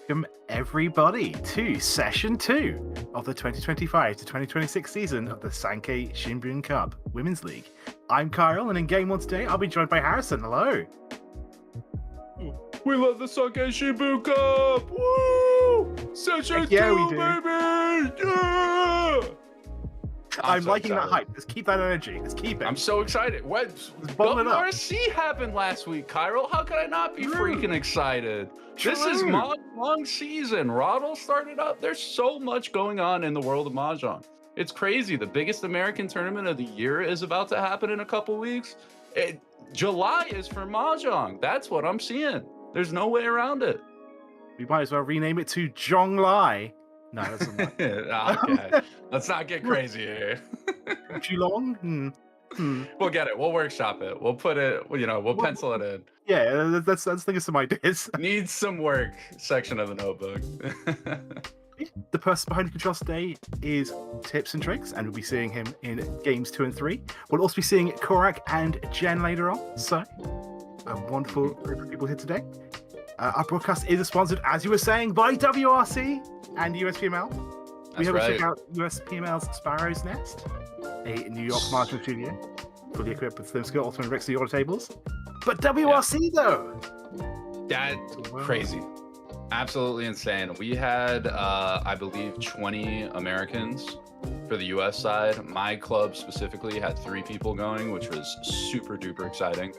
welcome everybody to session 2 of the 2025 to 2026 season of the Sankei Shimbun Cup Women's League. I'm Kyle, and in game 1 today, I'll be joined by Harrison. Hello. We love the Sankei Shimbun Cup! Woo! Session 2, we do. baby! Yeah! I'm so liking excited. that hype. Let's keep that energy. Let's keep it. I'm so excited. What? bottle it up. WRC happened last week, Cairo. How could I not be freaking excited? This is True. Mahjong season. Rattle started up. There's so much going on in the world of Mahjong. It's crazy. The biggest American tournament of the year is about to happen in a couple weeks. July is for Mahjong. That's what I'm seeing. There's no way around it. We might as well rename it to Zhonglai. No, that's not. Okay. Let's not get crazy here. Too long? We'll get it. We'll workshop it. We'll put it, we'll pencil it in. Yeah, let's think of some ideas. Needs some work section of the notebook. The person behind the controls today is Tipzntrix, and we'll be seeing him in games 2 and 3. We'll also be seeing Corak and Jenn later on. So, a wonderful group of people here today. Our broadcast is sponsored, as you were saying, by WRC and USPML. We That's have right. to check out USPML's Sparrow's Nest, a New York marketing studio, fully equipped with Slim Skill, Ultimate Ricks, and order tables. But WRC, though! That's crazy. Absolutely insane. We had, I believe, 20 Americans for the US side. My club specifically had 3 people going, which was super duper exciting.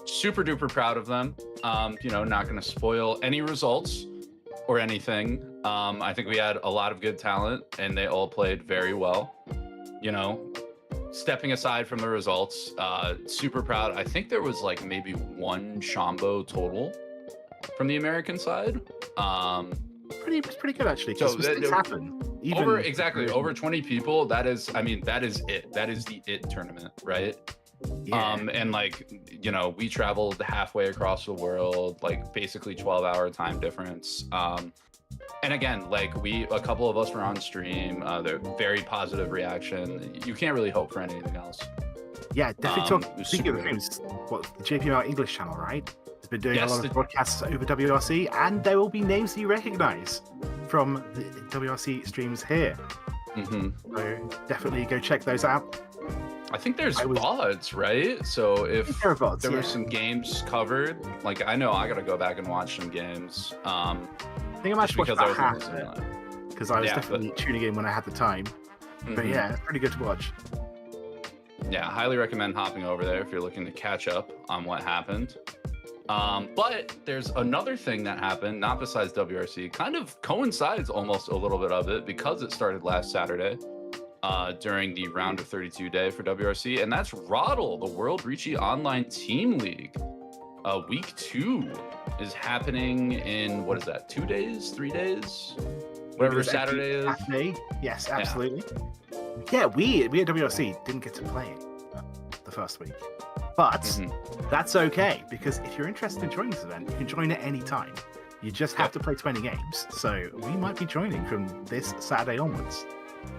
Super duper proud of them. Not going to spoil any results or anything. I think we had a lot of good talent, and they all played very well. Stepping aside from the results, super proud. I think there was like maybe 1 Shambo total from the American side. Pretty good, actually. So Things happen. Over 20 people. That is it. That is the it tournament, right? Yeah. And we traveled halfway across the world, like basically 12-hour time difference. And again, a couple of us were on stream. They're very positive reaction. You can't really hope for anything else. Yeah, definitely. Speaking of the streams, the JPML English channel, right? It's been doing a lot of broadcasts over WRC, and there will be names that you recognize from the WRC streams here. Mm-hmm. So definitely go check those out. I think there's VODs, right? So if there were some games covered, I know I gotta go back and watch some games. I think I might watch about half of it, because I was definitely tuning in when I had the time. But yeah, it's pretty good to watch. Yeah, I highly recommend hopping over there if you're looking to catch up on what happened. But there's another thing that happened, not besides WRC, kind of coincides almost a little bit of it because it started last Saturday during the round of 32 day for WRC, and that's Rattle, the World Riichi Online Team League. Week 2 is happening in, 2 days, 3 days? Whatever Saturday is. Saturday. Yes, absolutely. Yeah, we at WRC didn't get to play it the first week. But that's okay, because if you're interested in joining this event, you can join at any time. You just have to play 20 games. So we might be joining from this Saturday onwards.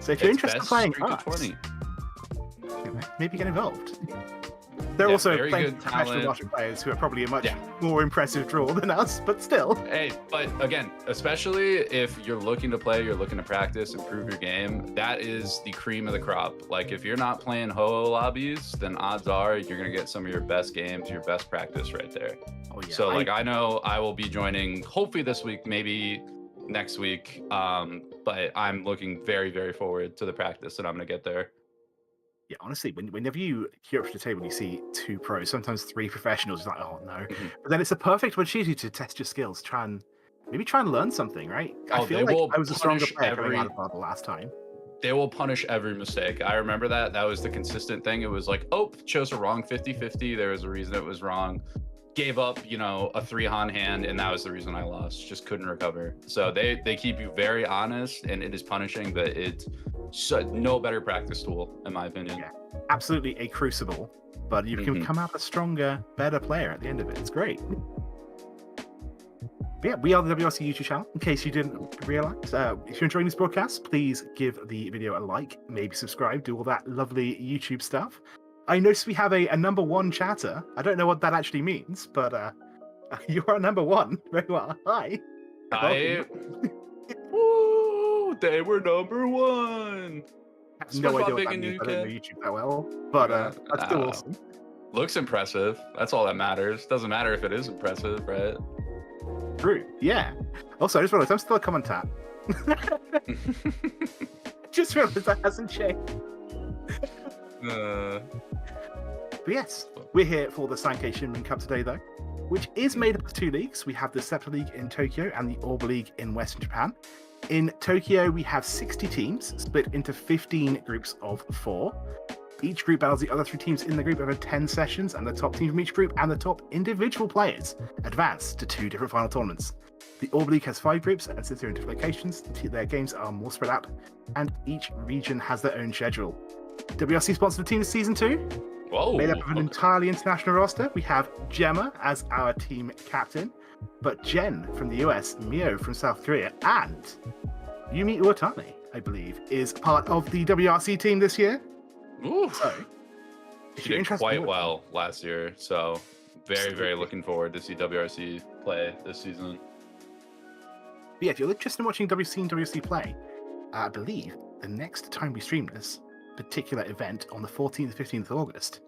So if you're interested in playing us, 20. Maybe get involved. They're also playing professional martial players who are probably a much more impressive draw than us, but still. Hey, but again, especially if you're looking to play, you're looking to practice, improve your game, that is the cream of the crop. If you're not playing Ho-Oh lobbies, then odds are you're going to get some of your best games, your best practice right there. Oh, yeah. So, I know I will be joining, hopefully this week, maybe next week, but I'm looking very, very forward to the practice that I'm going to get there. Yeah, honestly, whenever you queue up to the table, you see 2 pros, sometimes 3 professionals. It's like, oh no! But then it's a perfect opportunity to test your skills, try and learn something, right? I feel like I was a stronger player coming out of Rattle last time. They will punish every mistake. I remember that. That was the consistent thing. It was like, oh, chose a wrong 50-50. There was a reason it was wrong. Gave up, a 3-han hand, and that was the reason I lost. Just couldn't recover. So they keep you very honest, and it is punishing, but it's no better practice tool, in my opinion. Yeah, absolutely a crucible, but you can come out a stronger, better player at the end of it. It's great. But yeah, we are the WRC YouTube channel, in case you didn't realize. If you're enjoying this broadcast, please give the video a like, maybe subscribe, do all that lovely YouTube stuff. I noticed we have a number 1 chatter. I don't know what that actually means, but you are number 1. Very well. Hi. Woo! They were number one. I have no idea what that means. I don't know YouTube that well, but that's still awesome. Looks impressive. That's all that matters. Doesn't matter if it is impressive, right? True. Yeah. Also, I just realized I'm still a commentator. Just realized that hasn't changed. But yes, we're here for the Sankei Shimbun Cup today, though, which is made up of 2 leagues. We have the Scepter League in Tokyo and the Orb League in Western Japan. In Tokyo, we have 60 teams split into 15 groups of 4. Each group battles the other 3 teams in the group over 10 sessions, and the top team from each group and the top individual players advance to 2 different final tournaments. The Orb League has 5 groups and sits in different locations. Their games are more spread out, and each region has their own schedule. WRC sponsored the team this season 2. Whoa. Made up of an entirely international roster. We have Gemma as our team captain, but Jenn from the US, Mio from South Korea, and Yumi Uotani, I believe, is part of the WRC team this year. Ooh. So, she did quite well last year, so very looking forward to see WRC play this season. But yeah, if you're interested in watching WRC play, I believe the next time we stream this particular event on the 14th and 15th of August,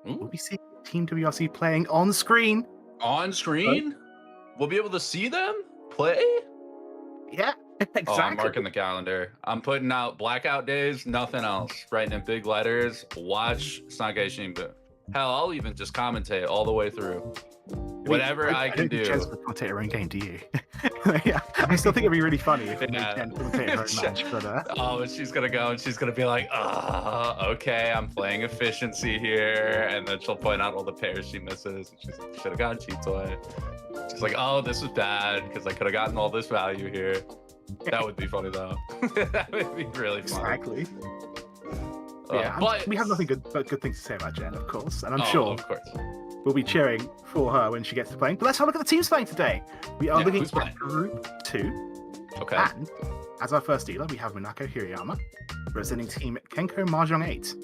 we'll be seeing Team WRC playing on screen. On screen? So, we'll be able to see them play? Yeah, exactly. Oh, I'm marking the calendar. I'm putting out blackout days, nothing else. Writing in big letters, watch Sankei Shimbun. Hell, I'll even just commentate all the way through. Whatever I can do. Chance to commentate her own game, do you? Yeah, I still think it'd be really funny if we can commentate her own match. But, oh, she's gonna go and she's gonna be like, okay, I'm playing efficiency here, and then she'll point out all the pairs she misses. And she should have gotten cheats away. She's like, oh, this was bad because I could have gotten all this value here. That would be funny though. That would be really funny. Exactly. Yeah, but we have nothing but good things to say about Jenn, of course, and I'm sure of course we'll be cheering for her when she gets to playing. But let's have a look at the teams playing today. We are looking at Group 2. Okay. And as our first dealer, we have Minako Hiroyama, representing Team Kenko Mahjong 8.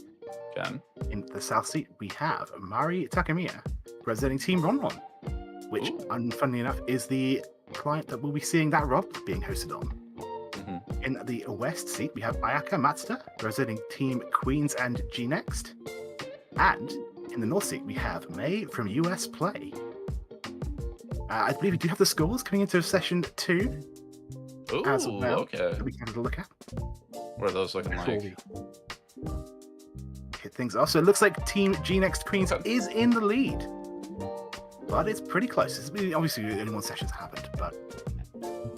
Okay. In the south seat, we have Mari Takamiya, representing Team RonRon, which, funnily enough, is the client that we'll be seeing that Rob being hosted on. In the west seat, we have Ayaka Matsuda, representing Team Queens and G-Next. And in the north seat, we have May from US Play. I believe we do have the scores coming into session 2. Ooh, as well, okay. we can have a look at. What are those looking like? Hit things off. So it looks like Team G-Next Queens is in the lead. But it's pretty close. Obviously, only 1 session's happened, but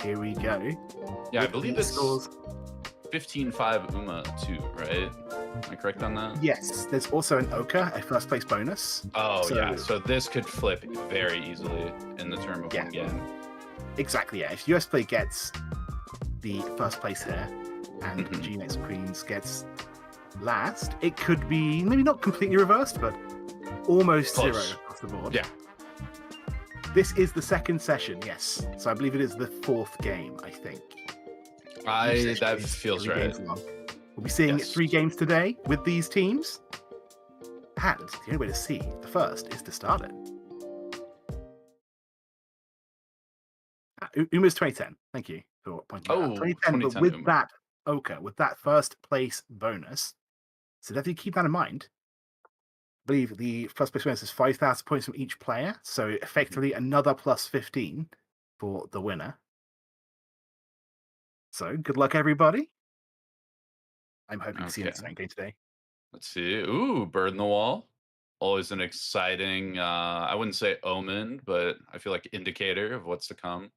here we go. Yeah, I believe it's 15-5 Uma too, right? Am I correct on that? Yes, there's also an Oka, a first place bonus. Oh, yeah. So this could flip very easily in the term of one game. Exactly, yeah. If US Play gets the first place here and G-Next Queens gets last, it could be maybe not completely reversed, but almost close. 0 across the board. Yeah. This is the second session, yes. So I believe it is the 4th game, I think. That feels right. We'll be seeing 3 games today with these teams. And the only way to see the first is to start it. Uma's 2010. Thank you for pointing out. 2010, but with Uma. That Oka, with that first place bonus. So definitely keep that in mind. I believe the first place bonus is 5,000 points from each player. So effectively another plus 15 for the winner. So good luck, everybody. I'm hoping to see the same game today. Let's see. Ooh, Bird in the Wall. Always an exciting, I wouldn't say omen, but I feel like indicator of what's to come.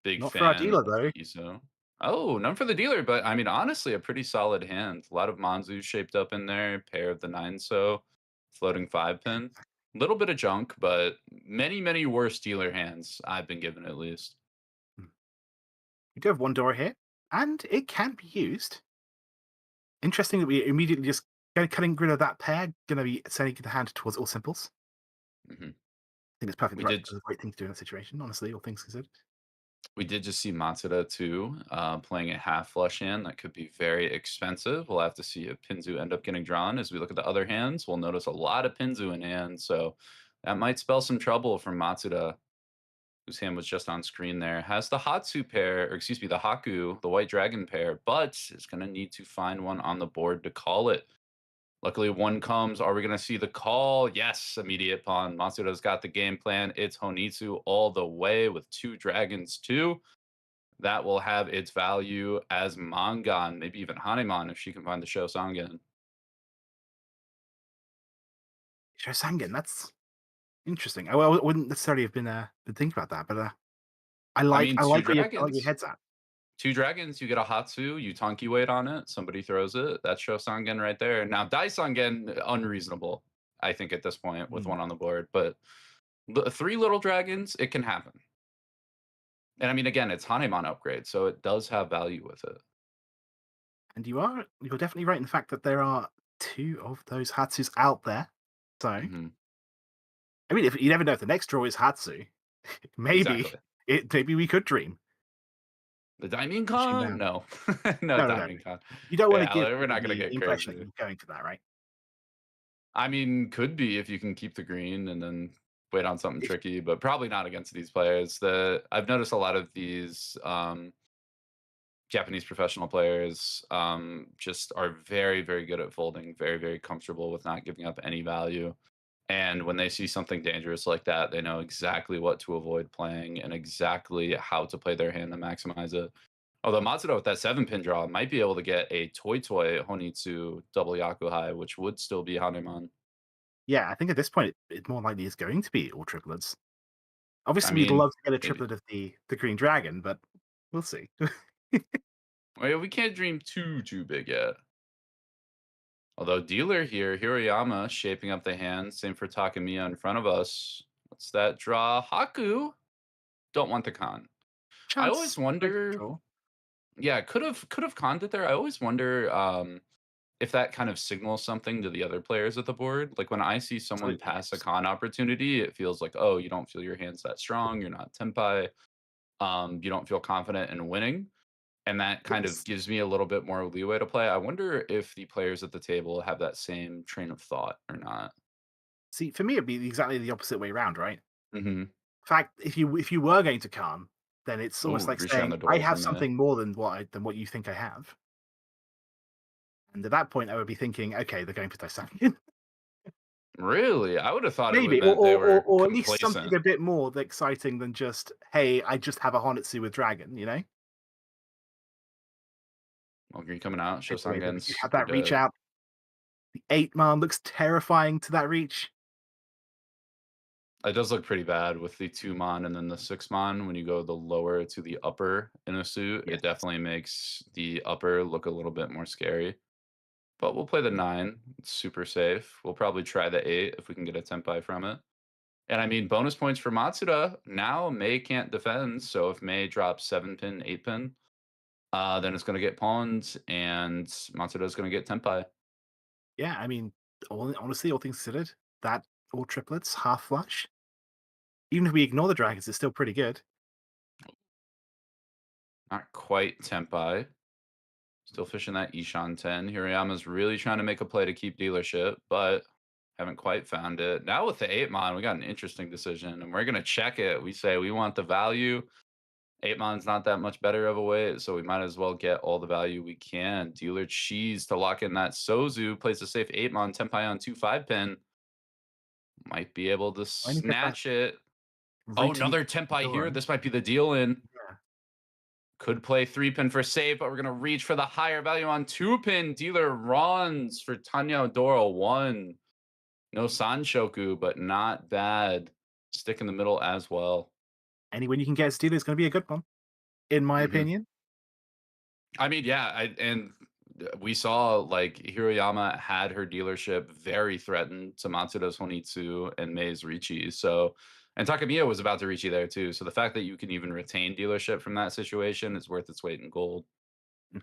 Big Not fan. for our dealer, though. Iso. Oh, none for the dealer, but I mean, honestly, a pretty solid hand. A lot of Manzu shaped up in there, pair of the 9-so, floating 5-pin. A little bit of junk, but many worse dealer hands I've been given at least. We do have 1 door here, and it can be used. Interesting that we immediately just cutting rid of that pair, going to be sending the hand towards all simples. I think it's perfectly right. It's a great thing to do in that situation, honestly, all things considered. We did just see Matsuda too, playing a half flush hand that could be very expensive. We'll have to see if Pinzu end up getting drawn. As we look at the other hands, we'll notice a lot of Pinzu in hand, so that might spell some trouble from Matsuda. whose hand was just on screen there, has the Hatsu pair, or excuse me, the Haku, the White Dragon pair, but is going to need to find one on the board to call it. Luckily, one comes. Are we going to see the call? Yes, immediate pawn. Matsuda's got the game plan. It's Honitsu all the way with 2 dragons, too. That will have its value as Mangan, maybe even Hanemon if she can find the Sho Sangen. Sho Sangen, that's interesting. I wouldn't necessarily have been thinking about that, but I like mean, I 2 like where your dragons. head's at. 2 dragons, you get a Hatsu, you Tonki weight on it, somebody throws it. That's Sho Sangen right there. Now, Dai Sangen, unreasonable, I think, at this point, with one on the board. But the 3 little dragons, it can happen. And I mean, again, it's Hanemon upgrade, so it does have value with it. And you're definitely right in the fact that there are 2 of those Hatsus out there. So, I mean, if you never know if the next draw is Hatsu, maybe Exactly. maybe we could dream. The Daimon Pushing Con? down. No. No No. Daimon Con. You don't want to Yeah, give we're not going to the get impression that crazy. you're going for that, right? I mean, could be if you can keep the green and then wait on something tricky, but probably not against these players. I've noticed a lot of these Japanese professional players just are very, very good at folding, very, very comfortable with not giving up any value. And when they see something dangerous like that, they know exactly what to avoid playing and exactly how to play their hand to maximize it. Although Matsuda with that 7-pin draw might be able to get a Toy Honitsu double Yakuhai, which would still be Hanemon. Yeah, I think at this point it more likely is going to be all triplets. I Obviously, we'd mean, love to get a maybe. triplet of the Green Dragon, but we'll see. Well, we can't dream too big yet. Although dealer here, Hiroyama shaping up the hand. Same for Takamiya in front of us. What's that draw? Haku. Don't want the con. I always Chance break wonder. draw. Yeah, could have conned it there. I always wonder if that kind of signals something to the other players at the board. Like when I see someone Absolutely, pass a yes. con opportunity, it feels like, oh, you don't feel your hands that strong. You're not tempai. You don't feel confident in winning. And that kind of Yes. gives me a little bit more leeway to play. I wonder if the players at the table have that same train of thought or not. See, for me, it'd be exactly the opposite way around, right? Mhm. In fact, if you were going to calm, then it's almost Ooh, like reaching on saying, the "I door have for me. something more than what you think I have." And at that point, I would be thinking, "Okay, they're going for Daisaku." Really? I would have thought it would Maybe, meant they were or at least something complacent. a bit more exciting than just, "Hey, I just have a Honitsu with Dragon," you know? Well, green coming out. Take away Shosangen's you have super that reach dead. out. The 8-man looks terrifying to that reach. It does look pretty bad with the 2-mon and then the 6-mon. When you go the lower to the upper in a suit, Yes. it definitely makes the upper look a little bit more scary. But we'll play the 9. It's super safe. We'll probably try the 8 if we can get a tempai from it. And I mean, bonus points for Matsuda. Now Mei can't defend, so if Mei drops 7-pin, 8-pin, then it's going to get pawns, and Matsuda's going to get tempai. Yeah, I mean, honestly, all things considered, that all triplets, half flush, even if we ignore the dragons, it's still pretty good. Not quite tempai. Still fishing that Ishan 10. Hiroyama's really trying to make a play to keep dealership, but haven't quite found it. Now with the 8-mon, we got an interesting decision, and we're going to check it. We say we want the value. 8-mon's not that much better of a weight, so we might as well get all the value we can. Dealer cheese to lock in that Sozu. Plays a safe 8-mon. Tempai on 2 5-pin. Might be able to Why don't you get that snatch it. Oh, written another tempai here. door? This might be the deal in. Yeah. Could play 3-pin for save, but we're going to reach for the higher value on 2-pin. Dealer runs for Tanya Doro 1. No Sanshoku, but not bad. Stick in the middle as well. Any win you can get as dealer is going to be a good one, in my opinion. I mean, yeah, and we saw like Hiroyama had her dealership very threatened to Matsuda's Honitsu and Mei's Riichi. So, and Takamiya was about to Riichi there too. So the fact that you can even retain dealership from that situation is worth its weight in gold. And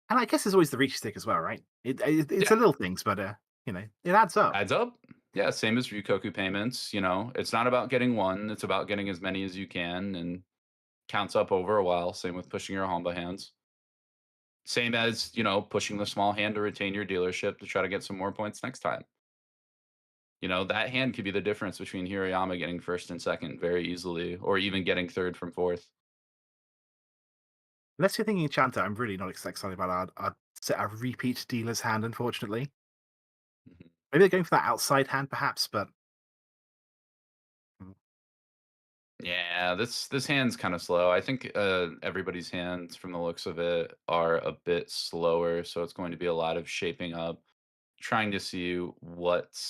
I guess there's always the reach stick as well, right? It's Yeah, a little things, but it adds up. adds up. Yeah, same as Ryukoku payments. It's not about getting one; it's about getting as many as you can, and counts up over a while. Same with pushing your Honba hands. Same as pushing the small hand to retain your dealership to try to get some more points next time. That hand could be the difference between Hiroyama getting first and second very easily, or even getting third from fourth. Unless you're thinking Enchanter, I'm really not excited about a repeat dealer's hand, unfortunately. Mhm. Maybe they're going for that outside hand, perhaps, but mm, Yeah, this hand's kind of slow. I think everybody's hands, from the looks of it, are a bit slower. So it's going to be a lot of shaping up, trying to see what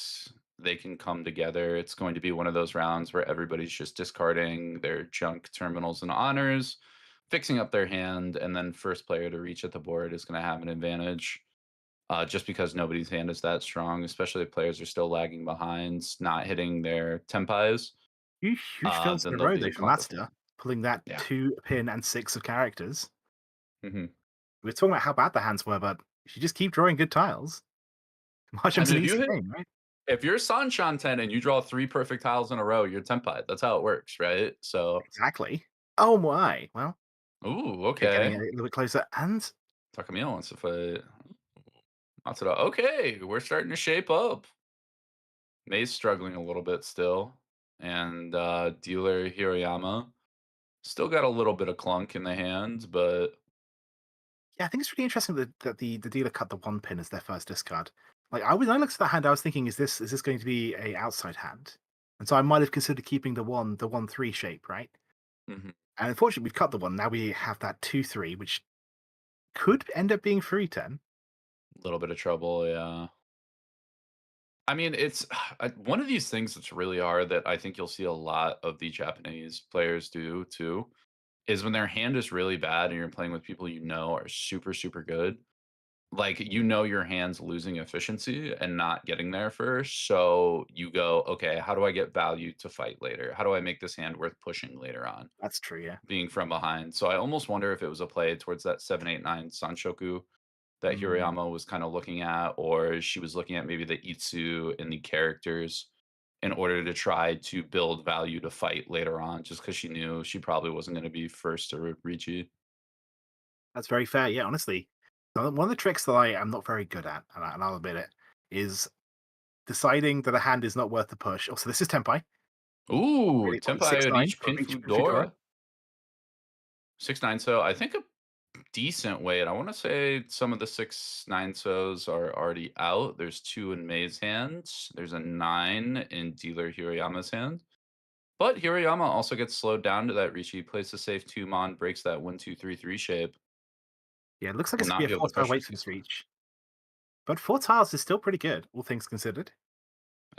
they can come together. It's going to be one of those rounds where everybody's just discarding their junk terminals and honors, fixing up their hand, and then first player to reach at the board is going to have an advantage. Just because nobody's hand is that strong, especially if players are still lagging behind, not hitting their tempais, huge films in then a they'll row, be though, for plentiful. Matsuda, pulling that Yeah. 2 pin and 6 of characters. hmm We are talking about how bad the hands were, but if you just keep drawing good tiles, I Mahjong's mean, an if you easy hit, game, right? if you're Sanshanten and you draw three perfect tiles in a row, you're tempai. That's how it works, right? So, Exactly. Oh my! Well, ooh, they're getting okay. a little bit closer, and Takamiya wants to fight Matsuda. Okay, we're starting to shape up. May's struggling a little bit still, and dealer Hiroyama still got a little bit of clunk in the hand, but yeah, I think it's really interesting that the dealer cut the 1 pin as their first discard. Like, when I looked at that hand, I was thinking, is this going to be a outside hand? And so I might have considered keeping the 1-3 shape, right? mhm, And unfortunately, we've cut the one. Now we have that 2-3, which could end up being 3-10. a little bit of trouble. Yeah. I mean, it's one of these things that's really hard that I think you'll see a lot of the Japanese players do too, is when their hand is really bad and you're playing with people you know are super, super good. Like, your hand's losing efficiency and not getting there first. So you go, okay, how do I get value to fight later? How do I make this hand worth pushing later on, That's true, yeah. being from behind? So I almost wonder if it was a play towards that 789 Sanshoku that Mm, Hiroyama was kind of looking at, or she was looking at maybe the Itsu and the characters in order to try to build value to fight later on, just because she knew she probably wasn't going to be first to Riichi. that's very fair. Yeah, honestly, one of the tricks that I am not very good at, and I'll admit it, is deciding that a hand is not worth the push. Also, this is Tempai. Ooh, Really important. Tempai 6-9 Reach for Reach Fudora. Pinfudora 6-9. So I think a decent weight. I want to say some of the 6-9 so's are already out. There's two in May's hands. There's a 9 in dealer Hiroyama's hand. But Hiroyama also gets slowed down to that reach. He plays the safe 2 mon, breaks that 1-2-3-3 shape. Yeah, it looks like Will it's gonna not be be a able to 4-tile push wait this for this easily. Reach. But 4 tiles is still pretty good, all things considered.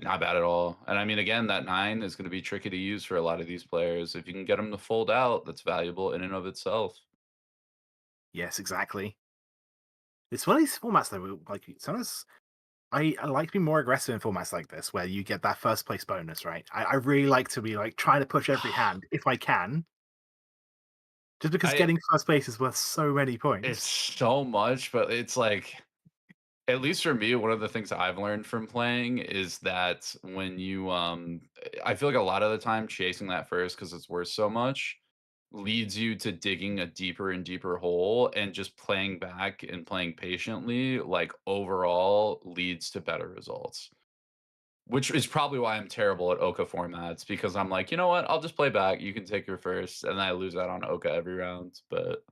Not bad at all. And I mean, again, that 9 is going to be tricky to use for a lot of these players. If you can get them to fold out, that's valuable in and of itself. Yes, exactly. It's one of these formats though, like sometimes I like being more aggressive in formats like this, where you get that first place bonus, right? I really like to be like trying to push every hand if I can, just because I getting first place is worth so many It's points. so much, but it's like, at least for me, one of the things I've learned from playing is that when you I feel like a lot of the time chasing that first because it's worth so much leads you to digging a deeper and deeper hole, and just playing back and playing patiently, like, overall leads to better results. Which is probably why I'm terrible at Oka formats, because I'm like, you know what? I'll just play back. You can take your first, and I lose out on Oka every round. But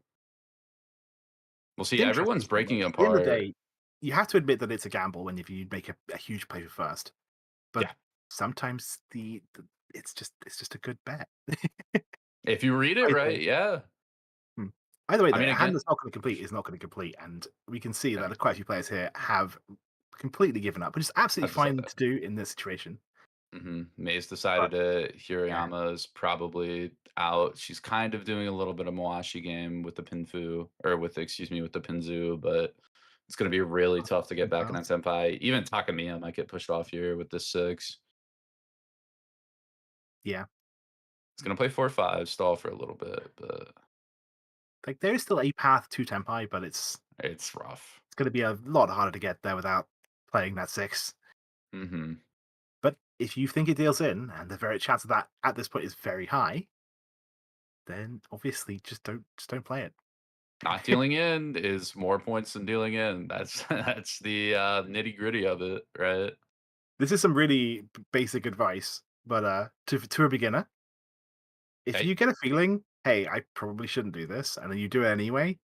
we'll see. It's interesting, Everyone's isn't it? Like, breaking at the end of the apart. day, you have to admit that it's a gamble when if you make a huge play for first. But Yeah. sometimes it's just a good bet. If you read it Either right, way. yeah. Hmm. Either way, I though, mean, a hand again, that's not going to complete is not going to complete, and we can see yeah, that quite a few players here have completely given up, which is absolutely I've fine decided. to do in this situation. May's But decided it. yeah, Hiroyama is probably out. She's kind of doing a little bit of Mawashi game with the Pinfu, or excuse me, with the Pinzu, but it's going to be really tough to get back in that Senpai. Even Takamiya might get pushed off here with this 6. yeah, It's going to play 4-5, stall for a little bit, but like there is still a path to Tempai, but it's it's rough. it's going to be a lot harder to get there without playing that 6. hmm But if you think it deals in, and the very chance of that at this point is very high, then obviously just don't play it. Not dealing in is more points than dealing in. That's that's the nitty gritty of it, right? This is some really basic advice, but to a beginner, if Okay. you get a feeling, hey, I probably shouldn't do this, and then you do it anyway,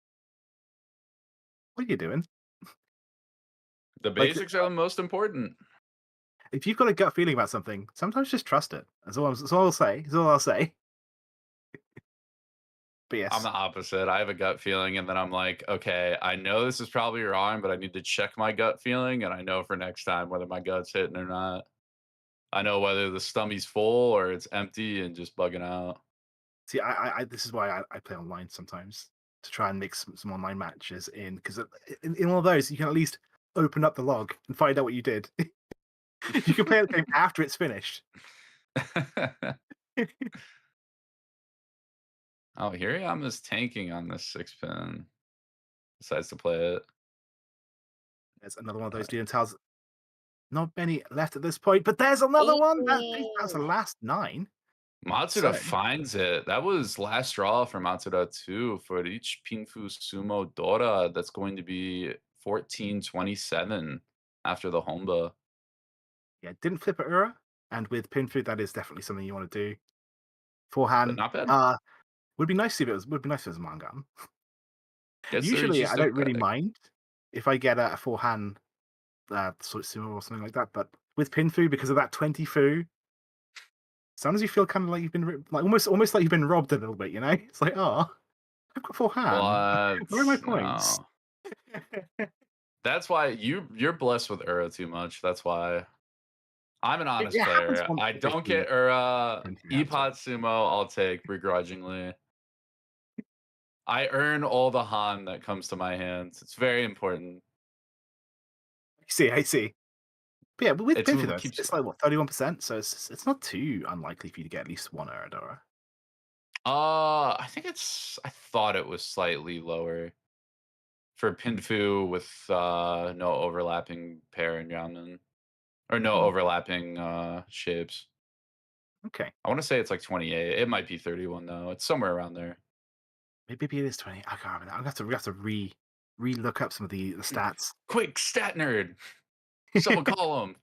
what are you doing? The Like, basics are the most important. if you've got a gut feeling about something, sometimes just trust it. That's all I'll say. That's all I'll say. But I'm yes, the opposite. I have a gut feeling, and then I'm like, okay, I know this is probably wrong, but I need to check my gut feeling, and I know for next time whether my gut's hitting or not. I know whether the stummy's full or it's empty and just bugging out. see, this is why I play online sometimes to try and mix some online matches in because in all of those you can at least open up the log and find out what you did. You can play the game after it's finished. Oh, Hiroyama's tanking on this 6-pin. Decides to play it. There's another one of those Uh, details. Not many left at this point, but there's another one. That's the Oh! last 9. Matsuda So finds it. That was last draw for Matsuda too for each Pinfu Sumo Dora. That's going to be 1427 after the Honba. yeah, didn't flip at Ura, and with pin food, that is definitely something you want to do. But Forehand, not bad. would be nice if it was. Would be nice if it was a manga. Gets the Usually, Riichi I don't really back. mind if I get a forehand sort of sumo or something like that. But with pin food, because of that 20 fu, sometimes you feel kind of like you've been like almost like you've been robbed a little bit. You know, it's like, oh, I've got forehand. What? Where are my points? No. That's why you're blessed with Ura too much. That's why. I'm an honest It happens player. once I every don't few get Ura. 20 rounds, Epot right? Sumo, I'll take begrudgingly. I earn all the Han that comes to my hands. It's very important. I see. But yeah, but with It's pin food what though, keeps you. it's like what 31%, so it's not too unlikely for you to get at least one Eradora. I think it's. I thought it was slightly lower for Pinfu with no overlapping pair and Yamen, or no Hmm. overlapping shapes. Okay, I want to say it's like 28. It might be 31 though. It's somewhere around there. maybe it is 20. I can't remember. We have to re look up some of the stats. Quick, stat nerd. Someone call him.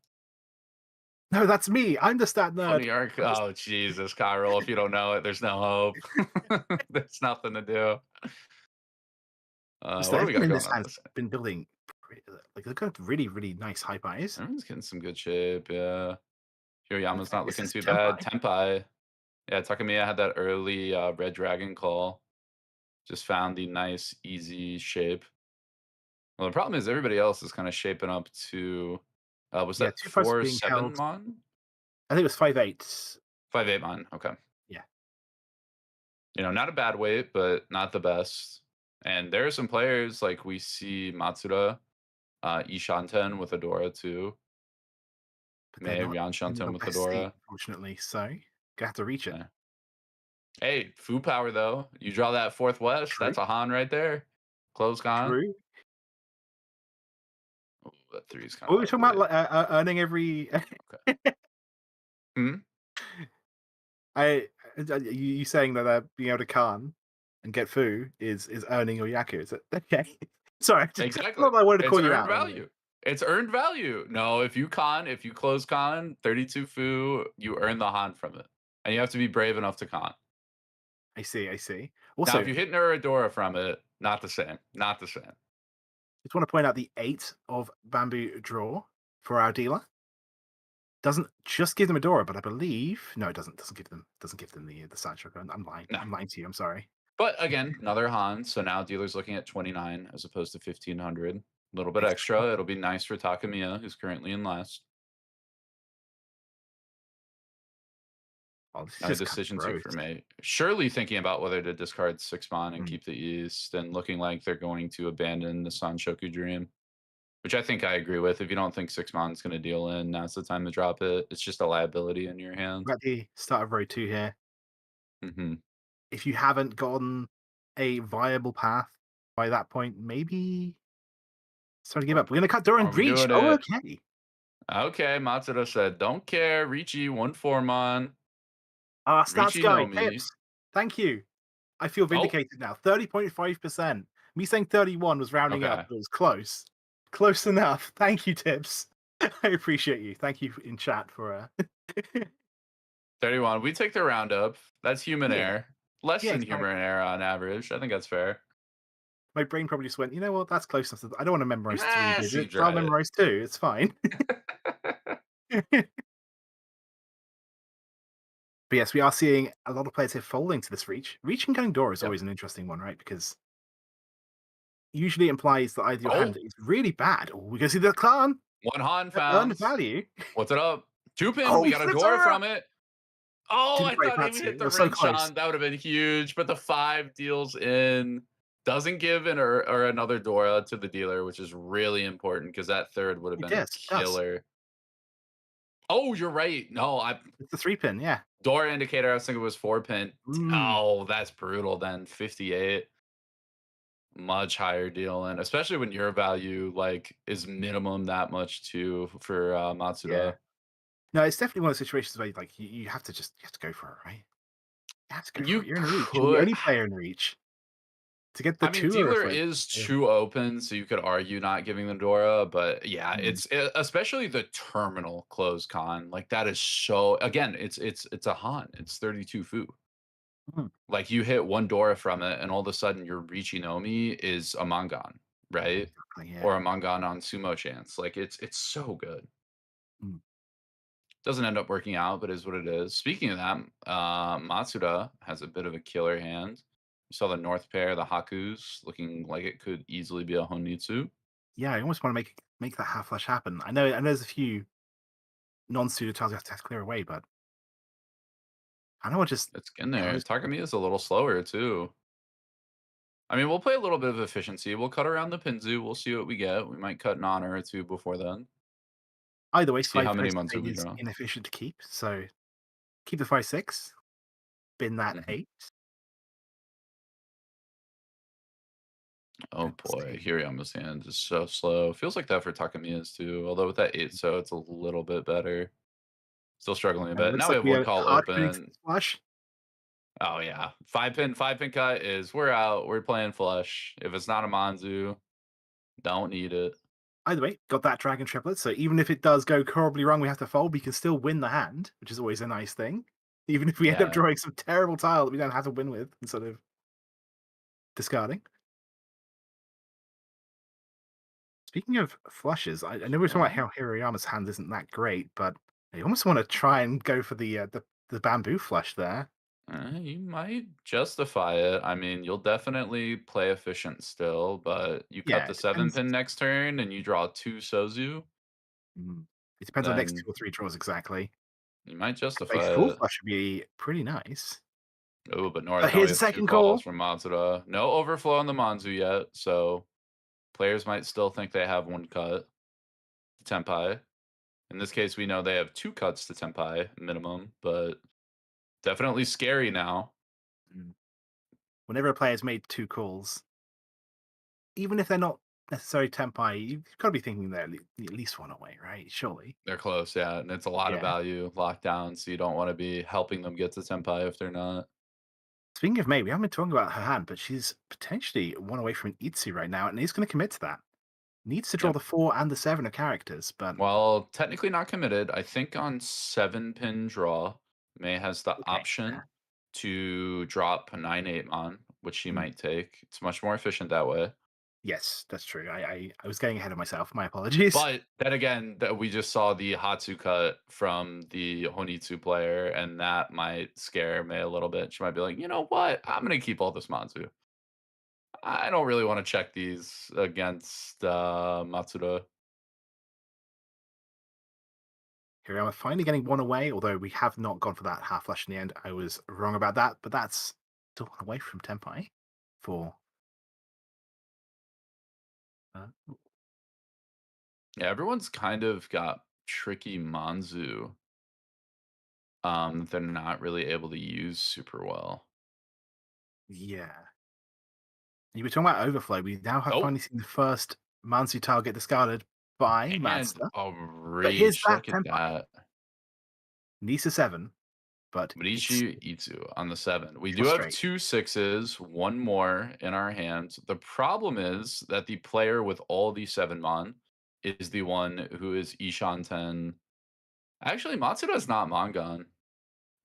No, that's me. I'm the stat nerd. Funny arc. Oh Jesus, Chiral. If you don't know it, there's no hope. There's nothing to do. Just What do we got everyone in going this on has this end? been building like they've got really nice high buys. Everyone's getting some good shape. Yeah, Hiroyama's Okay, not this looking is too Tempai. bad. Tempai. Yeah, Takamiya had that early Red Dragon call. Just found the nice, easy shape. Well, the problem is everybody else is kind of shaping up to. Was Yeah, that 2 5s being 4-7 held. mon? I think it was 5/8. 5-8 mon. Okay. Yeah, Not a bad weight, but not the best. And there are some players like we see Matsuda, Ishanten with Adora too. but they're May not in Ryanshanten the with best state, Adora. unfortunately. So gonna have to reach it. Yeah. Hey, Fu Power though. You draw that fourth West, True, that's a Han right there. Close con. true. Oh, that three is kind What were we of talking about? ugly. Like, earning every. Okay. Hmm? You saying that being able to Khan and get Fu is earning your Yaku? Is it okay? Sorry, Exactly. not that I wanted to It's call you earned out. Anyway. value. It's earned value. No, if you close con, 32 Fu, you earn the Han from it. And you have to be brave enough to con. I see. I see. Now, Also, if you hit Nuradora from it, not the same. Not the same. just want to point out the 8 of bamboo draw for our dealer doesn't just give them a Dora, but I believe no, it doesn't give them the sideshow. I'm lying. No. I'm lying to you. I'm sorry. But again, another Han. So now dealer's looking at 29 as opposed to 1500. A little bit Nice. extra. It'll be nice for Takamiya, who's currently in last. Oh, this is Now just kind of decision two gross. for me. Surely thinking about whether to discard 6 mon and Mm. keep the East, and looking like they're going to abandon the Sanshoku Dream. Which I think I agree with. If you don't think 6 mon's going to deal in, now's the time to drop it. It's just a liability in your hand. We're at the start of row 2 here. Hmm. If you haven't gotten a viable path by that point, maybe start to give up. We're gonna cut Dora Are and we reach. doing Oh, it? okay. Okay, Matsuda said, don't care. Riichi, 1-4 mon. Stats Riichi no guy, me. tips. Thank you. I feel Oh, vindicated now. 30.5%. Me saying 31 was rounding up, okay. but it was close. Close enough. Thank you, tips. I appreciate you. Thank you in chat for 31. We take the roundup. That's human yeah, error. Less yeah, than human exactly. error on average. I think that's fair. My brain probably just went, you know what? That's close enough. I don't want to memorize three Ah, see, digits. I'll dread it. memorize two. It's fine. But yes, we are seeing a lot of players here folding to this reach. Reach and going door is Yep. always an interesting one, right? Because usually it implies that either your Oh, hand is really bad, or we can see the clan one Han at earned found. value. What's it up? Two pin. Oh, We he got a flips door over! from it. Oh, Didn't I quite thought he fancy hit it. It the was so ring close. shot. That would have been huge. But the 5 deals in. Doesn't give an or another Dora to the dealer, which is really important because that third would have It been a does. killer. Oh, you're right. No, I It's the 3-pin, yeah. door indicator. I was thinking it was 4 pin. Mm, Oh, that's brutal. Then 58, much higher deal, and especially when your value like is minimum that much too for yeah. Matsuda. No, it's definitely one of those situations where like you have to go for it, right? You have to go for You it. You're in reach. You're the could. only player in reach. To get the I mean, two or dealer like is yeah. too open, so you could argue not giving the Dora, but yeah, Mm, especially the terminal close con. Like that is so again, it's a Han. It's 32 fu. mm, Like you hit one Dora from it, and all of a sudden your Riichi is a Mangan, right? exactly, yeah. Or a Mangan on sumo chance. Like it's so good. Mm. Doesn't end up working out, but is what it is. Speaking of that, Matsuda has a bit of a killer hand. You saw the north pair, the Hakus, looking like it could easily be a Honitsu. Yeah, I almost want to make that half flash happen. I know there's a few non-pseudo tiles you have to clear away, but I know I just It's in yeah, I'll there. just Takamiya is a little slower too. I mean, we'll play a little bit of efficiency. We'll cut around the Pinzu. We'll see what we get. We might cut an honor or two before then. either way, See how five many post Manzu we is draw. inefficient to keep. So keep the 5/6, bin that Mhm. 8. Oh And boy, see. Hiroyama's hand is so slow. Feels like that for Takamiya's too. Although with that 8 so it's a little bit better. Still struggling a bit. Looks Now we like have we one are call hard hitting open. flush. Oh yeah. 5 pin cut is we're out. We're playing flush. If it's not a Manzu, don't need it. Either way, got that dragon triplet. So even if it does go horribly wrong, we have to fold. We can still win the hand, which is always a nice thing. Even if we end up Yeah. drawing some terrible tile that we don't have to win with instead of discarding. Speaking of flushes, I know we were talking about Okay. how Hiroyama's hand isn't that great, but I almost want to try and go for the bamboo flush there. You might justify it. I mean, you'll definitely play efficient still, but you cut Yeah, the it 7 depends. pin next turn and you draw 2 Sozu, Mm, it depends on the next then 2 or 3 draws exactly. you might 'Cause a justify full it. flush would be pretty nice. Oh, but north, But now we here's a have 2 second calls call. from Matsuda. No overflow on the Manzu yet, so players might still think they have 1 cut to Tenpai. In this case, we know they have 2 cuts to Tenpai minimum, but definitely scary now. Mm. Whenever a player's made 2 calls, even if they're not necessarily tempai, you've got to be thinking they're at least one away, right? Surely. They're close, yeah, and it's a lot of Yeah. value locked down, so you don't wanna be helping them get to Tenpai if they're not. Speaking of May, we haven't been talking about her hand, but she's potentially one away from an Itsu right now, and is going to commit to that. Needs to draw Yep. the 4 and the 7 of characters, but Well, technically not committed. I think on 7 pin draw, May has the okay. Yeah. option to drop a 9/8 on, which she Mm. might take. It's much more efficient that way. Yes, that's true. I was getting ahead of myself. My apologies. But then again, that we just saw the Hatsu cut from the Honitsu player, and that might scare May a little bit. She might be like, you know what? I'm gonna keep all this Manzu. I don't really want to check these against Matsuda. Here we are, finally getting one away, although we have not gone for that half flush in the end. I was wrong about that, but that's still one away from Tempai for uh, Yeah, everyone's kind of got tricky Manzu they're not really able to use super well. yeah. You were talking about overflow. We now have Oh, finally seen the first Mansu tile get discarded by and Matsuda. a But here's reach. that Look at Tempai. that. Nisa 7, but it's Riichi Itsu on the 7. We do have frustrating. 2 sixes, one more in our hands. The problem is that the player with all the 7 mon is the one who is Ishanten. Actually, Matsuda is not Mangan.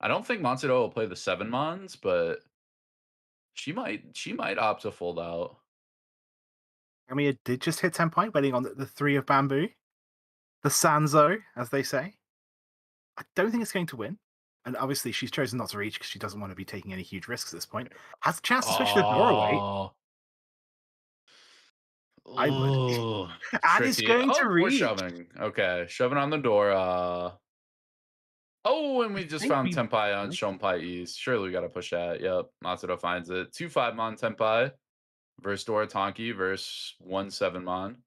I don't think Matsuda will play the 7 Mons, but she might opt to fold out. I mean, it did just hit 10 point, betting on the 3 of bamboo. The Sanzo, as they say. I don't think it's going to win. And obviously, she's chosen not to reach because she doesn't want to be taking any huge risks at this point. Has a chance to switch the door away. Oh. I would. Ooh, And it's tricky. going to Oh, we're reach. shoving. Okay, shoving on the door. Oh, and we just Think found we- Tenpai on Shonpai East. Surely we gotta push that. Yep, Matsuda finds it. 2-5 Mon Tenpai versus Dora Tonki versus 1-7 Mon.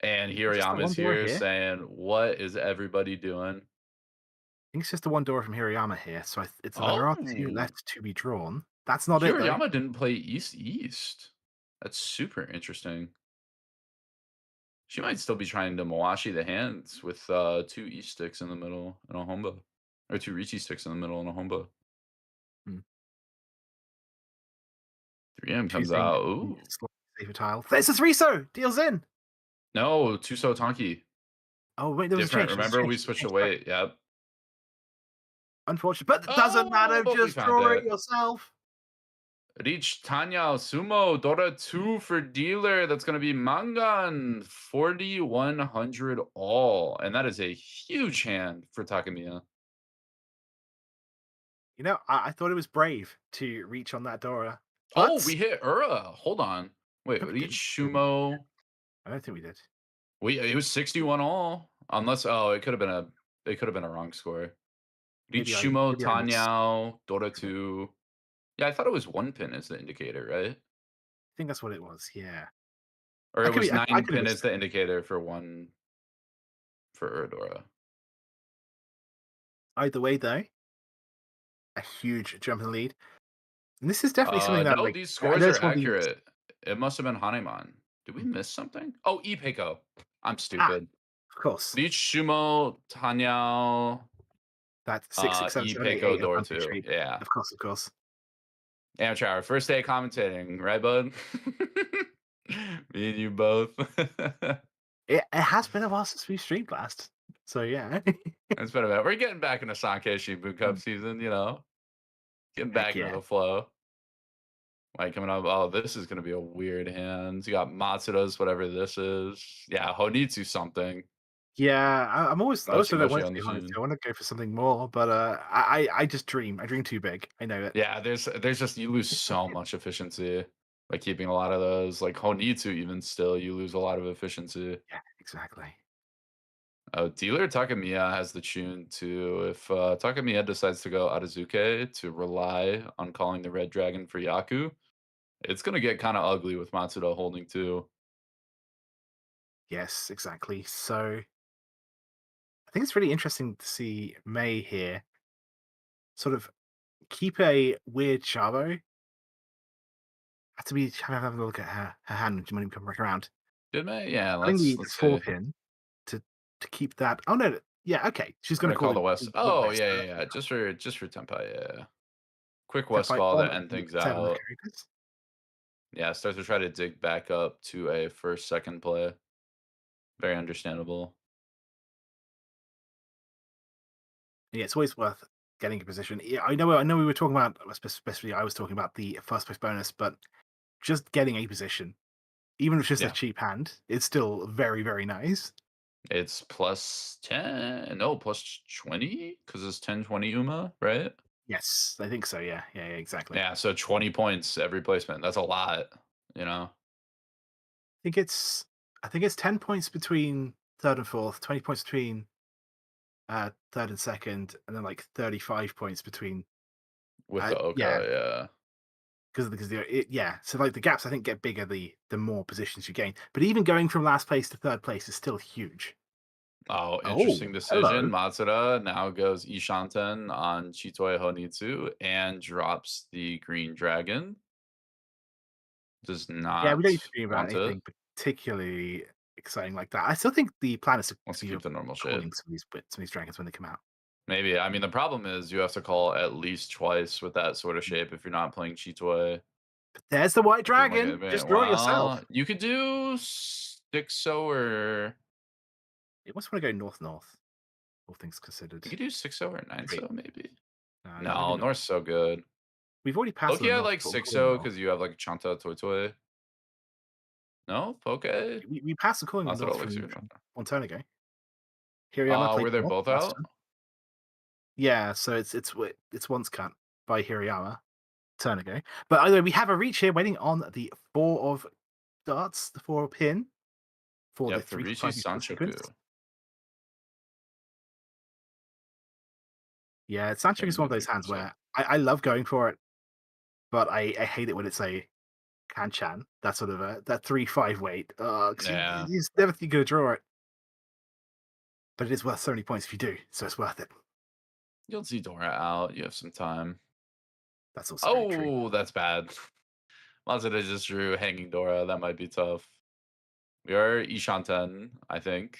And Just the one Hiroyama's door here here. saying, "What is everybody doing?" I think it's just the one door from Hiroyama here. So there are 2 Oh, left to be drawn. That's not it, though. Hiroyama didn't play East. That's super interesting. She might still be trying to Mawashi the hands with 2 East sticks in the middle and a Homba. Or 2 Riichi sticks in the middle and a Homba. Hmm. 3M comes Choosing out. the Ooh. slightly safer tile. There's a Riso! Deals in! No, Tuso Tonki. Oh, wait, there was a Different. change. There was a Remember, we change. switched Change, the sorry. weight. Yep. Unfortunate. But it doesn't Oh, matter. but we Just found draw it it. yourself. Reach Tanya Sumo Dora 2 for dealer. That's going to be Mangan 4100 all. And that is a huge hand for Takamiya. You know, I thought it was brave to reach on that Dora. Oh, But we hit Ura. Hold on. Wait, no, we Reach didn't. Sumo. I don't think we did. It was 61 all. Unless it could have been a wrong score. Reach Sumo Maybe I missed. Tanyao Dora 2. Yeah, I thought it was 1 pin as the indicator, right? I think that's what it was. Yeah. Or I it could was be. 9 I could have pin missed as it. the indicator for 1 for Uradora. Either way, though, a huge jump in the lead. And this is definitely something that, No, like, these I scores know are it's one of these. accurate. It must have been Hanemon. Did we miss something? Oh, Ipeko. I'm Ah, stupid. of course. Reach Shumo Tanyao That 6, 6, 7, 7, 8, Ipeko 8 of Door bamboo 2. shape. Yeah. Of course, of course. Amateur hour. First day commentating, right, bud? Me and you both. It has been a while since we streamed last. So, yeah. It's been a bit. We're getting back into Sankei Shimbun Cup season, getting Heck back into yeah. the flow. Like coming up, oh, this is gonna be a weird hand. You got Matsuda's, whatever this is. Yeah, Honitsu something. Yeah, I Mochi also don't Mochi want it on to the be honest. Sheen. I want to go for something more, but I just dream. I dream too big. I know it. Yeah, there's just you lose so much efficiency by keeping a lot of those. Like Honitsu, even still, you lose a lot of efficiency. Yeah, exactly. Oh, dealer Takamiya has the tune too. If Takamiya decides to go Atazuke to rely on calling the red dragon for Yaku, it's gonna get kind of ugly with Matsuda holding two. Yes, exactly. So I think it's really interesting to see May here sort of keep a weird Chavo. Have to be having a look at her hand when we come back around. Did May? Yeah, Having the let's 4 see. pin to keep that. Oh no, yeah, okay. She's I'm gonna gonna call call the the West. the Oh West. yeah. Just for Tenpai. Yeah, quick Step West by call on to end things 7 out. characters. Yeah, start to try to dig back up to a first second play. Very understandable. Yeah, it's always worth getting a position. Yeah, I know we were talking about, especially I was talking about the first place bonus, but just getting a position, even if it's just a Yeah, cheap hand, it's still very, very nice. it's plus 10. No, plus 20 because it's 10-20 Uma, right? Yes, I think so. Yeah, yeah, yeah, exactly. Yeah, so 20 points every placement. That's a lot, you know. think it's I think it's 10 points between third and fourth, 20 points between third and second, and then like 35 points between With the yeah, Oka, yeah. yeah. So like the gaps I think get bigger the more positions you gain. But even going from last place to third place is still huge. Oh, Oh, interesting decision. hello. Matsuda now goes Ishanten on Chitoe Honitsu and drops the green dragon. Does Yeah, we not don't need to dream about want it. anything particularly exciting like that. I still think the plan is Wants to to be keep the normal shape. calling some of these dragons when they come out. Maybe. I mean, the problem is you have to call at least twice with that sort of shape if you're not playing Chitoe. There's the white Looking like dragon. it. Just draw it yourself. Well, you could do 6-0 or It must want to go north. All things considered. you could do 6-0 or 9-0 maybe. You want to No, go north. North's so good. We've already passed Loki, the I north. like But we're calling 6-0 north. because you have like Chanta Toy Toy. No? Okay. We passed the calling Matsuda north likes from you. one turn ago. Hiroyama played Were they north both last out? turn. Yeah, so it's once cut by Hiroyama turn ago. But either way, we have a reach here waiting on the 4 of darts, the 4 pin for the Yep, for 3 Riichi 5 sequence. Sanchoku. Yeah, Sancho is one of those hands where I love going for it, but I hate it when it's a Kanchan, that sort of that 3-5 weight. 'Cause Yeah. you just never think you're gonna draw it. But it is worth so many points if you do, so it's worth it. You'll see Dora out. You have some time. That's also very true. Oh, that's bad. Matsuda just drew Hanging Dora. That might be tough. We are Ishanten, I think.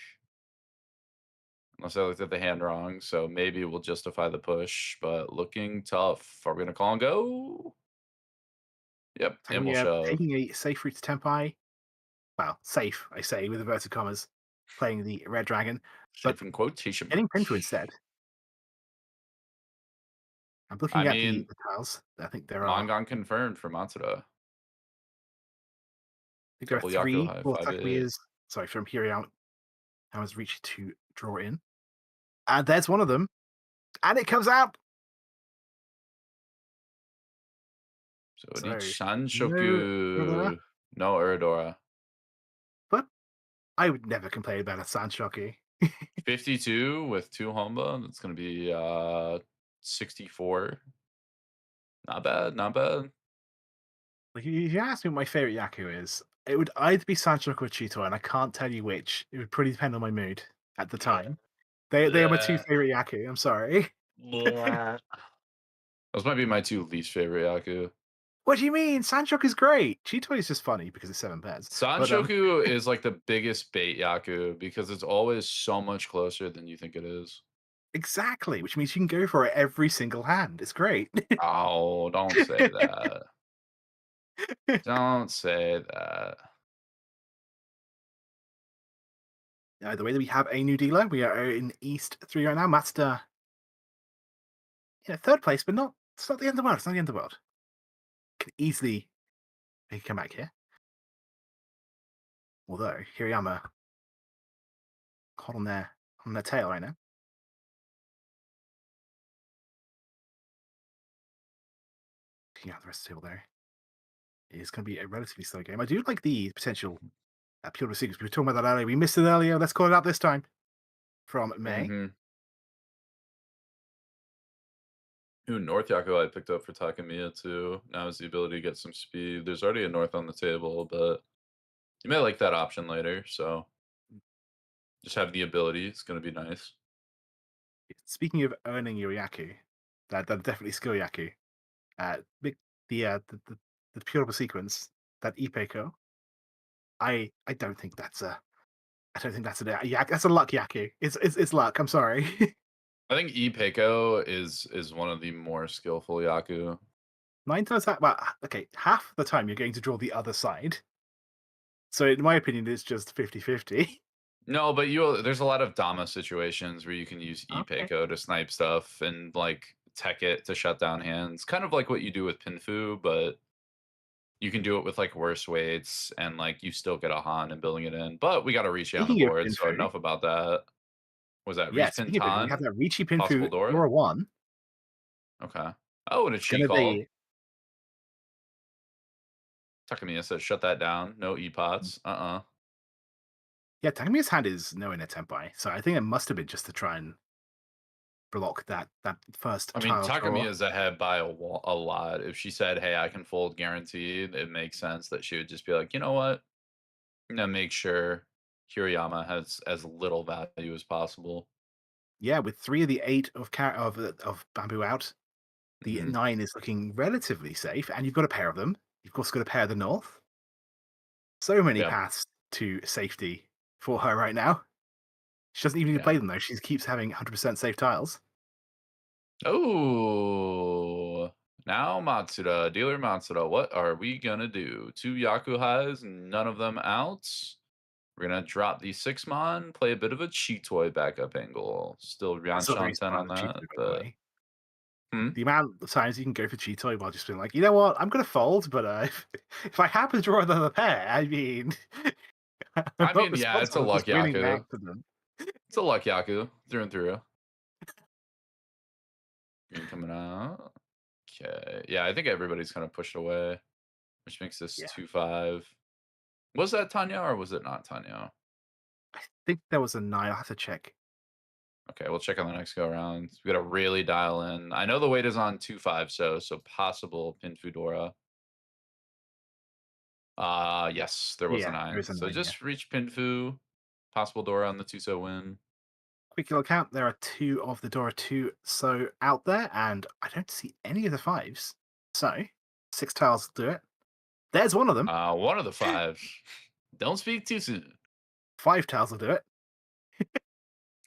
Unless I looked at the hand wrong, so maybe we'll justify the push, but looking tough. Are we gonna call and go? Yep, and we'll Takamiya shove. taking a safe route to Tenpai. Well, safe, I say, with inverted commas, playing the red dragon, but Safe in quotation getting marks. Pinto instead. I'm I looking at the mean, tiles. I think there are Mangan confirmed for Matsuda. Double Yaku 3 high, for 5-8. Takamiya's. Sorry, from Hiroyama. I was reaching to draw in. And there's one of them. And it comes out. So So no Uradora, Shanshoku. No Uradora. but I would never complain about a Sanshoku. 52 with 2 Honba. That's gonna be 64. Not bad, not bad. Like, if you ask me what my favorite Yaku is, it would either be Sanshoku or Cheetor, and I can't tell you which. It would pretty depend on my mood at the time. They are my 2 Yeah. favorite Yaku. I'm sorry. Those might be my 2 least favorite Yaku. What do you mean? Sanshoku is great. Cheetor is just funny because it's 7 pairs. But Sanshoku is like the biggest bait Yaku because it's always so much closer than you think it is. exactly, which means you can go for it every single hand. It's great. Oh, don't say that. Don't say that. The way that we have a new dealer, we are in East 3 right now. Matsuda, third place, but not. It's not the end of the world. It's not the end of the world. Can easily make a comeback here. Although Hiroyama caught on their tail right now. Looking at the rest of the table there. It's going to be a relatively slow game. I do like the potential pure sequence. We were talking about that earlier. We missed it earlier. Let's call it out this time. From May. Ooh, North Yaku I picked up for Takamiya too. Now is the ability to get some speed. There's already a North on the table, but you may like that option later, so just have the ability. It's going to be nice. Speaking of earning your Yaku, that definitely skill Yaku. Big the pure sequence, that Ipeko. I don't think that's a Yak. That's a luck Yaku. It's luck. I'm sorry. I think Ipeko is one of the more skillful Yaku. 9 times that. Well, okay, half the time you're going to draw the other side. So in my opinion, it's just 50-50. No, but there's a lot of Dama situations where you can use Okay. Ipeko to snipe stuff and like tech it to shut down hands. Kind of like what you do with Pinfu, but you can do it with like worse weights and like you still get a Han and building it in. But we got to reach on the Speaking of board, so Pinfu, enough about that. Was that yeah, Reach speaking of Pinfu, we have Pintan? that Riichi Possible Pinfu Dora? Dora 1. Okay. Oh, and a It's cheat gonna called. be Takamiya says shut that down. No E-pots. yeah, Takamiya's hand is nowhere near Tenpai, so I think it must have been just to try and block that first I mean, tile draw. Takamiya's ahead by a lot. If she said, "Hey, I can fold guaranteed," it makes sense that she would just be like, "You know what? I'm gonna make sure Hiroyama has as little value as possible." Yeah, with 3 of the 8 of bamboo out, the Mhm. 9 is looking relatively safe, and you've got a pair of them. You've also got a pair of the north. So many Yeah, paths to safety for her right now. She doesn't even need to yeah. play them though. She keeps having 100% safe tiles. Oh, now Matsuda, dealer Matsuda, what are we gonna do? 2 Yaku highs, none of them outs. We're gonna drop the 6-mon, play a bit of a Cheetoy backup angle. Still That's not very Rianchan 10 smart on of Cheetoy, that, by the but way. hmm? The amount of times you can go for Cheetoy while just being like, you know what, I'm gonna fold, but if I happen to draw another pair, I mean, I'm I not mean, yeah, it's a responsible for luck just winning the Yaku. accident. It's a luck Yaku through and through. Green coming out. Okay. Yeah, I think everybody's kind of pushed away, which makes this Yeah, 2-5. Was that Tanya or was it not Tanya? I think there was a 9. I'll have to check. Okay, we'll check on the next go around. We gotta really dial in. I know the weight is on 2-5, so possible Pin Fudora. Yes, there was a Yeah, there 9. is a So 9, yeah. just reach Pinfu, possible Dora on the 2-so win. Quick little count, there are 2 of the Dora 2 so out there, and I don't see any of the 5s. So, 6 tiles will do it. There's one of them. One of the 5. Don't speak too soon. 5 tiles will do it.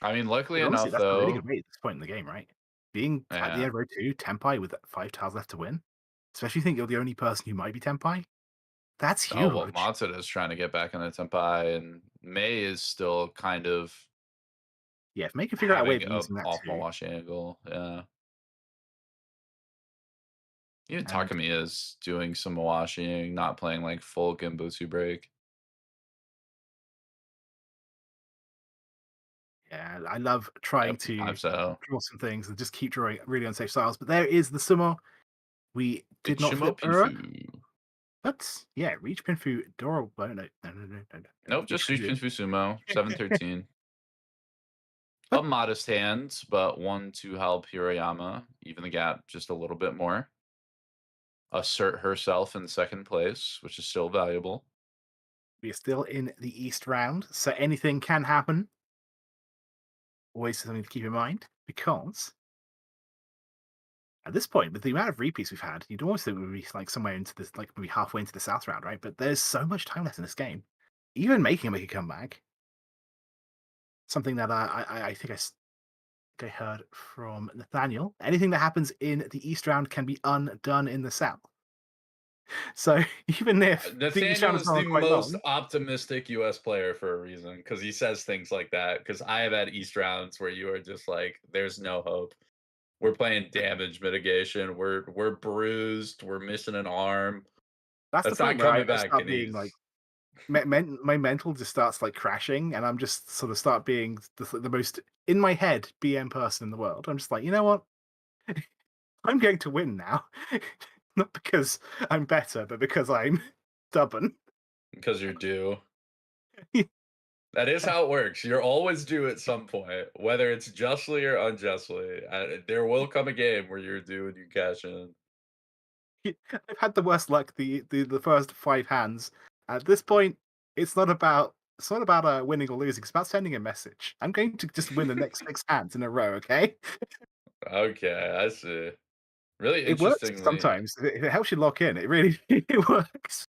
I mean, luckily But honestly, enough, that's a really good though. rate at this point in the game, right? Being at the Yeah. end of row 2, Tenpai with 5 tiles left to win, especially if you think you're the only person who might be Tenpai, that's Oh, well, huge. Matsuda is trying to get back in the Tenpai, and Mei is still kind of Yeah, if May can figure out a way having of a using that off too, Mawashi angle. Yeah. Even and Takamiya is doing some Mawashiing, not playing like full Genbutsu break. yeah, I love trying Yep, to 5-so. draw some things and just keep drawing really unsafe styles. But there is the sumo. We did not Ichimo flip Ura, Pinfu. but yeah, reach Pinfu Dora. No, no, no, no, no, no, no. Nope, just reach Pinfu Sumo, 7-13. A But modest hand, but one to help Hiroyama even the gap just a little bit more. Assert herself in second place, which is still valuable. we are still in the East round, so anything can happen. Always something to keep in mind because at this point, with the amount of repeats we've had, you'd almost think we'd be like somewhere into this, like maybe halfway into the South round, right? But there's so much time left in this game. Even making a comeback, something that I think I heard from Nathaniel. Anything that happens in the East round can be undone in the South. So even if the East round Nathaniel has is gone the on quite most long, optimistic US player for a reason because he says things like that. Because I have had East rounds where you are just like, there's no hope. We're playing damage mitigation. We're bruised. We're missing an arm. that's the That's point not where coming I back start in being like, East. my mental just starts like crashing, and I'm just sort of start being the most in my head BM person in the world. I'm just like, you know what? I'm going to win now. Not because I'm better, but because I'm stubborn. Because you're due. That is how it works. You're always due at some point, whether it's justly or unjustly. There will come a game where you're due and you cash in. I've had the worst luck the first 5 hands. At this point, it's not about winning or losing. It's about sending a message. I'm going to just win the next 6 hands in a row. Okay, Okay, I see. Really it works interestingly, sometimes. If it helps you lock in, it really it works.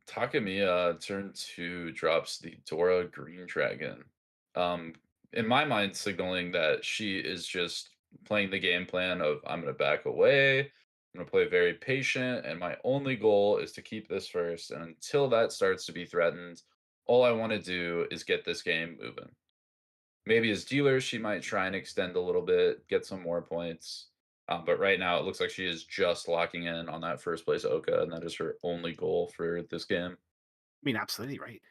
Takamiya turn 2 drops the Dora Green Dragon. Um, in my mind, signaling that she is just playing the game plan of I'm gonna back away, I'm gonna play very patient, and my only goal is to keep this first. And until that starts to be threatened, all I want to do is get this game moving. Maybe as dealer, she might try and extend a little bit, get some more points. But right now, it looks like she is just locking in on that first place Oka, and that is her only goal for this game. I mean, absolutely right.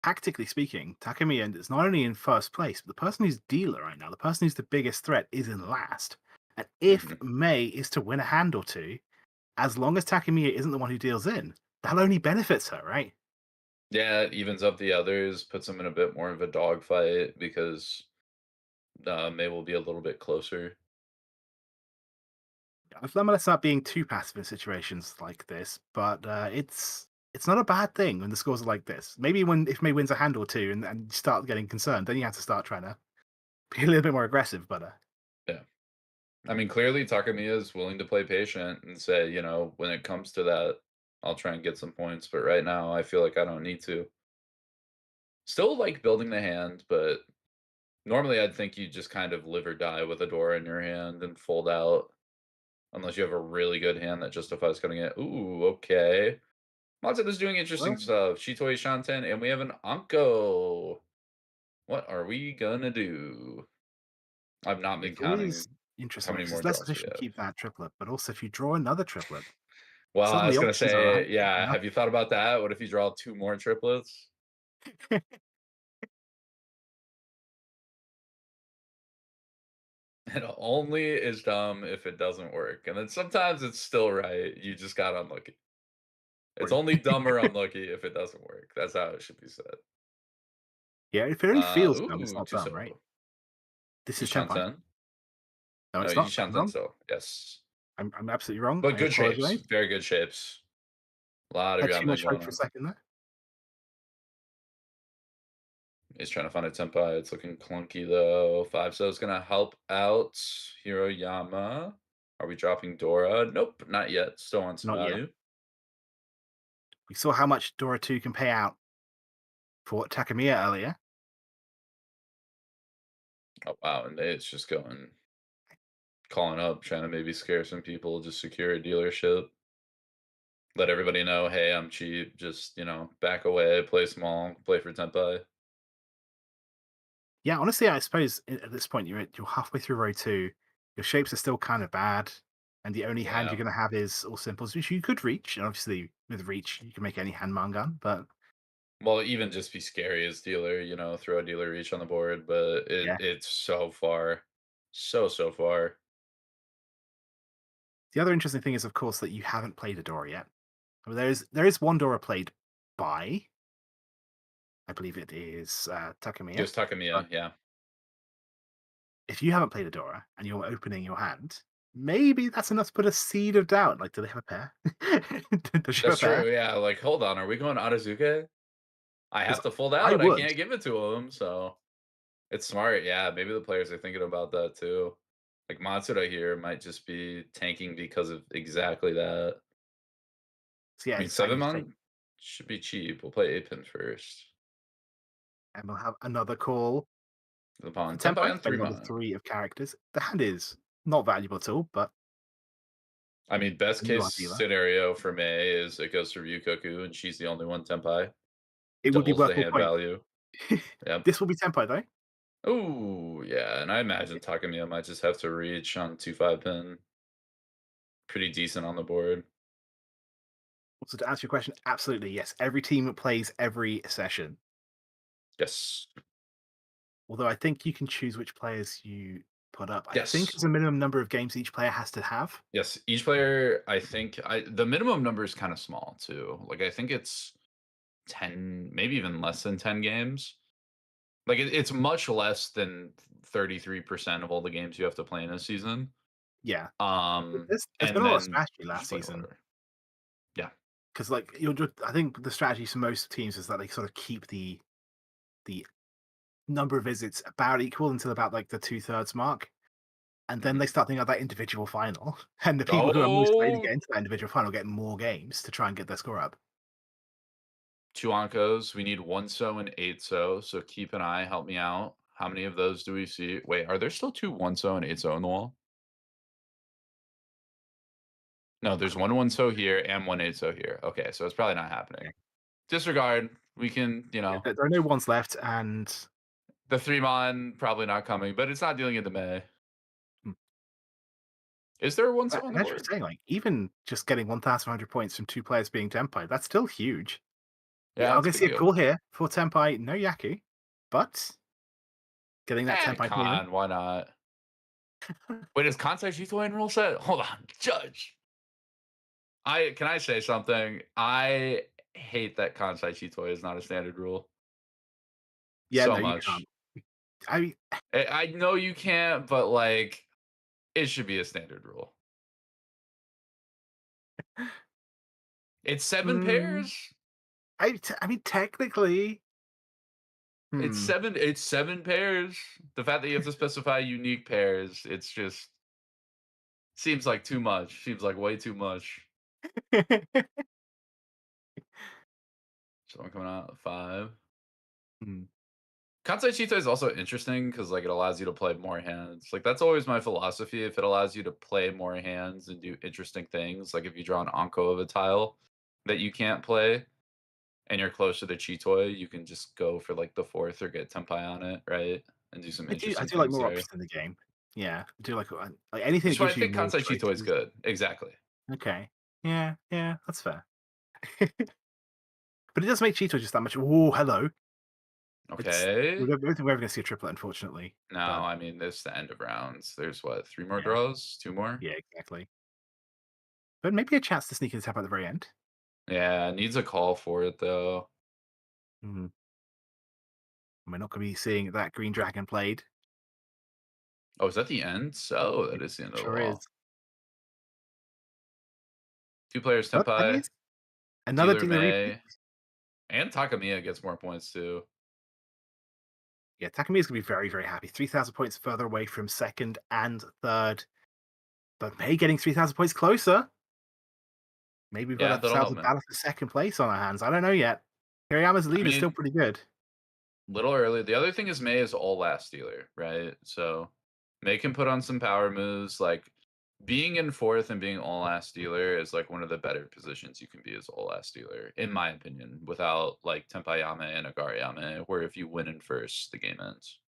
Tactically speaking, Takamiya is not only in first place, but the person who's dealer right now, the person who's the biggest threat, is in last. And if Mhm. May is to win a hand or two, as long as Takamiya isn't the one who deals in, that only benefits her, right? Yeah, it evens up the others, puts them in a bit more of a dogfight because May will be a little bit closer. Let's not being too passive in situations like this, but it's not a bad thing when the scores are like this. Maybe when if May wins a hand or two and you start getting concerned, then you have to start trying to be a little bit more aggressive. But Yeah. I mean, clearly Takamiya is willing to play patient and say, when it comes to that, I'll try and get some points. But right now, I feel like I don't need to. Still like building the hand, but normally I'd think you just kind of live or die with a door in your hand and fold out, unless you have a really good hand that justifies cutting it. Ooh, okay. Matsuda's doing interesting Well, stuff. Shitoi Shanten, and we have an Anko. What are we gonna do? I've not been it's always counting how interesting many because more it's less draws we efficient to have. keep that triplet, but also if you draw another triplet, Well, I suddenly was gonna options are say, right. yeah, You know? have you thought about that? What if you draw 2 more triplets? It only is dumb if it doesn't work, and then sometimes it's still right, you just got unlucky. It's True. only dumb or unlucky if it doesn't work. That's how it should be said. Yeah, if it only feels dumb, it's Ooh, not dumb, right? Tuso. This is Tenpai. Ishanten? No, No, it's not. I'm Ishanten wrong. still, yes. I'm absolutely wrong. But I good shapes, apologize. very good shapes. A lot of Had too gambling much hope going for a on. second there. He's trying to find a tempai. It's looking clunky though. 5-so is gonna help out Hiroyama. Are we dropping Dora? Nope, not yet. Still wants Not yet. value. We saw how much Dora 2 can pay out for Takamiya earlier. Oh wow, and it's just calling up, trying to maybe scare some people, just secure a dealership. Let everybody know, hey, I'm cheap. Just, back away, play small, play for tempai. Yeah, honestly, I suppose at this point you're halfway through row 2. Your shapes are still kind of bad, and the only hand Yeah. you're going to have is all simples, which you could reach. And obviously, with reach, you can make any hand mangan. But Well, even just be scary as dealer, throw a dealer reach on the board, but yeah, it's so far. So far. the other interesting thing is, of course, that you haven't played a Dora yet. Well, there is one Dora played by, I believe it is Takamiya. Just Takamiya, yeah. If you haven't played a Dora and you're opening your hand, maybe that's enough to put a seed of doubt. Like, do they have a pair? Does she have That's a pair? true, yeah, like, hold on, are we going Arazuke? I Because have to fold I out, I would. can't give it to him, so it's smart, yeah, maybe the players are thinking about that too. Like, Matsuda here might just be tanking because of exactly that. So yeah, I mean, it's like 7 you think, mon should be cheap. We'll play 8 pin first. and we'll have another call The for pawn. Tempai Tempai, on 3 depending on the mon. 3 of characters. The hand is not valuable at all, but I mean, best you case are dealer. scenario for May is it goes to Ryukoku and she's the only one Tempai. It would be Doubles worth the more hand points. value. Yep. This will be Tempai, though. Oh, yeah, and I imagine Takamiya might just have to reach on 2-5 pin. Pretty decent on the board. So to answer your question, absolutely, yes. Every team plays every session. Yes. Although I think you can choose which players you put up. I think Yes. there's a minimum number of games each player has to have. Yes. Each player, I think the minimum number is kind of small too. Like I think it's 10, maybe even less than 10 games. Like it's much less than 33% of all the games you have to play in a season. Yeah. There's been And a lot of then strategy you just last play season harder. Yeah. because, like, I think the strategy for most teams is that they sort of keep the number of visits about equal until about like the 2/3 mark, and then Mhm. they start thinking about that individual final, and the people who are most likely to Oh, get into that individual final get more games to try and get their score up. 2 Ankos. We need 1-so and 8-so. So keep an eye. Help me out. How many of those do we see? Wait, are there still 2 1-so and 8-so on the wall? No, there's Um, 1 1-so here and 1 8-so here. Okay, so it's probably not happening. okay. Disregard. We can, Yeah, there are no ones left, and the 3 mon probably not coming, but it's not dealing into May. hmm, Is there a 1-so on and the as you're board? saying, like, even just getting 1,100 points from 2 players being Tenpai, that's still huge. Yeah, I'm that's a gonna big see a deal. call here for Tenpai no Yaku, but getting that Tenpai payment. Con, why not? Wait, is Kansai Shito in rule set? Hold on, Judge. Can I say something? I hate that Kansai Shito is not a standard rule Yeah, so no, you can't. much. I mean, I know you can't, but like it should be a standard rule. It's 7 mm, pairs. I mean, technically, It's hmm. 7 pairs. The fact that you have to specify unique pairs, it's just seems like too much. Seems like way too much. So I'm coming out at 5. Hmm. Kansai Chita is also interesting because like it allows you to play more hands. Like that's always my philosophy. If it allows you to play more hands and do interesting things, like if you draw an Anko of a tile, that you can't play and you're close to the Cheetoy, you can just go for like the fourth or get Tempai on it, right? And do some I interesting do like things more there. options in the game. Yeah, I do like anything Which that is why I gives you think more Kansai Cheetoy is choices. good. Exactly. Okay. Yeah, yeah, that's fair. But it does make Cheeto just that much. Oh, hello. It's we Okay. don't think we're ever going to see a triplet, unfortunately. No, But I mean, it's the end of rounds. There's what, 3 more yeah, draws? 2 more? yeah, exactly. But maybe a chance to sneak in the tap at the very end. Yeah, needs a call for it though. Mm. We're not going to be seeing that green dragon played. Oh, is that the end? So that It is the end of the sure is. wall. 2 players But that Tempai, means another dealer dealer repeat. May, and Takamiya gets more points too. Yeah, Takamiya is going to be very, very happy. 3,000 points further away from second and third. But May getting 3,000 points closer. Maybe we've got Yeah, that'll ourselves help, a man. battle for second place on our hands. I don't know yet. Hiroyama's I lead is still mean, pretty good. little early. The other thing is May is all last dealer, right? So May can put on some power moves. Like being in fourth and being all last dealer is like one of the better positions you can be as all last dealer, in my opinion, without like Tempayame and Agariyame, where if you win in first, the game ends.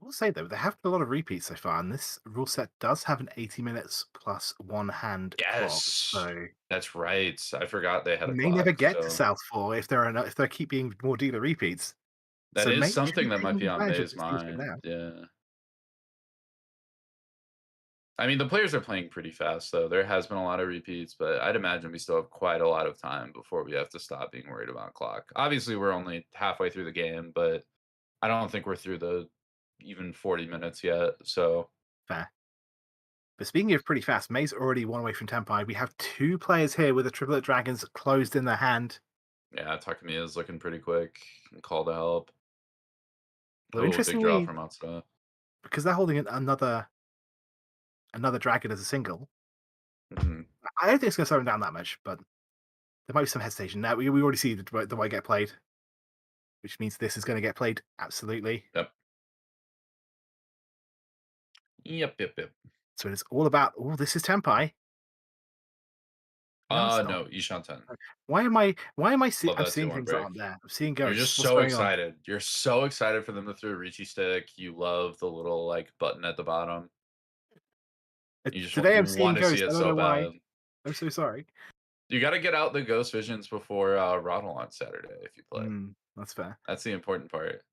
I will say though, there have been a lot of repeats so far, and this rule set does have an 80 minutes plus one hand clock. Yes, So that's right. I forgot they had we a may never clock. get to So South 4 if there keep being more dealer repeats. that So is May should something be that might taking be on advantage of May's this dealer set mind. now. Yeah. I mean, the players are playing pretty fast, though. There has been a lot of repeats, but I'd imagine we still have quite a lot of time before we have to stop being worried about clock. Obviously, we're only halfway through the game, but I don't think we're through the even 40 minutes yet. So, Fair. But speaking of pretty fast, May's already one away from Tempai. We have two players here with the triplet dragons closed in their hand. yeah, Takamiya is looking pretty quick. Call to help. Although Oh, big draw interestingly, from Matsuda. because they're holding another dragon as a single, Mhm. I don't think it's going to slow him down that much. But there might be some hesitation. Now we already see the way get played, which means this is going to get played absolutely. Yep. Yep, yep, yep. So it is all about. Oh, this is Tempai. No, it's not. No, Ishan 10. Why am I see Love I'm that seeing 2-1 things that break. aren't there. I'm seeing You're just ghosts. What's so going on? excited. You're so excited for them to throw a Riichi stick. You love the little like button at the bottom. Today You I'm seeing want to see ghosts. I it don't so know why. bad. I'm so sorry. You got to get out the ghost visions before Rattle on Saturday if you play. That's fair. That's the important part.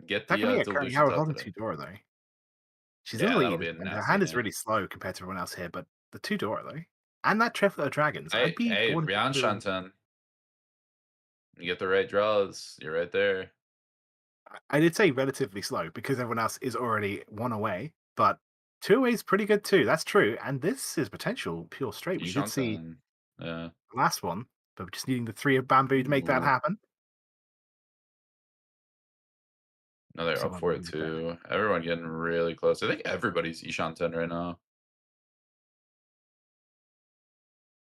Get the Takamiya currently delusions out holding today. two Dora though. She's in the Yeah, that'll lead, be a and her nasty hand is game. really slow compared to everyone else here. But the two Dora though, and that triplet of dragons, I'd Hey, be hey, wanting to Ryan do. Shanten. You get the right draws. You're right there. I did say relatively slow because everyone else is already one away, but two away is pretty good too. That's true, and this is potential pure straight. We did see Shanten. Yeah. the last one, but we're just needing the three of bamboo to make that Ooh. happen. No, they're up Someone for will it leave it there. too. Everyone getting really close. I think everybody's Ishan 10 right now.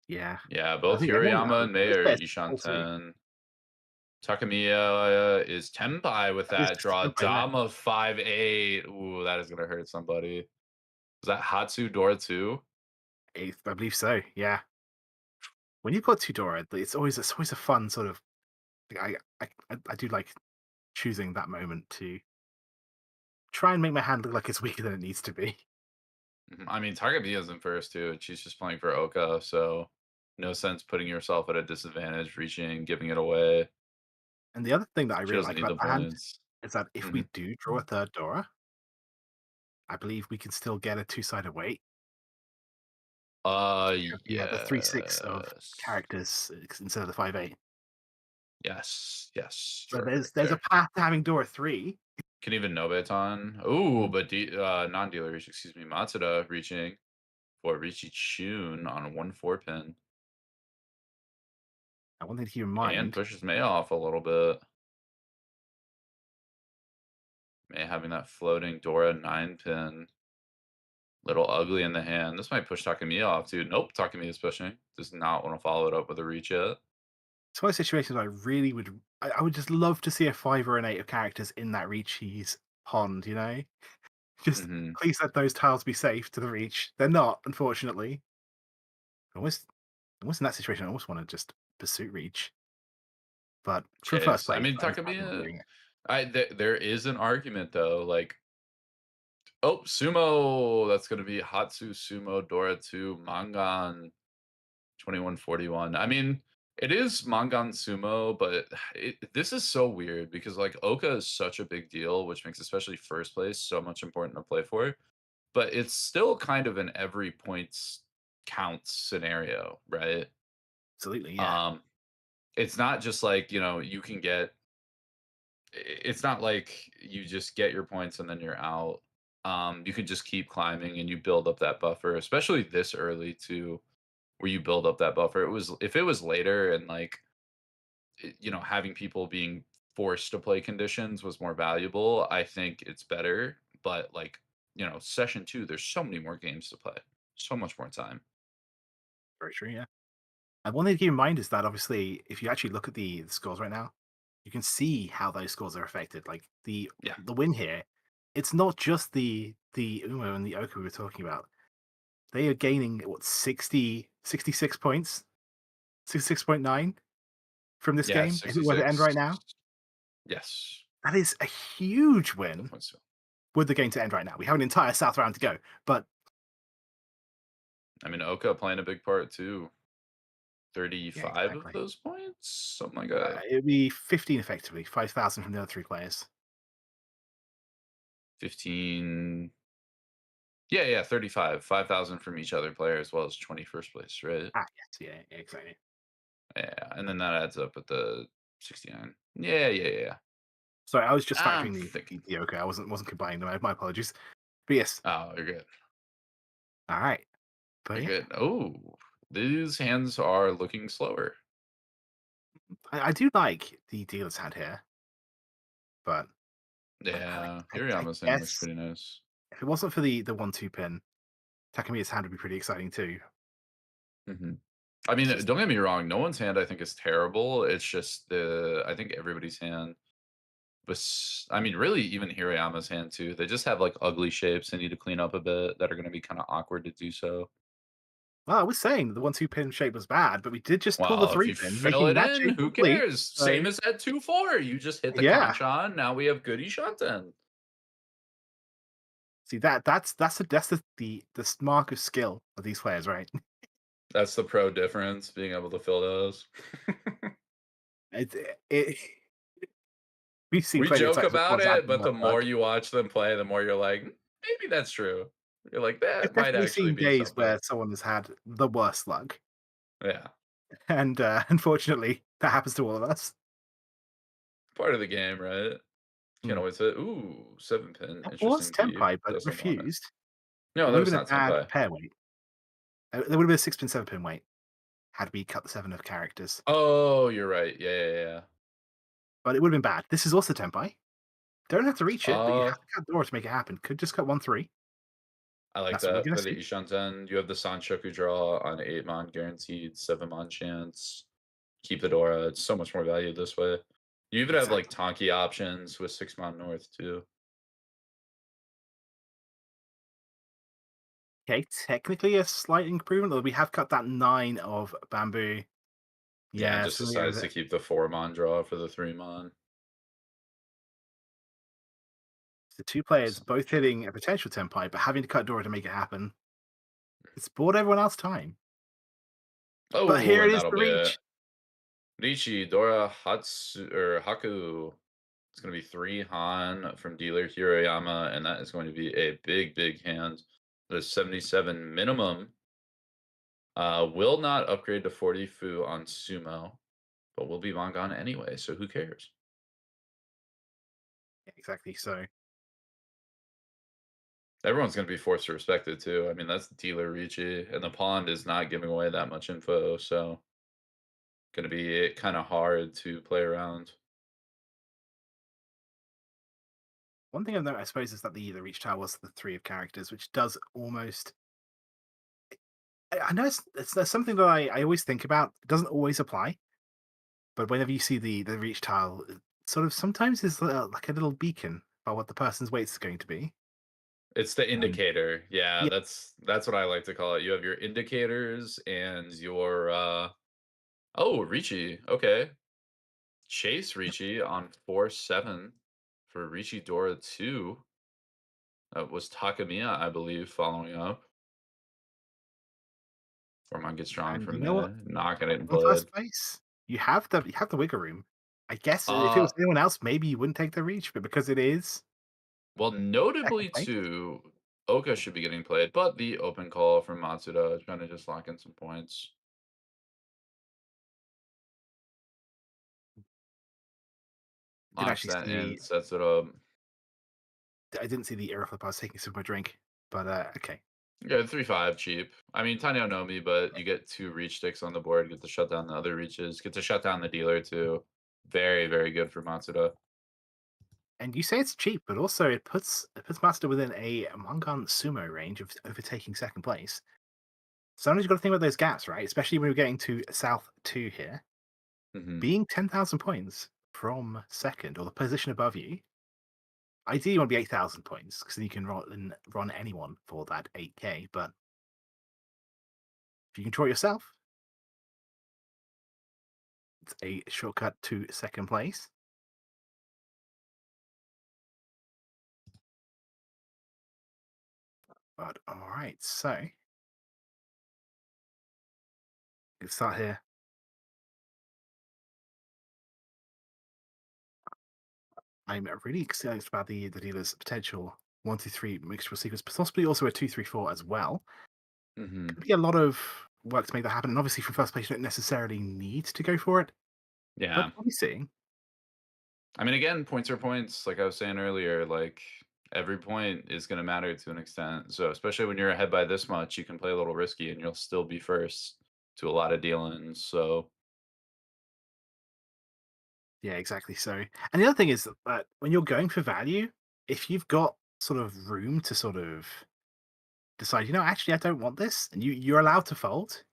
Yeah, Yeah, I both think everyone. Hiroyama and Mei Most are players Ishan also. 10. Takamiya is Tenpai with That is that just draw. a by there. Dama 5-8. Ooh, that is gonna hurt somebody. Is that Hatsu Dora too? Eighth, I believe so. Yeah, when you've got two Dora, it's always a fun sort of. I do like choosing that moment to try and make my hand look like it's weaker than it needs to be. I mean, Takamiya's in first too, and she's just playing for Oka, so no sense putting yourself at a disadvantage, reaching, giving it away. And the other thing that I She really doesn't like need about the the hand points. is that if hmm we do draw a third Dora, I believe we can still get a two-sided weight. Yeah, the 3/6 of Yes. characters instead of the 5/8. Yes. Yes. So Sure. there's a path to having Dora 3. Can even Nobeton. Ooh, Mm, but non-dealer reach, excuse me, Matsuda reaching for Riichi Chun on a 1-4 pin I one thing to keep in and mind, pushes May off a little bit. May having that floating Dora 9 pin. Little ugly in the hand. This might push Takamiya off too. Nope, Takamiya's pushing. Does not want to follow it up with a reach yet. it's one of those situations I really I would just love to see a 5 or an 8 of characters in that Riichi's pond, you know? Just hmm please let those tiles be safe to the Reach. They're not, unfortunately. Almost in that situation, I almost wanna just pursuit reach. But from first Chase. I place, mean, I'm not Takamiya. doing it. There is an argument though. Like, oh, sumo. That's gonna be Hatsu Sumo Dora 2 Mangan 2141. I mean, it is Mangan Sumo, but this is so weird because like Oka is such a big deal, which makes especially first place so much important to play for. But it's still kind of an every points counts scenario, right? Absolutely, yeah. Um, it's not just like, you can get it's not like you just get your points and then you're out. You can just keep climbing and you build up that buffer, especially this early too, where you build up that buffer. If it was later and like having people being forced to play conditions was more valuable, I think it's better. But like, session 2, there's so many more games to play. So much more time. Very true, yeah. And one thing to keep in mind is that obviously, if you actually look at the scores right now, you can see how those scores are affected. Like Yeah. the win here, it's not just the Umo and the Oka we were talking about. They are gaining what 66 points, 66.9 from this Yeah, game. If it were to end right 66. now, Yes. that is a huge win. Definitely so. With the game to end right now, we have an entire South round to go, but I mean, Oka playing a big part too. yeah, 35 of exactly. those points, something like that. It'd be 15 effectively, 5,000 from the other three players. 15. Yeah, 35. 5,000 from each other player as well as 21st place, right? Yes, yeah, exactly. Yeah, and then that adds up at the 69. Yeah. Sorry, I was just I'm factoring thinking. the Yoka. I wasn't combining them. My apologies. But yes, Oh, you're good. all right. But You're yeah, good. Oh, these hands are looking slower. I do like the dealer's hand here, but Yeah, I Hiroyama's hand looks guess pretty nice. if it wasn't for the 1-2 pin, Takamiya's hand would be pretty exciting too. hmm I mean, It's just don't get me wrong. No one's hand I think is terrible. It's just I think everybody's hand was. I mean, really, even Hiroyama's hand too. They just have like ugly shapes they need to clean up a bit that are going to be kind of awkward to do so. well, I was saying the 1-2 pin shape was bad, but we did just pull the Well, if 3 you pin, fill making it that in, shape who complete. cares? So Same as at 2-4. You just hit the yeah, kanchan. Now we have goody Shanten. see that's the mark of skill of these players, right? That's the pro difference, being able to fill those. It, it we've seen We plenty of joke times where about someone's had it, the but the worst luck. more you watch them play, the more you're like, maybe that's true. You're like, I've that might definitely actually seen be days something. where someone has had the worst luck, Yeah. and unfortunately, that happens to all of us. Part of the game, right? Can't Hmm. always hit. Ooh, 7-pin. That was Interesting keep. Tempai, but it Doesn't want it. refused. No, It that would have was been a not bad Senpai. pair weight. There would have been a 6-pin, 7-pin weight had we cut the 7 of characters. Oh, you're right. Yeah. But it would have been bad. This is also Tempai. Don't have to reach it, but you Uh, have to cut Dora to make it happen. Could just cut 1-3. I like That's what we're that going to for the see. Ishanten. You have the Sanshoku draw on 8-mon guaranteed, 7-mon chance. Keep the Dora. It's so much more value this way. You even have like Exactly. Tonki options with 6-mon North too. Okay, technically a slight improvement, although we have cut that 9 of bamboo. Yeah, and Yeah, just familiar with decides to it. keep the 4-mon draw for the 3-mon. The two players both Sancho. hitting a potential Tempai, but having to cut Dora to make it happen. It's bought everyone else time. But Oh, here it and is, that'll the be it. reach. Riichi, Dora, Hatsu, or Haku. It's going to be 3 Han from dealer Hiroyama, and that is going to be a big hand. The 77 minimum. Will not upgrade to 40 Fu on Sumo, but will be Mangan anyway, so who cares? Yeah, exactly. So Everyone's going to be forced to respect it too. I mean, that's dealer Ricci, and the pond is not giving away that much info, so going to be kind of hard to play around. one thing I've noticed, I suppose, is that the reach tower was the 3 of characters, which does almost. I know it's something that I always think about. It doesn't always apply, but whenever you see the reach tile, it sort of sometimes is like a little beacon about what the person's weight is going to be. It's the Um, indicator. Yeah, yeah, that's what I like to call it. You have your indicators and your Oh, Riichi. Okay. Chase Riichi on 4-7 for Riichi Dora 2. That was Takamiya, I believe, following up. Form gets strong And you from know what? mid. Not getting On first played. place, you have the wiggle room. I guess if it Uh, was anyone else, maybe you wouldn't take the reach, but because it is well, second notably place, too, Oka should be getting played, but the open call from Matsuda trying to just lock in some points. didn't Locks actually that in, see sets it up. I didn't see the air flip. I was taking some of my drink, but okay. Yeah, 3-5 cheap. I mean, Tanya know me, but you get 2 reach sticks on the board, get to shut down the other reaches, get to shut down the dealer too. Very, very good for Matsuda. And you say it's cheap, but also it puts Master within a Mangan sumo range of overtaking second place. Somebody's got to think about those gaps, right? Especially when we're getting to South 2 here. Hmm. Being 10,000 points from second or the position above you, ideally you want to be 8,000 points because then you can run anyone for that 8K. But if you can draw it yourself, it's a shortcut to second place. But all right, so let's start here. I'm really excited about the dealer's potential 1-2-3 mixture sequence, possibly also a 2-3-4 as well. Hmm. Could be a lot of work to make that happen. And obviously, from first place, you don't necessarily need to go for it, but Yeah. we'll be seeing. I mean, again, points are points. Like I was saying earlier, like every point is going to matter to an extent. So, especially when you're ahead by this much, you can play a little risky and you'll still be first to a lot of dealings. So, Yeah, exactly. So, and the other thing is that when you're going for value, if you've got sort of room to sort of decide, actually, I don't want this, and you're allowed to fold.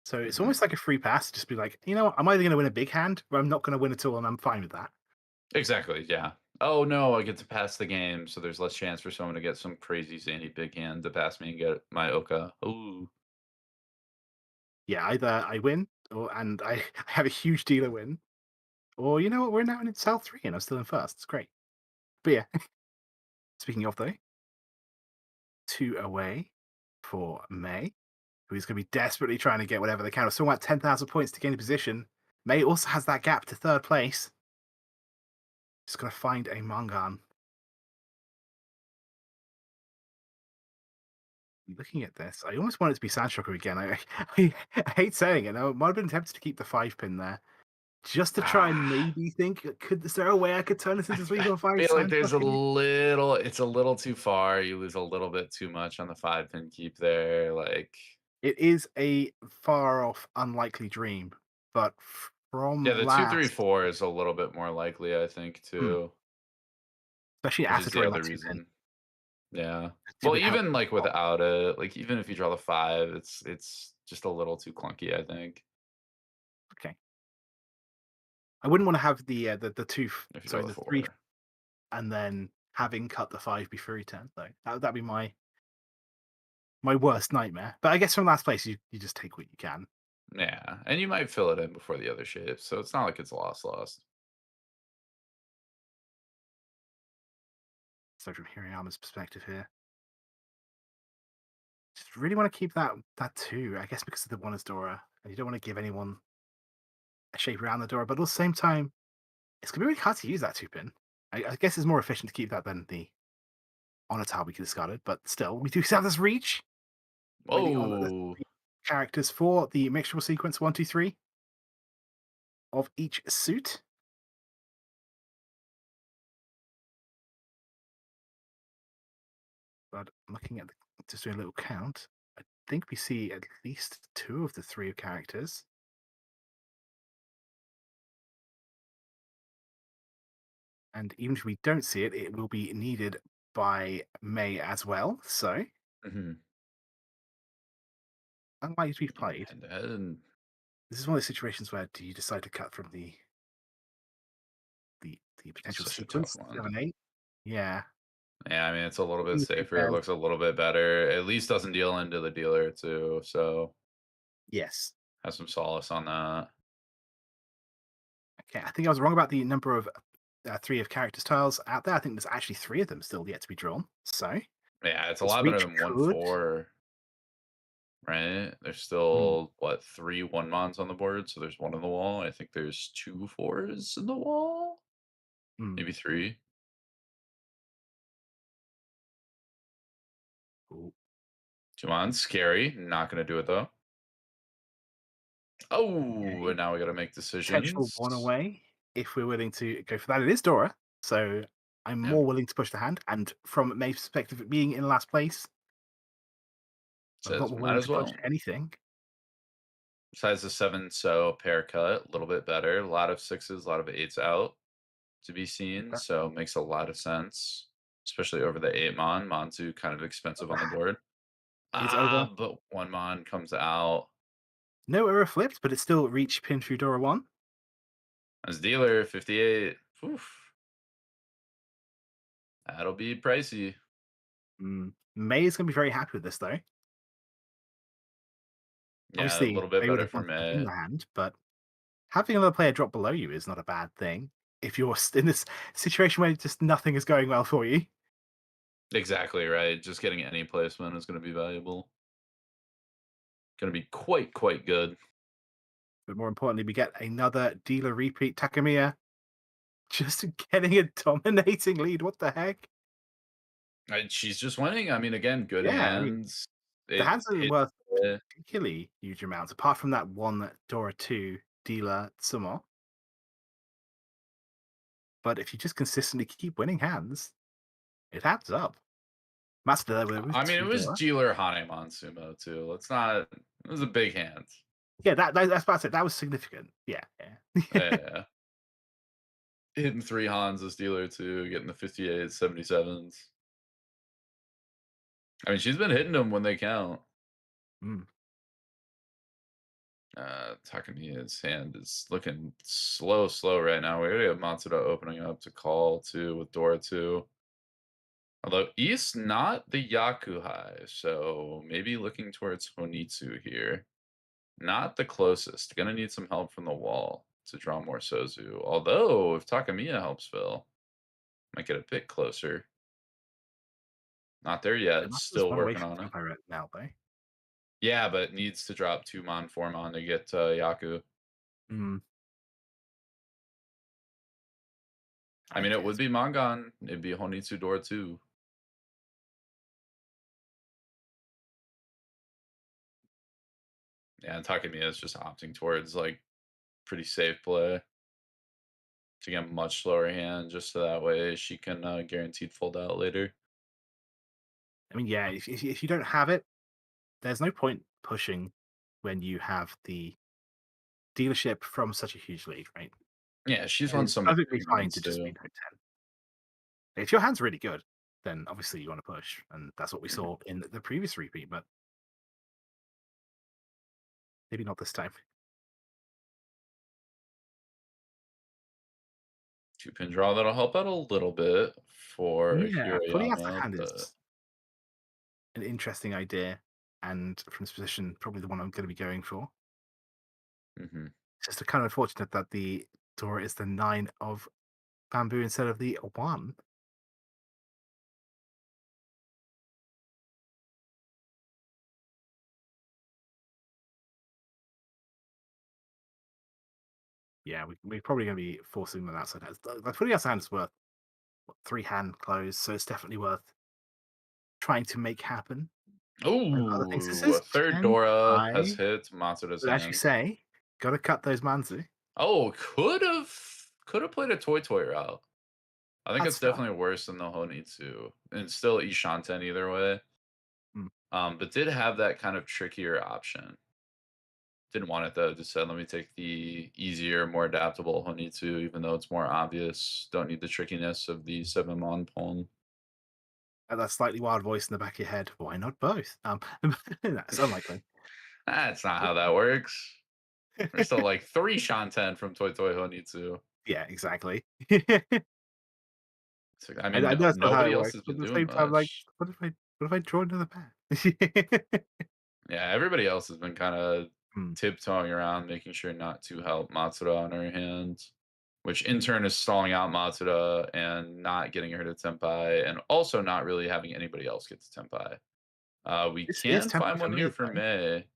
So it's mhm. almost like a free pass. Just be like, what, I'm either going to win a big hand, or I'm not going to win at all, and I'm fine with that. Exactly. Yeah. Oh no, I get to pass the game, so there's less chance for someone to get some crazy zany big hand to pass me and get my Oka. Ooh. Yeah, either I win, and I have a huge dealer win, or you know what, we're now in South 3, and I'm still in first. It's great. But yeah, speaking of though, 2 away for May, who's going to be desperately trying to get whatever they can. We're still at 10,000 points to gain a position. May also has that gap to third place. Just going to find a Mangan. Looking at this, I almost want it to be Sandshocker again. I hate saying it. I might have been tempted to keep the 5 pin there. Just to try and Ah, maybe think, is there a way I could turn this into 3-5 feel like there's a Sandshocker? little it's a little too far. You lose a little bit too much on the 5 pin keep there. Like It is a far off, unlikely dream, but yeah, from the 2-3-4 last, is a little bit more likely, I think, too, especially which after is the drawing other that 2 pin, reason. Yeah. it Well, would help. even like without it, like even if you draw the 5, it's just a little too clunky, I think, Okay. I wouldn't want to have the two, if you draw sorry, the the three, 4. and then having cut the 5 before he turns though. That'd be my worst nightmare. But I guess from last place, you just take what you can. Yeah, and you might fill it in before the other shapes, so it's not like it's lost. So from Hiroyama's perspective here, just really want to keep that two. I guess because of the one is Dora, and you don't want to give anyone a shape around the Dora. But at the same time, it's gonna be really hard to use that 2 pin. I guess it's more efficient to keep that than the honor tile we could discard. But still, we do have this reach. Waiting on the Oh, characters for the mixture sequence 1, 2, 3 of each suit. But looking at just doing a little count, I think we see at least 2 of the 3 characters. And even if we don't see it, it will be needed by May as well. So, mhm. unlikely to be Yeah, played. and This is one of those situations where do you decide to cut from the it's potential such a tough sequence, one. 7-8? Yeah. Yeah, I mean, it's a little bit Even if safer, it there's looks a little bit better, at least doesn't deal into the dealer too, so yes. have some solace on that. Okay, I think I was wrong about the number of 3 of character styles out there. I think there's actually 3 of them still yet to be drawn. So Yeah, it's a this lot better reach than could. 1-4, right? There's Hmm, still what 3 1-mons on the board, so there's one on the wall. I think there's 2 4s in the wall, hmm. maybe 3. Ooh, 2 mons, scary. Not gonna do it though. Oh, okay. and now we gotta make Potential decisions. one away if we're willing to go for that. It is Dora, so I'm Yeah, more willing to push the hand. And from May's perspective, it being in last place, I'm a lot says more might willing as to push well. anything. Besides the 7, so pair cut, a little bit better. A lot of 6s, a lot of 8s out to be seen, Okay. so makes a lot of sense, especially over the 8 mon. Monzu kind of expensive on the board. It's over. But 1 mon comes out No error flipped, but it's still reach pin through Dora 1. as dealer 58. Oof, that'll be pricey. May is going to be very happy with this, though. Yeah, a Obviously, little bit they would better have for wanted to win May. the hand, but having another player drop below you is not a bad thing if you're in this situation where just nothing is going well for you. Exactly right. Just getting any placement is going to be valuable. Going to be quite good. But more importantly, we get another dealer repeat. Takamiya just getting a dominating lead. What the heck? She's just winning. I mean, again, good Yeah, I mean, hands. the It hands aren't hit. worth particularly huge amounts, apart from that one Dora 2 dealer Sumo. But if you just consistently keep winning hands, it adds up. Matsuda there with I mean, it two was Dora. dealer Hanemon Sumo too. Let's not. It was a big hand. Yeah, that's about it. That was significant. Yeah, yeah. Yeah. Hitting 3 Hans as dealer too, getting the 58, 77s. I mean, she's been hitting them when they count. Mm. Takamiya's hand is looking slow right now. We already have Matsuda opening up to call too with Dora too. Although East not the Yakuhai, so maybe looking towards Honitsu here. Not the closest. Gonna need some help from the wall to draw more Sozu. Although if Takamiya helps fill, might get a bit closer. Not there Yeah, yet. Matsuda's Still one away working from on it. Tempo right now, though. Yeah, but needs to drop 2 mon, 4 mon to get Yaku. Mm, I I mean, it would guess. be Mangan. It'd be Honitsu Door too. Yeah, and Takamiya is just opting towards like pretty safe play to get a much slower hand, just so that way she can guaranteed fold out later. I mean, yeah, if you don't have it, there's no point pushing when you have the dealership from such a huge lead, right? Yeah, she's And won it's so many perfectly fine tournaments to just be too. no 10. If your hand's really good, then obviously you want to push, and that's what we Mhm. saw in the previous repeat, but maybe not this time. 2-pin draw that'll help out a little bit for Yeah, fully out the Hiroyama, hand but is an interesting idea, and from this position, probably the one I'm going to be going for. mhm. It's just kind of unfortunate that the door is the 9 of bamboo instead of the 1. Yeah, we're probably going to be forcing them outside hands. Like fully outside hand is worth what, 3 hand close, so it's definitely worth trying to make happen. Over other things. This Oh, a is third 10 Dora high, has hit Matsuda's but as you hand. say, gotta cut those manzu. Oh, could have played a Toy route. I think That's it's fair. definitely worse than the Honitsu, and still Ishanten either way. Mm. But did have that kind of trickier option. Didn't want it though. Just said, let me take the easier, more adaptable Honitsu, even though it's more obvious. Don't need the trickiness of the 7 mon pawn. And that slightly wild voice in the back of your head. Why not both? That's unlikely. That's not how that works. There's still like 3 Shanten from Toy Honitsu. Yeah, exactly. So, I I mean, know that's not how nobody it else works, has but been at the doing same time, like, much. what if I draw another pair? Yeah, everybody else has been kind of Hmm. tiptoeing around, making sure not to help Matsuda on her hand. which in turn is stalling out Matsuda and not getting her to Tenpai, and also not really having anybody else get to Tenpai. We This is can tempo find for one here me, for though. May,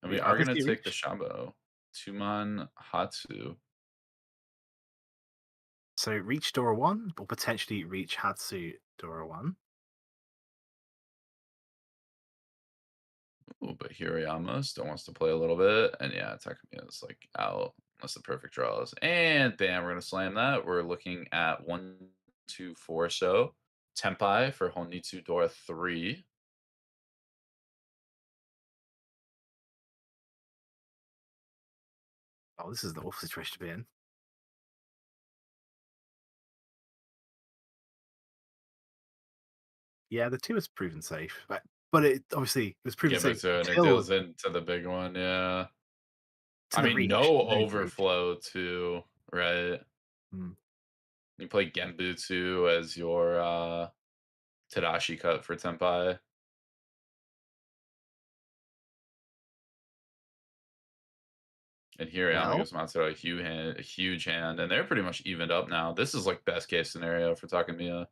and we We are are going going to to see take the Reach. Shambo. Tuman Hatsu. So Reach Dora 1, or potentially Reach Hatsu Dora 1. Ooh, but Hiroyama still wants to play a little bit. And yeah, Takamiya is like out unless the perfect draws. And bam, we're gonna slam that. We're looking at 1, 2, 4. So Tenpai for Honitsu Dora 3. Oh, this is the awful situation to be in. Yeah, the 2 is proven safe, but it obviously it was proven Yeah, safe but so and it until deals into the big one, yeah. to I the mean, Reach. no No Reach. overflow too, right? Mm. You play Genbutsu as your Tadashi cut for Tenpai. And Hiroyama Well, gives Matsuda a huge hand, and they're pretty much evened up now. This is like best case scenario for Takamiya.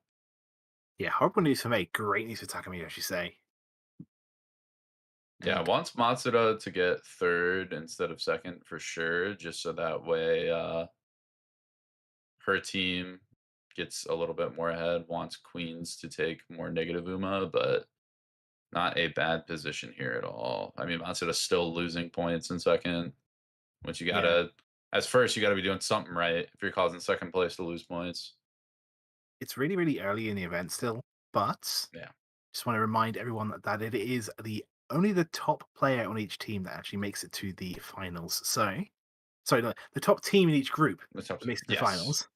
yeah, horrible news for me. Great news for Takamiya, I should say. Yeah, And wants Matsuda to get third instead of second for sure, just so that way her team gets a little bit more ahead. Wants Queens to take more negative Uma, but not a bad position here at all. I mean, Matsuda's still losing points in second, which you yeah, gotta, as first, you gotta be doing something right if you're causing second place to lose points. it's really, really early in the event still, but Yeah. just want to remind everyone that it is the only the top player on each team that actually makes it to the finals. So, sorry, no, the top team in each group That's up that to, makes it to the yes. finals.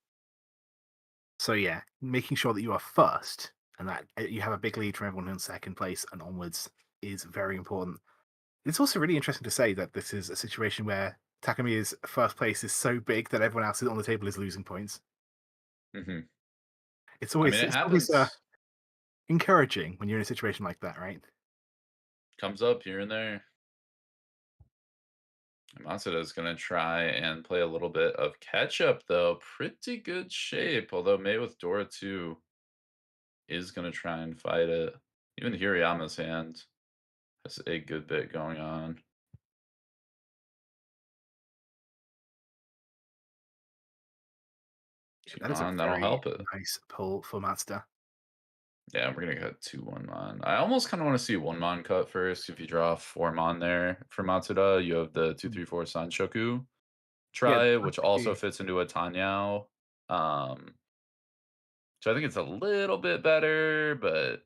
So yeah, making sure that you are first and that you have a big lead from everyone in second place and onwards is very important. It's also really interesting to say that this is a situation where Takamiya's first place is so big that everyone else on the table is losing points. Hmm. I mean, it It's always happens. encouraging when you're in a situation like that, right? Comes up here and there. Matsuda is going to try and play a little bit of catch up, though. Pretty good shape, although May with Dora 2 is going to try and fight it. Even Hiroyama's hand has a good bit going on. Yeah, Keep that is a on, that'll very help it. nice pull for Matsuda. Yeah, we're going to cut 2 1 mon. I almost kind of want to see 1 mon cut first. If you draw 4 mon there for Matsuda, you have the 2, 3, 4 Sanshoku Yeah, try, which also fits into a Tanyao. Um, so I think it's a little bit better, but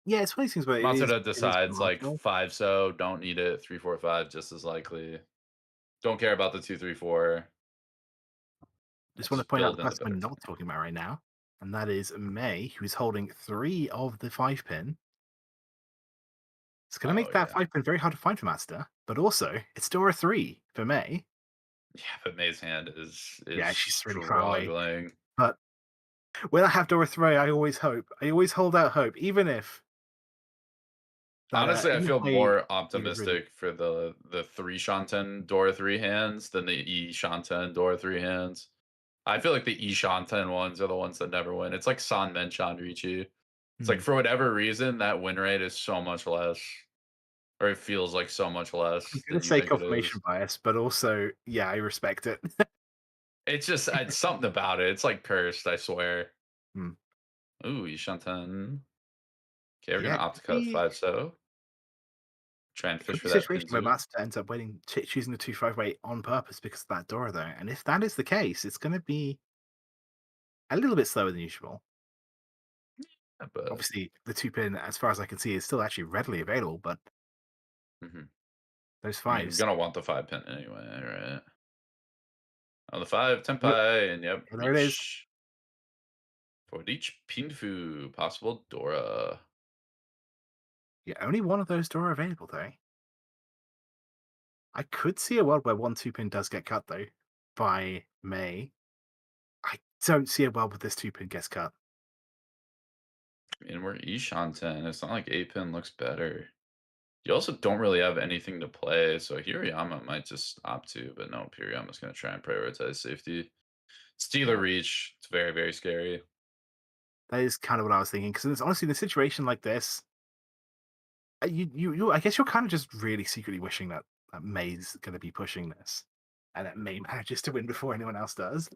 yeah, it's one of these things where Matsuda it is decides like marginal. 5 so don't need it. 3, 4, 5 just as likely. Don't care about the 2, 3, 4. Just want to Let's point out the build in the person we're better not thing. talking about right now, and that is May, who's holding 3 of the 5 pin. It's going to Oh make that yeah, 5 pin very hard to find for Matsuda, but also it's still a 3 for May. yeah. But May's hand is Yeah, she's really far away. struggling. But when I have Dora 3, I always hope. I always hold out hope, Honestly, I even if feel I more either really optimistic for the 3 Shanten Dora 3 hands than the Shanten Dora 3 hands. I feel like the Shanten ones are the ones that never win. It's like San Menchan Riichi. It's like hmm. for whatever reason that win rate is so much less, or it feels like so much I'm less going than to you say think it confirmation is. bias, but also, yeah, I respect it. It's just it's something about it. It's like cursed, I swear. Hmm. Ooh, Shanten. Okay, we're Yeah, gonna it opt could to cut be 5 so. Try and it fish could for be a that situation where Pinzu. Matsuda ends up choosing the 2-5 weight on purpose because of that Dora, though. And if that is the case, it's going to be a little bit slower than usual. But Obviously, the 2 pin, as far as I can see, is still actually readily available, but mhm. those I mean, fives. gonna want the 5 pin anyway, right? On the 5, Yep, Tenpai, and yep, there it is. reach for each Pinfu, possible Dora. Yeah, only one of those Dora available, though. I could see a world where one 2 pin does get cut, though, by May. I don't see a world where this 2 pin gets cut. I mean, we're Ishanten. It's not like 8 pin looks better. You also don't really have anything to play, so Hiroyama might just opt to, but no, Hiroyama's going to try and prioritize safety. Steal a Yeah, reach. It's very, very scary. that is kind of what I was thinking. Because honestly, in a situation like this, I guess you're kind of just really secretly wishing that May's going to be pushing this, and that May manages to win before anyone else does.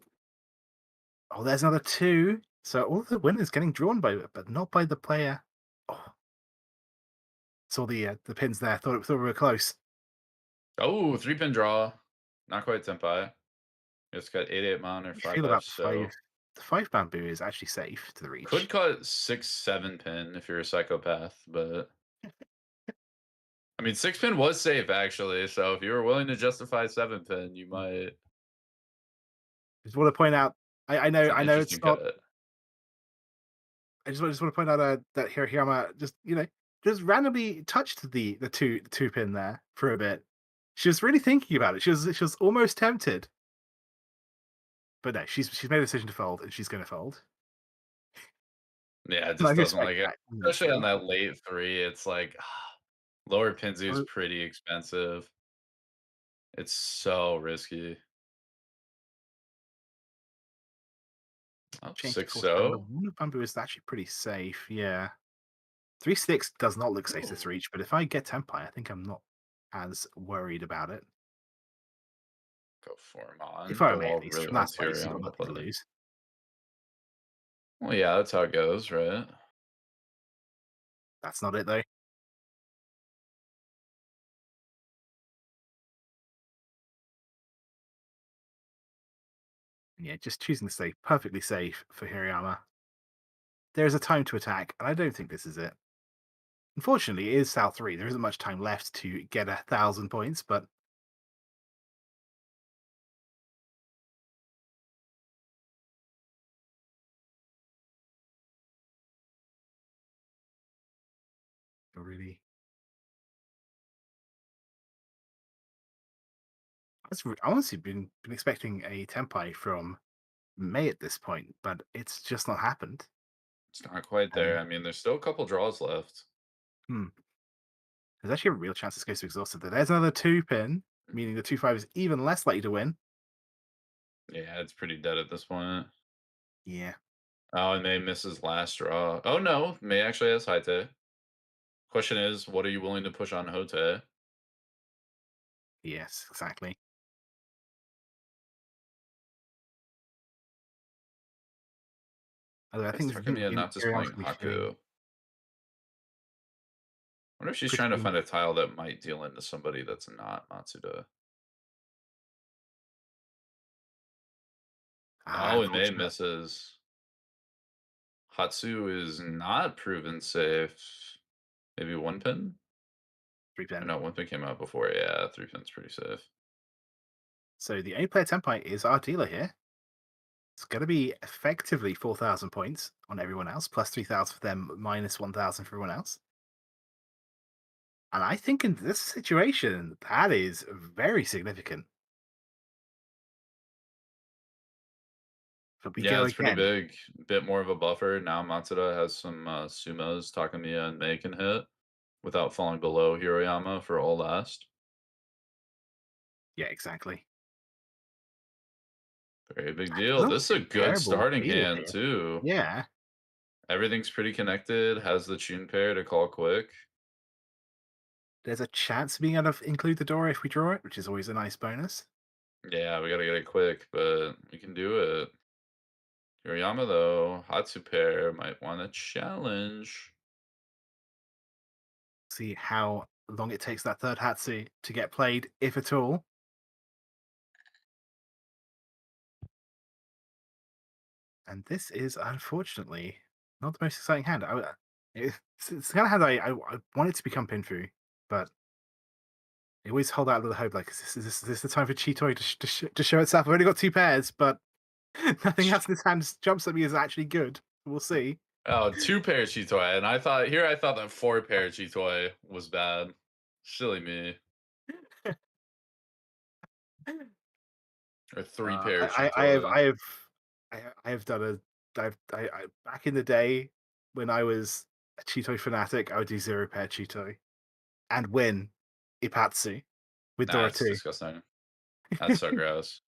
Oh, there's another two. So all the winners getting drawn by, but not by the player. Oh, saw the pins there. Thought we were close. Oh, 3-pin draw. Not quite Senpai. It's got 8-8 mon or How do you 5 feel left, about the five? so The five bamboo is actually safe to the could reach. cut 6-7 pin if you're a psychopath, but I mean 6-pin was safe actually, so if you were willing to justify 7-pin, you might. Just want to point out. It's an I know interesting it's not. cut. I just want to point out that Hirayama just just randomly touched the two pin there for a bit. She was really thinking about it. She was almost tempted, but no, she's made a decision to fold, and she's going to fold. Yeah, it And I just doesn't respect like it. that Especially on immensely. that late 3, it's like lower Pinzu is I'll pretty expensive. It's so risky. Oh, change to 6 force bamboo. so. One of bamboo is actually pretty safe. Yeah, 3-6 does not look safe this Ooh, reach, but if I get tempai, I think I'm not as worried about it. go for him If on. I were Go me, at all least really from that wants place, you've got Hirayama to nothing to play. lose. Well, yeah, that's how it goes, right? That's not it though. Yeah, just choosing to stay perfectly safe for Hirayama. There is a time to attack, and I don't think this is it. Unfortunately, it is South 3. There isn't much time left to get 1,000 points, but really. I've honestly been expecting a Tempai from May at this point, but it's just not happened. It's not quite there. And I mean, there's still a couple draws left. hmm, there's actually a real chance this goes to exhausted. There's another 2 pin, meaning the 2-5 is even less likely to win. Yeah, it's pretty dead at this point. Yeah, Oh, and May misses last draw. Oh no, May actually has Haite. Question is, what are you willing to push on Hote? yes, exactly. Although I Why is think Takamiya not just Irion's playing going to be feeling Haku? Wonder if she's trying to pretty. find a tile that might deal into somebody that's not Matsuda. Oh, and May Unfortunate. misses. Hatsu is not proven safe. Maybe 1 pin? Or 3 pin. no, 1 pin came out before. Yeah, 3 pin's pretty safe. So the only player Tempai is our dealer here. It's going to be effectively 4,000 points on everyone else, plus 3,000 for them, minus 1,000 for everyone else. And I think in this situation, that is very significant. But we Yeah, go it's pretty again. big. Bit more of a buffer. Now Matsuda has some sumos Takamiya and Mei can hit without falling below Hiroyama for all last. Yeah, exactly. Very big It's deal. not This is a a good terrible starting deal hand, here. too. Yeah. Everything's pretty connected. Has the tune pair to call quick. There's a chance of being able to include the door if we draw it, which is always a nice bonus. Yeah, we gotta get it quick, but we can do it. Hiroyama, though, Hatsu pair might want to challenge. See how long it takes that third Hatsu to get played, if at all. And this is unfortunately not the most exciting hand. It's the kind of hand I want it to become Pinfu, but I always hold out a little hope. Like, is this the time for Chitoi to show itself? I've only got 2 pairs, but nothing else in this hand jumps at me as actually good. We'll see. Oh, 2 pair Chitoi, and I thought that 4 pair Chitoi was bad. Silly me. Or 3 pair Chitoi. I have done back in the day when I was a Chitoi fanatic. I would do 0 pair Chitoi, and win Ipatsu with Nah, Dora it's 2. disgusting. That's so gross.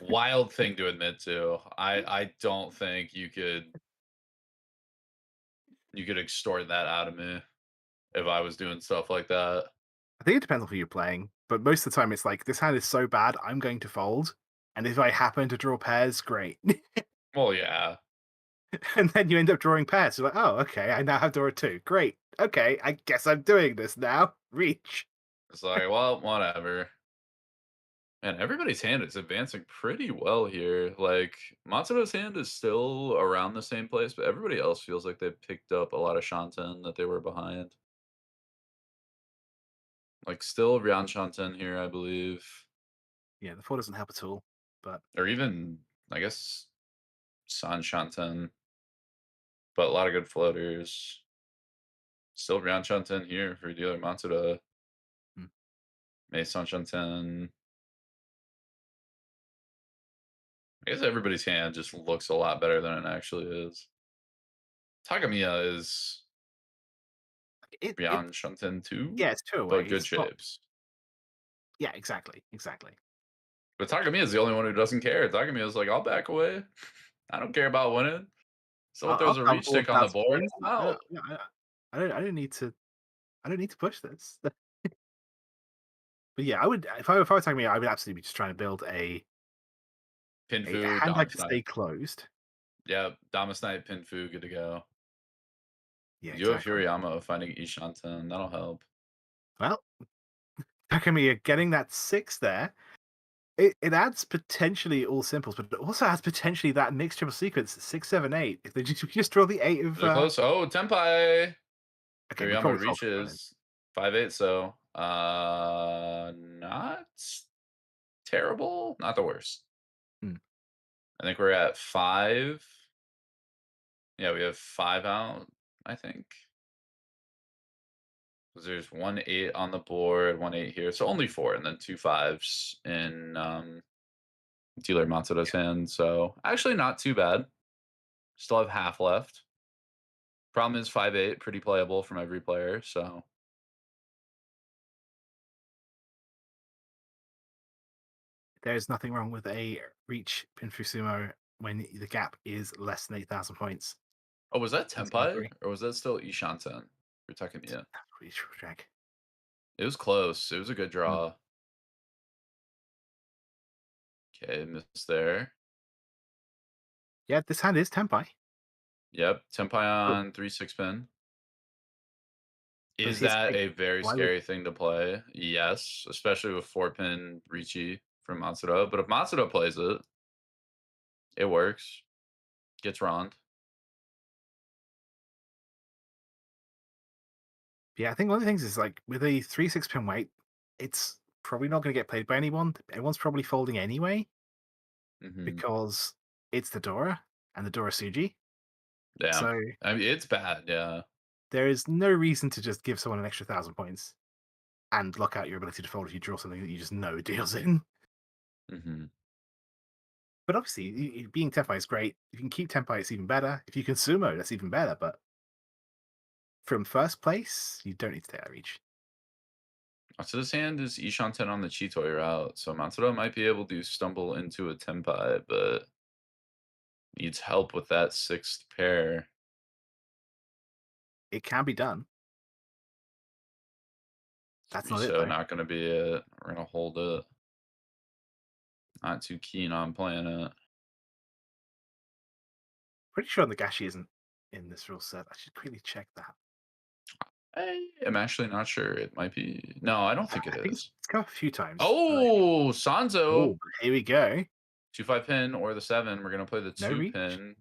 Wild thing to admit to. I don't think you could extort that out of me if I was doing stuff like that. I think it depends on who you're playing, but most of the time it's like, this hand is so bad, I'm going to fold. And if I happen to draw pairs, great. Well, yeah. And then you end up drawing pairs. You're like, oh, okay, I now have Dora 2. Great. Okay, I guess I'm doing this now. Reach. It's like, well, whatever. And everybody's hand is advancing pretty well here. Like Matsuda's hand is still around the same place, but everybody else feels like they picked up a lot of Shanten that they were behind. Like still Ryan Shanten here, I believe. Yeah, the 4 doesn't help at all, but Or even I guess San Shanten, but a lot of good floaters. Still Ryan Shanten here for dealer Matsuda. hmm. Mei San Shanten. I guess everybody's hand just looks a lot better than it actually is. Takamiya is it beyond Shunten too, yeah, it's 2 but away. good It's not. shapes. Yeah, exactly. But Takamiya is the only one who doesn't care. Takamiya is like, I'll back away. I don't care about winning. Someone I'll throws a count reach all stick on the that's board. points. I'm out. Yeah, I don't need to. I don't need to push this. But yeah, I would if I were talking me, I would absolutely be just trying to build a Pinfu, hand that Dom could stay Snipe. closed. Yeah, Dama Snipe, Pinfu, good to go. Yeah, You have exactly. Hiroyama finding Ishanten. That'll help. Well, Takamiya getting that 6 there. It adds potentially all simples, but it also adds potentially that mixed triple sequence 6, 7, 8. If they just draw the 8 of Is it close? Oh, Tenpai. okay, we Hiroyama probably fold this one in. reaches 5-8, so not terrible. Not the worst. Hmm. I think we're at 5. Yeah, we have 5 out, I think. 'Cause there's 1 8 on the board, 1 8 here. So only 4, and then 2 5s in dealer Matsuda's hand. So actually not too bad. Still have half left. Problem is 5 8, pretty playable from every player. So There's nothing wrong with a reach Pinfusumo when the gap is less than 8,000 points. oh, was that That's game Tenpai 3. or was that still Ishanten for Takamiya? Reach drag. It was close. It was a good Hmm. draw. Okay, missed there. Yeah, this hand is Tenpai, Yep, Tenpai but on 3 6 pin. Is his that 8. a very Why would scary thing to play? Yes, especially with 4 pin Riichi from Matsuda. But if Matsuda plays it, it works. Gets Rond. yeah, I think one of the things is like with a 3, 6 pin weight, it's probably not going to get played by anyone. Everyone's probably folding anyway Hmm. because it's the Dora and the Dora Suji. Yeah, So I mean it's bad. Yeah. there is no reason to just give someone an extra 1,000 points and lock out your ability to fold if you draw something that you just know deals in. Hmm. But obviously, being Tenpai is great. If you can keep Tenpai, it's even better. If you can sumo, that's even better. But from first place, you don't need to take that reach. Matsuda's hand is Ishanten on the Chitoi route, so Matsuda might be able to stumble into a Tenpai, but needs help with that 6th pair. It can be done. That's not it, Riso though. not going to be it. We're going to hold it. Not too keen on playing it. Pretty sure Nagashi isn't in this rule set. I should quickly check that. I am actually not sure. It might be. No, I don't think it I think is. it's come up a few times. Oh, Oh, Sanzo. here we go. 2 5 pin or the 7. We're going to play the No 2 reach, pin.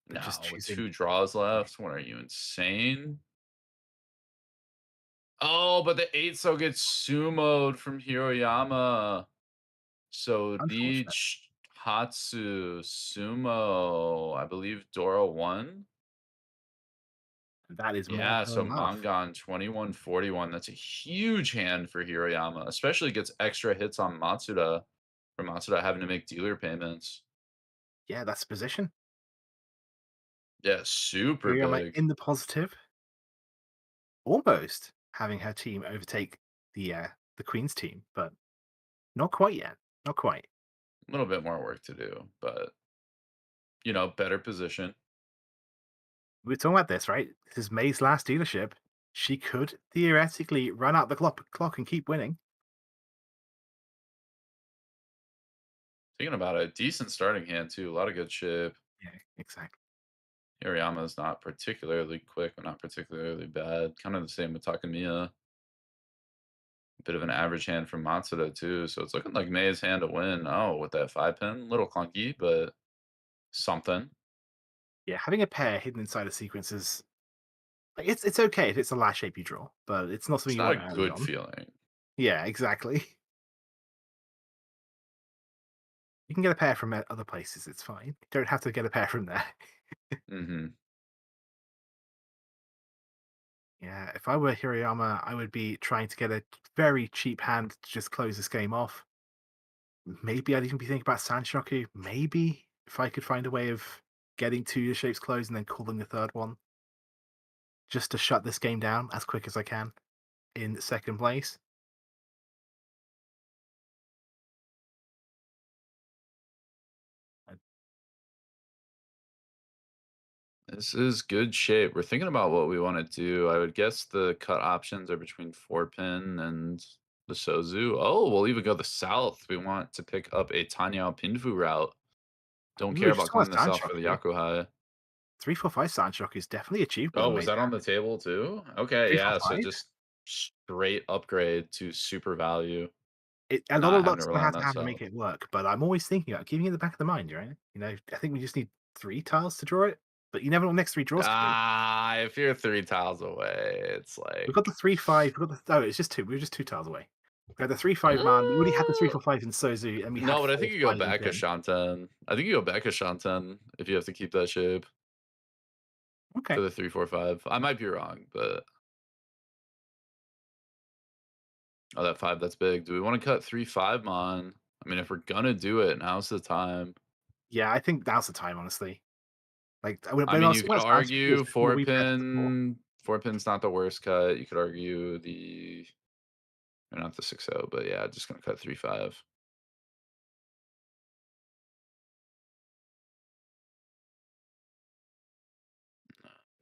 but just No, with choosing. 2 draws left. What are you, insane? Oh, but the 8 so gets sumoed from Hiroyama. So it'd be Unfortunate. Hatsu, Sumo, I believe Dora 1. That is more Yeah, than so enough. Mangan 2141. That's a huge hand for Hiroyama, especially gets extra hits on Matsuda for Matsuda having to make dealer payments. Yeah, that's the position. Yeah, super Hiroyama big. in the positive. almost having her team overtake the Queen's team, but not quite yet. Not quite. A little bit more work to do, but better position. We were talking about this, right? This is May's last dealership. She could theoretically run out the clock and keep winning. Thinking about it, decent starting hand too. A lot of good ship. Yeah, exactly. Hiroyama is not particularly quick, but not particularly bad. Kind of the same with Takamiya. Bit of an average hand from Matsuda too. So it's looking like May's hand to win. Oh, with that 5 pin, little clunky, but something. Yeah, having a pair hidden inside a sequence is like it's okay if it's a last shape you draw, but it's not something It's you not want a early good on. feeling. Yeah, exactly. You can get a pair from other places. It's fine. You don't have to get a pair from there. Hmm. Yeah, if I were Hiroyama, I would be trying to get a very cheap hand to just close this game off. Maybe I'd even be thinking about Sandshoku. Maybe if I could find a way of getting two shapes closed and then calling the third one, just to shut this game down as quick as I can in second place. Uh, This is good shape. We're thinking about what we want to do. I would guess the cut options are between 4 pin and the Sozu. Oh, we'll even go the south. We want to pick up a Tanyao Pinfu route. Don't Ooh, care just about on going a the south for the Sandshoku. Yakuhai. 345 Sandshoku is definitely achievable Oh, in was May's that on hand. the table too? Okay, yeah. So 345. just straight upgrade to super value, A lot not of having to luck's gonna rely on have to that happen to make south. it work, but I'm always thinking about keeping it in the back of the mind, right? I think we just need 3 tiles to draw it, but you never know what next 3 draws could be. Ah, if you're 3 tiles away, it's We've got the like 3/5, we've got the oh, it's just 2, we were just 2 tiles away. We had the 3/5 man, we already had the uh, 3/5 in Sozu, and we had no, but I 4 think you go 5 in back a Jin. Shanten. I think you go back a Shanten if you have to keep that shape for Okay. the 3 4 5. I might be wrong, but oh, that 5, that's big. Do we want to cut 3 5 mon? I mean, if we're gonna do it, now's the time. Yeah, I think now's the time, honestly. Like, I when I mean, was you talking could about Sandshoku, it was argue before four we read the 4. pin. 4 pin's not the worst cut. You could argue the or not the 6-0, but yeah, just gonna cut 3 5.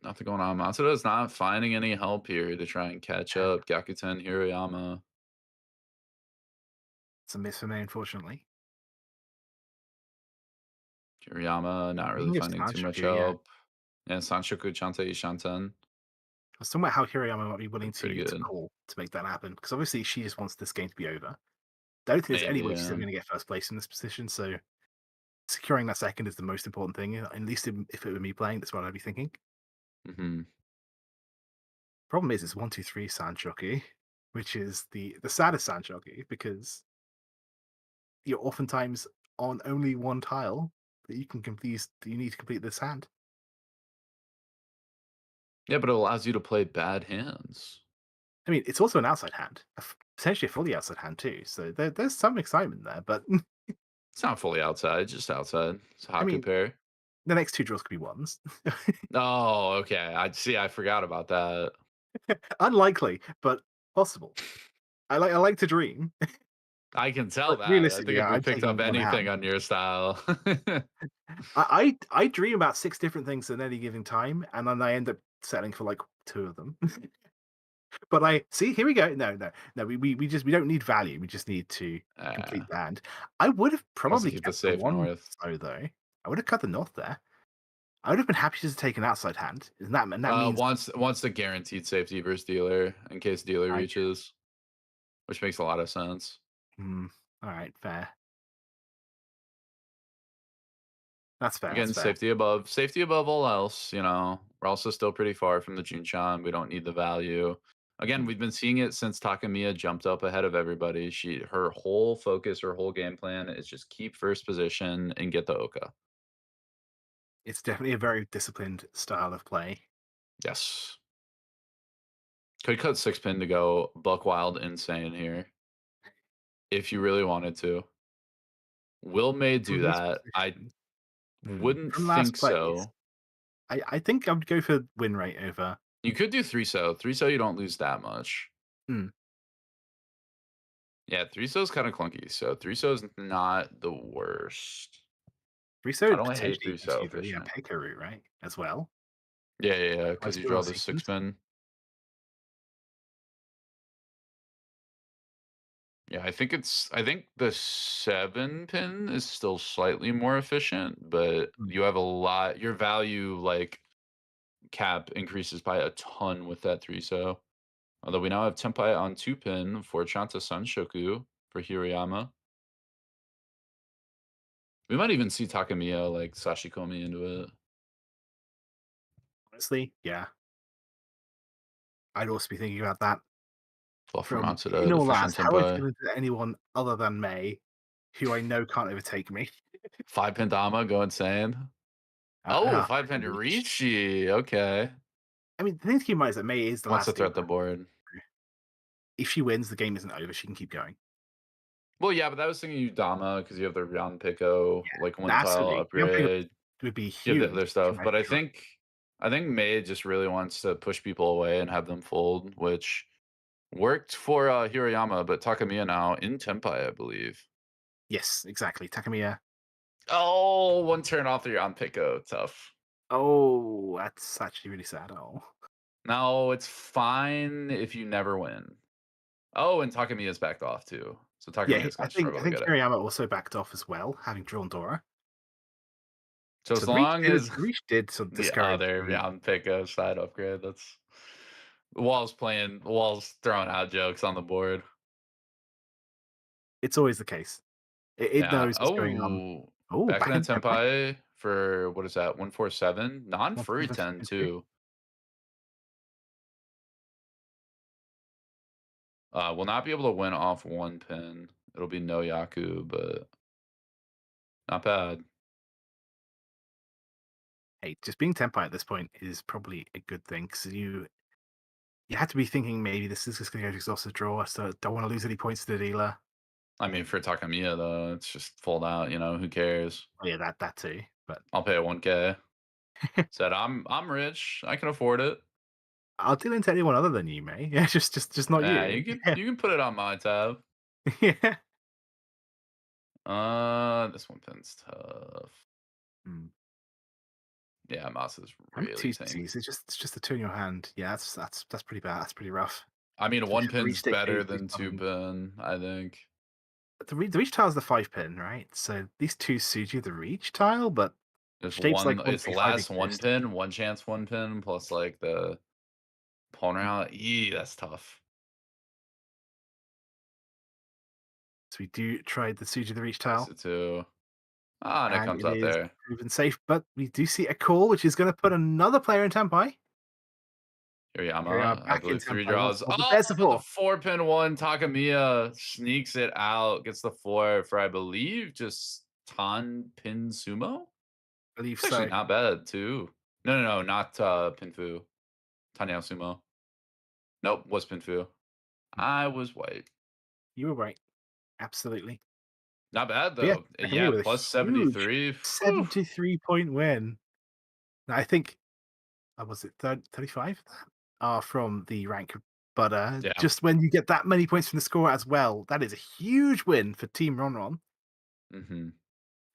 Nothing going on. Matsuda is not finding any help here to try and catch Yeah, up. Gyakuten Hiroyama. it's a miss for me, unfortunately. Hiroyama not We really can give finding too much Sandshoku, yeah. help. And Sanshoku Chantei Shanten. I was talking about how Hiroyama might be willing Look pretty to good. call to make that happen, because obviously she just wants this game to be over. I don't think there's any Maybe, way she's yeah. ever gonna get first place in this position, so securing that second is the most important thing, at least if it were me playing, that's what I'd be thinking. Hmm. Problem is it's 1, 2, 3 Sanchoki, which is the saddest Sanchoki because you're oftentimes on only one tile that you can complete that you need to complete this hand. Yeah, but it allows you to play bad hands. I mean, it's also an outside hand, potentially a fully outside hand too. So there's some excitement there, but It's not fully outside, just outside. It's a I hot good mean, pair. the next 2 draws could be ones. Oh, okay. I see. I forgot about that. Unlikely, but possible. I like to dream, I can tell but that. I think realistically, if we I'm picked taking up one anything hand. on your style, I dream about 6 different things at any given time, and then I end up settling for like 2 of them. But I see, here we go. No. We don't need value. We just need to uh, complete the hand. I would have wants to probably keep the kept the safe one north. so though. I would have cut the north there. I would have been happy just to take an outside hand. And that means Wants the guaranteed safety versus dealer in case dealer I reaches, which makes a lot of sense. hmm, all right, fair. That's fair. That's Again, fair. safety above all else. We're also still pretty far from the Junchan. We don't need the value. Again, Mm. we've been seeing it since Takamiya jumped up ahead of everybody. Her whole focus, her whole game plan is just keep first position and get the Oka. It's definitely a very disciplined style of play. Yes. Could cut 6 pin to go buck wild insane here if you really wanted to. Will May do From this that? I position, wouldn't from last think place, so. I think I would go for win rate over You could do 3-so. 3-so, you don't lose that much. Hmm. Yeah, 3-so is kind of clunky. So 3-so is not the worst. 3-so I don't hate potentially gives 3-so you the efficient. Pekka route, right? As well. Yeah, because Nice you wheel draw the sequence. 6-pin. Yeah, I think the 7-pin is still slightly more efficient, but you have a lot. Your value like cap increases by a ton with that 3-so. Although we now have Tempai on 2-pin for Chanta Sanshoku for Hiroyama. We might even see Takamiya like Sashikomi into it. Honestly, yeah. I'd also be thinking about that. Well, for From Matsuda, in all efficient last, how is it Tempai. going to anyone other than May, who I know can't overtake me? 5-pin Dama, go insane. Oh, 5-pin Riichi. Okay. I mean, the thing to keep in mind is that May is the Wants to last threat the Diva. board. If she wins, the game isn't over. She can keep going. Well, yeah, but that was thinking you Dama because you have the round Pico, like one tile Absolutely. upgrade. Would be You have the huge. other stuff. But I think May just really wants to push people away and have them fold, which worked for Hiroyama, but Takamiya now in Tempai, I believe. Yes, exactly. Takamiya. Oh, one turn off the round Pico. Tough. Oh, that's actually really sad. Oh. No, it's fine if you never win. Oh, and Takamiya's backed off too. So Yeah, Takamiya's I going to think struggle I to think get it. Hiroyama also backed off as well, having drawn Dora. So So as long as Reach did sort of the discourage other round Pico side upgrade, that's Wall's throwing out jokes on the board. It's always the case. It Yeah. knows what's going on. Oh, Oh, back in back in Tempai. Tempai for what is that? 147 non-furry 10 147 too. too. Will not be able to win off 1-pin. It'll be no Yaku, but not bad. Hey, just being Tempai at this point is probably a good thing because you have to be thinking maybe this is just going to go to exhaustive draw, so don't want to lose any points to the dealer. I mean, for Takamiya though, it's just fold out. Who cares? Oh, yeah, that too. But I'll pay a 1K. Said I'm rich. I can afford it. I'll deal into anyone other than you, May. Yeah, just not Yeah, you. you can put it on my tab. Yeah. This 1-pin's tough. Yeah, Masa's really Two tank. C's. It's just a two in your hand. Yeah, that's pretty bad. That's pretty rough. I mean, 1-pin's stick better is than 2-pin, I think. The reach tile is the 5-pin, right? So these two suit you the reach tile, but It's shapes like it's the 135 last exist. 1-pin, one chance 1-pin, plus like the pawn route. That's tough. So we do try the Suji the reach tile. Too. And it comes it out is there. proven safe, but we do see a call, which is going to put another player in Tempai. Hiroyama, I believe 3 Tempai. draws. Oh, The 4-pin one. Takamiya sneaks it out, gets the 4 for, I believe, just Tan Pin Sumo. I believe It's actually so. not bad, too. No, not Pinfu. Tanyao Sumo. Nope, was Pinfu. I was white. You were right. Absolutely. Not bad, though. Yeah, plus 73. 73-point win. Now, I think, was it 35? From the rank. But just when you get that many points from the score as well, that is a huge win for Team RonRon.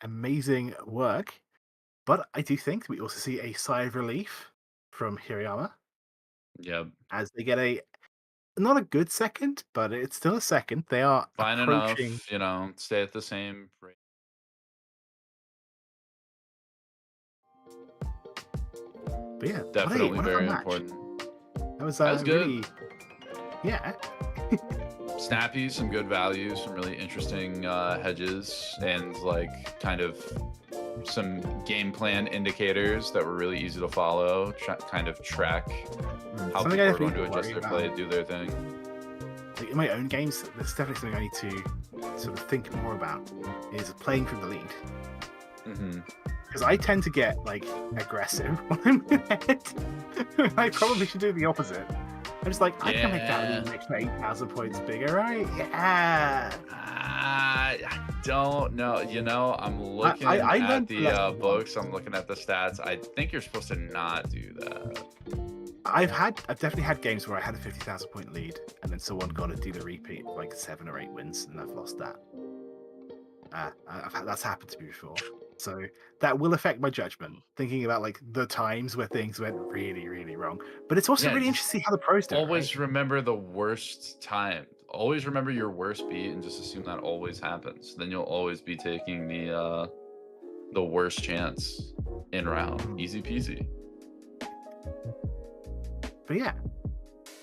Amazing work. But I do think we also see a sigh of relief from Hiroyama. Yep. As they get not a good second, but it's still a second. They are fine approaching... enough, stay at the same rate. But yeah, Definitely very match. important. That was good. Really, yeah. Snappy, some good values, some really interesting hedges, and like kind of some game plan indicators that were really easy to follow. Kind of track how people are going to adjust their play, do their thing. Like in my own games, there's definitely something I need to sort of think more about, is playing from the lead. Because I tend to get like aggressive when I'm ahead. I probably should do the opposite. I'm just like, I can make that extra 8,000 points bigger, right? Yeah. I don't know. I'm looking at the books. I'm looking at the stats. I think you're supposed to not do that. I've definitely had games where I had a 50,000 point lead, and then someone got a dealer repeat like 7 or 8 wins, and I've lost that. That's happened to me before, so that will affect my judgment. Thinking about like the times where things went really, really wrong, but it's also really interesting to see how the pros do. Always remember the worst time. Always remember your worst beat, and just assume that always happens. Then you'll always be taking the worst chance in round. Easy peasy. But yeah,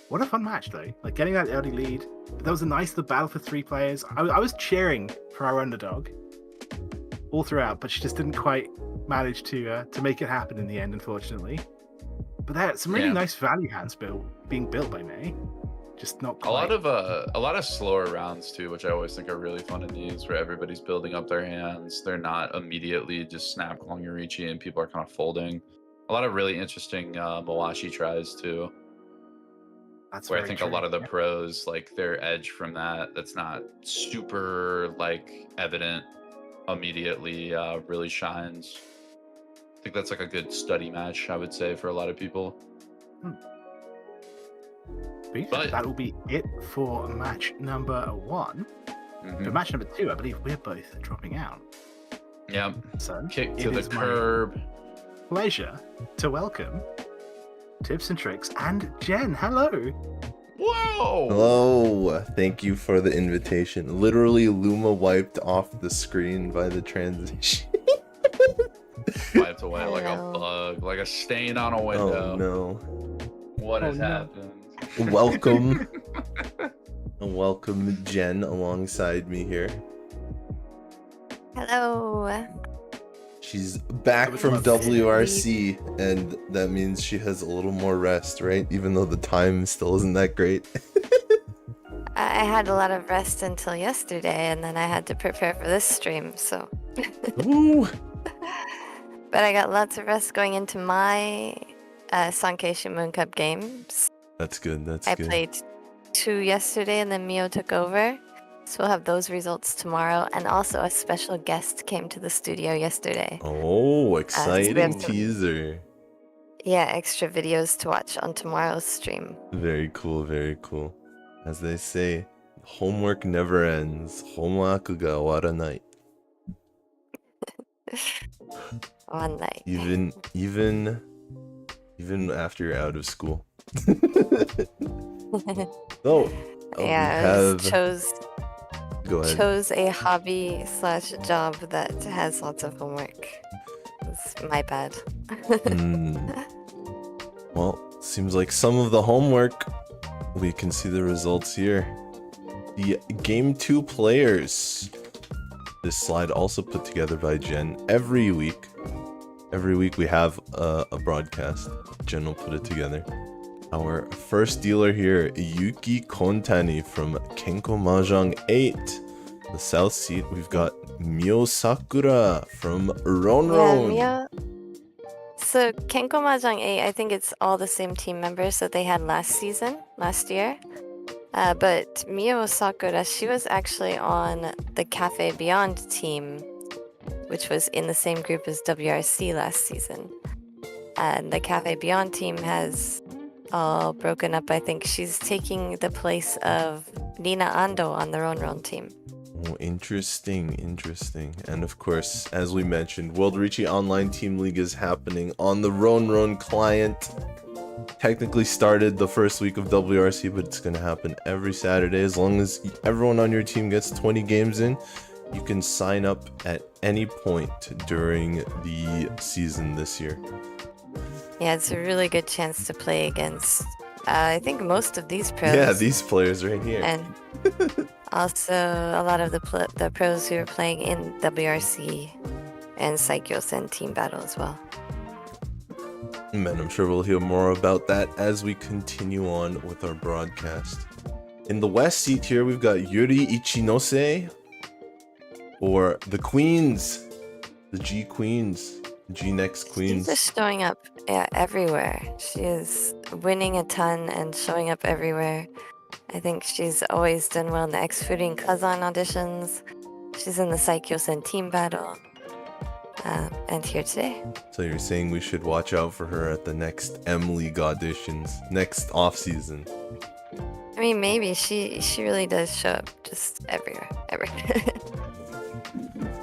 what a fun match though! Like getting that early lead. That was a nice battle for 3 players. I was cheering for our underdog all throughout, but she just didn't quite manage to make it happen in the end, unfortunately. But there's some really nice value hands being built by May. Just not quite. A lot of slower rounds too, which I always think are really fun in these, where everybody's building up their hands. They're not immediately just snap calling Yurichi, and people are kind of folding. A lot of really interesting Mawashi tries too. That's where I think a lot of the pros, like their edge from that's not super like evident immediately, really shines. I think that's like a good study match, I would say, for a lot of people. But that will be it for match number 1. For match number 2, I believe we're both dropping out. Yeah. So kick to the curb. Pleasure to welcome Tipzntrix and Jenn. Hello. Whoa. Hello. Thank you for the invitation. Literally, Luma wiped off the screen by the transition. Wiped away like a bug, like a stain on a window. Oh no. What has happened? Welcome. Welcome, Jenn, alongside me here. Hello. She's back from WRC, and that means she has a little more rest, right? Even though the time still isn't that great. I had a lot of rest until yesterday, and then I had to prepare for this stream, so. Ooh. But I got lots of rest going into my Sankei Shimbun Cup games. That's good, that's good. I played 2 yesterday, and then Mio took over. So we'll have those results tomorrow, and also a special guest came to the studio yesterday. Oh, exciting teaser. Yeah, extra videos to watch on tomorrow's stream. Very cool, very cool. As they say, homework never ends. Homework ga waranai. One night. Even after you're out of school. Chose a hobby/job that has lots of homework. It's my bad. Well, seems like some of the homework. We can see the results here. The Game 2 players. This slide also put together by Jenn. Every week we have a broadcast. Jenn will put it together. Our first dealer here, Yuki Kontani from Kenko Mahjong 8. The south seat, we've got Mio Sakura from RonRon. Yeah, so Kenko Mahjong 8, I think it's all the same team members that they had last year. But Mio Sakura, she was actually on the Cafe Beyond team, which was in the same group as WRC last season. And the Cafe Beyond team has all broken up. I think she's taking the place of Nina Ando on the RonRon team. Oh, interesting. And of course, as we mentioned, World Riichi Online Team League is happening on the RonRon client. Technically started the first week of WRC, but it's going to happen every Saturday. As long as everyone on your team gets 20 games in, you can sign up at any point during the season this year. Yeah, it's a really good chance to play against, I think, most of these pros. Yeah, these players right here. And also a lot of the pros who are playing in WRC and Saikyo-sen team battle as well. Man, I'm sure we'll hear more about that as we continue on with our broadcast. In the west seat here, we've got Yuri Ichinose, or the Queens, the G Queens. G-Next Queens. She's just showing up everywhere. She is winning a ton and showing up everywhere. I think she's always done well in the X-Footing Kazan auditions. She's in the Saikyo-sen team battle. and here today. So you're saying we should watch out for her at the next M League auditions, next off season. I mean, maybe she really does show up just everywhere, ever.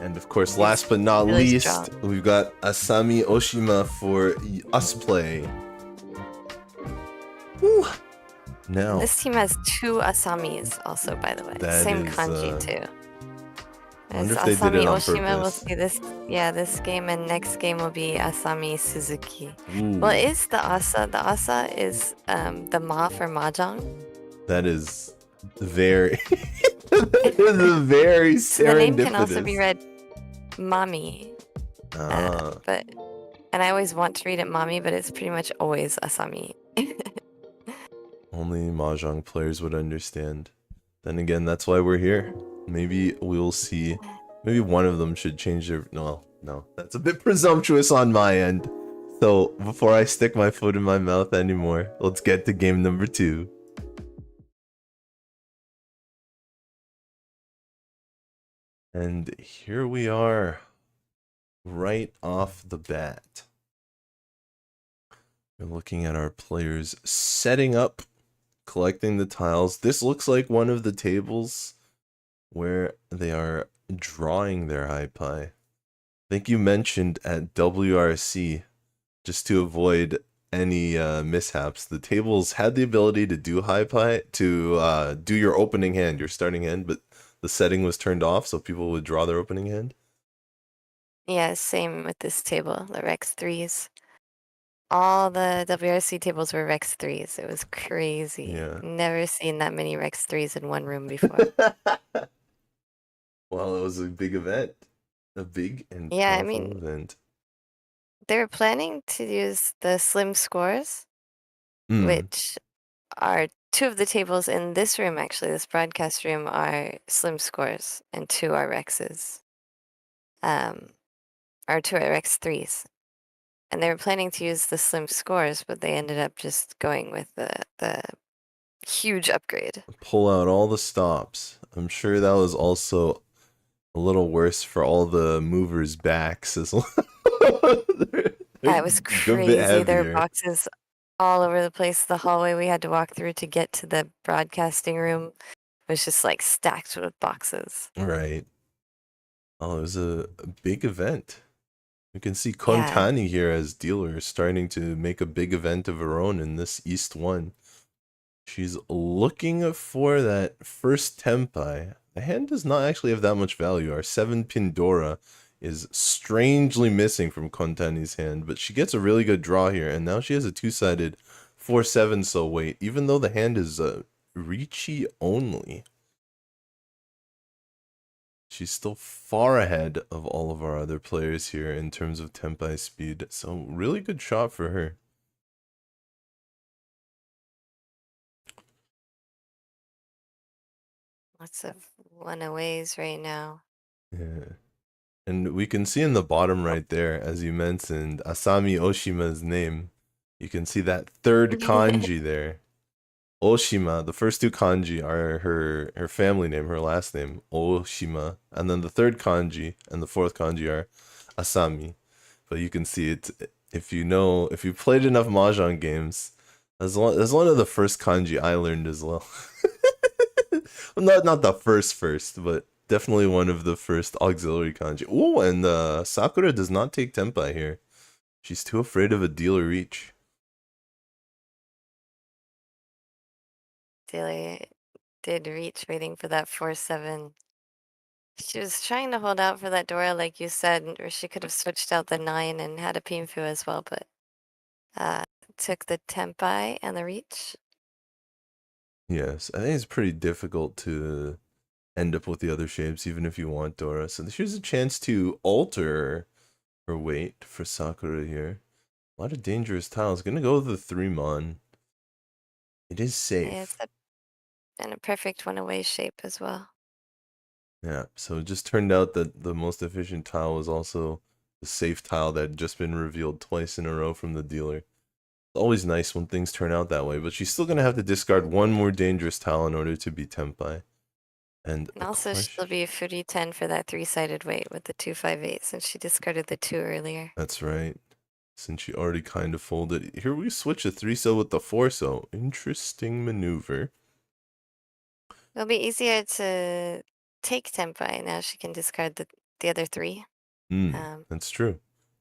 And of course, last but not really least, strong. we've got Asami Oshima for Usplay. Woo! Now, This team has 2 Asamis also, by the way. That Same is, kanji too. I wonder As if they did it Asami on Oshima will purpose. see this game, and next game will be Asami Suzuki. Ooh, Well, it is the Asa. The Asa is the Ma for Mahjong. that is very, that is a very So the name can also serendipitous. be read Mami. Ah, And I always want to read it Mami, but it's pretty much always Asami. only Mahjong players would understand. Then again, that's why we're here. Maybe we'll see. Maybe one of them should change their. No, that's a bit presumptuous on my end. So before I stick my foot in my mouth anymore, let's get to game number 2. And here we are, right off the bat. We're looking at our players setting up, collecting the tiles. This looks like one of the tables where they are drawing their high pie. I think you mentioned at WRC, just to avoid any mishaps, the tables had the ability to do high pie, to do your opening hand, your starting hand, but the setting was turned off so people would draw their opening hand. Yeah, same with this table, the Rex 3s. All the WRC tables were Rex 3s. It was crazy. Yeah. Never seen that many Rex 3s in one room before. Well, it was a big event. A big and Yeah, I powerful mean- event. They were planning to use the slim scores, Mm, which are 2 of the tables in this room, actually. This broadcast room are slim scores, and 2 are Rexes. Or 2 are Rex 3s. And they were planning to use the slim scores, but they ended up just going with the huge upgrade. pull out all the stops. I'm sure that was also a little worse for all the movers' backs as well. Yeah, it was A bit crazy. There heavier. were boxes all over the place. The hallway we had to walk through to get to the broadcasting room was just like stacked with boxes. Right. Oh, it was a big event. You can see Kontani here as dealer starting to make a big event of her own in this East 1. She's looking for that first Tempai. The hand does not actually have that much value. Our 7 Pindora is strangely missing from Kontani's hand, but she gets a really good draw here, and now she has a 2-sided 4/7 so weight, even though the hand is Riichi only. She's still far ahead of all of our other players here in terms of Tempai speed, so really good shot for her. Lots of one-aways right now. Yeah. And we can see in the bottom right there, as you mentioned, Asami Oshima's name. You can see that third kanji there. Oshima, the first 2 kanji are her family name, her last name, Oshima. And then the third kanji and the 4th kanji are Asami. But you can see it, if you played enough Mahjong games, that's one of the first kanji I learned as well. Well, not the first, but definitely one of the first auxiliary kanji. Oh, and Sakura does not take Tempai here. She's too afraid of a dealer reach. Daly did reach waiting for that 4/7. She was trying to hold out for that Dora, like you said, or she could have switched out the 9 and had a Pinfu as well, but took the Tempai and the reach. Yes, I think it's pretty difficult to end up with the other shapes, even if you want Dora. So here's a chance to alter her weight for Sakura here. A lot of dangerous tiles. Gonna go with the 3-mon. It is safe. Yeah, and a perfect one-away shape as well. Yeah, so it just turned out that the most efficient tile was also the safe tile that had just been revealed twice in a row from the dealer. It's always nice when things turn out that way, but she's still going to have to discard one more dangerous tile in order to be Tempai. And And a also, she'll question. be 10 for that 3-sided weight with the 258 since she discarded the 2 earlier. That's right. Since she already kind of folded. Here we switch a 3-so with the 4-so. Interesting maneuver. It'll be easier to take Tempai now. She can discard the other 3. That's true.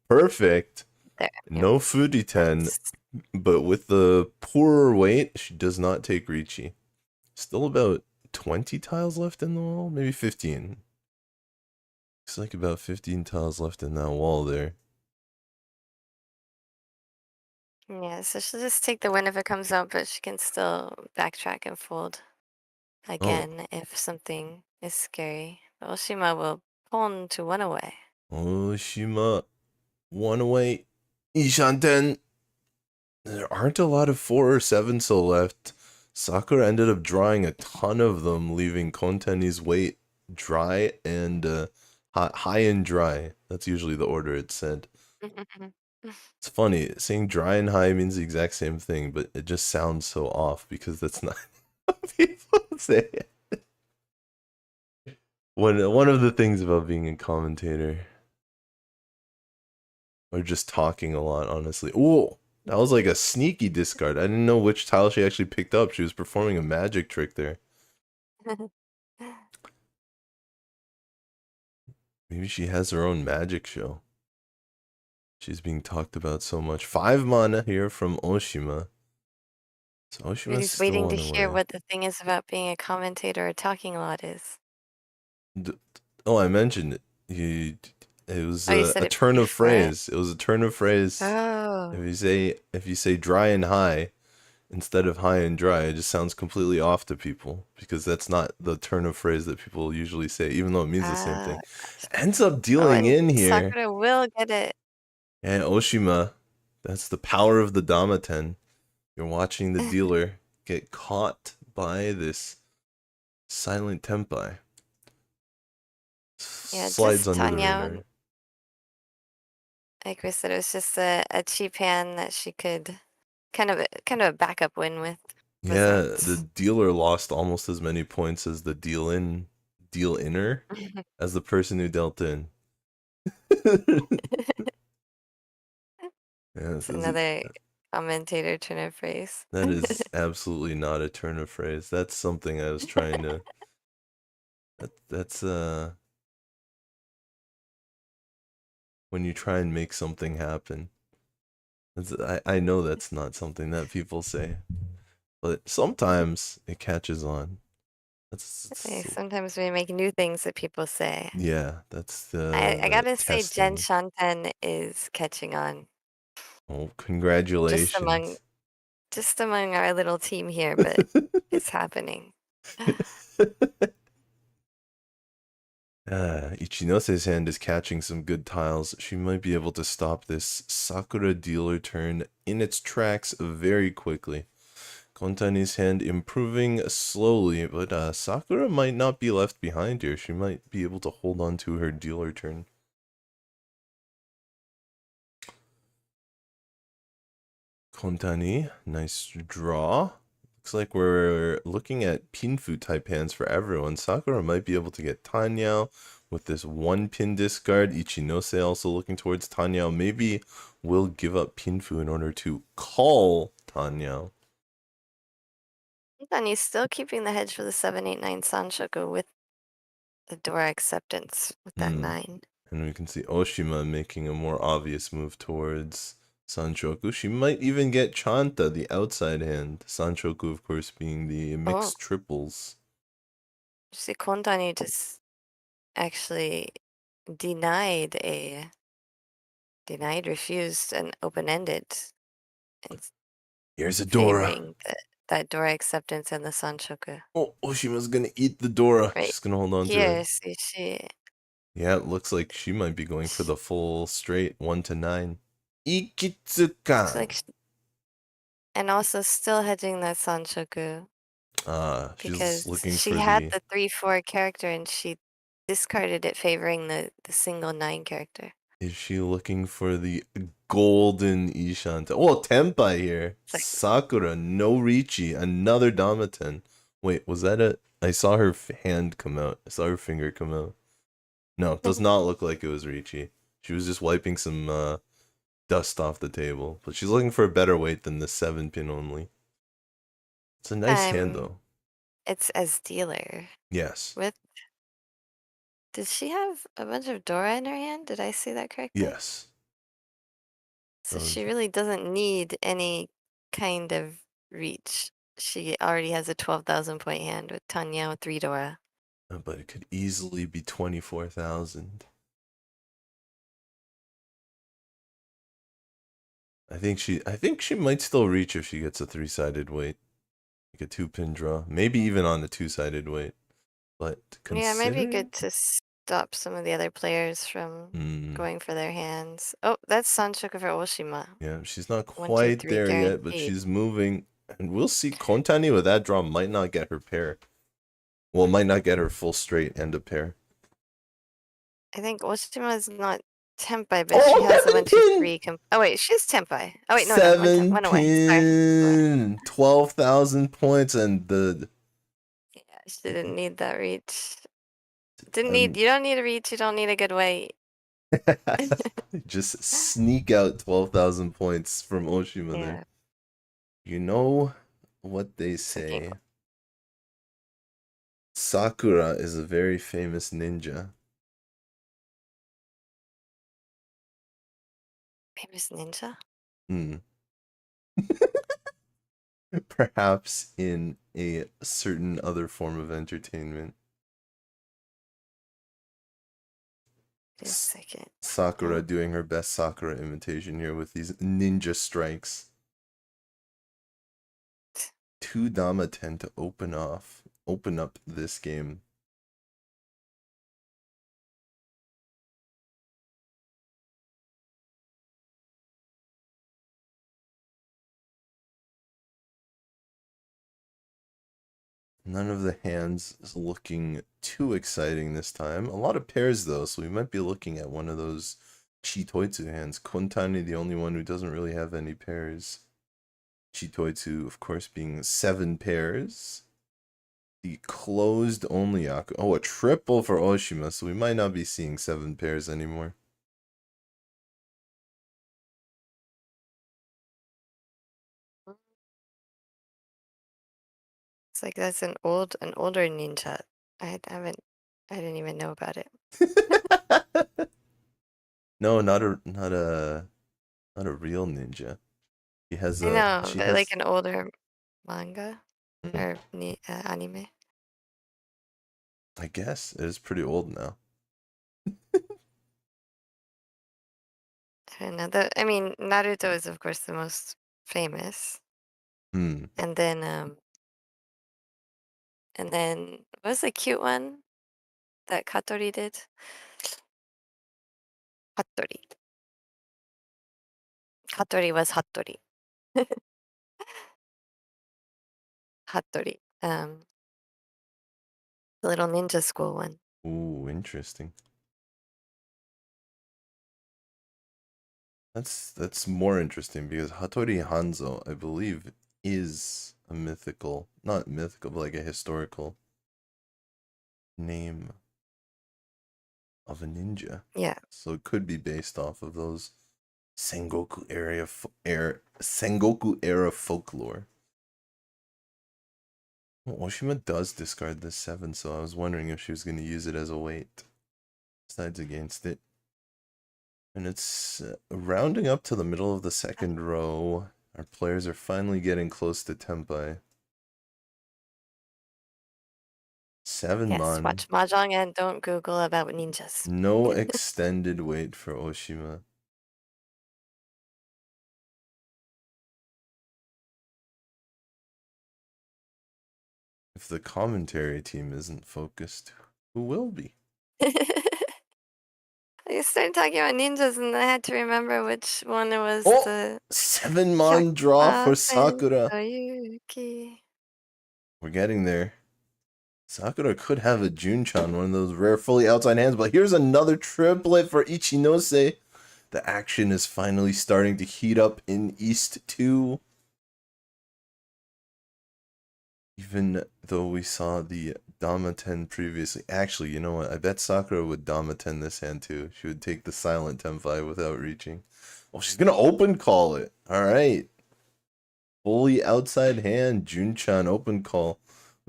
Perfect. There. No Foodie 10, That's- but with the poorer weight, she does not take Riichi. Still about 20 tiles left in the wall? Maybe 15. Looks like about 15 tiles left in that wall there. Yeah, so she'll just take the win if it comes out, but she can still backtrack and fold again if something is scary. But Oshima will pawn to 1 away. Oshima, 1 away. Ishanten. There aren't a lot of 4 or 7-so left. Sakura ended up drawing a ton of them, leaving Kontani's weight dry and high and dry. That's usually the order it's said. It's funny, saying dry and high means the exact same thing, but it just sounds so off because that's not how people say it. One of the things about being a commentator, or just talking a lot, honestly. Ooh, that was like a sneaky discard. I didn't know which tile she actually picked up. She was performing a magic trick there. Maybe she has her own magic show. She's being talked about so much. 5 mana here from Oshima. So Oshima's He's still waiting to on the hear way. what the thing is about being a commentator or talking a lot is. Oh, I mentioned it. It was Oh, you said a it turn of before it? phrase. It was a turn of phrase. Oh. If you say dry and high instead of high and dry, it just sounds completely off to people because that's not the turn of phrase that people usually say, even though it means the same thing. Ends up dealing in here. Sakura will get it. And Oshima, that's the power of the Damaten. You're watching the dealer get caught by this silent Tempai. Yeah, Slides just under the Tanya. radar. Like we said, it was just a cheap hand that she could kind of a backup win with. Yeah, Wasn't- the dealer lost almost as many points as the deal-inner as the person who dealt in. Yeah, It's another commentator turn of phrase. that is absolutely not a turn of phrase. That's something I was trying to. That's when you try and make something happen. I know that's not something that people say, but sometimes it catches on. Sometimes we make new things that people say. Yeah, that's the. I gotta say, Jenn testing. Shanten is catching on. Oh, congratulations! Just among our little team here, but it's happening. Ichinose's hand is catching some good tiles. She might be able to stop this Sakura dealer turn in its tracks very quickly. Kontani's hand improving slowly, but Sakura might not be left behind here. She might be able to hold on to her dealer turn. Kontani, nice draw. Looks like we're looking at pinfu type hands for everyone. Sakura might be able to get Tanyao with this 1-pin discard. Ichinose also looking towards Tanyao. Maybe we'll give up pinfu in order to call Tanyao. And he's still keeping the hedge for the 789 Sanshoku with the Dora acceptance with that 9. And we can see Oshima making a more obvious move towards Sanshoku. She might even get Chanta, the outside hand. Sanshoku, of course, being the mixed triples. See, Kontani just actually refused an open-ended. Here's a Dora. That Dora acceptance and the Sanshoku. Oh, Oshima's gonna eat the Dora. Right. She's gonna hold on to it. See, Yeah, it looks like she might be going for the full straight 1 to 9. Ikitsuka. Like and also still hedging that Sanshoku. She's looking she for had the 3/4 character and she discarded it, favoring the single 9 character. Is she looking for the golden Ishanta? Oh, Tempai here. Sakura, no Riichi, another Damaten. Wait, was that a... I saw her hand come out. I saw her finger come out. No, it does not look like it was Riichi. She was just wiping some dust off the table. But she's looking for a better weight than the 7-pin only. It's a nice hand, though. It's as dealer. Yes. With... Did she have a bunch of Dora in her hand? Did I see that correctly? Yes. So she really doesn't need any kind of reach. She already has a 12,000 point hand with Tanya with 3 Dora. But it could easily be 24,000. I think she might still reach if she gets a 3-sided weight. Like a 2-pin draw. Maybe even on the 2-sided weight. But Yeah, it might be good to stop some of the other players from going for their hands. Oh, that's Sanchoku for Oshima. Yeah, she's not 1, 2, quite 3 there guaranteed. yet, but she's moving. And we'll see. Kontani with that draw might not get her pair. Well, might not get her full straight and a pair. I think Oshima is not Tempai, but she has a 1, 2, 3. Oh wait, she's Tempai. Oh wait, no, one away. Sorry. 12,000 points and the... Yeah, she didn't need that reach. You don't need a reach, you don't need a good weight. Just sneak out 12,000 points from Oshima there. You know what they say. Sakura is a very famous ninja. Famous ninja? Perhaps in a certain other form of entertainment. Just a second. Sakura doing her best Sakura imitation here with these ninja strikes. 2 Dama 10 to open up this game. None of the hands is looking too exciting this time. A lot of pairs though, so we might be looking at one of those Chitoitsu hands. Kontani, the only one who doesn't really have any pairs. Chitoitsu, of course, being 7 pairs. The closed only Ayaka. Oh, a triple for Oshima, so we might not be seeing 7 pairs anymore. It's like that's an older ninja. I didn't even know about it. No, not a real ninja. He has like an older manga or anime. I guess it is pretty old now. I don't know. I mean, Naruto is of course the most famous. And then what was the cute one that Katori did? Katori was Hattori. Hattori. The little ninja school one. Ooh, interesting. That's more interesting because Hattori Hanzo, I believe, is a mythical, not mythical, but like a historical name of a ninja. Yeah. So it could be based off of those Sengoku era folklore. Well, Oshima does discard this 7, so I was wondering if she was going to use it as a weight. Decides against it. And it's rounding up to the middle of the second row. Our players are finally getting close to Tempai. 7 mon. Watch Mahjong and don't Google about ninjas. No extended weight for Oshima. If the commentary team isn't focused, who will be? I started talking about ninjas and I had to remember which one it was. The 7 mon draw for Sakura. Yuki. We're getting there. Sakura could have a Junchan, one of those rare fully outside hands, but here's another triplet for Ichinose. The action is finally starting to heat up in East 2. Even though we saw the Dama 10 previously. Actually, you know what? I bet Sakura would Dama 10 this hand too. She would take the silent 10-5 without reaching. Oh, she's going to open call it. All right. Fully outside hand. Jun-chan open call.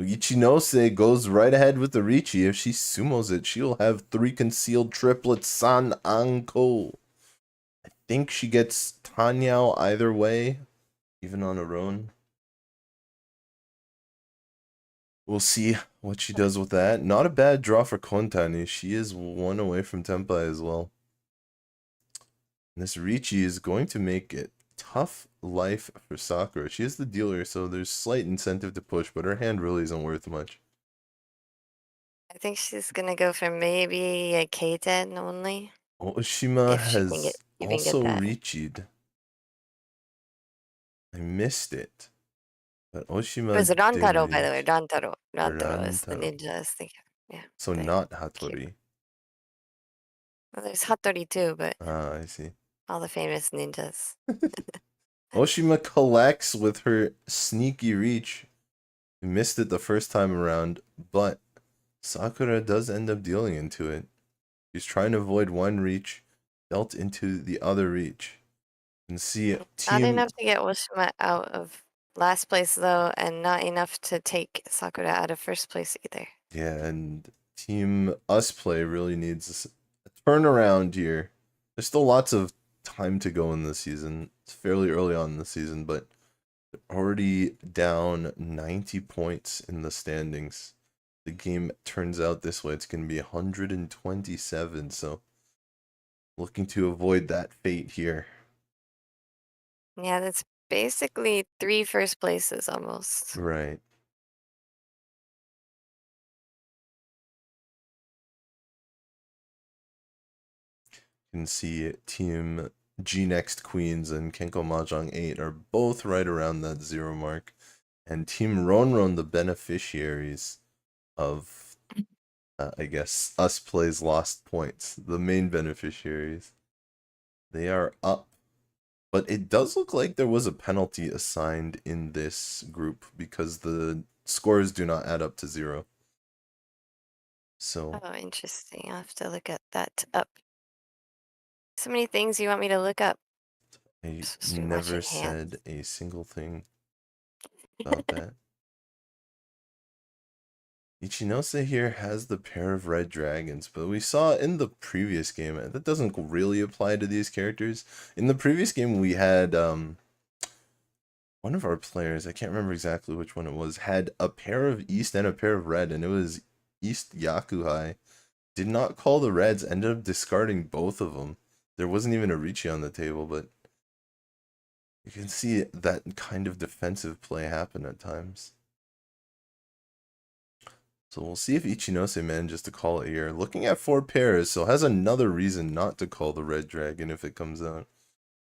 Ichinose goes right ahead with the Riichi. If she sumos it, she'll have 3 concealed triplets. San Anko. I think she gets Tanyao either way, even on her own. We'll see what she does with that. Not a bad draw for Kontani. She is 1 away from Tenpai as well. And this Riichi is going to make it tough life for Sakura. She is the dealer, so there's slight incentive to push, but her hand really isn't worth much. I think she's gonna go for maybe a K10 only. Oshima If she can has even get also that. Riichi'd. I missed it. But Oshima It was did Rantaro, by the way. reach. Rantaro. Rantaro is the Rantaro. ninja I was thinking. Yeah. So the not cute- Hattori. Well, there's Hattori too, but Ah, I see. all the famous ninjas. Oshima collects with her sneaky reach. We missed it the first time around, but Sakura does end up dealing into it. She's trying to avoid one reach, dealt into the other reach. You can see Not team enough to get Oshima out of last place though, and not enough to take Sakura out of first place either. yeah, and team Usplay really needs a turnaround here. There's still lots of time to go in the season. It's fairly early on in the season, but they're already down 90 points in the standings. The game turns out this way, it's going to be 127, so looking to avoid that fate here. Yeah, that's basically 3 first places almost. Right. You can see team G Next Queens and Kenko Mahjong 8 are both right around that 0 mark. And team RonRon, the beneficiaries of, I guess, Usplay's lost points, the main beneficiaries. They are up. But it does look like there was a penalty assigned in this group because the scores do not add up to 0. So Oh, interesting. I'll have to look at that up. So many things you want me to look up. I Supposed to be never watching hands. said a single thing about that. Ichinose here has the pair of red dragons, but we saw in the previous game, that doesn't really apply to these characters. In the previous game, we had one of our players, I can't remember exactly which one it was, had a pair of East and a pair of red, and it was East Yakuhai. Did not call the reds, ended up discarding both of them. There wasn't even a Riichi on the table, but you can see that kind of defensive play happen at times. So we'll see if Ichinose manages to call it here. Looking at 4 pairs, so has another reason not to call the red dragon if it comes out.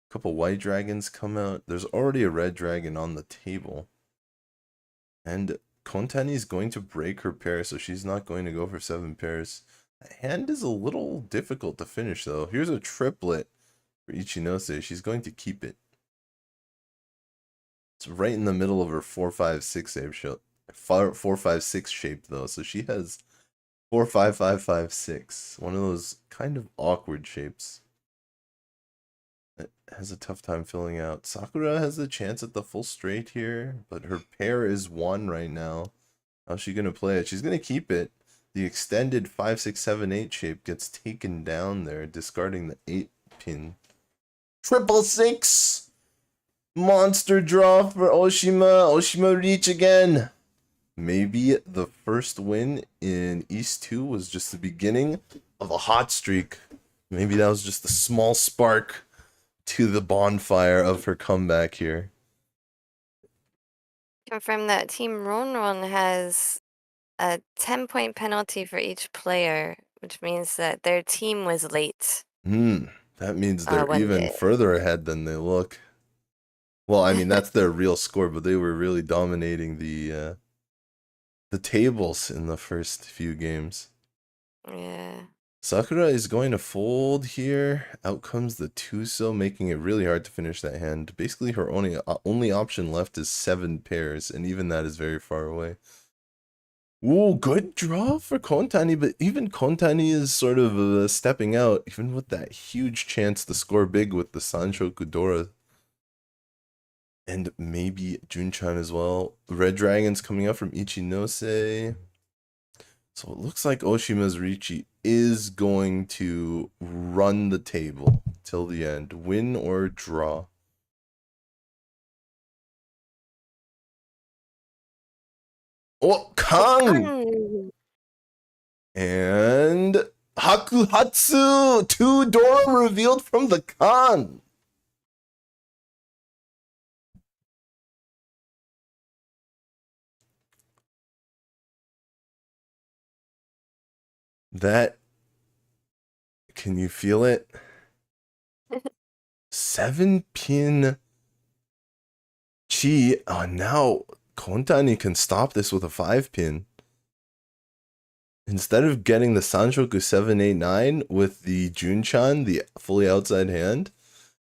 A couple white dragons come out. There's already a red dragon on the table. And Kontani is going to break her pair, so she's not going to go for 7 pairs. That hand is a little difficult to finish, though. Here's a triplet for Ichinose. She's going to keep it. It's right in the middle of her 4-5-6 save shot. 4-5-6 shape though, so she has 4-5-5-5-6. One of those kind of awkward shapes. It has a tough time filling out. Sakura has a chance at the full straight here, but her pair is 1 right now. How's she gonna play it? She's gonna keep it. The extended 5-6-7-8 shape gets taken down there, discarding the 8 pin. 666! Monster draw for Oshima. Oshima reach again. Maybe the first win in East 2 was just the beginning of a hot streak. Maybe that was just a small spark to the bonfire of her comeback here. Confirm that Team RonRon has a 10-point penalty for each player, which means that their team was late. That means they're when even further ahead than they look. Well, I mean, that's their real score, but they were really dominating the tables in the first few games. Yeah. Sakura is going to fold here. Out comes the Tuso, making it really hard to finish that hand. Basically, her only option left is 7 pairs, and even that is very far away. Ooh, good draw for Kontani, but even Kontani is sort of stepping out, even with that huge chance to score big with the Sancho Kudora. And maybe Junchan as well. Red Dragon's coming up from Ichinose. So it looks like Oshima's Riichi is going to run the table till the end. Win or draw. Oh, Kang! And Hakuhatsu! 2 Dora revealed from the Khan! That... Can you feel it? 7-pin Chi. Oh, now Kontani can stop this with a 5-pin. Instead of getting the Sanshoku 789 with the Junchan, the fully outside hand,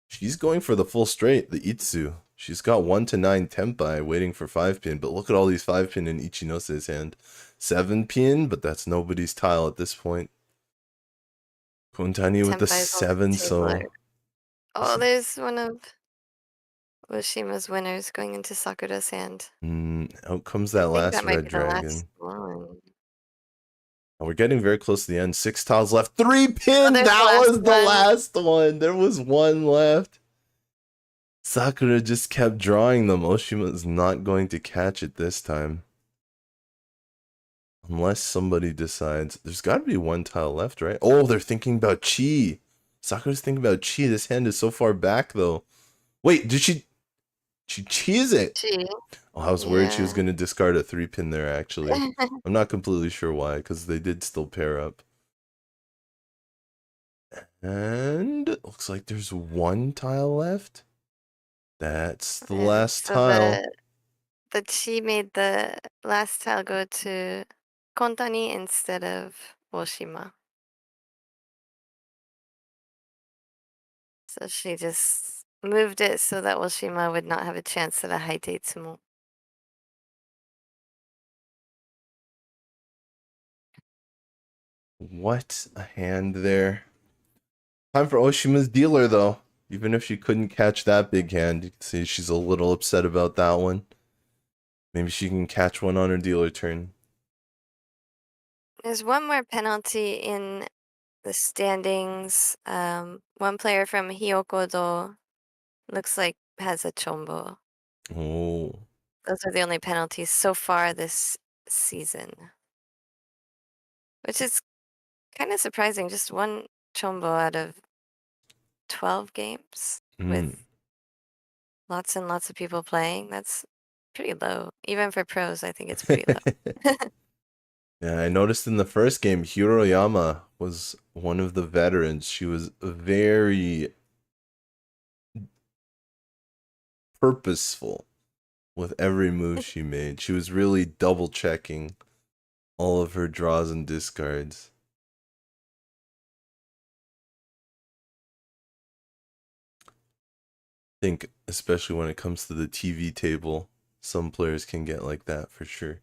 she's going for the full straight, the Itsu. She's got 1 to 9 Tempai waiting for 5-pin, but look at all these 5-pin in Ichinose's hand. 7-pin, but that's nobody's tile at this point. Kontani with the 7, so... Oh, there's one of Oshima's winners going into Sakura's hand. Out comes that last red dragon. We're getting very close to the end. 6 tiles left. 3-pin! Oh, that was the last one. There was 1 left. Sakura just kept drawing them. Oshima is not going to catch it this time. Unless somebody decides. There's got to be 1 tile left, right? Oh, they're thinking about Chi. Sakura's thinking about Chi. This hand is so far back, though. Wait, did she cheese it? Chi. Oh, I was worried she was going to discard a 3-pin there, actually. I'm not completely sure why, because they did still pair up. And it looks like there's 1 tile left. That's the last tile. The Chi made the last tile go to Kontani instead of Oshima. So she just moved it so that Oshima would not have a chance at a high Teitsumo. What a hand there. Time for Oshima's dealer, though. Even if she couldn't catch that big hand, you can see she's a little upset about that one. Maybe she can catch one on her dealer turn. There's one more penalty in the standings. One player from Hyokodo looks like has a chombo. Oh. Those are the only penalties so far this season. Which is kind of surprising. Just 1 chombo out of 12 games with lots and lots of people playing. That's pretty low. Even for pros, I think it's pretty low. Yeah, I noticed in the first game, Hiroyama was one of the veterans. She was very purposeful with every move she made. She was really double checking all of her draws and discards. I think, especially when it comes to the TV table, some players can get like that for sure.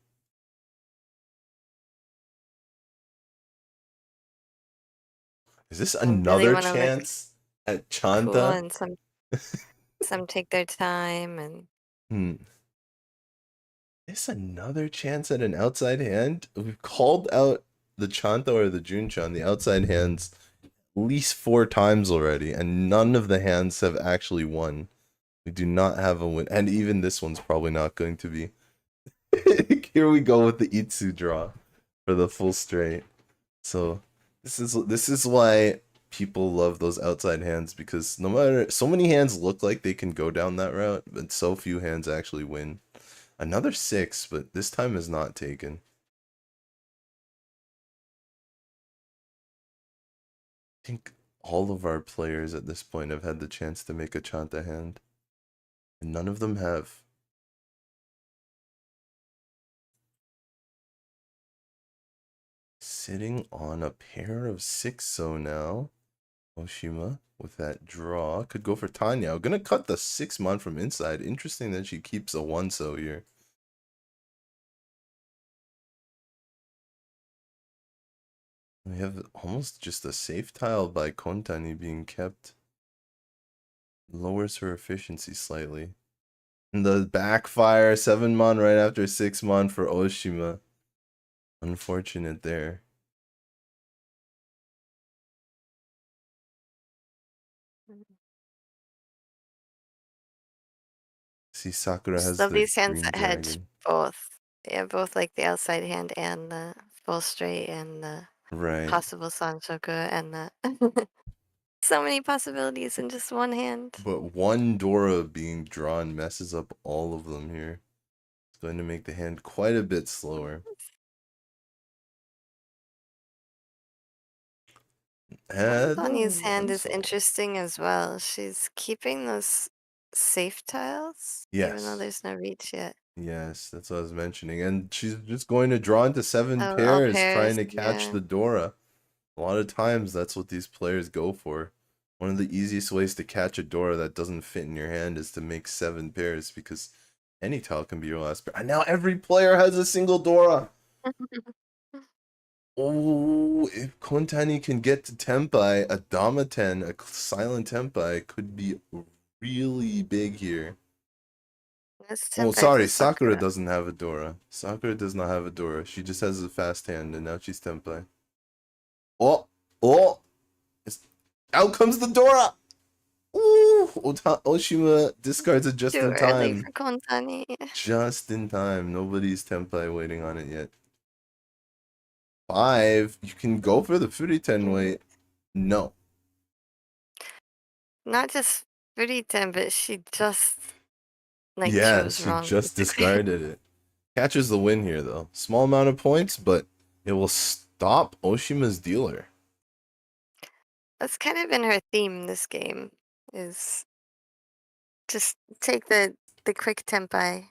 Is this another really chance at Chanta? Cool, and some take their time and. Is another chance at an outside hand? We've called out the Chanta or the Junchan, the outside hands, at least 4 times already, and none of the hands have actually won. We do not have a win, and even this one's probably not going to be. Here we go with the Itsu draw for the full straight. So this is why people love those outside hands, because no matter, so many hands look like they can go down that route, but so few hands actually win. Another 6, but this time is not taken. I think all of our players at this point have had the chance to make a Chanta hand, and none of them have. sitting on a pair of 6-0 now. Oshima with that draw could go for Tanya. I'm gonna cut the 6-mon from inside. Interesting that she keeps a 1-so here. We have almost just a safe tile by Kontani being kept. Lowers her efficiency slightly. And the backfire 7-mon right after 6-mon for Oshima. Unfortunate there. See, Sakura has Love the these hands green that had dragon. both. Yeah, both like the outside hand and the full straight and the Right. possible Sanshoku and the so many possibilities in just one hand. But one Dora being drawn messes up all of them here. It's going to make the hand quite a bit slower. Kontani's hand is so. interesting as well. She's keeping those safe tiles, even though Yes. there's no reach yet. Yes, that's what I was mentioning. And she's just going to draw into 7 Oh, all pairs, pairs, trying to catch yeah. the Dora. A lot of times, that's what these players go for. One of the easiest ways to catch a Dora that doesn't fit in your hand is to make 7 pairs, because any tile can be your last pair. And now every player has a single Dora! Oh, if Kontani can get to Tenpai, a Damaten, a silent Tenpai could be really big here. That's Oh, Tenpai sorry, for Sakura doesn't have a Dora. Sakura does not have a Dora. She just has a fast hand, and now she's Tenpai. Oh! Out comes the Dora! Ooh! Oshima discards it just Too in early time. for Kontani. Just in time. Nobody's Tenpai waiting on it yet. 5. You can go for the Furiten wait. No. Not just Furiten, but she just Yeah, chose she wrong. just basically. discarded it. Catches the win here, though. Small amount of points, but it will stop Oshima's dealer. That's kind of been her theme this game, is just take the quick Tenpai.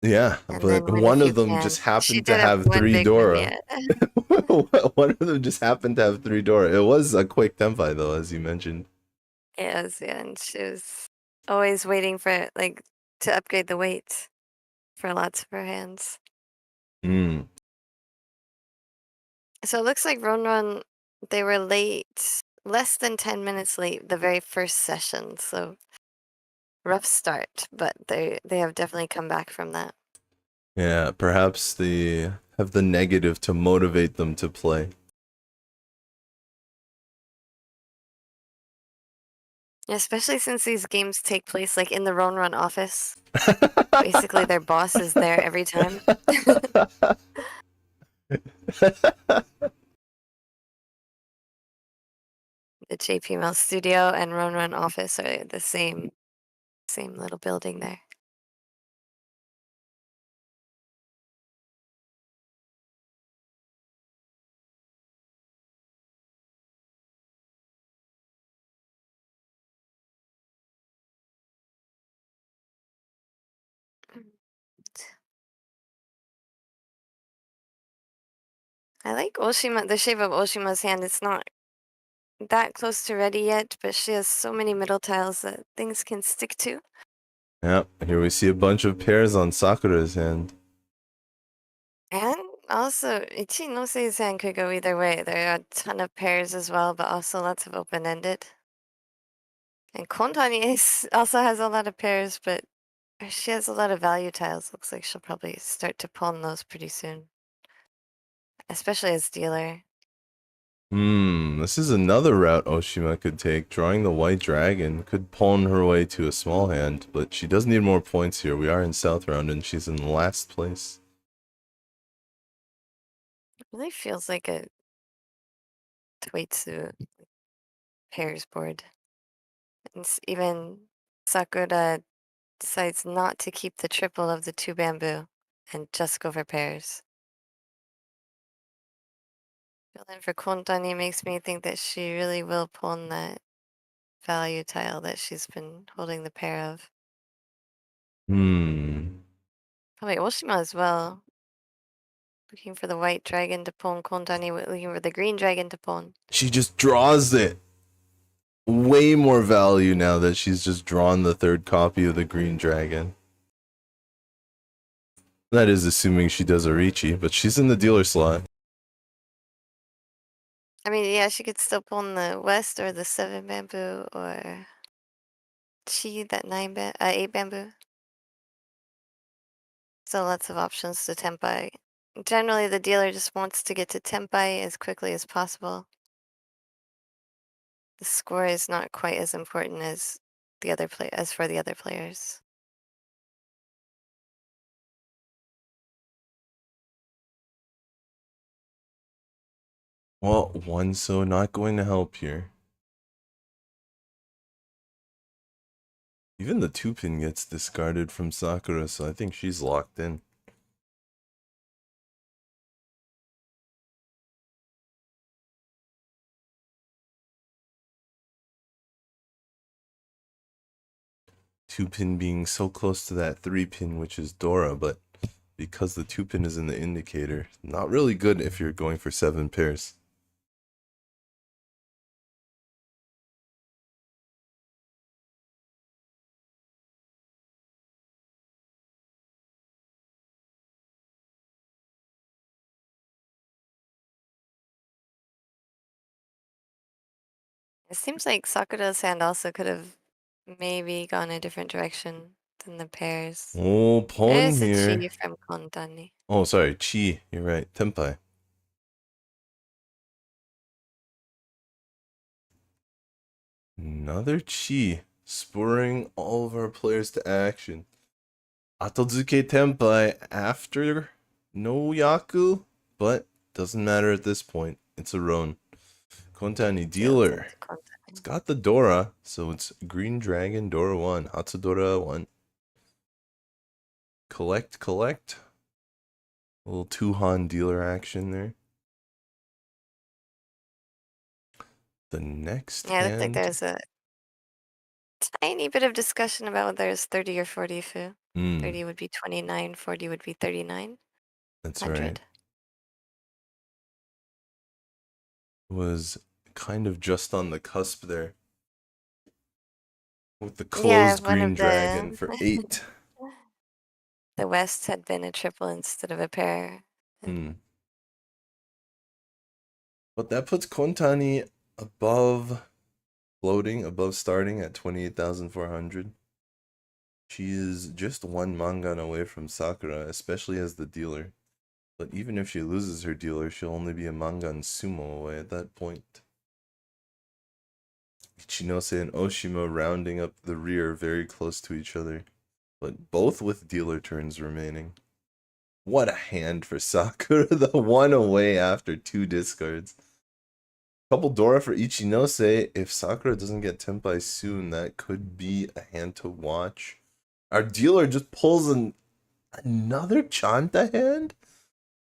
Yeah, And but then win one if of you them can. just She happened to did have have one 3 big win Dora. yet. One of them just happened to have 3 Dora. It was a quick Tenpai, though, as you mentioned. Yes, yeah, and she was always waiting for to upgrade the weight for lots of her hands. Mm. So it looks like RonRon, they were late, less than 10 minutes late the very first session. So rough start, but they have definitely come back from that. Yeah, perhaps they have the negative to motivate them to play. Especially since these games take place in the RonRon office. Basically, their boss is there every time. The JPML studio and RonRon office are the same little building there. I like Oshima, the shape of Oshima's hand. It's not that close to ready yet, but she has so many middle tiles that things can stick to. Yep, here we see a bunch of pairs on Sakura's hand. And also, Ichinose hand could go either way. There are a ton of pairs as well, but also lots of open-ended. And Kontani also has a lot of pairs, but she has a lot of value tiles. Looks like she'll probably start to pawn those pretty soon. Especially as dealer. This is another route Oshima could take. Drawing the white dragon could pawn her way to a small hand, but she does need more points here. We are in South Round and she's in last place. It really feels like a Toitsu pairs board. And even Sakura decides not to keep the triple of the 2 bamboo and just go for pairs. Filling for Kontani makes me think that she really will pawn that value tile that she's been holding the pair of. Probably Oshima as well. Looking for the white dragon to pawn. Kontani looking for the green dragon to pawn. She just draws it. Way more value now that she's just drawn the third copy of the green dragon. That is assuming she does a Riichi, but she's in the dealer slot. I mean, yeah, she could still pawn the west or the 7 bamboo or chi, that 8 bamboo. So lots of options to tempai. Generally, the dealer just wants to get to tempai as quickly as possible. The score is not quite as important as for the other players. Well, one so not going to help here. Even the 2-pin gets discarded from Sakura, so I think she's locked in. Two-pin being so close to that 3-pin, which is Dora, but because the 2-pin is in the indicator, not really good if you're going for 7 pairs. It seems like Sakura's hand also could have maybe gone a different direction than the pairs. Oh, pawn There's a here. chi from Kontani. Oh, sorry, chi. You're right. Tempai. Another chi. Spurring all of our players to action. Atozuke Tempai after no Yaku, but doesn't matter at this point. It's a Ron. Kontani dealer. It's got the Dora, so it's Green Dragon Dora 1. Hatsudora 1. Collect, collect. A little two-han dealer action there. The next Yeah, I hand. think there's a tiny bit of discussion about whether it's 30 or 40 fu. 30 would be 29, 40 would be 39. That's 100. right. Was kind of just on the cusp there. With the closed green dragon for 8. The west had been a triple instead of a pair. But that puts Kontani above floating, above starting at 28,400. She is just one mangan away from Sakura, especially as the dealer. But even if she loses her dealer, she'll only be a mangan sumo away at that point. Ichinose and Oshima rounding up the rear very close to each other, but both with dealer turns remaining. What a hand for Sakura, the one away after 2 discards. Couple Dora for Ichinose. If Sakura doesn't get tempai soon, that could be a hand to watch. Our dealer just pulls another Chanta hand?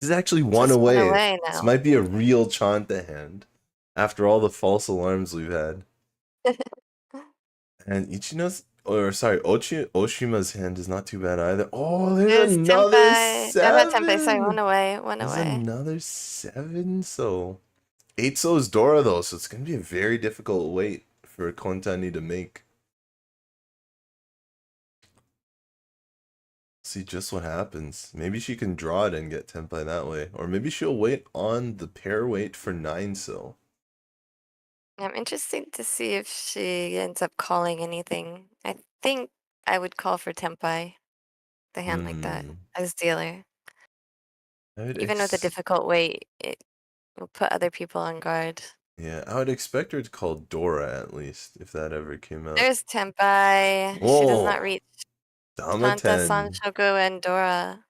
This is actually one away. Now. This might be a real Chanta hand after all the false alarms we've had. And Oshima's hand is not too bad either. Oh, there's another tempai. 7. Not tempai, sorry, one away. There's another 7, so 8 so is Dora though, so it's gonna be a very difficult wait for Kontani to make. See just what happens. Maybe she can draw it and get tempai that way, or maybe she'll wait on the pair wait for 9 so. I'm interested to see if she ends up calling anything. I think I would call for tempai, the hand like that, as dealer. Even with a difficult weight, it will put other people on guard. Yeah, I would expect her to call Dora at least, if that ever came out. There's tempai. Whoa. She does not reach Chanta, Sanshoku, and Dora.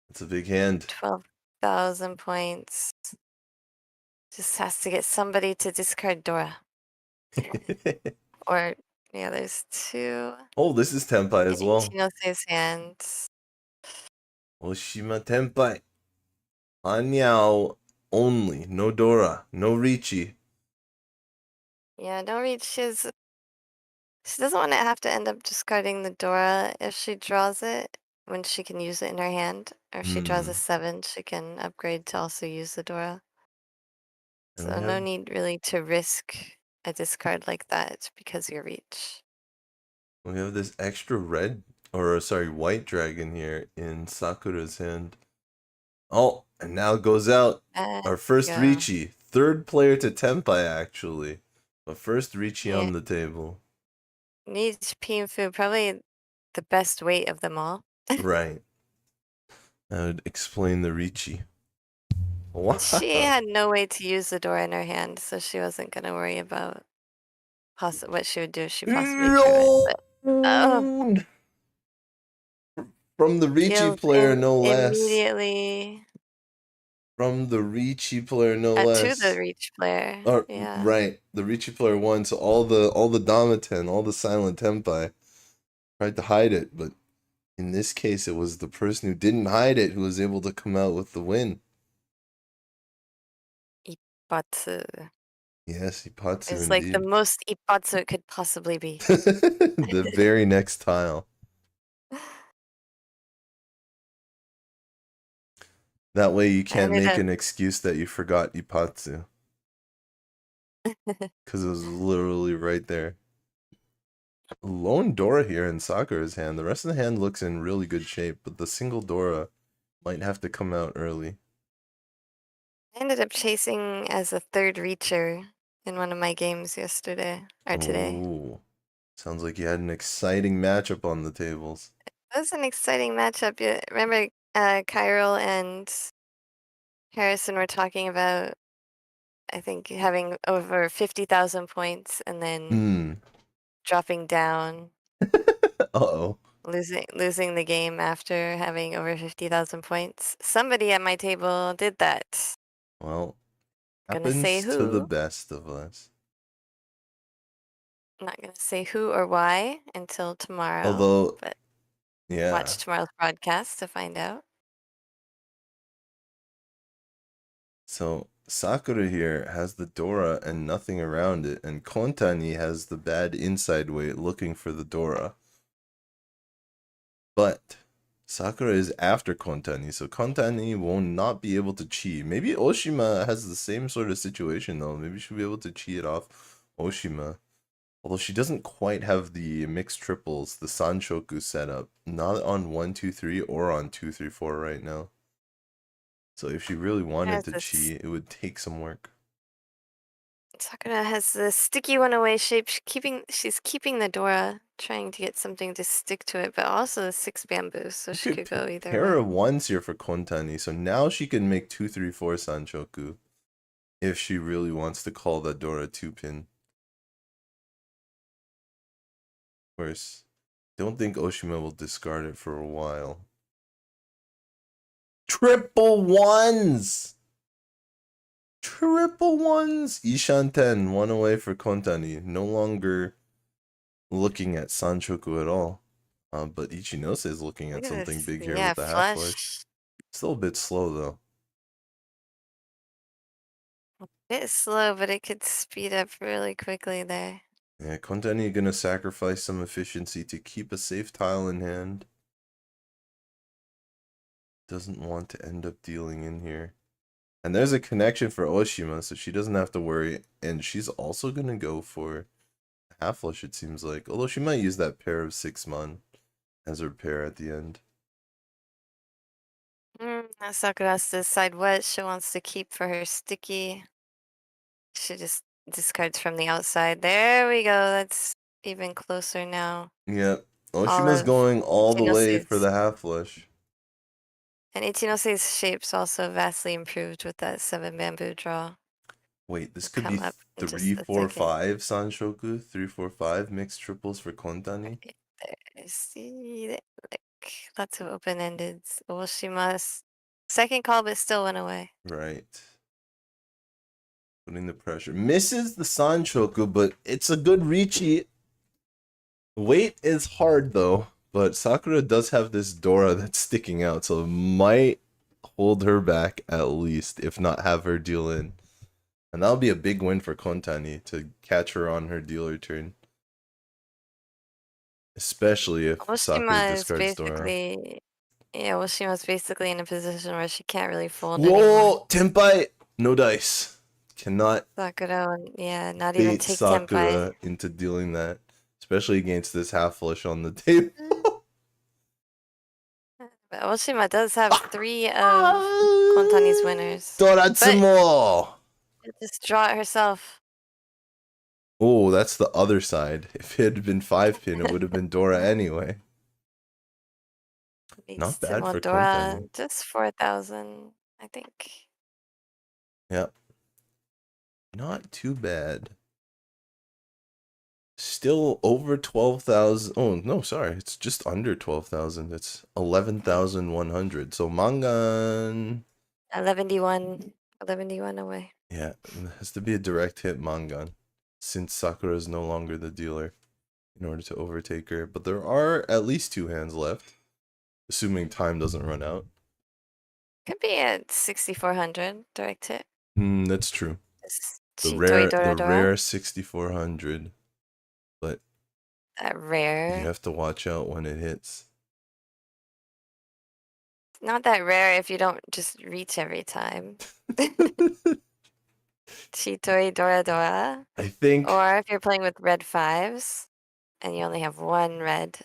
That's a big hand. 12,000 points. Just has to get somebody to discard Dora. Or, yeah, there's 2. Oh, this is tempai as well. Ichinose's hands. Oshima tempai. Anyao only. No Dora. No Riichi. Yeah, no reach. She doesn't want to have to end up discarding the Dora if she draws it when she can use it in her hand. Or if she draws a 7, she can upgrade to also use the Dora. And So no need really to risk a discard like that because your reach. We have this extra red, or sorry, white dragon here in Sakura's hand. Oh, and now goes out our first Riichi. Third player to Tenpai, actually. But first Riichi on the table. Needs Pinfu, probably the best weight of them all. Right. That would explain the Riichi. Wow. She had no way to use the door in her hand, so she wasn't going to worry about what she would do if she possibly drew it. But, from the Riichi player, no less. Immediately. From the Riichi player, no less. To the Riichi player. Yeah. Right. The Riichi player won, so all the Damaten, all the silent Tenpai tried to hide it, but in this case it was the person who didn't hide it who was able to come out with the win. Ippatsu. Yes, Ippatsu It's indeed. like the most Ippatsu it could possibly be. The very next tile. That way you can't make an excuse that you forgot Ippatsu. Because it was literally right there. Lone Dora here in Sakura's hand. The rest of the hand looks in really good shape, but the single Dora might have to come out early. I ended up chasing as a third reacher in one of my games yesterday, or today. Ooh. Sounds like you had an exciting matchup on the tables. That was an exciting matchup. You remember Chiral and Harrison were talking about, I think, having over 50,000 points and then dropping down. Uh-oh. Losing the game after having over 50,000 points. Somebody at my table did that. Well, Gonna say happens to the who. best of us. I'm not gonna say who or why until tomorrow. Although, but yeah. watch tomorrow's broadcast to find out. So Sakura here has the Dora and nothing around it, and Kontani has the bad inside weight looking for the Dora. But Sakura is after Kontani, so Kontani will not be able to cheat. Maybe Oshima has the same sort of situation though. Maybe she'll be able to cheat off Oshima. Although she doesn't quite have the mixed triples, the Sanshoku setup. Not on 1, 2, 3 or on 2, 3, 4 right now. So if she really wanted to cheat, it would take some work. Sakura has the sticky one away shape. She's keeping the Dora, trying to get something to stick to it, but also the 6 bamboo, so she could go either way. Pair of ones here for Kontani, so now she can make 2, 3, 4 Sanshoku if she really wants to call that Dora 2-pin. Of course, don't think Oshima will discard it for a while. Triple ones! Triple ones! Ishanten, 1 away for Kontani. No longer looking at Sanshoku at all. But Ichinose is looking at something big here with the half flush. Still a bit slow though. A bit slow, but it could speed up really quickly there. Yeah, Kontani gonna sacrifice some efficiency to keep a safe tile in hand. Doesn't want to end up dealing in here. And there's a connection for Oshima, so she doesn't have to worry. And she's also gonna go for half flush, it seems like. Although she might use that pair of 6-mon as her pair at the end. Now Sakura has to decide what she wants to keep for her sticky. She just discards from the outside. There we go. That's even closer now. Yep. Oshima's going all the way for the half flush. And Ichinose's shape's also vastly improved with that 7 bamboo draw. Wait, this could be 3, 4, 5 Sanshoku, 3, 4, 5 mixed triples for Kontani. See, lots of open-ended. Oshima's second call, but still went away. Right. Putting the pressure. Misses the Sanshoku, but it's a good Riichi. Weight is hard though, but Sakura does have this Dora that's sticking out, so it might hold her back at least, if not have her deal in. And that'll be a big win for Kontani to catch her on her dealer turn. Especially if Sakura discards Dora. Yeah, well, she was basically in a position where she can't really fold anymore. Whoa, Tenpai! No dice. Cannot Sakura, yeah, not even bait take Sakura Tenpai. into dealing that. Especially against this half flush on the table. But Oshima does have 3 of Kontani's winners. Doratsumo! She'll just draw it herself. Oh, that's the other side. If it had been 5-pin, it would have been Dora anyway. Not bad for Dora, Kontani. just 4,000, I think. Yep. Not too bad. Still over 12,000. Oh, no, sorry. It's just under 12,000. It's 11,100. So Mangan. 11D1 away. Yeah, it has to be a direct hit Mangan, since Sakura is no longer the dealer in order to overtake her. But there are at least 2 hands left, assuming time doesn't run out. Could be at 6,400 direct hit. That's true. The Dora. rare 6,400. But that rare. you have to watch out when it hits. Not that rare if you don't just reach every time. Chitoi Dora. I think. Or if you're playing with red 5s and you only have 1 red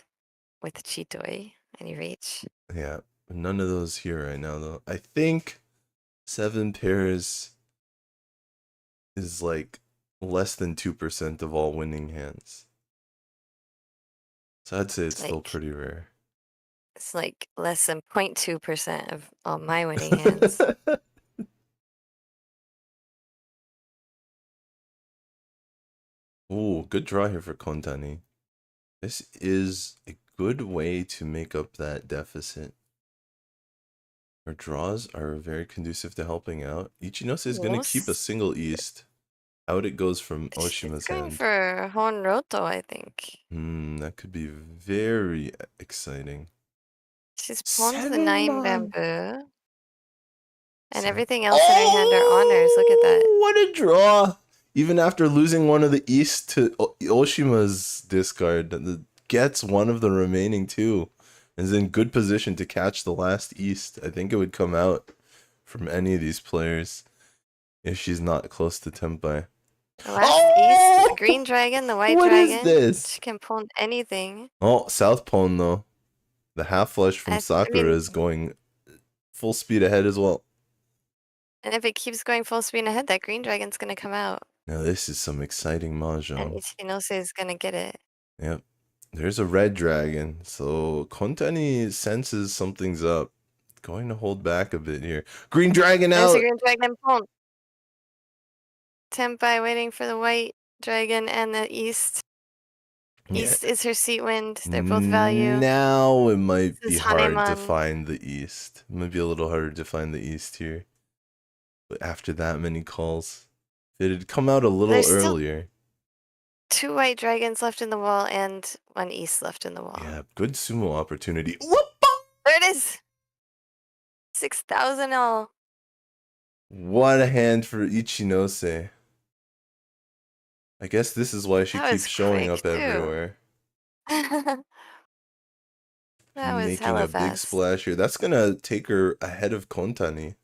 with Chitoi and you reach. Yeah, none of those here right now though. I think 7 pairs is like less than 2% of all winning hands. So I'd say it's still pretty rare. It's like less than 0.2% of all my winning hands. Oh, good draw here for Kontani. This is a good way to make up that deficit. Her draws are very conducive to helping out. Ichinose is going to keep a single east. Out it goes from Oshima's hand. Going for Honroto, I think. That could be very exciting. She's pawned the 9 bamboo. And everything else in her hand are honors. Look at that. What a draw! Even after losing one of the east to Oshima's discard, that gets one of the remaining 2. And is in good position to catch the last east. I think it would come out from any of these players if she's not close to Tenpai. The last east, the green dragon, the white dragon. What is this? She can pawn anything. Oh, South Pawn though. The half flush from Sakura is going full speed ahead as well. And if it keeps going full speed ahead, that green dragon's going to come out. Now this is some exciting mahjong. And Ichinose is going to get it. Yep. There's a red dragon. So Kontani senses something's up. Going to hold back a bit here. Green dragon out! There's a green dragon pawn. Tenpai waiting for the white dragon and the east. East is her seat wind. They're both value. Now it might be hard to find the east. It might be a little harder to find the east here. But after that many calls, if it had come out a little earlier. 2 white dragons left in the wall and 1 east left in the wall. Yeah, good sumo opportunity. There it is! 6,000 all. What a hand for Ichinose. I guess this is why she keeps showing up everywhere. That was making a big splash here. That's gonna take her ahead of Kontani.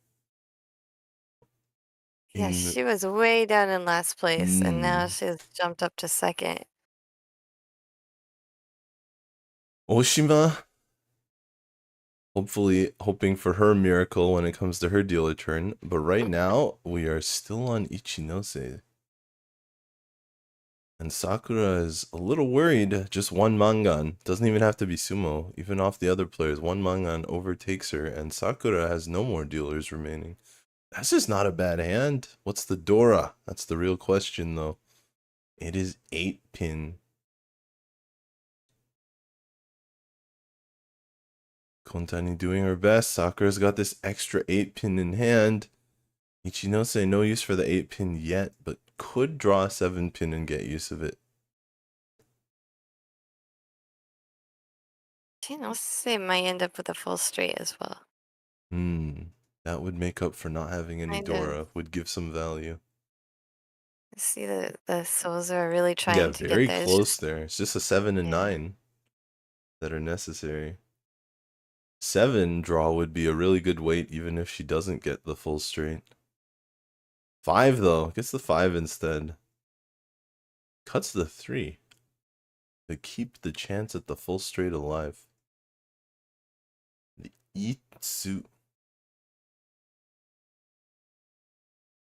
Yeah, she was way down in last place, and now she's jumped up to 2nd. Oshima, hopefully hoping for her miracle when it comes to her dealer turn. But right now, we are still on Ichinose. And Sakura is a little worried. Just 1 mangan. Doesn't even have to be sumo. Even off the other players, 1 mangan overtakes her. And Sakura has no more dealers remaining. That's just not a bad hand. What's the Dora? That's the real question, though. It is 8-pin. Kontani doing her best. Sakura's got this extra 8-pin in hand. Ichinose, no use for the 8-pin yet, but could draw a 7-pin and get use of it. Ichinose might end up with a full straight as well. That would make up for not having any Dora. Would give some value. See, the souls are really trying to get there. Yeah, very close there. It's just a 7 and 9 that are necessary. 7 draw would be a really good weight even if she doesn't get the full straight. 5 though, gets the 5 instead. Cuts the 3 to keep the chance at the full straight alive. The Itsu.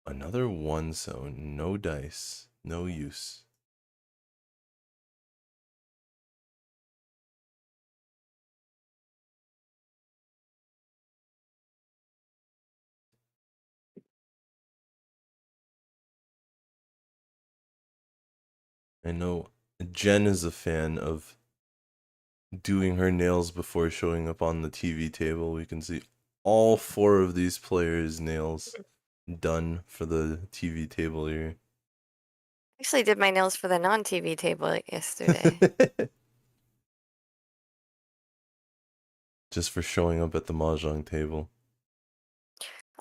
Another 1, so no dice, no use. I know Jenn is a fan of doing her nails before showing up on the TV table. We can see all 4 of these players' nails done for the TV table here. Actually did my nails for the non-TV table yesterday. Just for showing up at the mahjong table.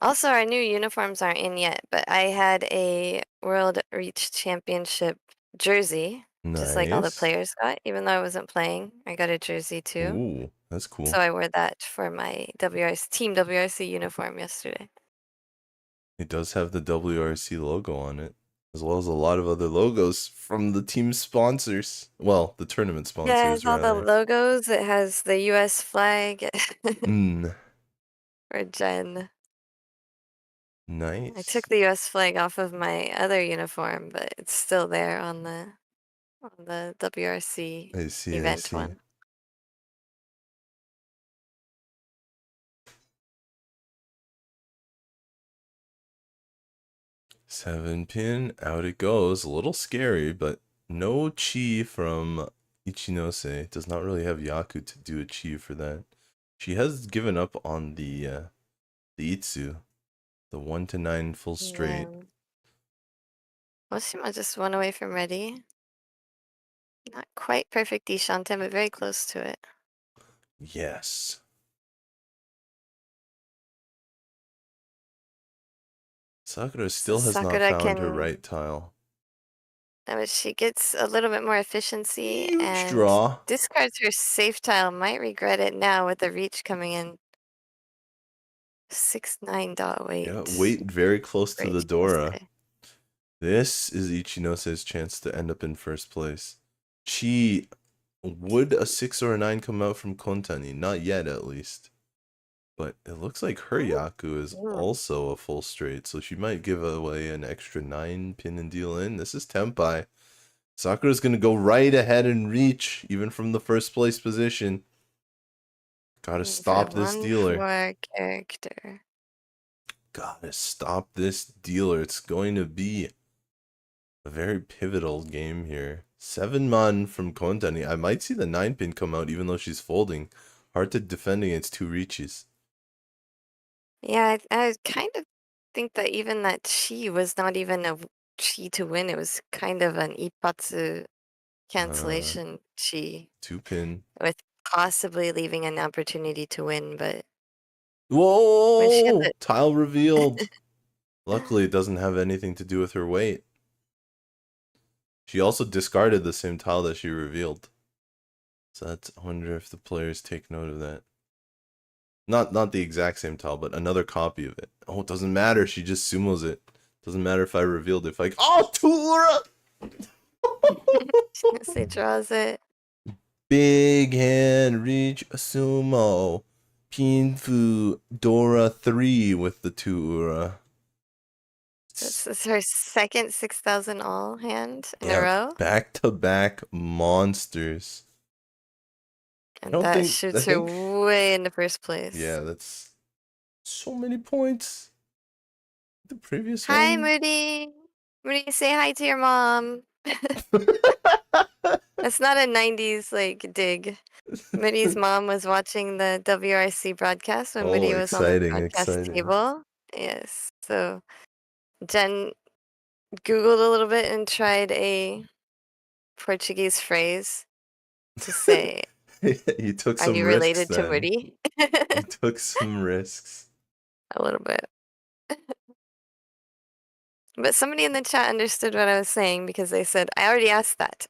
Also, our new uniforms aren't in yet, but I had a World Reach Championship jersey, just like all the Nice. players got, even though I wasn't playing. I got a jersey too. Ooh, that's cool. So I wore that for my Team WRC uniform yesterday. It does have the WRC logo on it, as well as a lot of other logos from the team sponsors. Well, the tournament sponsors, Yeah, it's all the rather. logos. It has the US flag for Jenn. Nice. I took the US flag off of my other uniform, but it's still there on the WRC I see, event one. Seven pin, out it goes. A little scary, but no chi from Ichinose. Does not really have Yaku to do a chi for that. She has given up on the Itsu, the 1 to 9 full straight. Yeah. Oshima just one away from ready. Not quite perfect Dishante, but very close to it. Yes. Sakura still has not found her right tile. But she gets a little bit more efficiency Huge and draw. discards her safe tile. Might regret it now with the reach coming in. 6-9 dot weight. Yeah, weight very close to the Dora. This is Ichinose's chance to end up in first place. Would a 6 or a 9 come out from Kontani? Not yet, at least. But it looks like her Yaku is also a full straight, so she might give away an extra 9 pin and deal in. This is Tempai. Sakura's going to go right ahead and reach, even from the first place position. Gotta stop this dealer. Character. Gotta stop this dealer. It's going to be a very pivotal game here. 7-man from Kontani. I might see the 9 pin come out even though she's folding. Hard to defend against 2 reaches. Yeah, I kind of think that even that chi was not even a chi to win. It was kind of an ippatsu cancellation chi. 2 pin. With possibly leaving an opportunity to win, but... Whoa! Tile revealed. Luckily, it doesn't have anything to do with her weight. She also discarded the same tile that she revealed. So I wonder if the players take note of that. Not the exact same tile, but another copy of it. Oh, it doesn't matter. She just sumos it. Doesn't matter if I revealed it. If Tura! She draws it. Big hand, reach a sumo. Pinfu, Dora 3 with the 2 ura. This is her second 6,000 all hand in a row. Back-to-back monsters. And that shoots her way into first place. Yeah, that's so many points. The previous one. Hi, one. Moody. Moody, say hi to your mom. That's not a 90s dig. Moody's mom was watching the WRC broadcast when Moody was on the broadcast table. Yes. So Jenn Googled a little bit and tried a Portuguese phrase to say, you took some are you risks related then. to Moody? You took some risks. A little bit. But somebody in the chat understood what I was saying because they said, I already asked that.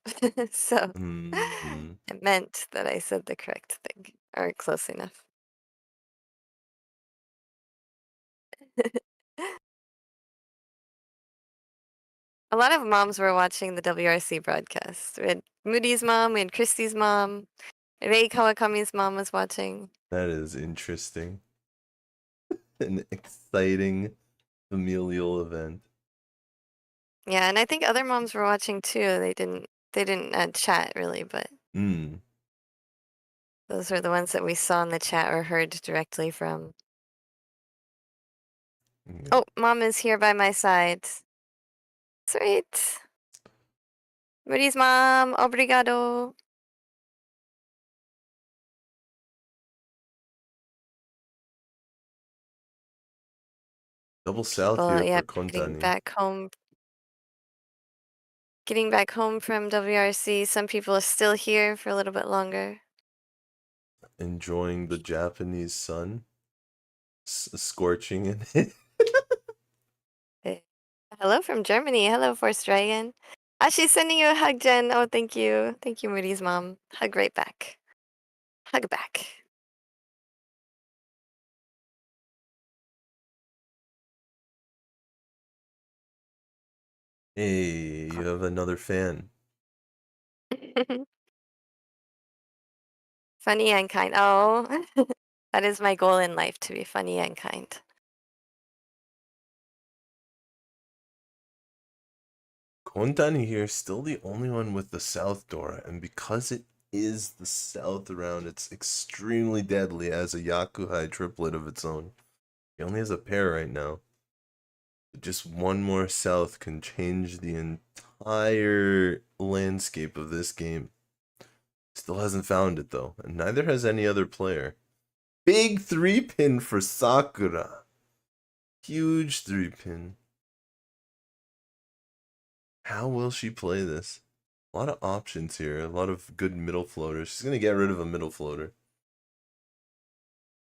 So it meant that I said the correct thing, or close enough. A lot of moms were watching the WRC broadcast. We had Moody's mom, we had Christy's mom, Rei Kawakami's mom was watching. That is interesting. An exciting familial event. Yeah, and I think other moms were watching too. They didn't chat really, but those were the ones that we saw in the chat or heard directly from. Yeah. Oh, mom is here by my side. Sweet. Moody's mom, obrigado. Double south Well, here yeah, for getting Kontani. back home from WRC. Some people are still here for a little bit longer. Enjoying the Japanese sun. Scorching it. Hello from Germany. Hello, Force Dragon. She's sending you a hug, Jen. Oh, thank you. Thank you, Moody's mom. Hug right back. Hug back. Hey, you have another fan. Funny and kind. Oh, that is my goal in life, to be funny and kind. Kontani here, still the only one with the south door, and because it is the south round, it's extremely deadly as a Yakuhai triplet of its own. He only has a pair right now. Just one more south can change the entire landscape of this game. Still hasn't found it though, and neither has any other player. Big 3-pin for Sakura. Huge 3-pin. How will she play this? A lot of options here, a lot of good middle floaters. She's going to get rid of a middle floater.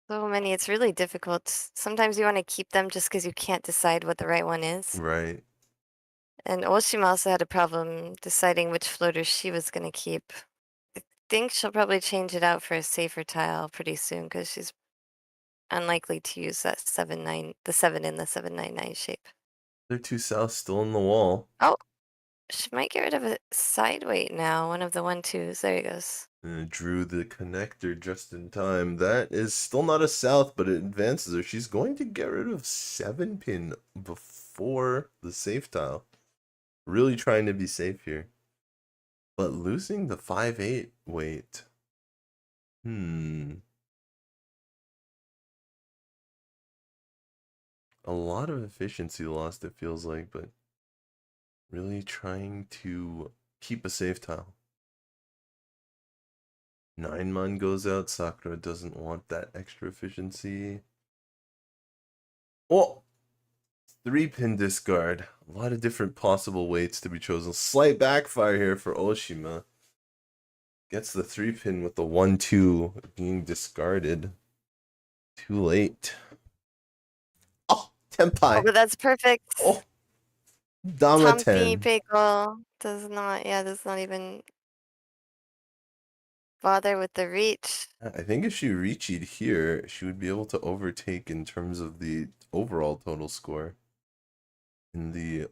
So many. It's really difficult. Sometimes you want to keep them just because you can't decide what the right one is. Right. And Oshima also had a problem deciding which floaters she was going to keep. I think she'll probably change it out for a safer tile pretty soon because she's unlikely to use that 7-9, the 7 in the 799 shape. They're two south still in the wall. Oh, she might get rid of a side weight now. One of the 1-2s. There he goes. Drew the connector just in time. That is still not a south, but it advances her. She's going to get rid of 7-pin before the safe tile. Really trying to be safe here. But losing the 5-8 weight. A lot of efficiency lost, it feels like, but really trying to keep a safe tile. 9-man goes out. Sakura doesn't want that extra efficiency. Oh! 3-pin discard. A lot of different possible weights to be chosen. Slight backfire here for Oshima. Gets the 3-pin with the 1-2 being discarded. Too late. Oh! Tenpai! Oh, but that's perfect. Oh! Dama-ten. Pickle does not even bother with the reach. I think if she reached here, she would be able to overtake in terms of the overall total score in the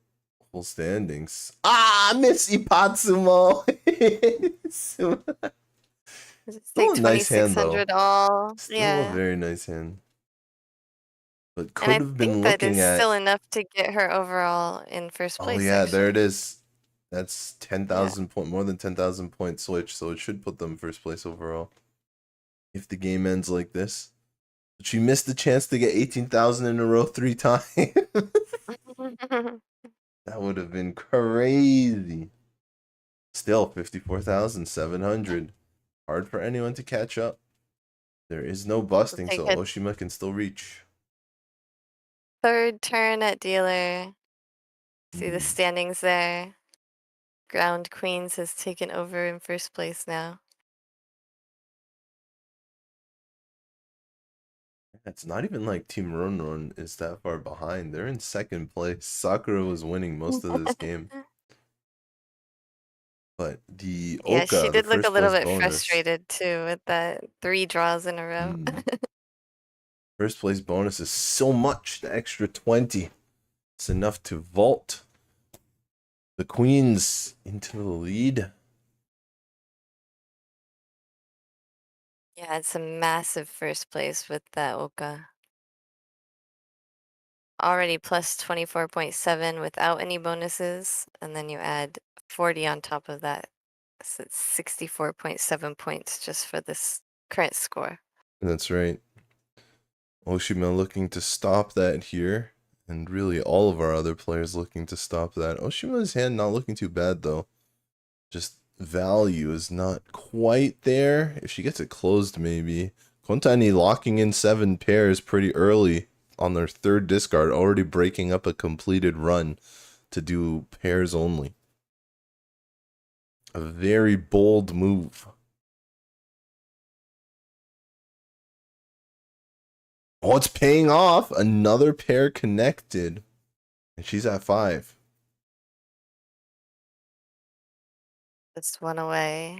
whole standings. Ah, Miss Ipatsumo! Still Take a nice hand, though. 2600 all. Still Yeah. a very nice hand. But could And I have been think that looking is at... still enough to get her overall in first place. Oh yeah, there it actually. is. That's 10,000 point, more than 10,000 point switch, so it should put them first place overall. If the game ends like this. But she missed the chance to get 18,000 in a row 3 times. That would have been crazy. Still 54,700. Hard for anyone to catch up. There is no busting, so Oshima can still reach. Third turn at dealer. See the standings there. Ground Queens has taken over in first place now. It's not even like Team RonRon is that far behind. They're in second place. Sakura was winning most of this game. But the Oka, yeah, she did look a little bit bonus, frustrated too with that 3 draws in a row. First place bonus is so much. The extra 20. It's enough to vault the queens into the lead. Yeah, it's a massive first place with that Oka. Already plus 24.7 without any bonuses, and then you add 40 on top of that. So it's 64.7 points just for this current score. That's right. Oshima looking to stop that here. And really all of our other players looking to stop that. Oshima's hand not looking too bad though. Just value is not quite there. If she gets it closed maybe. Kontani locking in 7 pairs pretty early on their third discard. Already breaking up a completed run to do pairs only. A very bold move. Oh, it's paying off. Another pair connected. And she's at 5. Just one away.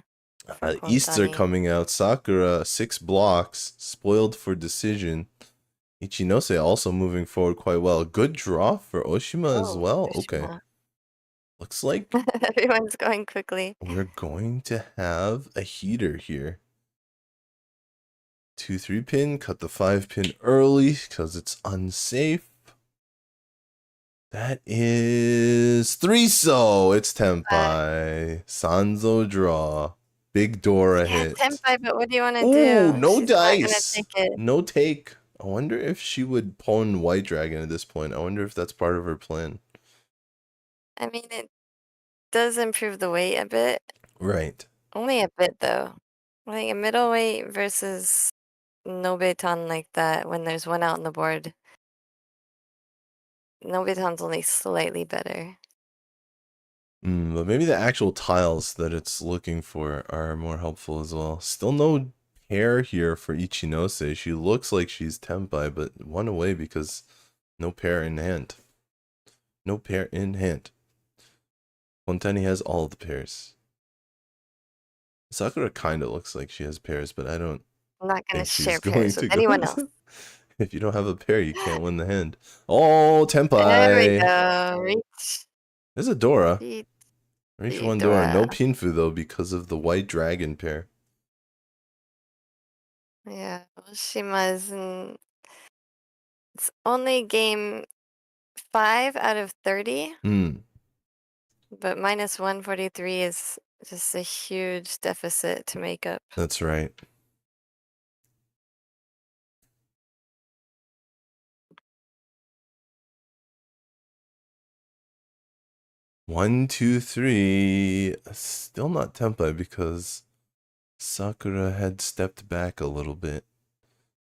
Easts are Kontani. coming out. Sakura, 6 blocks. Spoiled for decision. Ichinose also moving forward quite well. Good draw for Oshima as well. Okay. Oshima. Looks like Everyone's going quickly. we're going to have a heater here. 2-3 pin. Cut the 5 pin early because it's unsafe. That is 3 so. It's Tenpai. Sanzo draw. Big Dora Yeah, hit. Tenpai, but what do you want to Ooh, do? no She's not gonna dice. take it. No take. I wonder if she would pawn White Dragon at this point. I wonder if that's part of her plan. I mean, it does improve the weight a bit. Right. Only a bit, though. Like a middleweight versus Nobeton like that when there's one out on the board. Nobeton's only slightly better. But maybe the actual tiles that it's looking for are more helpful as well. Still no pair here for Ichinose. She looks like she's Tenpai, but one away because no pair in hand. No pair in hand. Kontani has all the pairs. Sakura kind of looks like she has pairs, but I don't I'm not gonna think she's share going pairs to with go. anyone else. If you don't have a pair, you can't win the hand. Oh, There we Tenpai! go. Reach. There's a Dora. Reach. Reach the one Dora. No Dora. Pinfu though because of the White Dragon pair. Yeah, Oshima's in. It's only game 5 out of 30, but minus 143 is just a huge deficit to make up. That's right. One, two, three. Still not Tenpai because Sakura had stepped back a little bit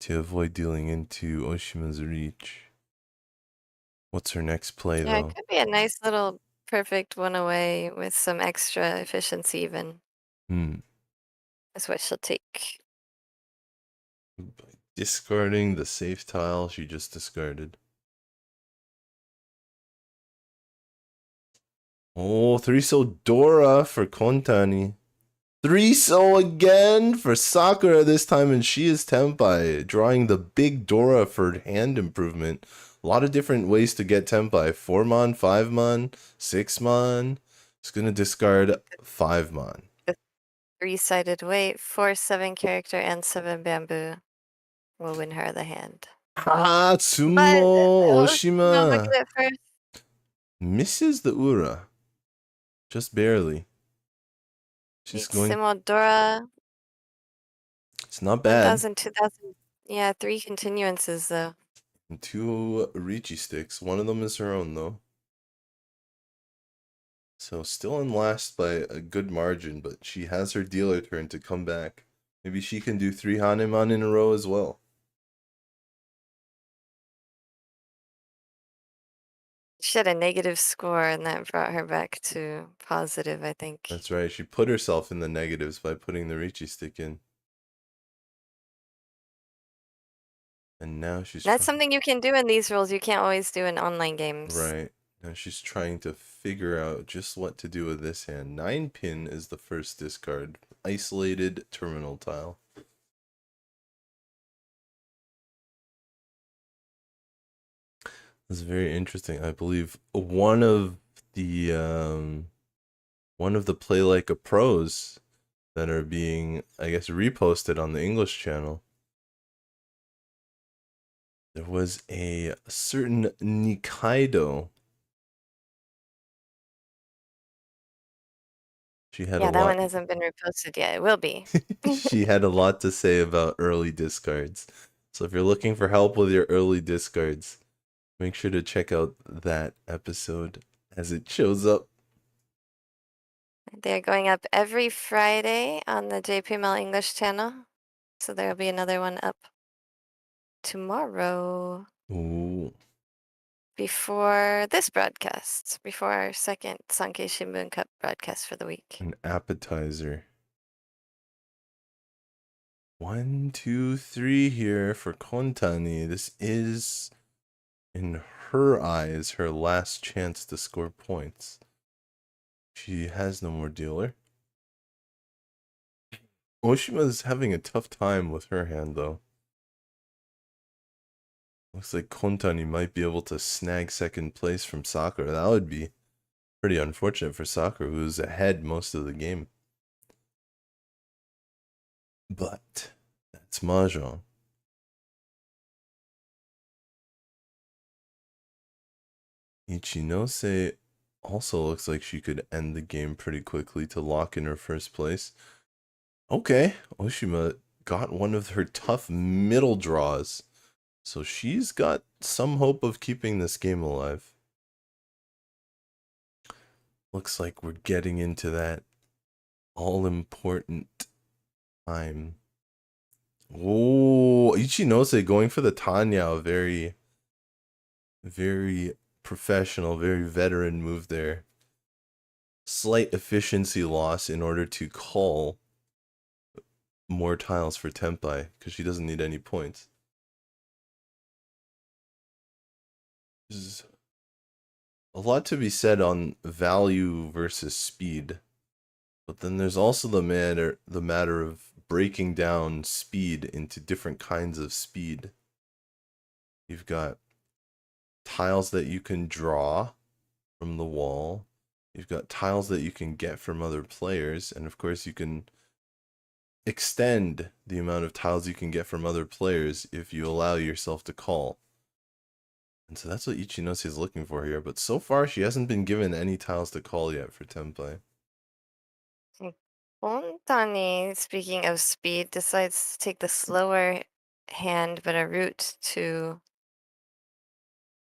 to avoid dealing into Oshima's reach. What's her next play Yeah, though? it could be a nice little perfect one away with some extra efficiency even. That's what she'll take. By discarding the safe tile she just discarded. Oh, 3 so Dora for Kontani. 3 so again for Sakura this time, and she is Tenpai, drawing the big Dora for hand improvement. A lot of different ways to get Tenpai. 4-mon, 5-mon, 6-mon. Just gonna discard 5-mon. 3-sided weight, 4 7 character, and 7 bamboo will win her the hand. Ah, But Tsumo Oshima, look Oshima at it first. misses the Ura. Just barely. She's going. Simodora. It's not bad. 1,000, 2,000. Yeah, 3 continuances though. And 2 Riichi sticks. One of them is her own though. So still in last by a good margin, but she has her dealer turn to come back. Maybe she can do 3 Hanemon in a row as well. She had a negative score and that brought her back to positive, I think. That's right. She put herself in the negatives by putting the Riichi stick in. And now she's That's something you can do in these rules you can't always do in online games. right. Now she's trying to figure out just what to do with this hand. 9 pin is the first discard. Isolated terminal tile. That's very interesting. I believe one of the Play Like a Pros that are being, I guess, reposted on the English channel. There was a certain Nikaido. She had Yeah, a that lot. one hasn't been reposted yet. It will be. She had a lot to say about early discards. So if you're looking for help with your early discards, make sure to check out that episode as it shows up. They're going up every Friday on the JPML English channel. So there'll be another one up tomorrow Ooh. before this broadcast, before our second Sankei Shimbun Cup broadcast for the week. An appetizer. 1, 2, 3 here for Kontani. This is, in her eyes, her last chance to score points. She has no more dealer. Oshima's having a tough time with her hand, though. Looks like Kontani might be able to snag second place from Sakura. That would be pretty unfortunate for Sakura, who's ahead most of the game. But that's Mahjong. Ichinose also looks like she could end the game pretty quickly to lock in her first place. Okay, Oshima got one of her tough middle draws. So she's got some hope of keeping this game alive. Looks like we're getting into that all-important time. Oh, Ichinose going for the Tanya. Very, very professional, very veteran move there. Slight efficiency loss in order to call more tiles for Tenpai, because she doesn't need any points. There's a lot to be said on value versus speed. But then there's also the matter of breaking down speed into different kinds of speed. You've got tiles that you can draw from the wall. You've got tiles that you can get from other players. And of course you can extend the amount of tiles you can get from other players if you allow yourself to call. And so that's what Ichinose is looking for here. But so far she hasn't been given any tiles to call yet for Tenpai. Kontani, speaking of speed, decides to take the slower hand, but a route to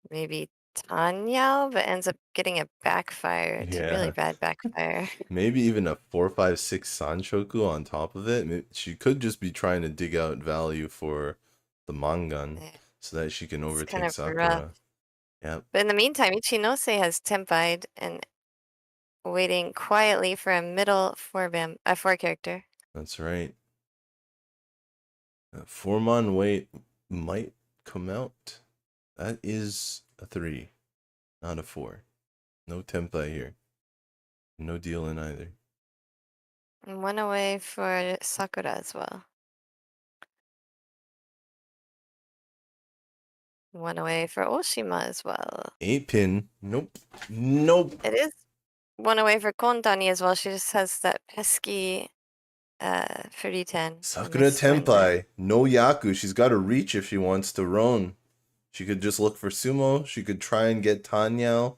maybe Tanyao, but ends up getting a backfire. It's a really bad backfire. Maybe even a 4, 5, 6 Sanshoku on top of it. She could just be trying to dig out value for the Mangan so that she can overtake kind of Sakura. Rough. Yep. But in the meantime, Ichinose has Tempai'd and waiting quietly for a middle 4 character. That's right. 4-mon wait might come out. That is a 3, not a 4. No Tenpai here. No deal in either. And 1 away for Sakura as well. 1 away for Oshima as well. 8-pin. Nope. Nope. It is 1 away for Kontani as well. She just has that pesky 30-10. Sakura Tenpai. No Yaku. She's got to reach if she wants to Ron. She could just look for Sumo. She could try and get Tanyao.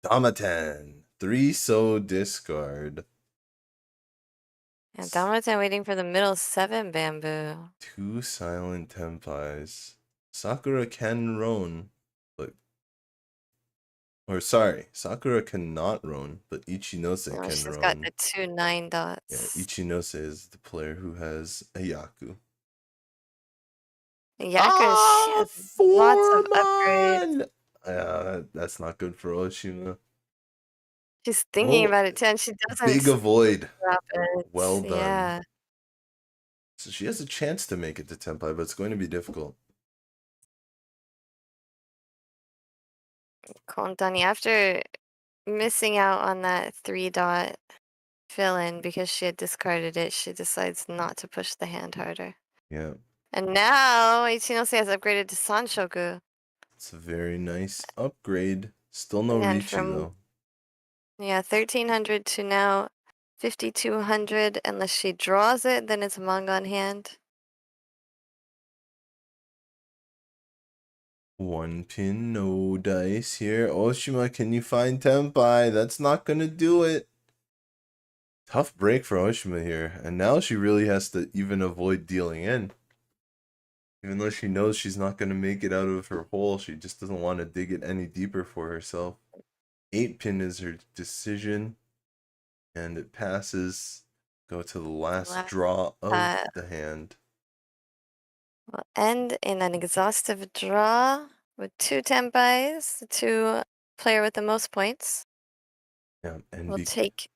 Damaten. 3 so discard. And Damaten waiting for the middle 7 bamboo. 2 silent Tenpais. Sakura can Ron, but... Or sorry, Sakura cannot Ron, but Ichinose can she's Ron. She's got the 2 9 dots. Yeah, Ichinose is the player who has a Yaku. Ayaka, she has lots of upgrades. That's not good for Oshima. She's thinking about it too, and she doesn't. Big avoid. Well done. Yeah. So she has a chance to make it to Tenpai, but it's going to be difficult. Kontani, after missing out on that 3-dot fill-in because she had discarded it, she decides not to push the hand harder. Yeah. And now Ichinose has upgraded to Sanshoku. It's a very nice upgrade. Still no And Riichi from- though. Yeah, 1300 to now 5200. Unless she draws it, then it's a manga on hand. One pin, no dice here. Oshima, can you find Tenpai? That's not gonna do it. Tough break for Oshima here. And now she really has to even avoid dealing in. Even though she knows she's not gonna make it out of her hole, she just doesn't want to dig it any deeper for herself. 8 pin is her decision. And it passes. Go to the last draw of the hand. Will end in an exhaustive draw with 2 Tenpais, the 2 player with the most points. Yeah, and We'll take.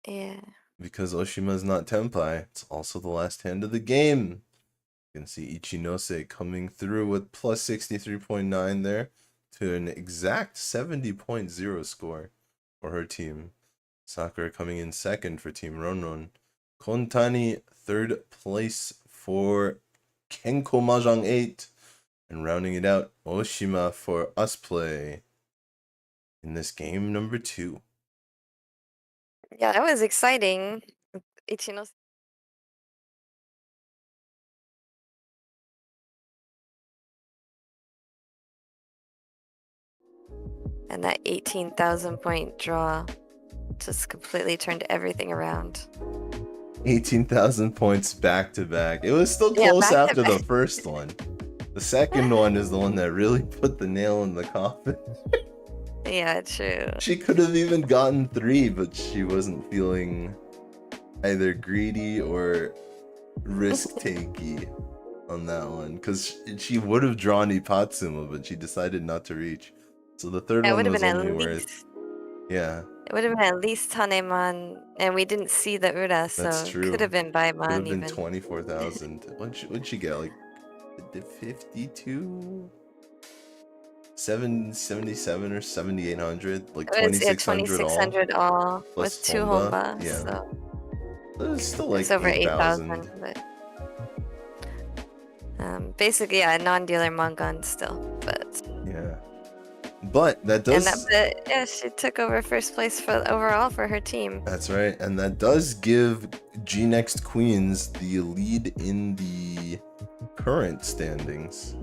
Yeah. because Oshima is not Tenpai, it's also the last hand of the game. You can see Ichinose coming through with plus 63.9 there to an exact 70.0 score for her team. Sakura coming in second for Team RonRon. Kontani third place for Kenko Mahjong 8. And rounding it out, Oshima for Usplay in this game number 2. Yeah, that was exciting. Ichinose. And that 18,000 point draw just completely turned everything around. 18,000 points back to back. It was still Yeah, close back to after the back. first one. The second one is the one that really put the nail in the coffin. Yeah, true. She could have even gotten 3, but she wasn't feeling either greedy or risk-takey on that one. Because she would have drawn Ipatsuma, but she decided not to reach. So the third It one would have was been only at worth... least. Yeah, It would have been at least Tanemon, and we didn't see the Ura, so that's true. could have been Could have Baimon been even. 24,000. What'd she get? Like, 52? 777 or 7,800? Like It was 2,600 all? 2,600 all Plus with 2 Honba, Honba, yeah. so It was still like it's over 8,000. 8,000. But basically, yeah, non-dealer Mongon still, but Yeah. But that and does... yeah, she took over first place for overall for her team. That's right. And that does give G Next Queens the lead in the current standings.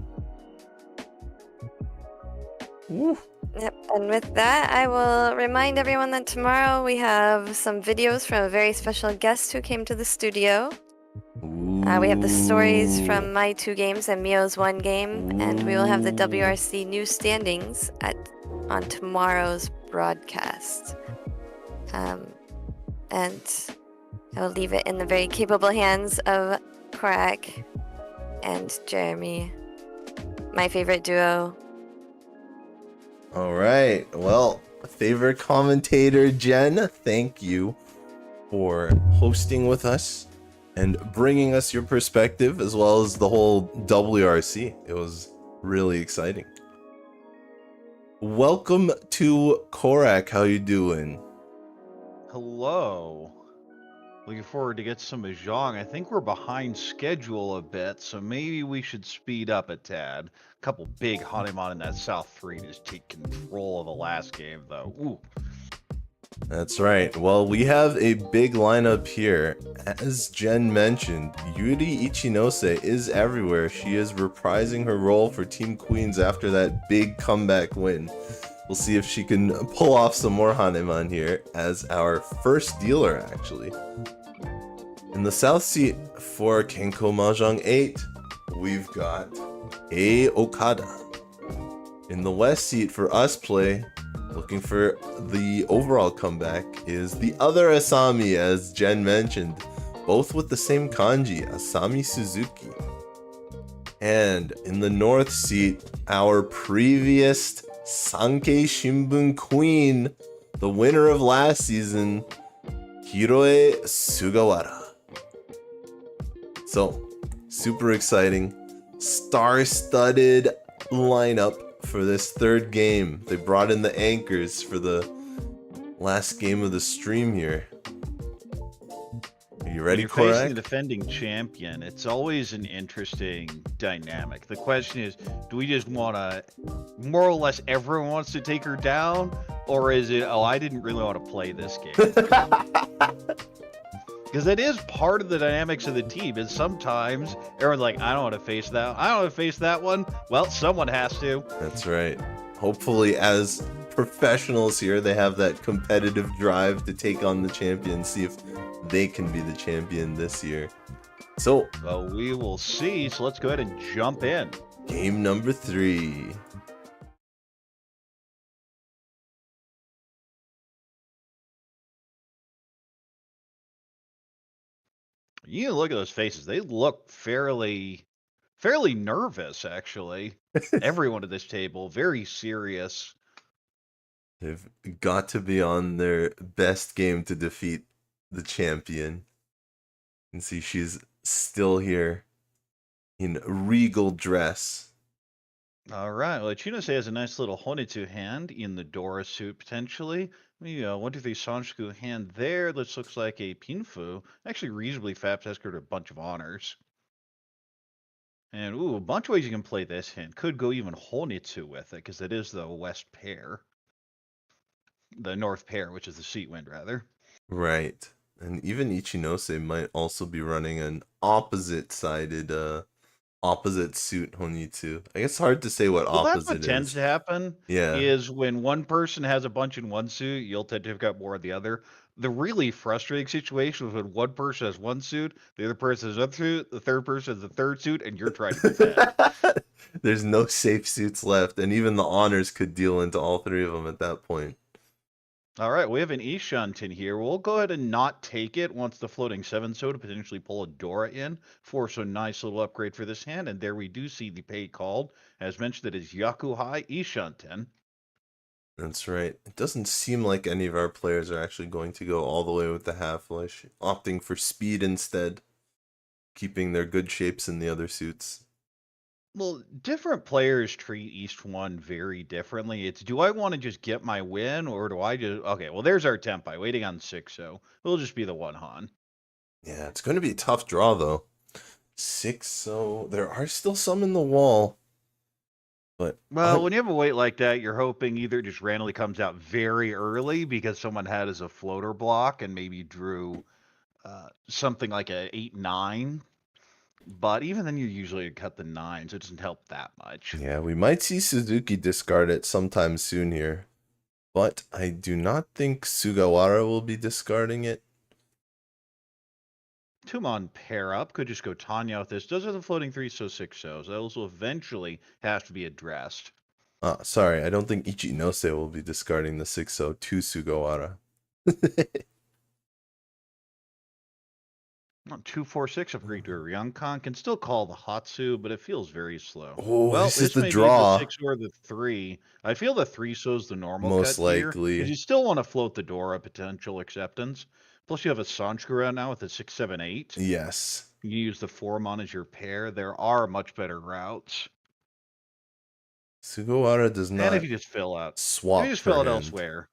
Woo. Yep, and with that, I will remind everyone that tomorrow we have some videos from a very special guest who came to the studio. We have the stories from my 2 games and Mio's 1 game, and we will have the WRC new standings on tomorrow's broadcast. And I will leave it in the very capable hands of Corak and Jeremy, my favorite duo. All right. Well, favorite commentator, Jenn, thank you for hosting with us and bringing us your perspective as well as the whole WRC. It was really exciting. Welcome to Corak. How you doing? Hello. Looking forward to get some Mahjong. I think we're behind schedule a bit, so maybe we should speed up a tad. A couple big Hanuman in that South 3 to just take control of the last game, though. Ooh. That's right. Well, we have a big lineup here. As Jenn mentioned, Yuri Ichinose is everywhere. She is reprising her role for Team Queens after that big comeback win. We'll see if she can pull off some more Hanuman here as our first dealer, actually. In the south seat for Kenko Mahjong 8, we've got Okada. In the west seat for Usplay, looking for the overall comeback, is the other Asami, as Jenn mentioned, both with the same kanji, Asami Suzuki. And in the north seat, our previous Sankei Shimbun Queen, the winner of last season, Hiroe Sugawara. So, super exciting, star-studded lineup for this third game. They brought in the anchors for the last game of the stream here. You When ready, you're facing the Korak? defending champion, it's always an interesting dynamic. The question is, do we just want to, more or less everyone wants to take her down? Or is it, oh, I didn't really want to play this game? Because it is part of the dynamics of the team. And sometimes everyone's like, I don't want to face that. I don't want to face that one. Well, someone has to. That's right. Hopefully, as professionals here, they have that competitive drive to take on the champion, see if they can be the champion this year. So, Well, we will see. So let's go ahead and jump in. game number 3. You look at those faces. They look fairly nervous, actually. Everyone at this table, very serious. They've got to be on their best game to defeat the champion. And see, she's still here in regal dress. All right. Well, Ichinose has a nice little Honitsu hand in the Dora suit, potentially. We 1, 2, 3 Sanshku hand there. This looks like a Pinfu. Actually, reasonably fast. Has got a bunch of honors. And, ooh, a bunch of ways you can play this hand. Could go even Honitsu with it, because it is the West pair. The North pair, which is the seat wind, rather. Right. And even Ichinose might also be running an opposite-sided, opposite suit Honitsu. I guess it's hard to say what Well, that's opposite what tends is. to happen. Yeah. Is when one person has a bunch in one suit, you'll tend to have got more of the other. The really frustrating situation is when one person has one suit, the other person has another suit, the third person has the third suit, and you're trying to defend. There's no safe suits left, and even the honors could deal into all 3 of them at that point. All right, we have an Ishanten here. We'll go ahead and not take it once the floating 7-so to potentially pull a Dora in. Force a nice little upgrade for this hand, and there we do see the pay called. As mentioned, it is Yakuhai Ishanten. That's right. It doesn't seem like any of our players are actually going to go all the way with the half-flush, opting for speed instead, keeping their good shapes in the other suits. Well, different players treat each one very differently. It's, do I want to just get my win, or do I just... Okay, well, there's our Tempai, waiting on 6-so. It'll just be the one Han. Yeah, it's going to be a tough draw, though. 6-so. There are still some in the wall. But Well, when you have a weight like that, you're hoping either it just randomly comes out very early because someone had as a floater block and maybe drew something like a 8-9. But even then, you usually cut the 9s. It doesn't help that much. yeah, we might see Suzuki discard it sometime soon here. But I do not think Sugawara will be discarding it. Tumon pair up. Could just go Tanya with this. Does have the floating 3-so, 6-so. So that also eventually has to be addressed. Sorry, I don't think Ichinose will be discarding the 6-so to Sugawara. 2-4-6 upgrade to a Ryunkan. Can still call the Hatsu, but it feels very slow. Oh, Well, this is the may draw. Be the 6 or the 3. I feel the 3-so is the normal Most cut here, likely. because you still want to float the Dora potential acceptance. Plus, you have a Sanshkura now with a 6-7-8. Yes. You use the 4-mon as your pair. There are much better routes. Sugawara does not And if you just fill out, swap. if you just fill per it hand. elsewhere,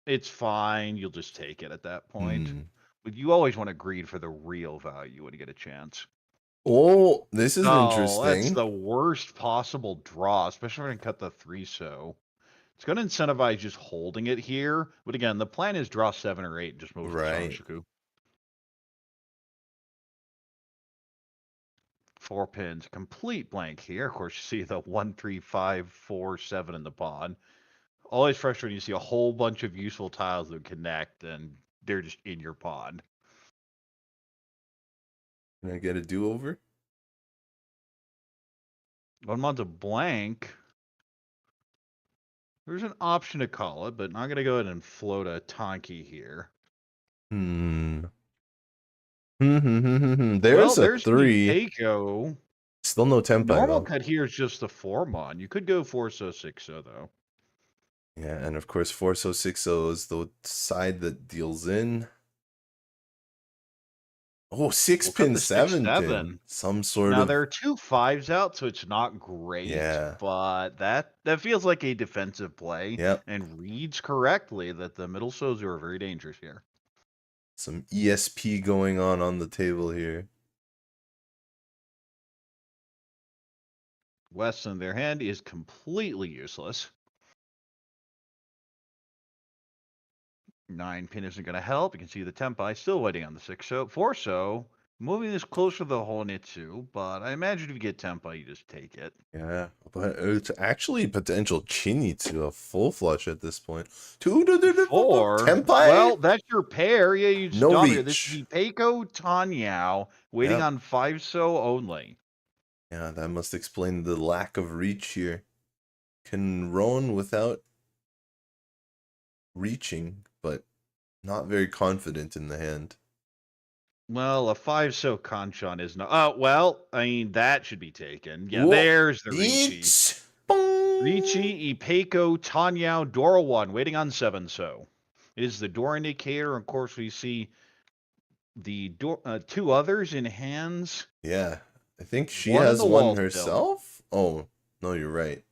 it's fine. You'll just take it at that point. Hmm. But you always want to greed for the real value when you get a chance. Oh, this is That's interesting. the worst possible draw, especially when I cut the 3-so. It's going to incentivize just holding it here. But again, the plan is draw 7 or 8 and just move Right. to Sanshiku. 4 pins. Complete blank here. Of course, you see the 1, 3, 5, 4, 7 in the pawn. Always frustrating. You see a whole bunch of useful tiles that connect, and they're just in your pawn. Can I get a do-over? One month of blank. There's an option to call it, but I'm going to go ahead and float a Tonki here. There's a 3. Keiko. Still no tempo. Normal cut here is just the 4-mon. You could go 4-so, 6-so, though. Yeah, and of course 4-so, 6-so is the side that deals in. Oh, 6-pin, 7-pin. Some sort now, of... there are 2 5s out, so it's not great. Yeah. But that feels like a defensive play. Yep. And reads correctly that the middle so's are very dangerous here. Some ESP going on the table here. West on their hand is completely useless. 9 pin isn't going to help. You can see the Tempai still waiting on the 6-so. 4-so, moving this closer to the Honitsu, but I imagine if you get Tempai, you just take it. Yeah, but it's actually potential Chini to a full flush at this point. 4 Tempai? Well, that's your pair. Yeah, you just No dominate. This reach. is Ipeko Tanyao, waiting on 5-so only. Yeah, that must explain the lack of reach here. Can roam without reaching, but not very confident in the hand. Well, a 5-so Kanchan is not. Oh, well, I mean, that should be taken. Yeah, Whoa. there's the Riichi. Eats. Riichi, Ipeko, Tanyao, Dora 1, waiting on 7-so. It is the door indicator. Of course, we see the door, 2 others in hands. Yeah, I think she One in has the wall one still. herself. Oh, no, you're right.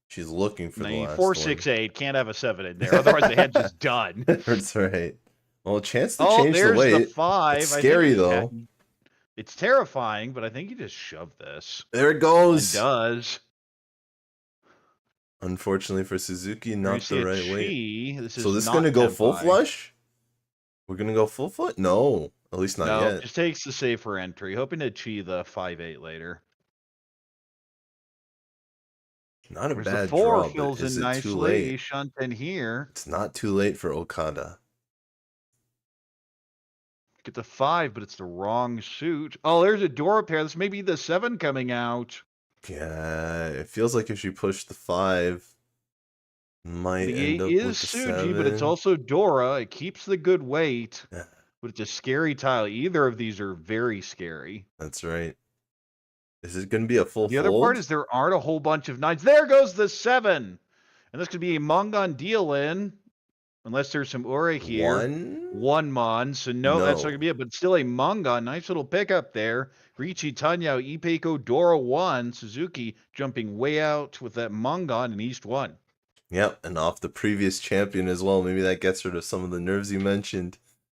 She's looking for the last 4, one. 6, 8. Can't have a 7 in there. Otherwise, the head's just done. That's right. Well, a chance to change the there's weight. the 5. It's scary, though. It's terrifying, but I think you just shove this. There it goes. It does. Unfortunately for Suzuki, not the right weight. So this is going to go full flush? We're going to go full foot? No, at least not yet. Just takes the safer entry, hoping to chi the 5-8 later. Not a Whereas bad the 4 draw, fills but is in it nicely. too late? Shunten here. It's not too late for Okada. Get the 5, but it's the wrong suit. Oh, there's a Dora pair. This may be the 7 coming out. Yeah, it feels like if she pushed the 5, might The end 8 up is with the Suji, 7. but it's also Dora. It keeps the good weight. Yeah. But it's a scary tile. Either of these are very scary. That's right. Is it going to be a full The other part is there aren't a whole bunch of 9s. There goes the 7. And this could be a Mongon deal in. Unless there's some Ure here. 1 Mon. So no, that's not going to be it. But still a Mongon. Nice little pickup there. Riichi, Tanyao, Ipeko, Dora 1. Suzuki jumping way out with that Mongon in East 1. Yep, and off the previous champion as well. Maybe that gets rid of some of the nerves you mentioned.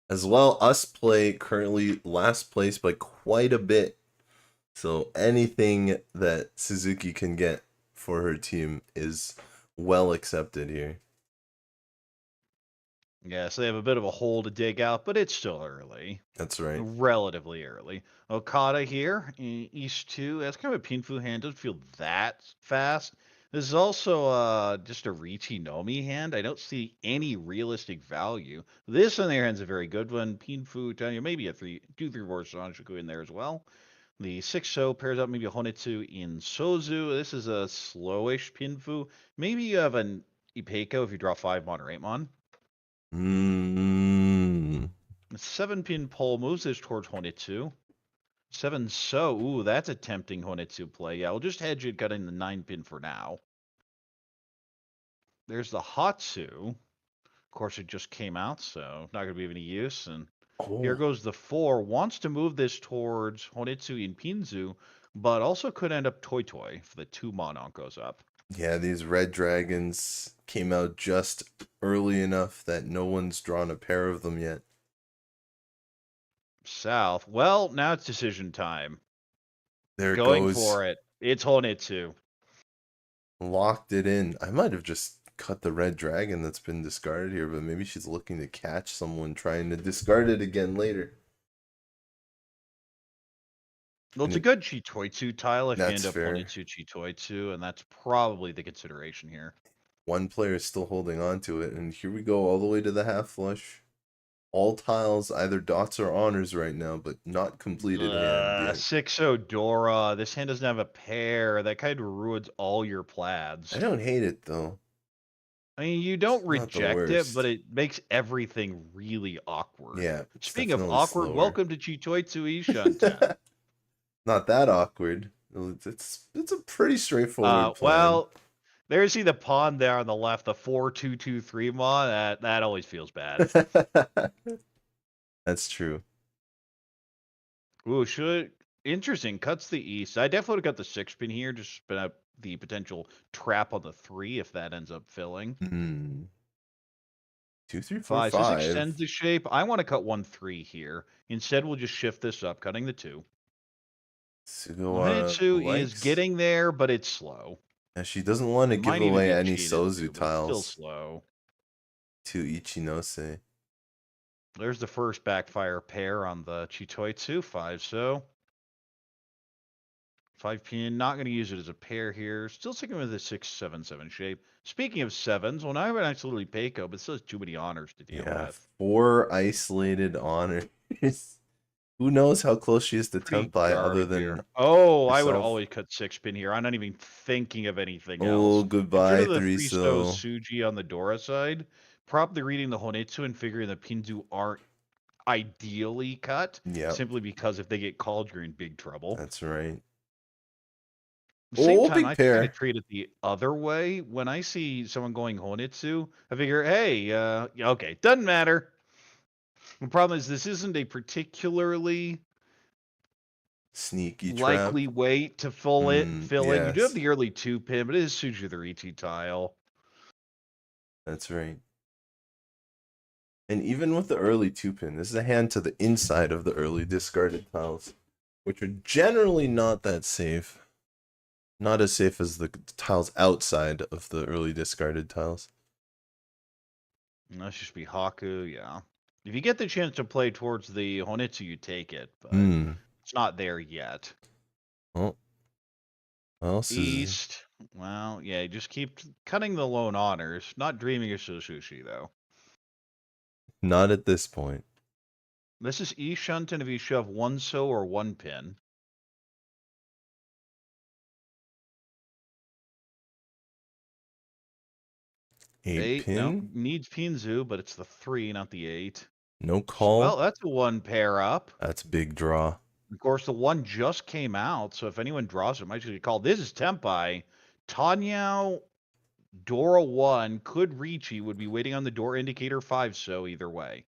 As well, Usplay currently last place by quite a bit. So anything that Suzuki can get for her team is well accepted here. Yeah, so they have a bit of a hole to dig out, but it's still early. That's right. Relatively early. Okada here in East 2. That's kind of a Pinfu hand. Doesn't feel that fast. This is also just a Riichi Nomi hand. I don't see any realistic value. This on the other hand is a very good one. Pinfu, maybe a 2-3-4 Sanjuku in there as well. The 6-so pairs up maybe a Honitsu in Sozu. This is a slowish Pinfu. Maybe you have an Ipeko if you draw 5 Mon or 8 Mon. 7-pin pole moves this towards Honitsu. 7-so. Ooh, that's a tempting Honitsu play. Yeah, we'll just hedge it, cutting the 9-pin for now. There's the Hatsu. Of course, it just came out, so not going to be of any use. And here goes the 4. Wants to move this towards Honitsu in Pinzu, but also could end up Toy Toy if the 2 Mon goes up. Yeah, these red dragons came out just early enough that no one's drawn a pair of them yet. South. Well, now it's decision time. There it Going goes. for it. It's Honitsu. Locked it in. I might have just cut the red dragon that's been discarded here, but maybe she's looking to catch someone trying to discard it again later. Well, it's a good Chitoitsu tile if you That's end up fair. Honitsu Chitoitsu, and that's probably the consideration here. One player is still holding on to it, and here we go all the way to the half flush. All tiles, either dots or honors right now, but not completed hand yet. 6-0 Dora. This hand doesn't have a pair. That kind of ruins all your plaids. I don't hate it, though. I mean, you don't It's not the reject it, worst. but it makes everything really awkward. Yeah. it's Speaking of definitely awkward, slower. welcome to Chitoitsu Ishunten. Not that awkward. It's a pretty straightforward plan. Well, there's see the pawn there on the left, the 4-2-2-3 mon. That always feels bad. That's true. Ooh, interesting. Cuts the east. I definitely would have got the 6-pin here, just spin up the potential trap on the 3 if that ends up filling. 2, 3, 4, 5. So this extends 5. the shape. I want to cut 1, 3 here. Instead, we'll just shift this up, cutting the 2. Sugawara Honitsu is likes. getting there, but it's slow. And she doesn't want to give Might even away get any cheated Sozu too, but it's still tiles slow. to Ichinose. There's the first backfire pair on the Chitoitsu, 5 so. 5 pin, not going to use it as a pair here. Still sticking with the 6-7-7 shape. Speaking of 7s, well, now I have an absolutely Peiko, but still has too many honors to deal Yeah, with. 4 isolated honors. Who knows how close she is to Pretty Tenpai other garbage than here. Oh, I would herself. always cut 6 pin here. I'm not even thinking of anything Oh, else. goodbye, Instead of the 3 3 so. Suji on the Dora side, probably reading the Honitsu and figuring the Pinzu aren't ideally cut, Yep, simply because if they get called, you're in big trouble. that's right. At the same Oh, time, big I kind pair. of treat it the other way. When I see someone going Honitsu, I figure, hey, yeah, okay, doesn't matter. The problem is this isn't a particularly Sneaky trap. likely way to fill in. You do have Yes, the early 2 pin, but it is Suji the Riichi tile. that's right. And even with the early 2 pin, this is a hand to the inside of the early discarded tiles, which are generally not that safe. Not as safe as the tiles outside of the early discarded tiles. And that should just be Haku, yeah. If you get the chance to play towards the Honitsu, you take it, but it's not there yet. Oh. Well, East. Well, yeah, just keep cutting the lone honors. Not dreaming of Suzuki, though. Not at this point. This is East Shunton if you shove 1 so or 1 pin. Eight pin? No, needs Pinzu, but it's the 3, not the 8. No call. Well, that's a 1 pair up. That's a big draw. Of course, the 1 just came out, so if anyone draws it, might just get called. This is Tenpai. Tanyao, Dora 1, could Riichi, would be waiting on the door indicator 5 so either way.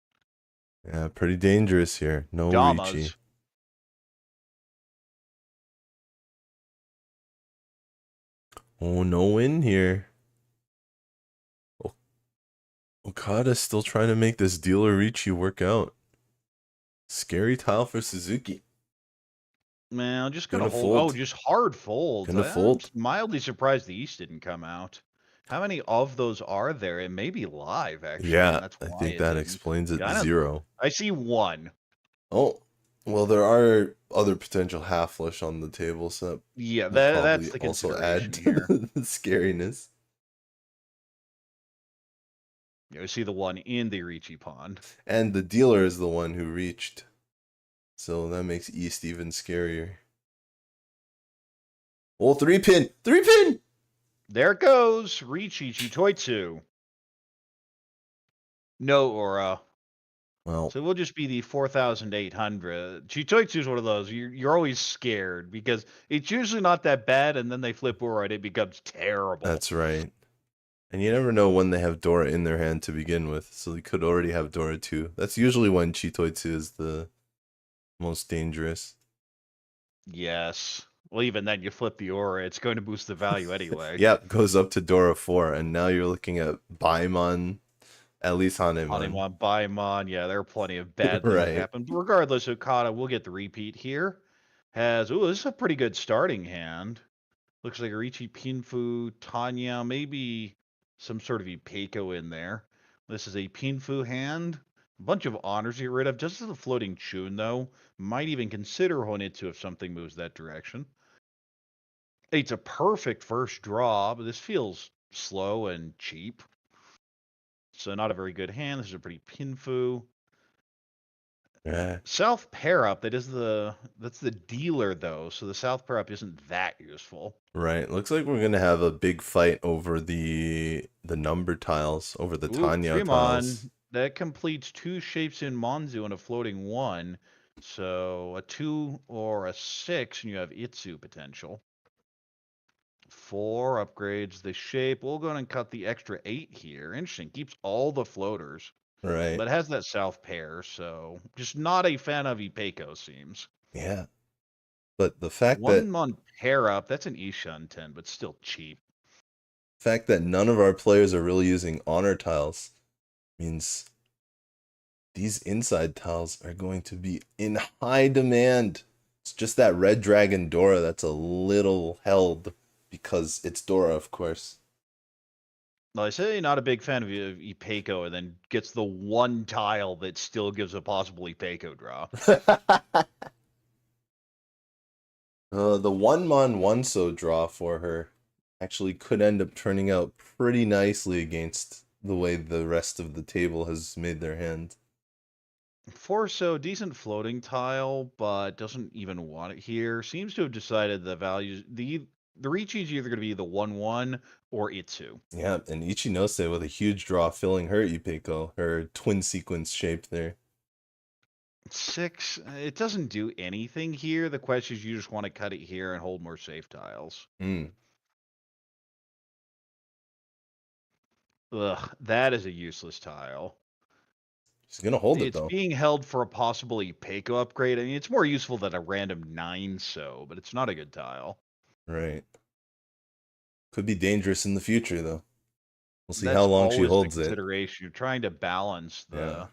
Yeah, pretty dangerous here. No Damas. Riichi. Oh, no win here. Okada's still trying to make this dealer Riichi work out. Scary tile for Suzuki. Man, I'm just gonna hold. fold. Oh, just hard folds. Gonna fold. I'm mildly surprised the East didn't come out. How many of those are there? It may be live, actually. Yeah, that's I why think it that didn't. explains it. Yeah, 0. I see 1. Oh, well, there are other potential half flush on the table, so Yeah, will that's the probably also consideration add to here. the scariness. Yeah, we see the 1 in the Riichi pond. And the dealer is the one who reached, so that makes East even scarier. Oh, 3 pin! 3 pin! There it goes. Riichi Chitoitsu. No aura. Well, So we'll just be the 4,800. Chitoitsu is one of those. You're always scared because it's usually not that bad, and then they flip aura and it becomes terrible. that's right. And you never know when they have Dora in their hand to begin with, so they could already have Dora too. That's usually when Chitoitsu is the most dangerous. Yes. Well, even then, you flip the aura, it's going to boost the value anyway. Yep, goes up to Dora 4, and now you're looking at Baimon, at least Hanemon. Hanemon, Baimon, yeah, there are plenty of bad things that happen. Regardless, Okada will get the repeat here. This is a pretty good starting hand. Looks like a Riichi Pinfu, Tanya, maybe some sort of Ipeiko in there. This is a Pinfu hand. A bunch of honors to get rid of. Just as a floating Chun, though. Might even consider Honitsu if something moves that direction. It's a perfect first draw, but this feels slow and cheap. So not a very good hand. This is a pretty Pinfu. Yeah. South pair up, that's the dealer though, so the South pair up isn't that useful. Right. Looks like we're gonna have a big fight over the number tiles, over the Tanya tiles. That completes 2 shapes in Monzu and a floating 1. So a 2 or a 6, and you have Itsu potential. 4 upgrades the shape. We'll go and cut the extra 8 here. Interesting. Keeps all the floaters. Right. But it has that South pair, so just not a fan of Ipeiko, seems. Yeah. But the fact that... 1 on pair up, that's an Ishan 10, but still cheap. The fact that none of our players are really using honor tiles Means these inside tiles are going to be in high demand. It's just that Red Dragon Dora that's a little held because it's Dora, of course. Well, I say not a big fan of Ipeco, and then gets the one tile that still gives a possible Ipeco draw. The one so draw for her actually could end up turning out pretty nicely against the way the rest of the table has made their hand. 4 decent floating tile, but doesn't even want it here. Seems to have decided the values. The Riichi is either going to be the 1/1 or Itsu. Yeah, and Ichinose with a huge draw filling her Ipeco, her twin sequence shape there. 6, it doesn't do anything here. The question is, you just want to cut it here and hold more safe tiles. Ugh, that is a useless tile. She's gonna hold it though. It's being held for a possible Ipeco upgrade. I mean, it's more useful than a random 9 but it's not a good tile. Right. Could be dangerous in the future though. We'll see That's how long she always the holds it. consideration. You're trying to balance the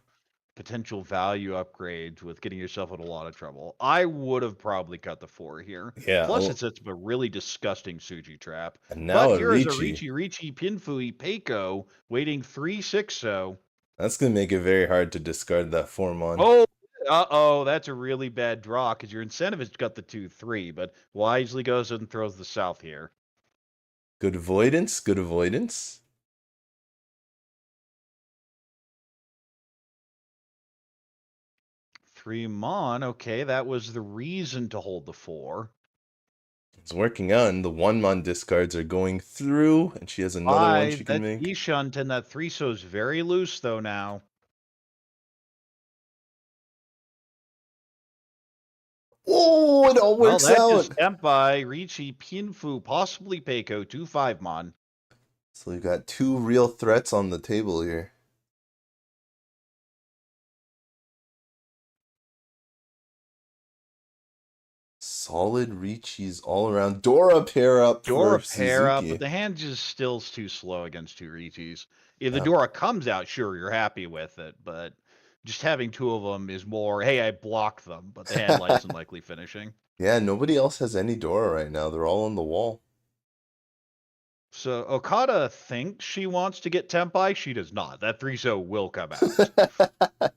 potential value upgrades with getting yourself in a lot of trouble. I would have probably cut the 4 here. Yeah. Plus, it's a really disgusting Suji trap. And now but a here is a Riichi. Riichi Pinfu Ipeco waiting 3/6. That's gonna make it very hard to discard that 4-mon. Oh, that's a really bad draw because your incentive is got the 2/3, but wisely goes and throws the south here. Good avoidance, good avoidance. Three mon, okay, that was the reason to hold the 4. It's working out, and the 1-mon discards are going through, and she has another one she can make. That Ishunt and that 3 is very loose though now. Oh, it all works out. Just Senpai, Riichi, Pinfu, possibly Peiko, 2 5-mon. So we've got 2 real threats on the table here. Solid Riichis all around. Dora pair up Dora for pair up, Suzuki. but the hand just still's too slow against 2 Riichis. If the Dora comes out, sure, you're happy with it, but just having 2 of them is more, hey, I block them, but the hand likes and likely finishing. Yeah, nobody else has any Dora right now. They're all on the wall. So Okada thinks she wants to get Tempai. She does not. That 3 will come out.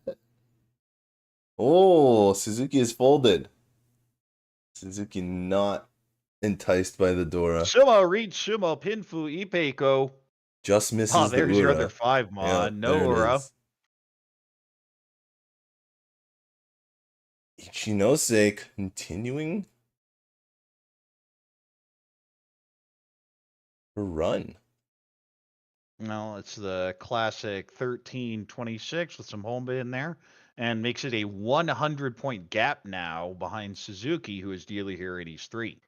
Oh, Suzuki is folded. Suzuki not enticed by the Dora. Sumo, reach Sumo, Pinfu, Ipeiko. Just misses the there's Ura. your other 5-mon. Yeah, no Ura. Ichinose continuing her run. No, it's the classic 13-26 with some home in there, and makes it a 100-point gap now behind Suzuki, who is dealer here at East 3.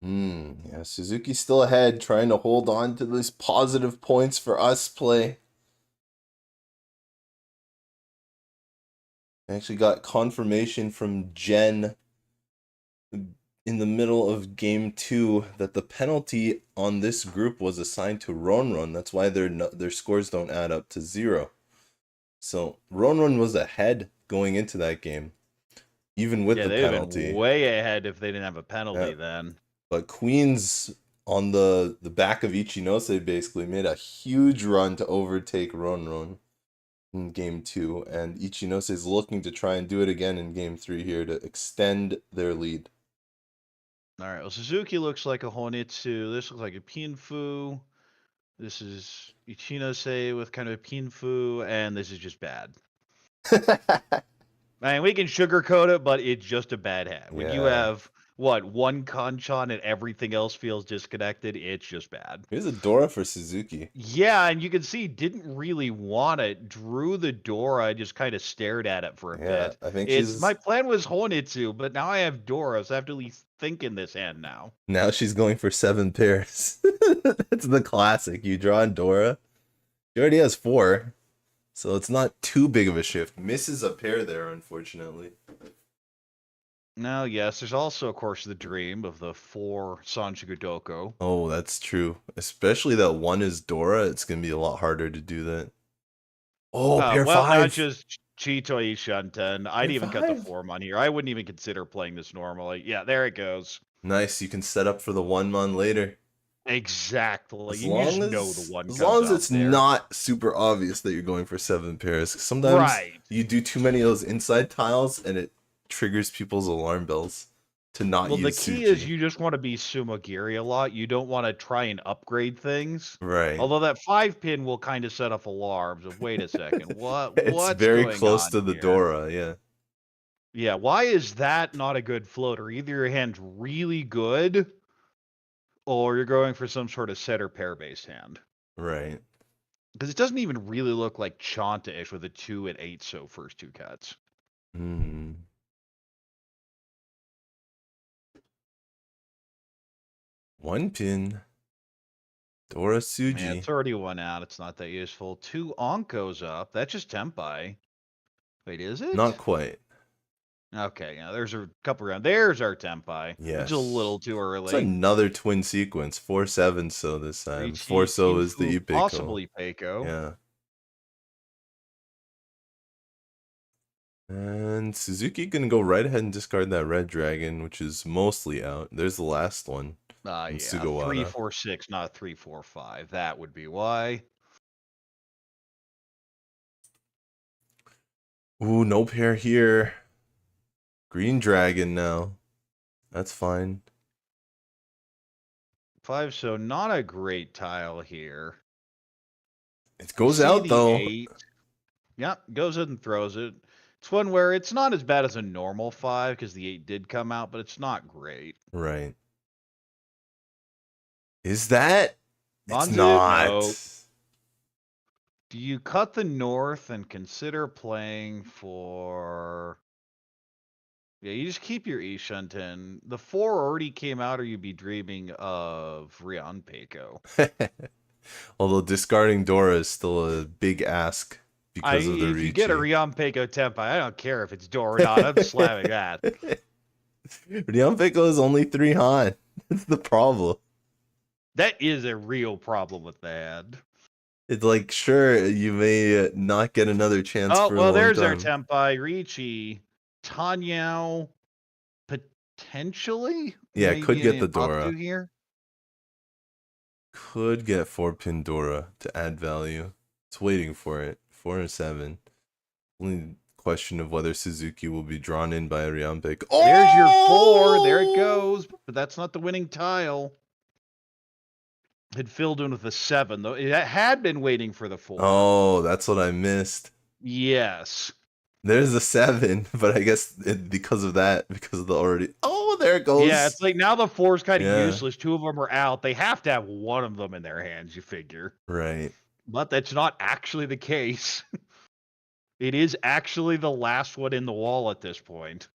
Yeah, Suzuki's still ahead, trying to hold on to these positive points for Usplay. I actually got confirmation from Jenn in the middle of game 2 that the penalty on this group was assigned to RonRon. That's why their scores don't add up to 0. So RonRon was ahead going into that game, even with the penalty. Been way ahead if they didn't have a penalty then. But Queens on the back of Ichinose basically made a huge run to overtake RonRon in game 2, and Ichinose is looking to try and do it again in game 3 here to extend their lead. All right, well, Suzuki looks like a Honitsu. This looks like a Pinfu. This is Ichinose with kind of a Pinfu, and this is just bad. I mean, we can sugarcoat it, but it's just a bad hand. When you have, one Kanchan and everything else feels disconnected, it's just bad. Here's a Dora for Suzuki. Yeah, and you can see didn't really want it. Drew the Dora, just kind of stared at it for a bit. I think my plan was Honitsu, but now I have Dora, so I have to at least think in this hand now. Now she's going for 7 pairs. That's the classic. You draw on Dora. She already has 4. So it's not too big of a shift. Misses a pair there, unfortunately. Now, yes, there's also, of course, the dream of the 4 Sanchigudoko. Oh, that's true. Especially that 1 is Dora. It's going to be a lot harder to do that. Oh, pair well, five. that's just Chitoi Shunten. I'd Pair even cut the five. form on here. I wouldn't even consider playing this normally. Yeah, there it goes. Nice. You can set up for the 1-mon later. Exactly. As You just long know the as one as comes long as out it's there. not super obvious that you're going for 7 pairs. Sometimes Right. you do too many of those inside tiles and it triggers people's alarm bells to not Well, the use key Suji. is you just want to be Sumogiri a lot. You don't want to try and upgrade things. Right. Although that 5-pin will kind of set off alarms of, wait a second, It's what's very going close on to the here? Dora, yeah. Yeah, why is that not a good floater? Either your hand's really good, or you're going for some sort of setter pair-based hand. Right. Because it doesn't even really look like Chanta-ish with a 2 and 8 so first 2 cuts. Hmm. One pin. Dora Suji. Yeah, it's already one out. It's not that useful. 2 Onkos up. That's just Tempai. Wait, is it? Not quite. Okay, yeah, there's a couple rounds. There's our Tempai. Yes. It's a little too It's early. another twin sequence. 4-7 so this time. Riichi 4 so is the Kinfu, Ipeko. possibly Peiko. Yeah. And Suzuki can go right ahead and discard that red dragon, which is mostly out. There's the last one. Yeah, and Sugawara. 3, 4, 6, not 3, 4, 5. That would be why. Ooh, no pair here. Green dragon now. That's fine. 5, so not a great tile here. It goes See out the though. 8. Yep, goes in and throws it. It's one where it's not as bad as a normal 5 because the 8 did come out, but it's not great. Right. Is that? It's Bonzu? not. No. Do you cut the north and consider playing for... Yeah, you just keep your Ishunten. The 4 already came out, or you'd be dreaming of Rion Peiko. Although discarding Dora is still a big ask because of the If Riichi. you get a Rion Peiko Tempai, I don't care if it's Dora or not. I'm slamming that. Rion Peiko is only 3 Han. That's the problem. That is a real problem with that. It's like, sure, you may not get another chance Oh, for well, a long there's our time. Tempai, Riichi, Tanyao, potentially? Yeah, Maybe could get an the Dora. Optu here. Could get 4-pin Dora to add value. It's waiting for it. 4 and 7. Only question of whether Suzuki will be drawn in by Rion Peiko. Oh! There's your 4. There it goes. But that's not the winning tile. Had filled in with a 7, though. It had been waiting for the 4. Oh, that's what I missed. Yes. There's a 7, but I guess because of that, because of the already... Oh, there it goes. Yeah, it's like now the 4's kind of Yeah. useless. 2 of them are out. They have to have one of them in their hands, you figure. Right. But that's not actually the case. It is actually the last one in the wall at this point.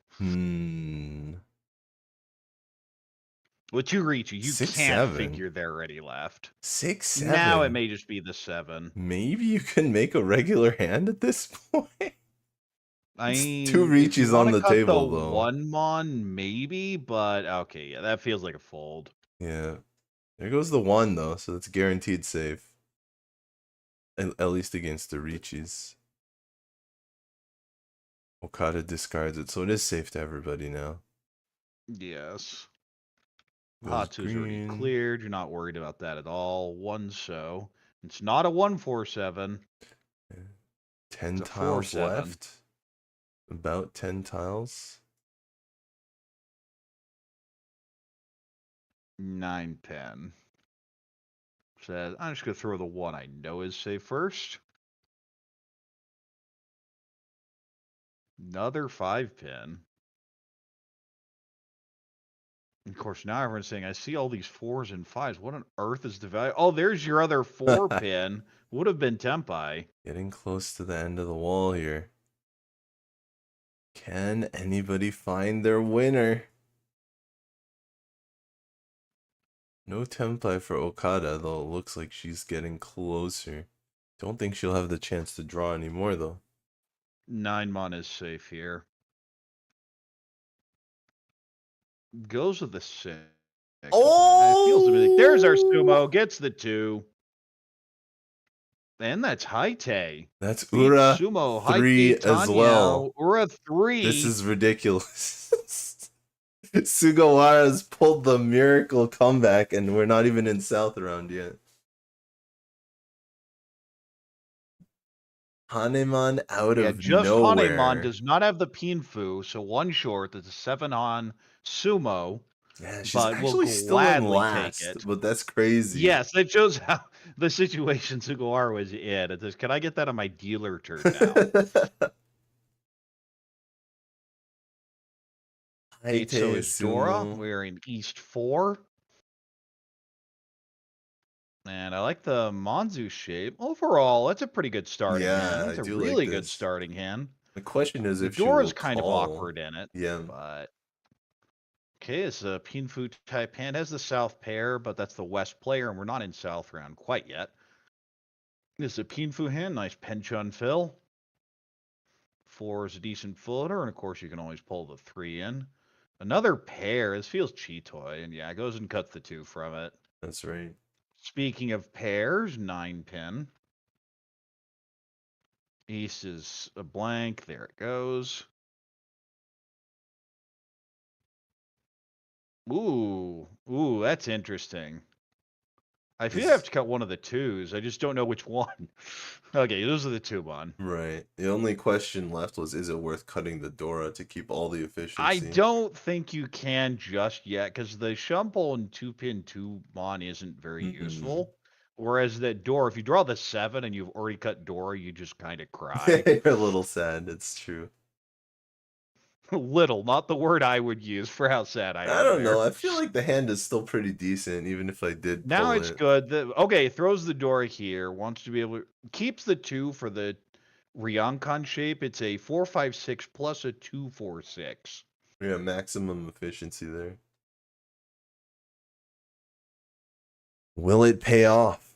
With 2 Riichi, you 6, can't 7. figure they're already left. 6, 7. Now it may just be the 7. Maybe you can make a regular hand at this point. I It's mean, 2 if you Riichis on wanna the cut table, the though. 1-mon, maybe, but okay, yeah, that feels like a fold. Yeah. There goes the 1, though, so that's guaranteed safe. At least against the Riichis. Okada discards it, so it is safe to everybody now. Yes. Goes Hatsu's already green. cleared. You're not worried about that at all. 1 so. It's not a 1-4-7. 10 It's a tiles 4-7. left. About 10 tiles. 9-10. Says, I'm just going to throw the 1 I know is safe first. Another 5-pin. Of course, now everyone's saying, I see all these 4s and 5s. What on earth is the value? Oh, there's your other 4-pin. Would have been Tempai. Getting close to the end of the wall here. Can anybody find their winner? No Tempai for Okada, though it looks like she's getting closer. Don't think she'll have the chance to draw anymore, though. 9-mon is safe here. Goes with the 6. Oh! It feels a bit. There's our sumo. Gets the 2. And that's Haite. That's Beat Ura Sumo, 3 Haite, as Tanya, well. Ura 3. This is ridiculous. Sugawara's pulled the miracle comeback, and we're not even in South round yet. Haneman out of just nowhere. Haneman does not have the Pinfu, so one short. That's a 7 on Sumo. Yeah, she's but actually will still in gladly last, take it. but that's crazy. Yes, that shows how the situation Sugawara was in. It says, can I get that on my dealer turn now? So is Dora. We're in East 4. And I like the Monzu shape. Overall, that's a pretty good starting hand. That's a really good starting hand. The question is if Dora's kind of awkward in it. Yeah. But okay, it's a Pinfu type hand. Has the South pair, but that's the West player, and we're not in South round quite yet. This is a Pinfu hand. Nice Penchun fill. 4 is a decent footer, and of course you can always pull the 3 in. Another pair. This feels Chitoy, and yeah, it goes and cuts the 2 from it. That's right. Speaking of pairs, 9 pin. Ace is a blank. There it goes. Ooh, that's interesting. I feel I have to cut one of the 2s. I just don't know which one. Okay, those are the 2 one. Right. The only question left was, is it worth cutting the Dora to keep all the efficiency? I don't think you can just yet, because the Shumble and 2-pin 2 mon isn't very useful. Whereas that Dora, if you draw the 7 and you've already cut Dora, you just kind of cry. You're a little sad. It's true. Little, not the word I would use for how sad I am. I don't know. I feel like the hand is still pretty decent, even if I did. Now it's good. Okay, throws the Dora here. Wants to be able to keeps the 2 for the Ryokan shape. It's a 4-5-6 plus a 2-4-6. Yeah, maximum efficiency there. Will it pay off?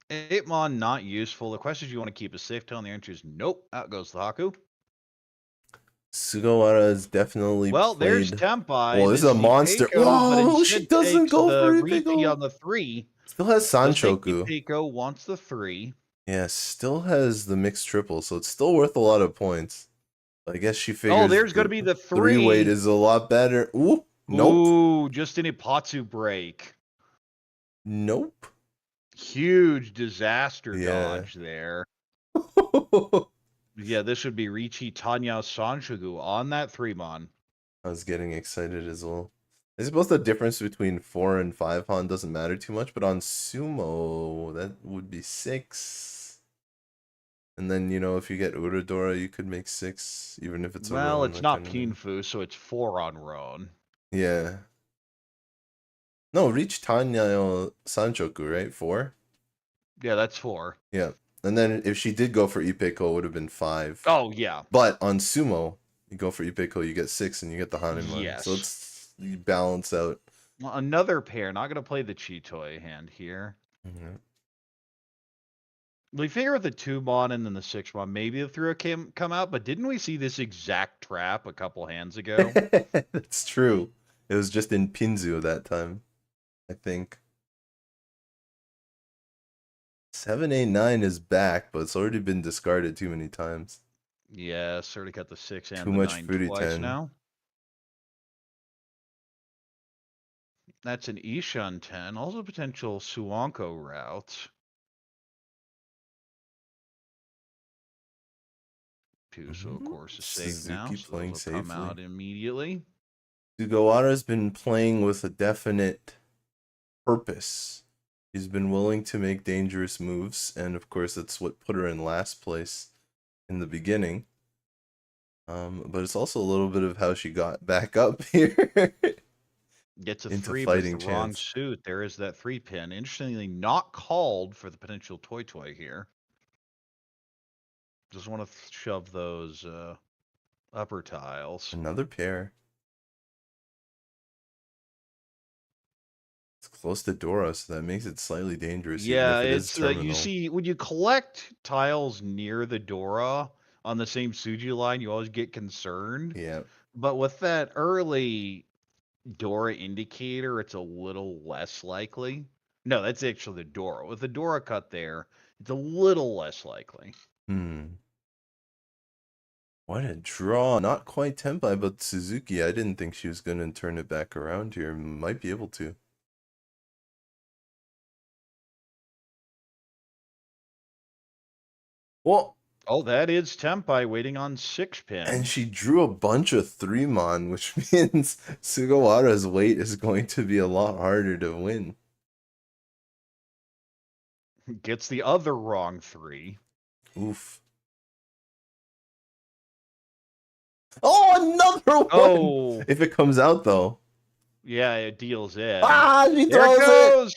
8mon not useful. The question is, you want to keep a safe tail, and the answer is nope. Out goes the Haku. Sugawara is definitely there's Tempai. Well, this is a monster. Oh, she doesn't go for Riichi on the 3. Still has Sanchoku. Ipeko wants the 3. Yeah, still has the mixed triple, so it's still worth a lot of points. I guess she figures. Oh, there's going to be the 3. 3-weight is a lot better. Ooh, nope. Ooh, just an Ipatsu break. Nope. Huge disaster dodge there. Yeah, this would be Riichi, Tanya, Sanshogu on that 3-mon. I was getting excited as well. I suppose the difference between 4 and 5 Han doesn't matter too much, but on Sumo, that would be 6. And then, you know, if you get Uradora, you could make 6, even if it's a it's not Pinfu, so it's 4 on Ron. Yeah. No, Riichi, Tanya, Sanchoku, right? 4? Yeah, that's 4. Yeah. And then if she did go for Ipeko, it would have been 5. Oh, yeah. But on Sumo, you go for Ipeko, you get 6, and you get the Haneman. Yes. So you balance out. Well, another pair. Not going to play the Chitoy hand here. We figure with the 2-mon and then the 6-mon, maybe the 3 come out. But didn't we see this exact trap a couple hands ago? That's true. It was just in Pinzu that time, I think. 789 is back, but it's already been discarded too many times. Yeah, already got the 6 and too the much 9 twice now. That's an Ishan 10. Also potential Suwanko route. So of course is safe Suzuki now. So playing those will come out immediately. Sugawara's been playing with a definite purpose. She's been willing to make dangerous moves, and of course that's what put her in last place in the beginning. But it's also a little bit of how she got back up here. Gets a 3 but the wrong suit. There is that 3-pin. Interestingly, not called for the potential Toy here. Just want to shove those upper tiles. Another pair. It's close to Dora, so that makes it slightly dangerous. Yeah, it's you see, when you collect tiles near the Dora on the same Suji line, you always get concerned. Yeah. But with that early Dora indicator, it's a little less likely. No, that's actually the Dora. With the Dora cut there, It's a little less likely. What a draw. Not quite Tenpai, but Suzuki. I didn't think she was going to turn it back around here. Might be able to. Well, Oh, that is Tenpai waiting on 6-pin. and she drew a bunch of 3-mon, which means Sugawara's weight is going to be a lot harder to win. Gets the other wrong 3. Oof. Oh, another one! Oh! If it comes out, though. Yeah, it deals in. She There throws it goes!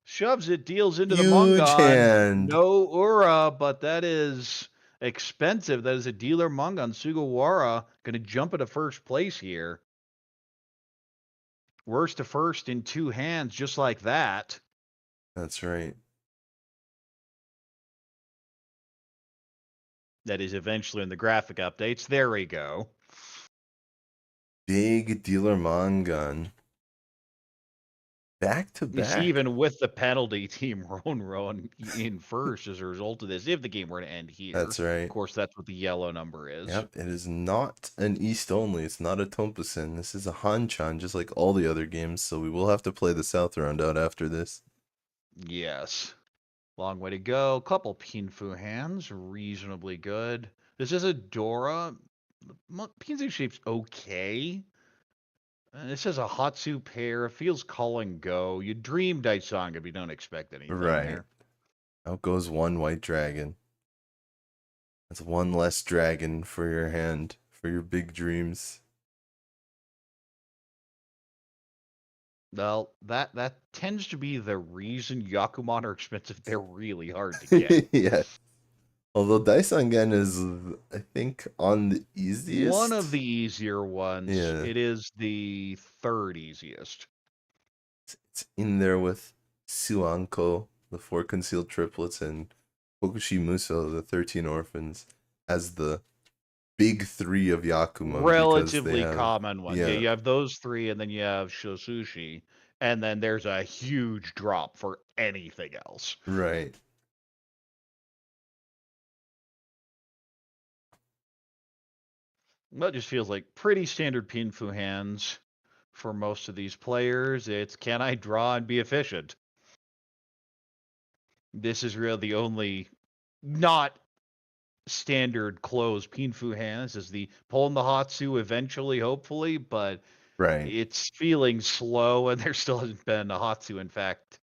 Shoves it, deals into the Huge Mungon. hand. No Ura, but that is expensive. That is a dealer Mungon. Sugawara going to jump into first place here. Worst to first in 2 hands, just like that. That's right. That is eventually in the graphic updates. There we go. Big dealer Mangan. Back to You see, back. even with the penalty, Team RonRon in first as a result of this, if the game were to end here. That's right. Of course, that's what the yellow number is. Yep, it is not an East only. It's not a Tompison. This is a Hanchan, just like all the other games. So we will have to play the South round out after this. Yes. Long way to go. Couple Pinfu hands, reasonably good. This is a Dora. Pinfu shape's okay. This is a Hatsu pair. It feels call and go. You dream Daisanga, but you don't expect anything Right. there. Out goes one white dragon. That's one less dragon for your hand, for your big dreams. Well, that tends to be the reason Yakuman are expensive. They're really hard to get. Yeah. Although Daisangen is, I think, on the easiest. One of the easier ones. Yeah. It is the 3rd easiest. It's in there with Suanko, the 4 concealed triplets, and Kokushi Muso, the 13 orphans, as the big 3 of Yakuma. Relatively have, common one. yeah. Yeah, you have those 3, and then you have Shosushi, and then there's a huge drop for anything else. Right. That just feels like pretty standard Pinfu hands for most of these players. It's can I draw and be efficient? This is really the only not standard closed Pinfu hands. Is the pulling the Hatsu eventually, hopefully, but Right. it's feeling slow, and there still hasn't been a Hatsu. In fact,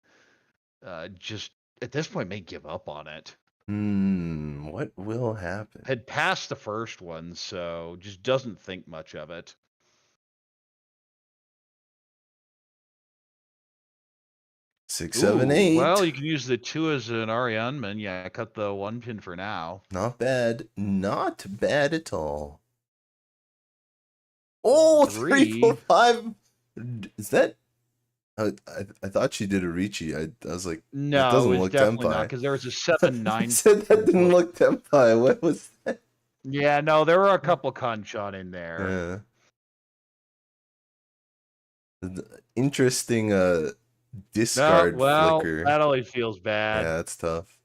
just at this point, may give up on it. What will happen? Had passed the first one, so just doesn't think much of it. Six, seven, eight. Well, you can use the 2 as an Arianman. Yeah, cut the 1 pin for now. Not bad. Not bad at all. Oh, 3, 4, 5. Is that? I thought she did a Riichi. I was like, No, that doesn't it's look definitely not, Tenpai. because there was a 7-9. I said that didn't look Tenpai. What was that? Yeah, no, there were a couple Kanchan in there. Yeah. Interesting discard flicker. That always feels bad. Yeah, that's tough.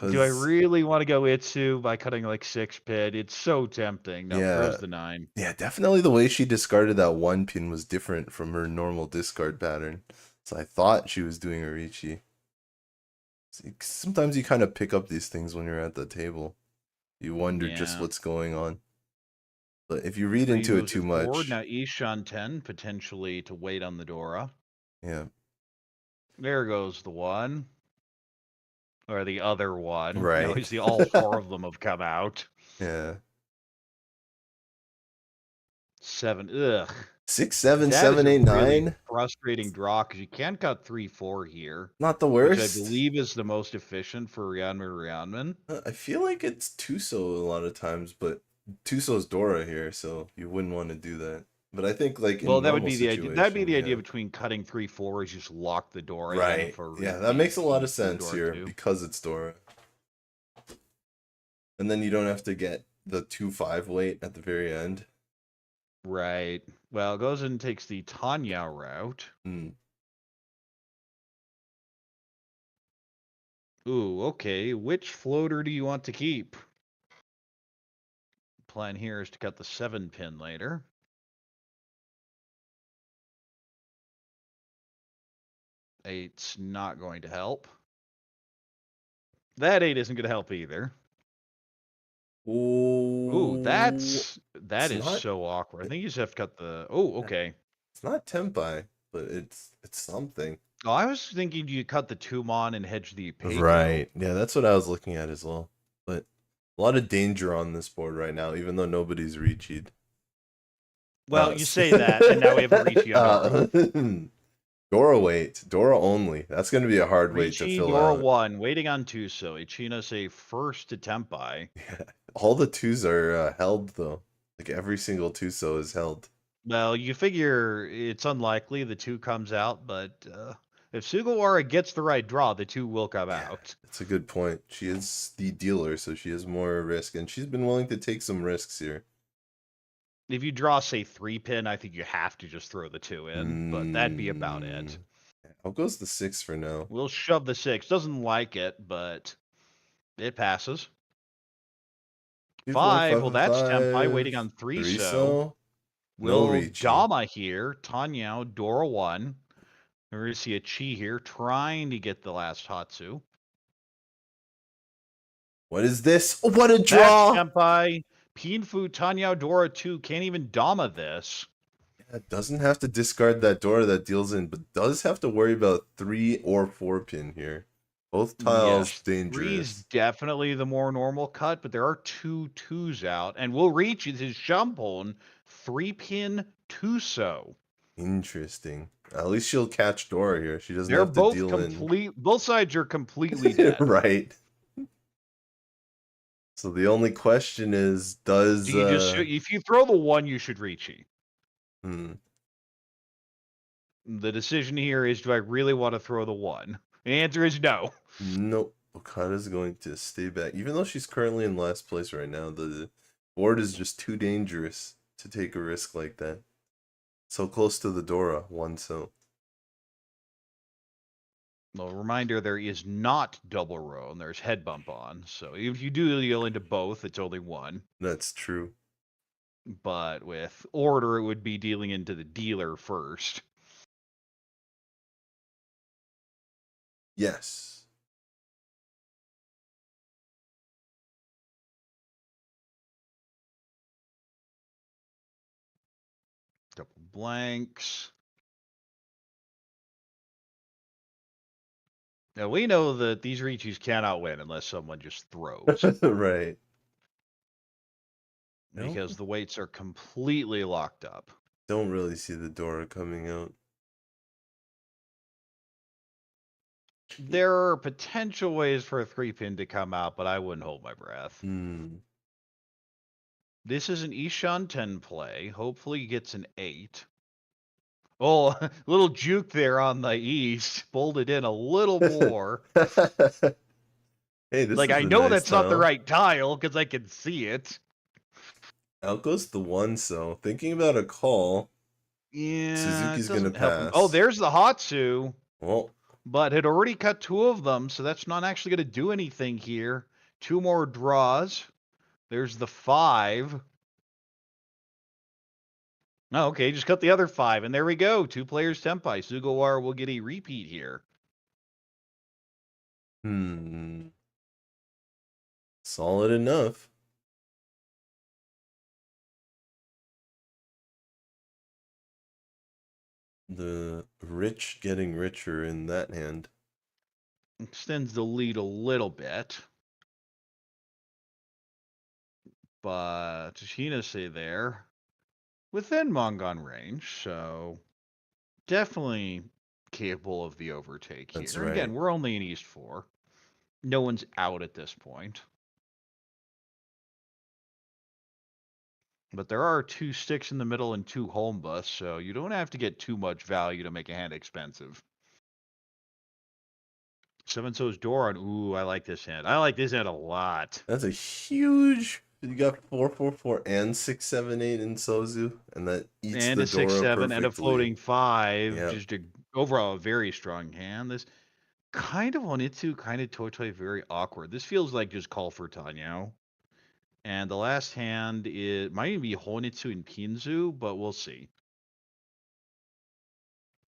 Do I really want to go Itsu by cutting like 6 pin? It's so tempting. No, Yeah. throws the 9. Yeah, definitely the way she discarded that 1 pin was different from her normal discard pattern. So I thought she was doing a Riichi. Sometimes you kind of pick up these things when you're at the table. You wonder just what's going on. But if you read into it too much... Now Ishan 10, potentially to wait on the Dora. Yeah. There goes the 1. Or the other one. Right. You see all 4 of them have come out. Yeah. 7. Ugh. 6, 7, That 7, is a 8, 9. really frustrating draw, because you can cut 3, 4 here. Not the worst. Which I believe is the most efficient for Ryanman. I feel like it's Tuso a lot of times, but Tuso's Dora here, so you wouldn't want to do that. But I think like in That would be the situation, idea. That'd be the idea between cutting 3, 4 is just lock the Dora. Right. In for Yeah, that makes a lot of sense Dora here 2. because it's Dora. And then you don't have to get the 2-5 weight at the very end. Right. Well, goes and takes the Tanya route. Ooh, okay. Which floater do you want to keep? Plan here is to cut the 7-pin later. Eight's not going to help. That 8 isn't going to help either. Ooh, that is not- so awkward. I think you just have to cut the. Oh, okay. It's not Tempai, but it's something. Oh, I was thinking you cut the Tumon and hedge the Peiko. Right. Yeah, that's what I was looking at as well. But a lot of danger on this board right now, even though nobody's Riichi'd. Well, you say that, and now we have a Riichi on Dora wait. Dora only. That's going to be a hard wait to Riichi, fill Dora out. 1, waiting on Tuso. Ichinose first to Tempai. Yeah. All the twos are held, though. Like, every single Tuso is held. Well, you figure it's unlikely the 2 comes out, but if Sugawara gets the right draw, the 2 will come out. That's a good point. She is the dealer, so she has more risk, and she's been willing to take some risks here. If you draw, say, 3-pin, I think you have to just throw the 2 in, but that'd be about it. How goes the 6 for now? We'll shove the 6. Doesn't like it, but it passes. 5, well, that's Tempai waiting on 3, so. No Will Riichi. Dama here, Tanya, Dora 1. We're going to see a Chi here trying to get the last Hatsu. What is this? Oh, what a draw! That's Tempai. Pinfu, Tanya, Dora 2 can't even Dama this. Yeah, doesn't have to discard that Dora that deals in, but does have to worry about 3 or 4 pin here. Both tiles Yes, dangerous. 3's definitely the more normal cut, but there are 2 2s out, and will reach his Shimbun 3-pin Tuso. Interesting. At least she'll catch Dora here. She doesn't They're have to both deal complete. Both sides are completely dead. Right. So the only question is, does Do you just if you throw the 1, you should Riichi. The decision here is, do I really want to throw the 1? The answer is no. Nope. Okada's going to stay back. Even though she's currently in last place right now, the board is just too dangerous to take a risk like that. So close to the Dora, 1 so. Well, reminder, there is not double row, and there's head bump on. So if you do deal into both, it's only 1. That's true. But with order, it would be dealing into the dealer first. Yes. Couple blanks. Now, we know that these Riichis cannot win unless someone just throws. Right. Because the weights are completely locked up. Don't really see the Dora coming out. There are potential ways for a 3-pin to come out, but I wouldn't hold my breath. This is an Ishan 10 play. Hopefully he gets an 8. Oh, little juke there on the east. Pulled it in a little more. Hey, this like, is I a know nice that's not the tile. right tile because I can see it. Out goes the 1 so. Thinking about a call. Yeah, Suzuki's it gonna doesn't help him. pass. Oh, there's the Hatsu. Well, But had already cut 2 of them, so that's not actually going to do anything here. 2 more draws. There's the 5. Oh, okay, just cut the other 5, and there we go. 2 players Tempai. Sugawara will get a repeat here. solid enough. The rich getting richer in that hand. Extends the lead a little bit. But Ichinose there. Within Mongon range, so definitely capable of the overtake here. That's right. Again, we're only in East 4. No one's out at this point. But there are 2 sticks in the middle and 2 home busts, so you don't have to get too much value to make a hand expensive. 7-so's Doron. Ooh, I like this hand. I like this hand a lot. That's a huge. You got 4-4-4 and 6-7-8 in Sozu, and that eats And the a Dora 6-7 and a perfectly. floating 5. Yep. Just overall a very strong hand. This kind of Honitsu, kind of Toitoi, very awkward. This feels like just call for Tanyo. And the last hand might even be Honitsu and Pinzu, but we'll see.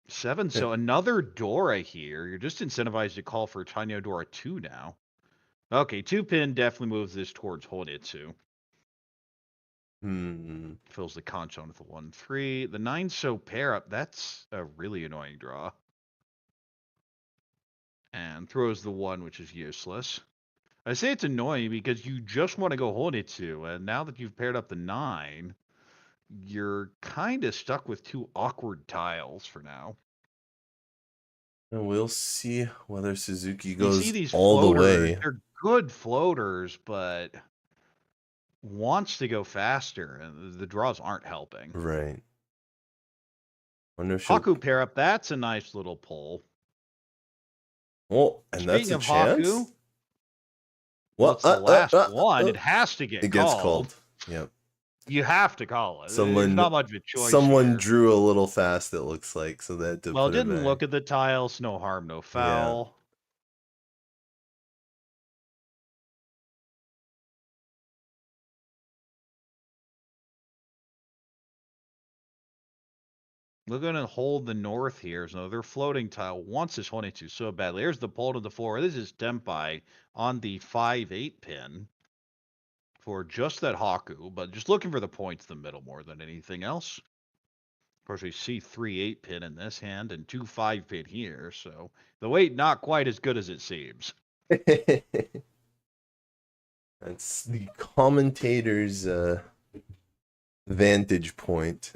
7, so another Dora here. You're just incentivized to call for Tanyo Dora 2 now. Okay, 2-pin definitely moves this towards Honitsu. Fills the Kanchon with a 1-3. The 9 so pair up. That's a really annoying draw. And throws the 1, which is useless. I say it's annoying because you just want to go Honitsu, and now that you've paired up the 9, you're kind of stuck with 2 awkward tiles for now. And we'll see whether Suzuki You goes see these all the floaters, way. they're good floaters, but wants to go faster, and the draws aren't helping. Right. Wonder if she'll... Haku pair up, that's a nice little pull. Oh, and that's a chance? Haku, well, it's the last one. It has to get called. It gets called. Yep. You have to call it. Someone, There's not much of a choice. Someone here. drew a little fast, it looks like, so that. Well, didn't look at the tiles. No harm, no foul. Yeah. We're going to hold the north here. So their floating tile wants this Honitsu so badly. There's the pull to the floor. This is Tempai on the 5-8 pin for just that Haku, but just looking for the points in the middle more than anything else. Of course, we see 3-8 pin in this hand and 2-5 pin here, so the weight not quite as good as it seems. That's the commentator's vantage point.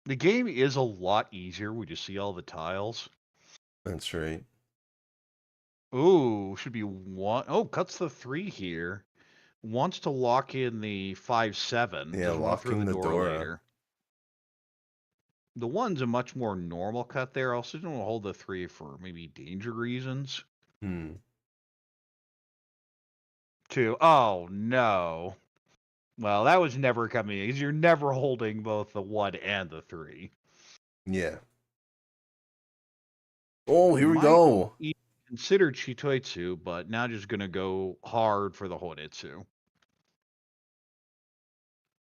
The game is a lot easier when you see all the tiles. That's right. Ooh, should be 1. Oh, cuts the 3 here. Wants to lock in the 5-7. Yeah, locking the door later. The 1's a much more normal cut there. Also, don't hold the 3 for maybe danger reasons. 2. Oh, no. Well, that was never coming because you're never holding both the 1 and the 3. Yeah. Oh, here we go. Considered Chitoitsu, but now just going to go hard for the Honitsu.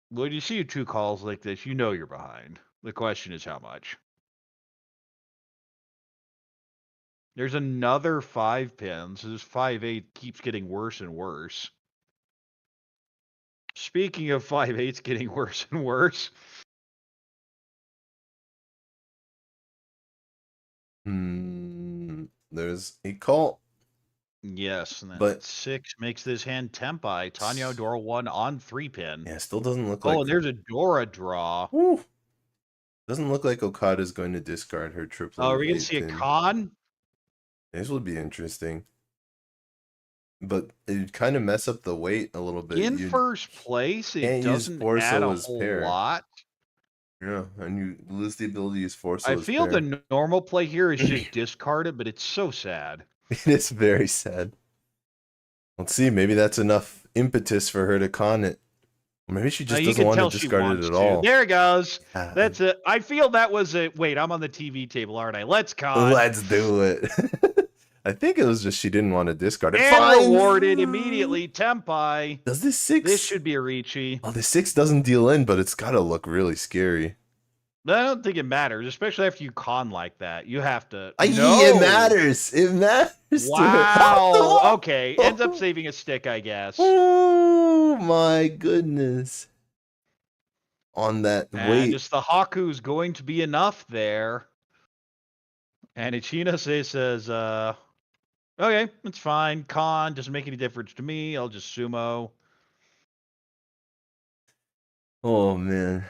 When you see 2 calls like this, you know you're behind. The question is how much. There's another 5 pin, so this 5-8 keeps getting worse and worse. Speaking of 5-8s getting worse and worse. There's a call. Yes, and then but 6 makes this hand Tempai. Tanyo Dora 1 on 3 pin. Yeah, still doesn't look like. Oh, and there's a Dora draw. Woo. Doesn't look like Okada's going to discard her triple. Oh, are we going to see a con? This would be interesting. But it'd kind of mess up the weight a little bit. In first place, it doesn't add a whole lot. Yeah, and you lose the ability to use force. I feel the normal play here is just discard it, but it's so sad. It is very sad. Let's see, maybe that's enough impetus for her to con it. Or maybe she just doesn't want to discard it at all. There it goes. That's it. I feel that was a... Wait, I'm on the TV table, aren't I? Let's con. Let's do it. I think it was just she didn't want to discard it. And rewarded immediately. Tempai. Does this 6... This should be a Riichi. Oh, the 6 doesn't deal in, but it's got to look really scary. I don't think it matters, especially after you con like that. You have to... No! It matters. It matters. Wow. Okay. Ends up saving a stick, I guess. Oh, my goodness. On that weight. Just the Haku's going to be enough there. And Ichinose says, okay, it's fine. Con doesn't make any difference to me. I'll just sumo. Oh, man.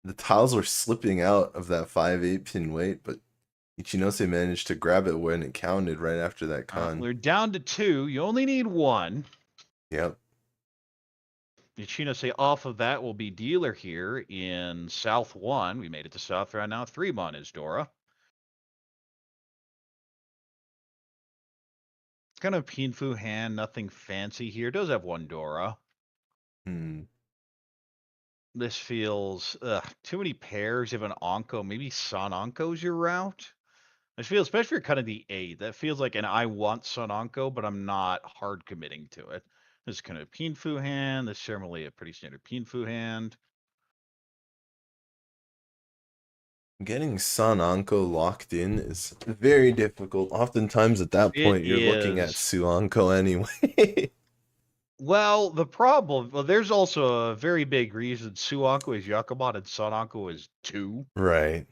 The tiles were slipping out of that 5-8 pin weight, but Ichinose managed to grab it when it counted right after that con. We're down to 2. You only need 1. Yep. Ichinose off of that will be dealer here in South 1. We made it to South right now. 3-mon is Dora. Kind of Pinfu hand, nothing fancy here. Does have 1 Dora. This feels too many pairs. You have an Onko. Maybe San Onko's your route. I feel, especially if you're cutting the 8, that feels like an I want Sonanko, but I'm not hard committing to it. This is kind of a Pinfu hand. This is generally a pretty standard Pinfu hand. Getting Sananko locked in is very difficult. Oftentimes at that It point, you're looking at is. Suanko anyway. Well, there's also a very big reason Suanko is Yakumo and Sonanko is 2. Right.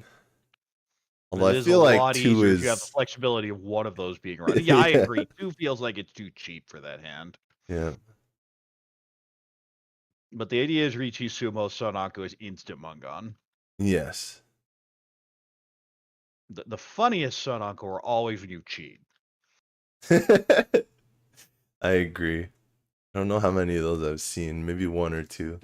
Although It I is a feel like lot 2 easier if you have the is... flexibility of one of those being run. Yeah, I Yeah. agree. 2 feels like it's too cheap for that hand. Yeah. But the idea is Riichi Sumo Sonanko is instant Mungon. Yes. The funniest Sonanko are always when you cheat. I agree. I don't know how many of those I've seen. Maybe 1 or 2.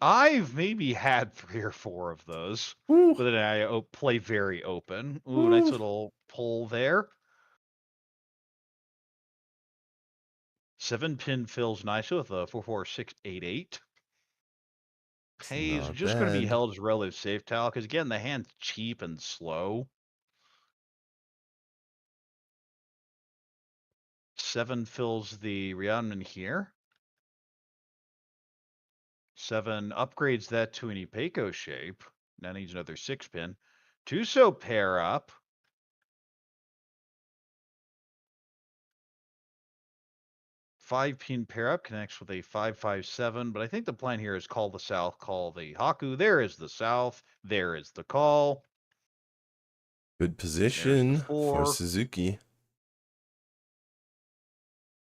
I've maybe had 3 or 4 of those. Woo. But then I play very open. Ooh, Woo. nice little pull there. 7-pin fills nice with a 4-4-6-8-8. Pays Not just going to be bad. held as relative safe tile because again the hand's cheap and slow. 7 fills the Ryanman here. 7 upgrades that to an Ipeco shape. Now needs another 6-pin. Tuso pair up. Five-pin pair up connects with a 5-5-7, but I think the plan here is call the south, call the Haku. There is the south. There is the call. Good position for 4. Suzuki.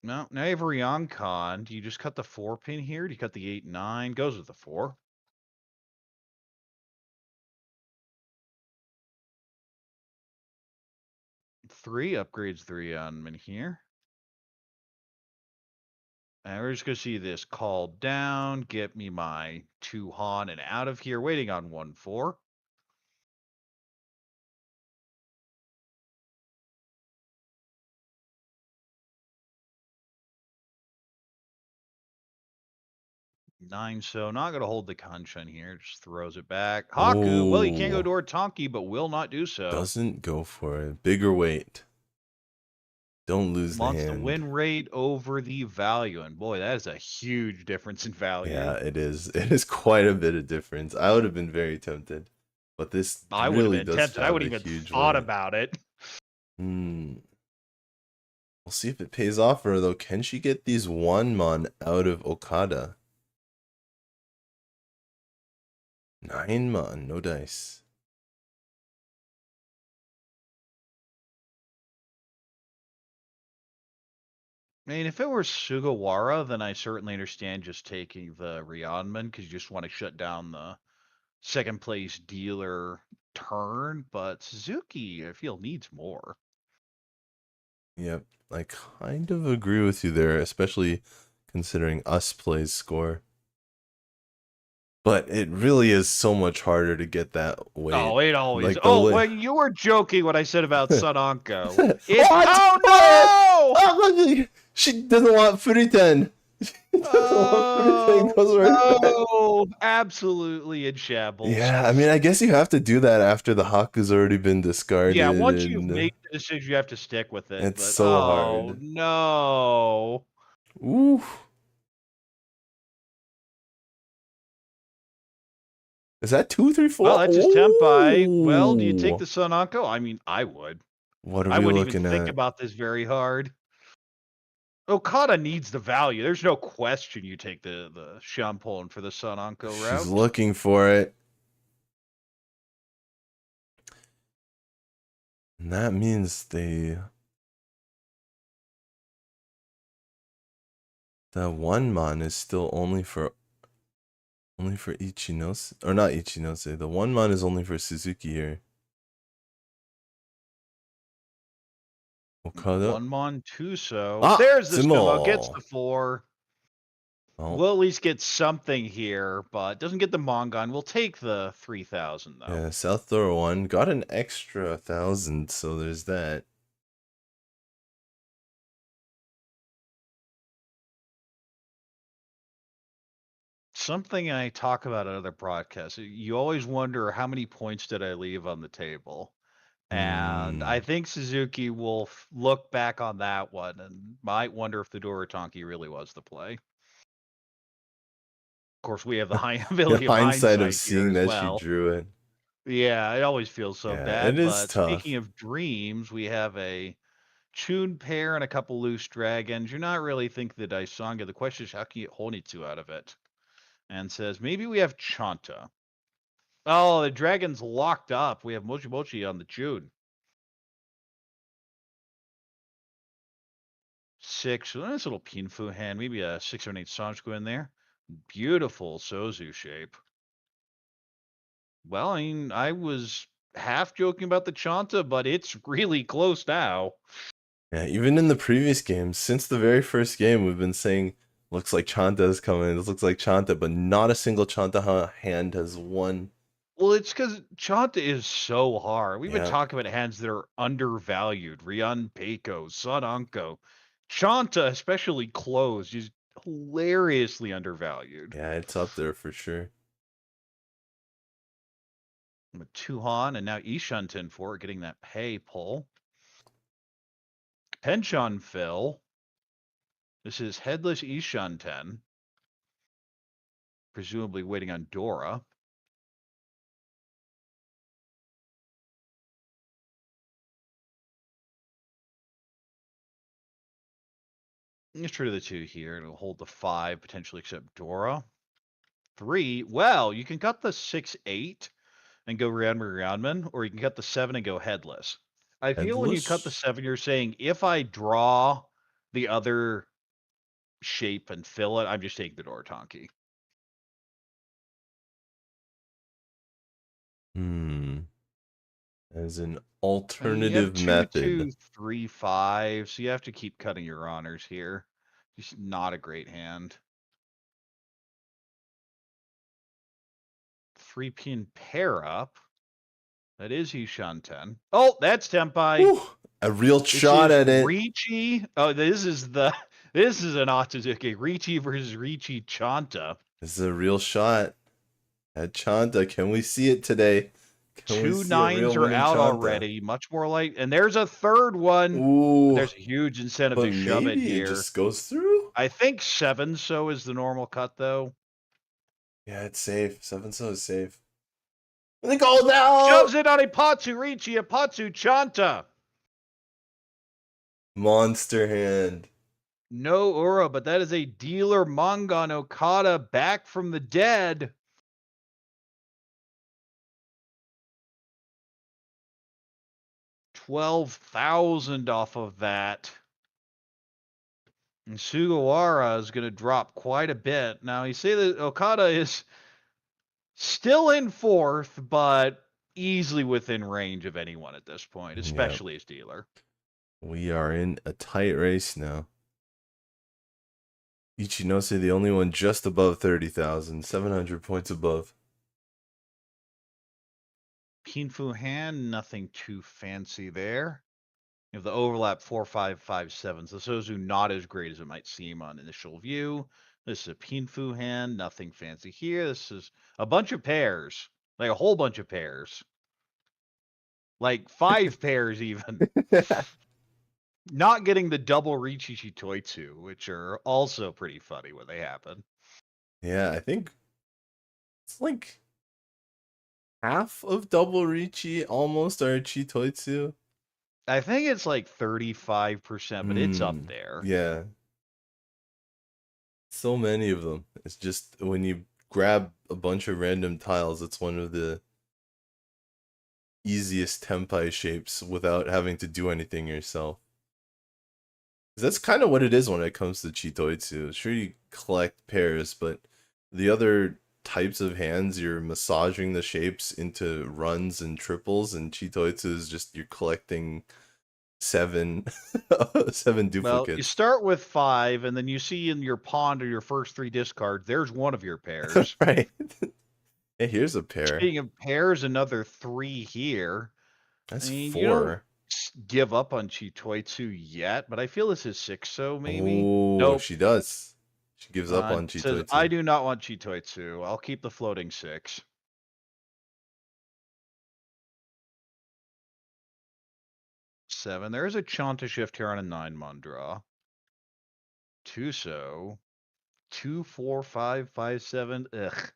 Now you have Ryoncon. Do you just cut the 4-pin here? Do you cut the 8-9? Goes with the 4. Three upgrades the Ryanman here. And we're just going to see this called down. Get me my 2 Han and out of here. Waiting on 1-4. Nine, so not going to hold the Kanshan here. Just throws it back. Haku, well, you can't go Oh. door Tonki, but will not do so. Doesn't go for it. Bigger weight. Don't lose the Wants the hand. win rate over the value. And boy, that is a huge difference in value. Yeah, it is. It is quite a bit of difference. I would have been very tempted. But this I would really have been does tempted. I have wouldn't a even huge thought weight. about it. We'll see if it pays off for her, though. Can she get these 1-mon out of Okada? 9-mon, no dice. I mean, if it were Sugawara, then I certainly understand just taking the Ryanman because you just want to shut down the second place dealer turn. But Suzuki, I feel, needs more. Yep, I kind of agree with you there, especially considering Usplay's score. But it really is so much harder to get that weight. Oh, it always. Like Well, you were joking when I said about Sonanko. What? Oh no! Oh, she doesn't want Furiten. She doesn't want Furiten. Goes right back. Oh, absolutely in shambles. Yeah, I mean, I guess you have to do that after the Haku's already been discarded. Yeah, once you've and made the decision, you have to stick with it. It's But, so oh, hard. no. Ooh. Is that 2, 3, 4? Well, that's just Tempai. Well, do you Ooh. take the Sonanko? I mean, I would. What are I we wouldn't looking even think at? about this very hard. Okada needs the value. There's no question you take the Shampoo for the Sonanko route. She's looking for it. And that means that 1-mon is still only for Ichinose, or not Ichinose. The 1-mon is only for Suzuki here. Okada. 1-mon Tuso. Ah, There's the Sumo. Sumo. Gets the 4. Oh. We'll at least get something here, but doesn't get the Mongon. We'll take the 3,000 though. Yeah, South Thrower 1 got an extra 1,000, so there's that. Something I talk about at other broadcasts. You always wonder how many points did I leave on the table? And I think Suzuki will look back on that one and might wonder if the Dorotanki really was the play. Of course, we have the ability of hindsight of hindsight here seeing as that well. she drew it. Yeah, it always feels so Yeah, bad. it is But tough. speaking of dreams, we have a tuned pair and a couple loose dragons. You're not really thinking the Daisanga. The question is, how can you get Honitsu out of it? And says, maybe we have Chanta. Oh, the dragon's locked up. We have Mochi Mochi on the June. 6. Nice little Pinfu hand. Maybe a 6 or an 8 Sanjiku in there. Beautiful Sozu shape. Well, I mean, I was half joking about the Chanta, but it's really close now. Yeah, even in the previous games, since the very first game, we've been saying, looks like Chanta is coming. This looks like Chanta, but not a single Chanta hand has won. Well, it's because Chanta is so hard. We've been Yeah. talking about hands that are undervalued. Rian Peiko, Sun Anko. Chanta, especially closed, is hilariously undervalued. Yeah, it's up there for sure. With Tuhan and now Ishunten for it, getting that pay pull. Penchon Phil. This is Headless Ishunten. Presumably waiting on Dora. Let's try the 2 here. It'll hold the 5, potentially accept Dora. 3. Well, you can cut the 6-8 and go Rianman, or you can cut the 7 and go headless. I feel when you cut the 7, you're saying, if I draw the other shape and fill it, I'm just taking the Dorotanki. As an You alternative have method. 2, 3, 5, so you have to keep cutting your honors here. Just not a great hand. 3-pin pair up. That is Ishunten. Oh, that's Tenpai. Woo, a real shot at it. Riichi. Oh, this is an Otsutsuki. Riichi versus Riichi Chanta. This is a real shot at Chanta. Can we see it today? Can 2 9s are out already. Much more like, and there's a third one. Ooh, There's a huge incentive to shove it here. It just goes through. I think 7 so is the normal cut though. Yeah, it's safe. 7 so is safe. And they go down. Shoves it on a Patsu Riichi, a Patsu Chanta. Monster hand. No Ura, but that is a dealer Mangan Okada back from the dead. $12,000 off of that. And Sugawara is going to drop quite a bit. Now, you say that Okada is still in 4th, but easily within range of anyone at this point, especially as dealer. We are in a tight race now. Ichinose, the only one just above 30,000, 700 points above. Pinfu hand, nothing too fancy there. You have the overlap 4, 5, 5, 7. So Sozu not as great as it might seem on initial view. This is a Pinfu hand, nothing fancy here. This is a bunch of pairs, like a whole bunch of pairs. Like 5 pairs even. Not getting the double Riichi Shitoitsu, which are also pretty funny when they happen. Yeah, I think it's like half of double Riichi almost are Chitoitsu. I think it's like 35%, but it's up there. Yeah. So many of them. It's just when you grab a bunch of random tiles, it's one of the easiest Tenpai shapes without having to do anything yourself. That's kind of what it is when it comes to Chitoitsu. Sure, you collect pairs, but the other types of hands, you're massaging the shapes into runs and triples, and Chitoitsu is just you're collecting 7 duplicates. Well, you start with 5, and then you see in your pond or your first 3 discards, there's one of your pairs. Right. Hey, here's a pair. Speaking of pairs, another 3 here. That's I mean, 4. You don't give up on Chitoitsu yet, but I feel this is 6 so maybe. Oh, nope. She does. She gives up on Chitoitsu. Says, I do not want Chitoitsu. I'll keep the floating 6. 7. There's a Chanta shift here on a 9-mon draw. 2 so. 2, 4, 5, 5, 7. Ugh.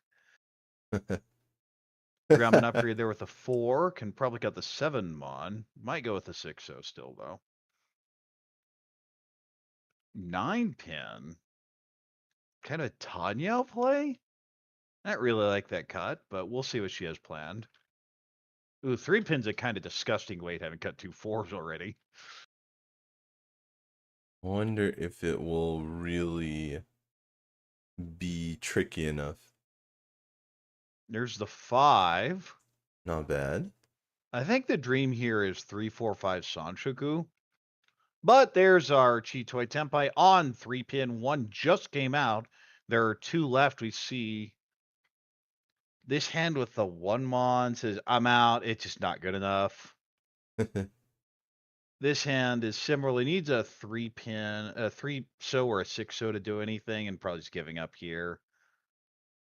Grab an upgrade there with a 4. Can probably cut the 7-mon. Might go with the 6-0 still, though. 9-pin. Kind of Tanya play? Not really like that cut, but we'll see what she has planned. Ooh, 3-pin's a kind of disgusting weight, having cut 2 4s already. Wonder if it will really be tricky enough. There's the 5. Not bad. I think the dream here is 3, 4, 5 Sanshoku. But there's our Chitoi Tenpai on 3-pin. 1 just came out. There are 2 left. We see this hand with the 1-mon says, I'm out. It's just not good enough. This hand is similarly needs a 3-pin, a 3-so or a 6-so to do anything, and probably just giving up here.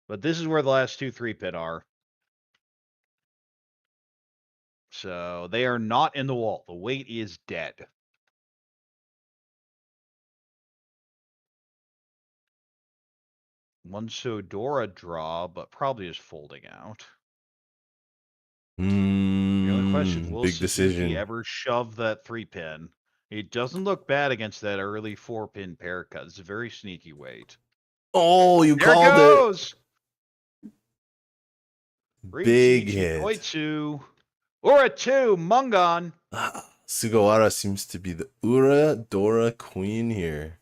But this is where the last 2 3-pin are. So they are not in the wall. The weight is dead. One Sodora draw, but probably is folding out. The only question is, will Big Suzuki decision. ever shove that 3-pin? It doesn't look bad against that early 4-pin pair cut. It's a very sneaky weight. Oh, you There called goes! it. Big Riichi hit. Koitsu. Or a 2, Mungon. Sugawara seems to be the Ura Dora queen here.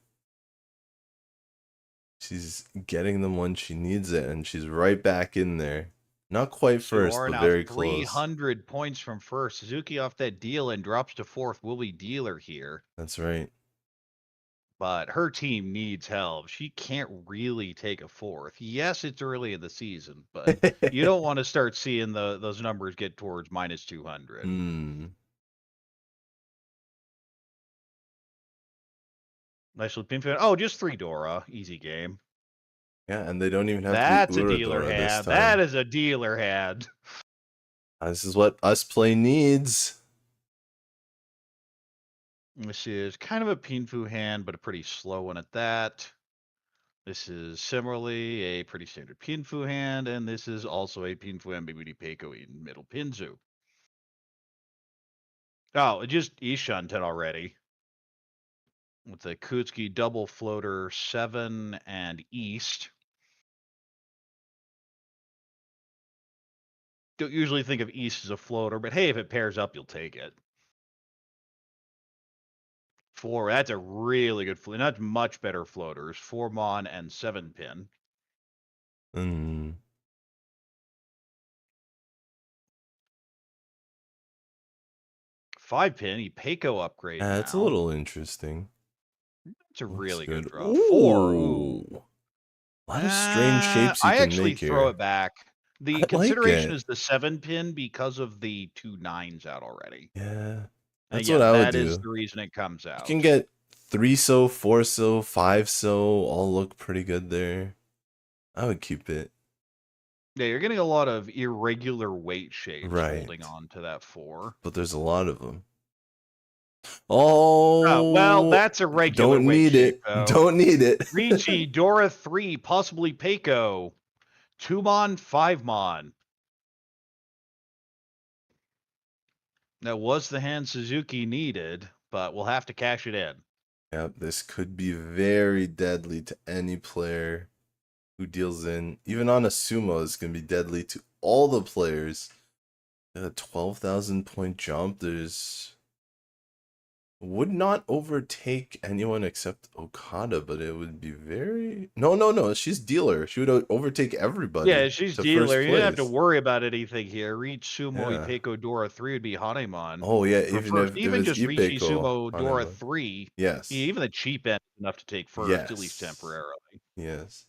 She's getting them when she needs it, and she's right back in there. Not quite first, Sugawara but now very close. 300 points from first. Suzuki off that deal and drops to 4th. Will be dealer here. That's right. But her team needs help. She can't really take a 4th. Yes, it's early in the season, but you don't want to start seeing those numbers get towards minus 200. Nice little pin. Oh, just 3 Dora. Easy game. Yeah, and they don't even have That's to a be Ura dealer Dora this hand. time. That is a dealer hand. This is what Usplay needs. This is kind of a Pinfu hand, but a pretty slow one at that. This is similarly a pretty standard Pinfu hand, and this is also a Pinfu Ambiguity Peiko in middle Pinzu. Oh, just Ishunten already. With the Kutsuki double floater 7 and East. Don't usually think of East as a floater, but hey, if it pairs up, you'll take it. 4, that's a really good floater. Not much better floaters. 4-mon and 7-pin. 5-pin, Peiko upgrade. That's a now. little interesting. It's a really good. good draw. 4. Ooh. A lot of strange shapes you I can actually make throw here. it back. The I consideration like it. is the 7-pin because of the 2 9s out already. Yeah, that's Yeah, what I would that do. is the reason it comes out. You can get 3-so, 4-so, 5-so, all look pretty good there. I would keep it. Yeah, you're getting a lot of irregular weight shapes Right. holding on to that 4. But there's a lot of them. Oh, well, that's a regular don't weight need shape, it. though. Don't need it. Riichi, Dora 3, possibly Peiko. 2-mon, 5-mon. That was the hand Suzuki needed, but we'll have to cash it in. Yep, this could be very deadly to any player who deals in. Even on a sumo, it's going to be deadly to all the players. A 12,000 point jump, would not overtake anyone except Okada, but it would be very... No, she's dealer. She would overtake everybody. Yeah, she's to dealer. first You don't have to place. worry about anything here. Reach Sumo Yeah. Ipeiko Dora 3 would be Hanemon. Oh yeah, For even first. if Even it's just Riichi Ipeiko, Sumo Dora Hanemon. 3. Yes. Even the cheap end is enough to take first, Yes. at least temporarily. Yes.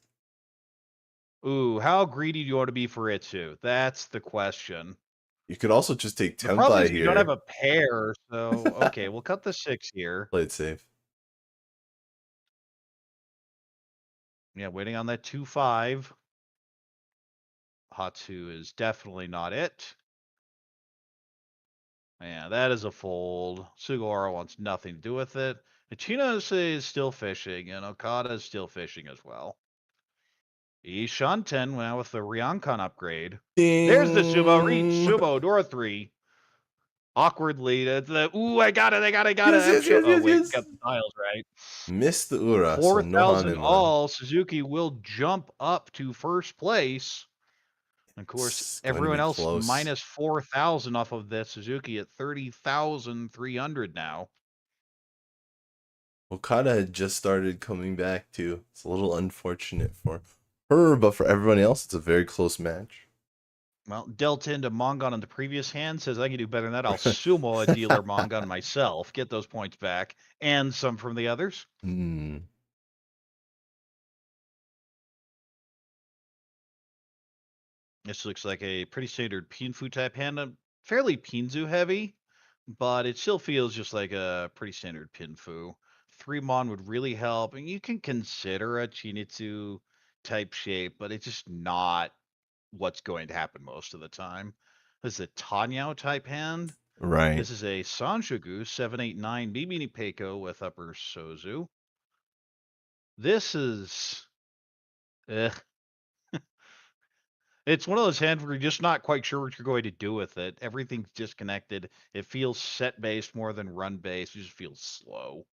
Ooh, how greedy do you want to be for Itsu? That's the question. You could also just take The problem Tenpai is you don't here. have a pair, so okay, we'll cut the 6 here. Play it safe. Yeah, waiting on that 2-5. Hatsu is definitely not it. Yeah, that is a fold. Sugawara wants nothing to do with it. Ichinose is still fishing, and Okada is still fishing as well. Ishanten went out with the Ryokan upgrade. Ding. There's the Sumo reach. Sumo, Dora 3. Awkwardly, ooh, I got it. Yes, Oh, wait, yes. got the tiles right. Missed the Ura, so no 4,000 Hanemon. all. Suzuki will jump up to first place. Of course, It's going to everyone be else close. minus 4,000 off of this. Suzuki at 30,300 now. Okada had just started coming back too. It's a little unfortunate for her, but for everyone else, it's a very close match. Well, dealt into Mongon on the previous hand, says I can do better than that. I'll sumo a dealer Mongon myself, get those points back, and some from the others. This looks like a pretty standard Pinfu type hand. Fairly Pinzu heavy, but it still feels just like a pretty standard Pinfu. 3 Mon would really help, and you can consider a Chinitsu type shape, but it's just not what's going to happen most of the time. This is a Tanyao type hand. Right. This is a Sanshogu 789 Bibini Peiko with upper Sozu. This is it's one of those hands where you're just not quite sure what you're going to do with it. Everything's disconnected. It feels set based more than run based. It just feels slow.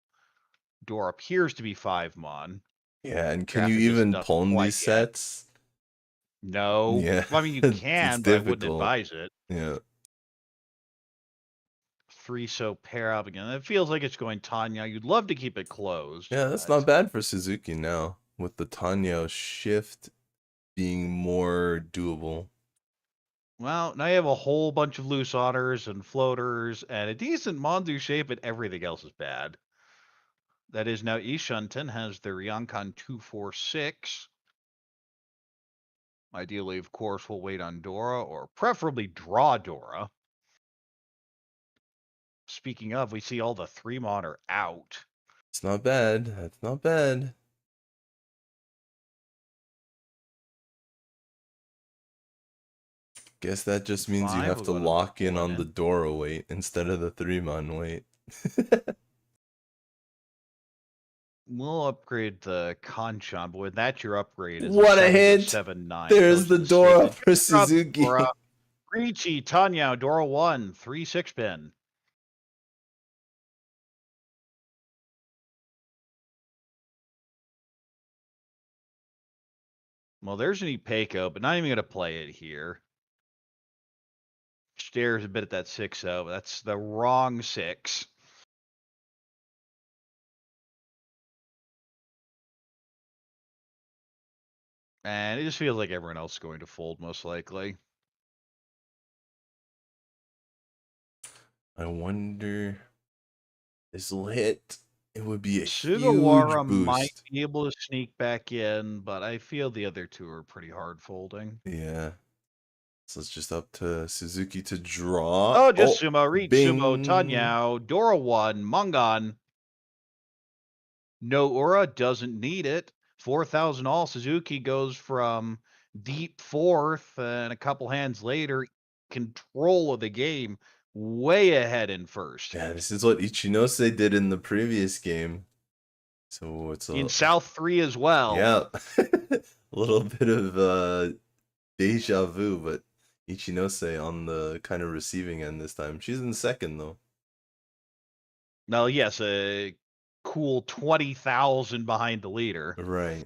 Door appears to be 5 Mon. Yeah, and can Graphic you isn't even done pawn quite these yet. sets? No. Yeah. Well, I mean, you It's can, but I wouldn't difficult. advise it. Yeah. 3 so pair up again. It feels like it's going Tanya. You'd love to keep it closed. Yeah, that's but- not bad for Suzuki now, with the Tanya shift being more doable. Well, now you have a whole bunch of loose otters and floaters and a decent Mondu shape, but everything else is bad. That is now Ishanten has the Ryokan 246. Ideally, of course, we'll wait on Dora, or preferably draw Dora. Speaking of, we see all the 3 Mon are out. It's not bad. That's not bad. Guess that just means you 5 have will to go to lock in Matsuda. on the Dora weight instead of the 3-mon weight. We'll upgrade the Kanchan, but with that, your upgrade is What a hit! 7-9. There's Goes to the Dora 6. for Suzuki. Dora. Riichi, Tanya, Dora 1, 3 6-pin. Well, there's an Ipeiko, but not even going to play it here. Stares a bit at that 6-0, but that's the wrong 6. And it just feels like everyone else is going to fold, most likely. I wonder. This will hit. It would be a Sugawara huge boost. might be able to sneak back in, but I feel the other two are pretty hard folding. Yeah. So it's just up to Suzuki to draw. Oh, just Sumo, Reach, bing. Sumo, Tanyao, Dora 1, Mongon. No Ura, doesn't need it. 4,000 all. Suzuki goes from deep fourth and a couple hands later, control of the game, way ahead in first. Yeah, this is what Ichinose did in the previous game. So it's in South 3 as well. Yeah. A little bit of deja vu, but Ichinose on the kind of receiving end this time. She's in second though. No, yes, a cool 20,000 behind the leader. Right.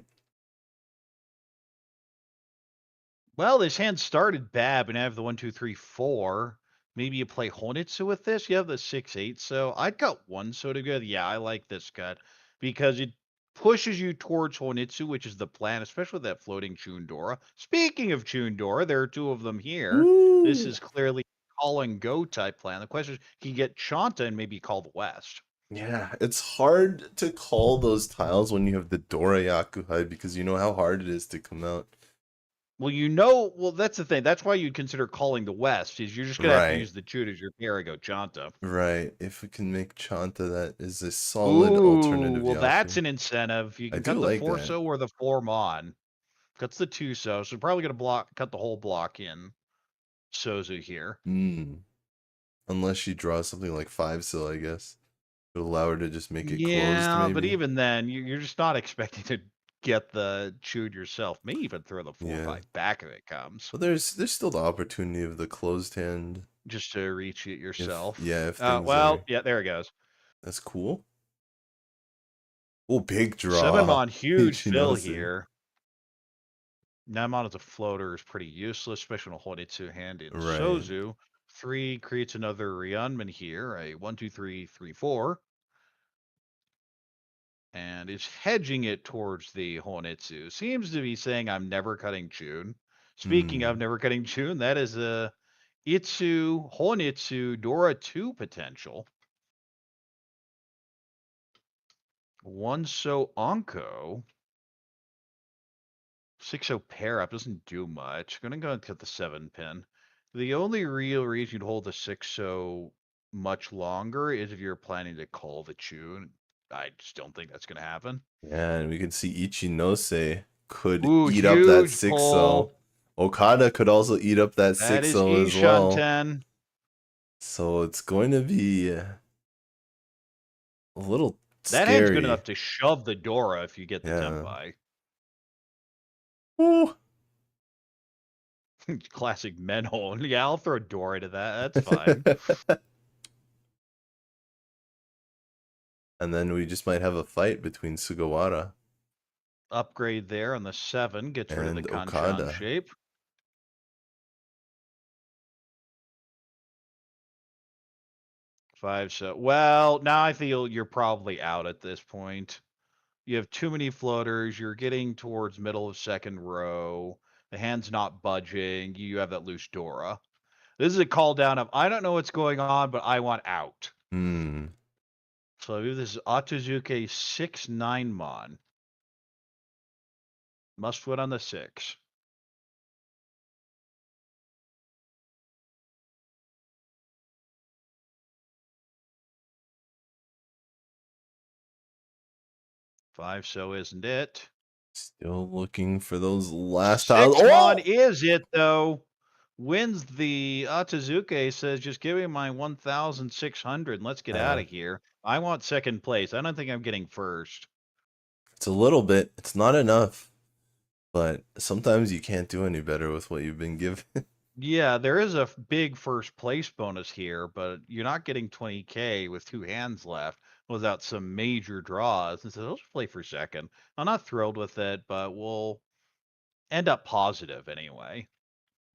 Well, this hand started bad, but now I have the 1, 2, 3, 4. Maybe you play Honitsu with this. You have the 6, 8. So I'd got 1 so to good. Yeah, I like this cut because it pushes you towards Honitsu, which is the plan, especially with that floating Chundora. Speaking of Chundora, there are 2 of them here. Woo! This is clearly call and go type plan. The question is, can you get Chanta and maybe call the West? Yeah, it's hard to call those tiles when you have the Dora Yakuhai because you know how hard it is to come out. Well, that's the thing. That's why you'd consider calling the West, is you're just going to have to use the Chute as your Perigo Chanta. Right. If we can make Chanta, that is a solid alternative. Well, that's an incentive. You can cut the 4-so or the 4-mon. Cuts the 2-so, so probably going to cut the whole block in Sozu here. Unless she draws something like 5, so I guess it would allow her to just make it closed, Yeah, but maybe. even then, you're just not expecting to get the chewed yourself. May even throw the 4-5 back if it comes, But there's still the opportunity of the closed hand. just to reach it yourself. If things Well, are... yeah, there it goes. That's cool. Oh, big draw. 7-mon, huge fill Ichinose. here. 9-mon as a floater is pretty useless, especially on a Honitsu hand in Right. Sozu. 3 creates another Ryunman here, a 1, 2, 3, 3, 4. And is hedging it towards the Honitsu. Seems to be saying, I'm never cutting Chun. Speaking of never cutting Chun, that is a Itsu, Honitsu, Dora 2 potential. 1 so Onko. 6-0 pair up doesn't do much. Gonna go and cut the 7 pin. The only real reason you'd hold the 6-0 much longer is if you're planning to call the Chun. I just don't think that's gonna happen. Yeah, and we can see Ichinose could Ooh, eat up that huge 6-0. pull. Okada could also eat up that That is 6-0 as well. Ishanten. So it's going to be a little That scary. hand's good enough to shove the Dora if you get the Tenpai. Ooh. Classic Menhole. Yeah, I'll throw Dora to that. That's fine. And then we just might have a fight between Sugawara. Upgrade there on the 7. Gets rid of the And Kanchan Okada. shape. 5 so. Well, now I feel you're probably out at this point. You have too many floaters. You're getting towards middle of second row. The hand's not budging. You have that loose Dora. This is a call down of, I don't know what's going on, but I want out. So I believe this is Otozuke 6-9-mon. Must win on the 6. Five, so isn't it? Still looking for those last 6-mon is it, though. Wins the Otozuke, says, just give me my 1,600 and let's get out of here. I want second place. I don't think I'm getting first. It's a little bit. It's not enough. But sometimes you can't do any better with what you've been given. Yeah, there is a big first place bonus here, but you're not getting 20K with 2 hands left without some major draws. And so let's play for second. I'm not thrilled with it, but we'll end up positive anyway.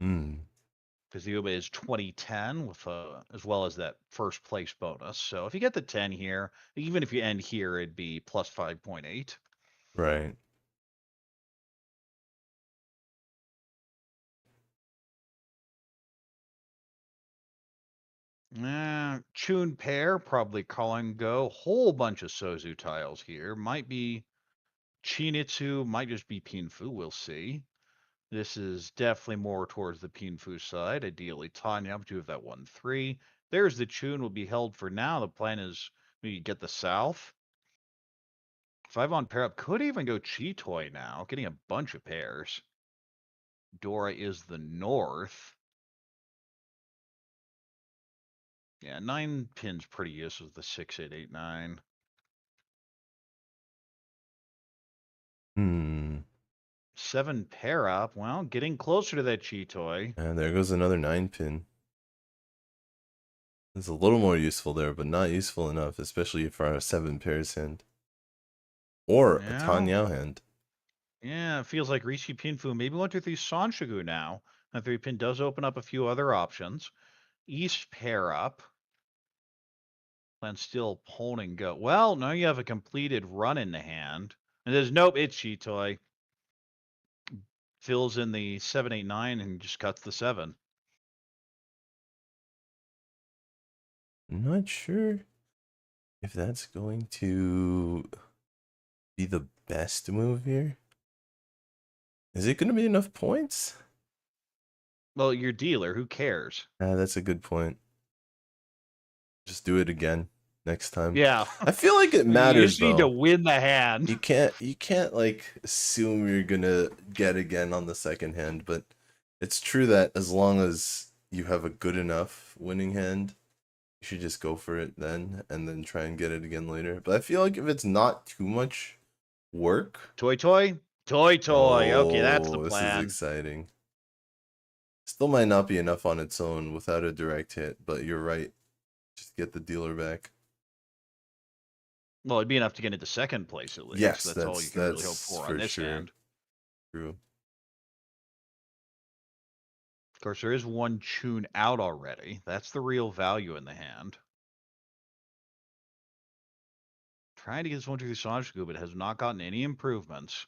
Because the Uba is 2010 with as well as that first place bonus. So if you get the 10 here, even if you end here, it'd be plus 5.8. Right. Chun pair, probably calling go. Whole bunch of Sozu tiles here. Might be Chinitsu, might just be Pinfu, we'll see. This is definitely more towards the Pinfu side. Ideally, Tanya, but you have that 1-3. There's the Chun, will be held for now. The plan is maybe get the south. 5-on pair up, could even go Chitoi now, getting a bunch of pairs. Dora is the north. Yeah, 9 pins pretty useful with the 6, 8, 8, 9. 7 pair up. Well, getting closer to that Chitoi. And there goes another 9 pin. It's a little more useful there, but not useful enough, especially for a 7 pairs hand. Or a Tanyao hand. Yeah, it feels like Riichi Pinfu. Maybe 1, 2, 3 Sanshigu now. That 3 pin does open up a few other options. East pair up. Plan still pulling go. Well, now you have a completed run in the hand. And there's nope, it's Chitoi. Fills in the 7, 8, 9 and just cuts the 7. I'm not sure if that's going to be the best move here. Is it going to be enough points? Well, your dealer, who cares? That's a good point. Just do it again next time. Yeah. I feel like it matters. You just need to win the hand. You can't like assume you're gonna get again on the second hand, but it's true that as long as you have a good enough winning hand, you should just go for it then, and then try and get it again later. But I feel like if it's not too much work... Toy. Okay, that's the plan. This is exciting. Still might not be enough on its own without a direct hit, but you're right. Just get the dealer back. Well, it'd be enough to get into second place at least. Yes, that's all you can really hope for on this sure. hand. True. Of course, there is one tune out already. That's the real value in the hand. Trying to get this 1-2-3 Sanjiku, but has not gotten any improvements.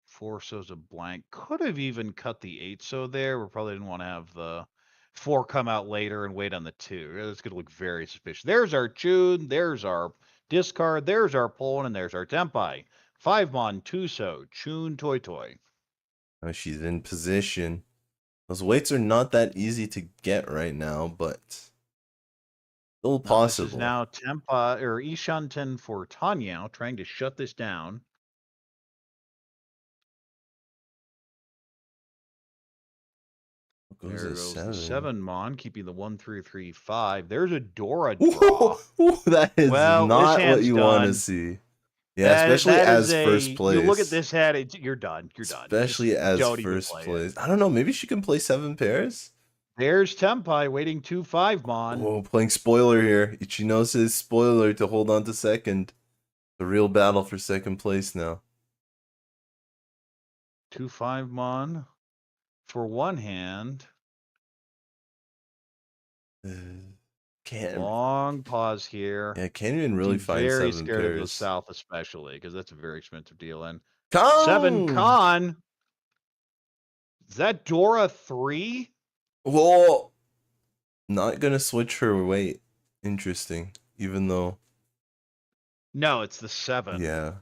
4 so's a blank. Could have even cut the 8 so there. We probably didn't want to have the 4 come out later and wait on the 2. It's going to look very suspicious. There's our tune. There's our discard. There's our pull, and there's our tempai. 5-mon, 2-so, tune, toy. Oh, she's in position. Those weights are not that easy to get right now, but still possible. This is now tempa or Ishanten for Tanya, trying to shut this down. There goes the 7-mon, keeping the 1-3-3-5. There's a Dora draw. That is not what you want to see. Yeah, especially as first place. You look at this hand, you're done. You're done. Especially as first place. I don't know. Maybe she can play 7 pairs. There's Tempai waiting 2-5-mon. Whoa, playing spoiler here. Ichinose spoiler to hold on to second. The real battle for second place now. 2-5-mon for one hand. Can't. Long pause here. Yeah, can't even really find 7 very pairs. scared of the South, especially because that's a very expensive deal. And Con! 7 con. Is that Dora 3? Whoa! Not gonna switch her weight. Interesting. Even though. No, it's the 7. Yeah.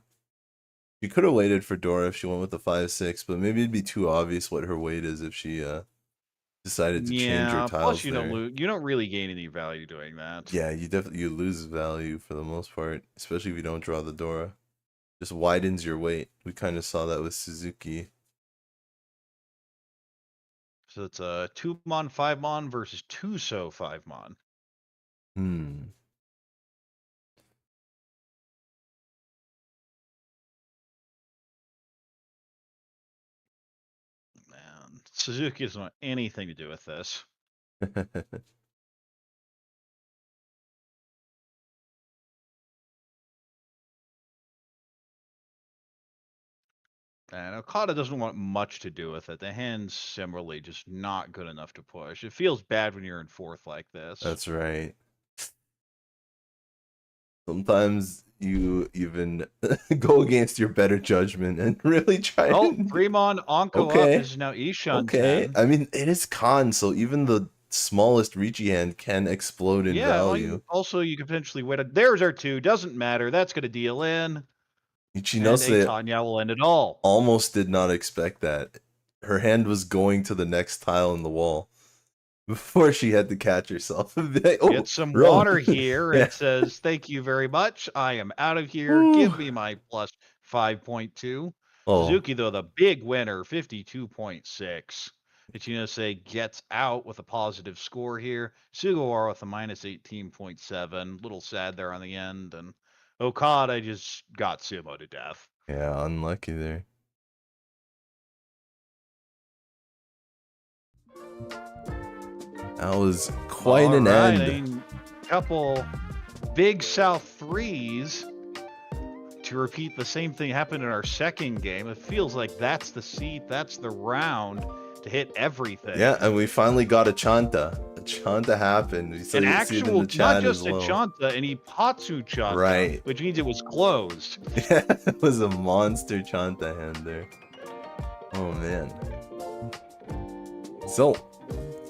You could have waited for Dora if she went with the 5-6, but maybe it'd be too obvious what her weight is if she decided to change her tiles. Plus you don't really gain any value doing that. Yeah, you lose value for the most part, especially if you don't draw the Dora. Just widens your weight. We kind of saw that with Suzuki. So it's a 2-mon 5-mon versus 2-so 5-mon. Suzuki doesn't want anything to do with this. And Okada doesn't want much to do with it. The hand's similarly just not good enough to push. It feels bad when you're in 4th like this. That's right. Sometimes you even go against your better judgment and really try to... 3-mon Onko up is now Ishan. Okay, I mean, it is Con, so even the smallest Riichi hand can explode in value. Also, you could potentially win it. There's our 2. Doesn't matter. That's going to deal in. Ichinose Tanya will end it all. Almost did not expect that. Her hand was going to the next tile in the wall before she had to catch herself. Get some water here. It says, thank you very much. I am out of here. Give me my plus 5.2. Suzuki, though, the big winner, 52.6. Ichinose gets out with a positive score here. Sugawara with a minus 18.7. Little sad there on the end. And Okada just got sumo to death. Yeah, unlucky there. That was quite an end. Couple big South 3s. To repeat the same thing happened in our second game. It feels like that's the seat, that's the round to hit everything. Yeah, and we finally got a Chanta. A Chanta happened. An actual, not just a Chanta, an Ipatsu Chanta. Right. Which means it was closed. Yeah, it was a monster Chanta hand there. Oh, man. So,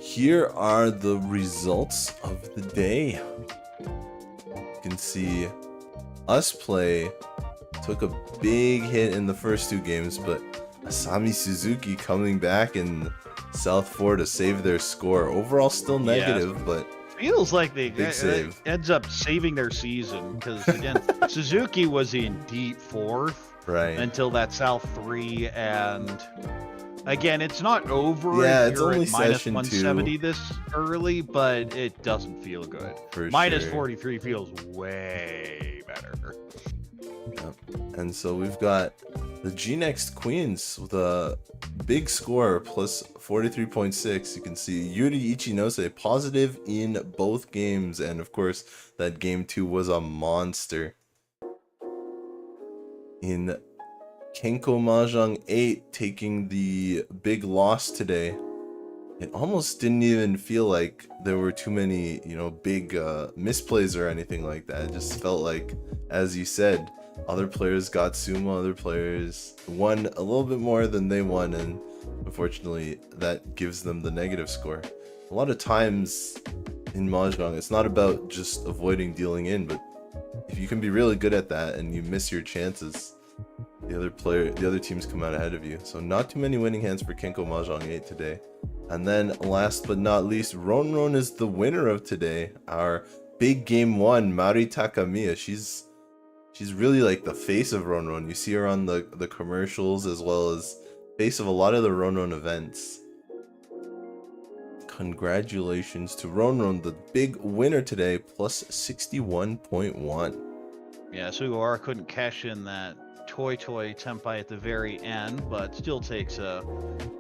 here are the results of the day. You can see Usplay took a big hit in the first 2 games, but Asami Suzuki coming back in South 4 to save their score. Overall still negative, but feels like they save. Ends up saving their season because again Suzuki was in deep 4th right until that South 3 and Again, it's not over. Yeah, if it's you're only at minus session 170 this early, but it doesn't feel good. For Minus sure. 43 feels way better. Yep. And so we've got the G-Next Queens with a big score, plus 43.6. You can see Yuri Ichinose positive in both games, and of course that game 2 was a monster. In Kenko Mahjong 8 taking the big loss today, it almost didn't even feel like there were too many, big misplays or anything like that. It just felt like, as you said, other players got sumo, other players won a little bit more than they won, and unfortunately that gives them the negative score. A lot of times in Mahjong, it's not about just avoiding dealing in, but if you can be really good at that and you miss your chances, the other teams come out ahead of you. So not too many winning hands for Kenko Mahjong 8 today. And then last but not least, RonRon is the winner of today. Our big game 1, Mari Takamiya. She's really like the face of RonRon. You see her on the commercials as well as face of a lot of the RonRon events. Congratulations to RonRon, the big winner today, plus 61.1. Yeah, Sugawara couldn't cash in that Toy Tempai at the very end, but still takes a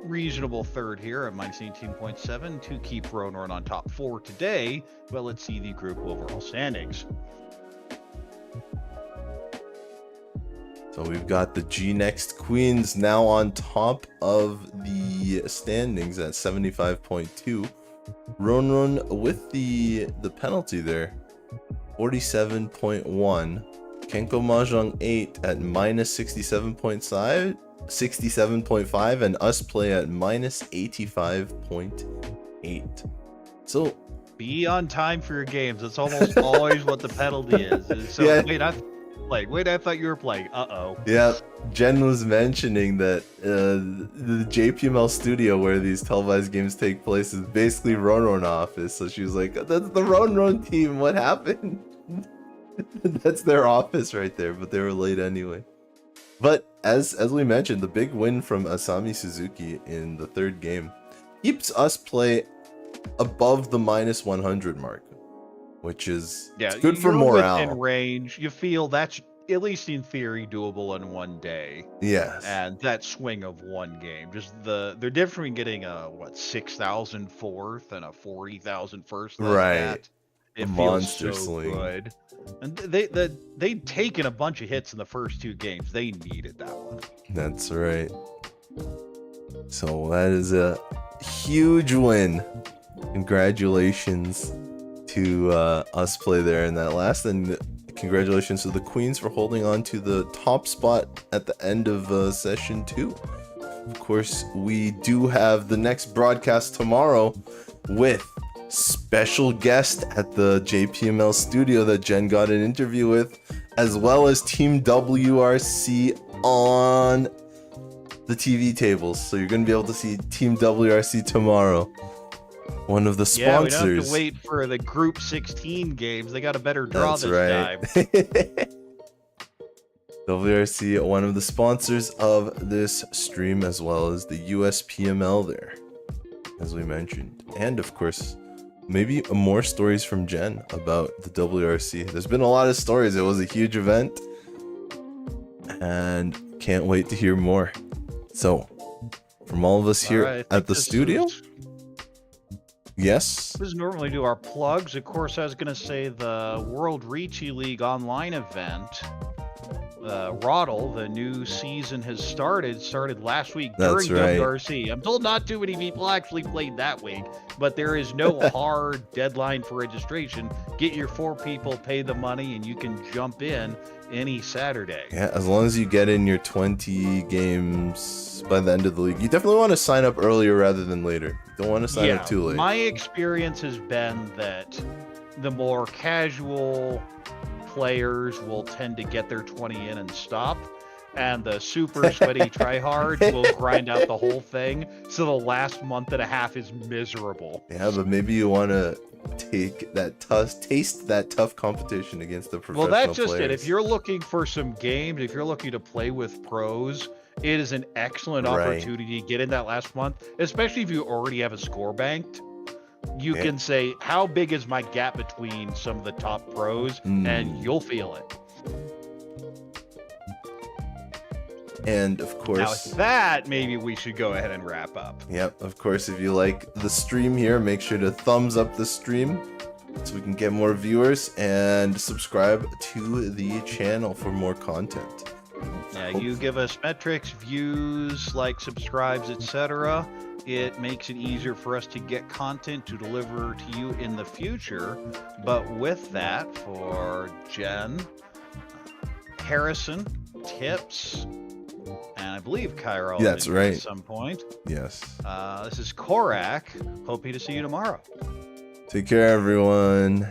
reasonable third here at minus 18.7 to keep RonRon on top 4 today. Well, let's see the group overall standings. So we've got the G-Next Queens now on top of the standings at 75.2. RonRon with the penalty there, 47.1. Kenko Mahjong 8 at minus 67.5, and Usplay at minus 85.8. So be on time for your games. That's almost always what the penalty is. So yeah. Wait, I thought you were playing. Uh-oh. Yeah, Jenn was mentioning that the JPML studio where these televised games take place is basically RonRon office. So she was like, that's the RonRon team. What happened? That's their office right there, but they were late anyway. But as we mentioned, the big win from Asami Suzuki in the third game keeps Usplay above the minus 100 mark, which is good for morale. Within range, you feel that's at least in theory doable in one day. Yes. And that swing of one game, just they're different from getting a 6,000 fourth and a 40,000 first. Like right. That. It monster feels so swing. Good. And they'd taken a bunch of hits in the first 2 games. They needed that one. That's right. So that is a huge win. Congratulations to Usplay there in that last, and congratulations to the Queens for holding on to the top spot at the end of session 2. Of course, we do have the next broadcast tomorrow with special guest at the JPML studio that Jenn got an interview with, as well as Team WRC on the TV tables. So you're going to be able to see Team WRC tomorrow. One of the sponsors. Yeah, we don't have to wait for the Group 16 games. They got a better draw this time. WRC, one of the sponsors of this stream, as well as the USPML there, as we mentioned. And of course, maybe more stories from Jenn about the WRC. There's been a lot of stories. It was a huge event, and can't wait to hear more. So, from all of us here at the studio, yes. This is normally do our plugs. Of course, I was going to say the World Riichi League online event. Rattle, the new season has started last week during WRC. I'm told not too many people actually played that week, but there is no hard deadline for registration. Get your 4 people, pay the money, and you can jump in any Saturday. Yeah, as long as you get in your 20 games by the end of the league. You definitely want to sign up earlier rather than later. You don't want to sign up too late. My experience has been that the more casual players will tend to get their 20 in and stop, and the super sweaty tryhards will grind out the whole thing, so the last month and a half is miserable. Yeah, but maybe you want to taste that tough competition against the professional players. Well, that's just it. If you're looking for some games, if you're looking to play with pros, it is an excellent Right. opportunity to get in that last month, especially if you already have a score banked. You can say, how big is my gap between some of the top pros, and you'll feel it. And of Now, course, with that, maybe we should go ahead and wrap up. yep, of course, if you like the stream here, make sure to thumbs up the stream so we can get more viewers, and subscribe to the channel for more content. Yeah, you give us metrics, views, like, subscribes, etc. It makes it easier for us to get content to deliver to you in the future. But with that, for Jenn, Harrison, Tips, and I believe Chiral That's right. at some point. Yes. This is Corak. Hoping to see you tomorrow. Take care, everyone.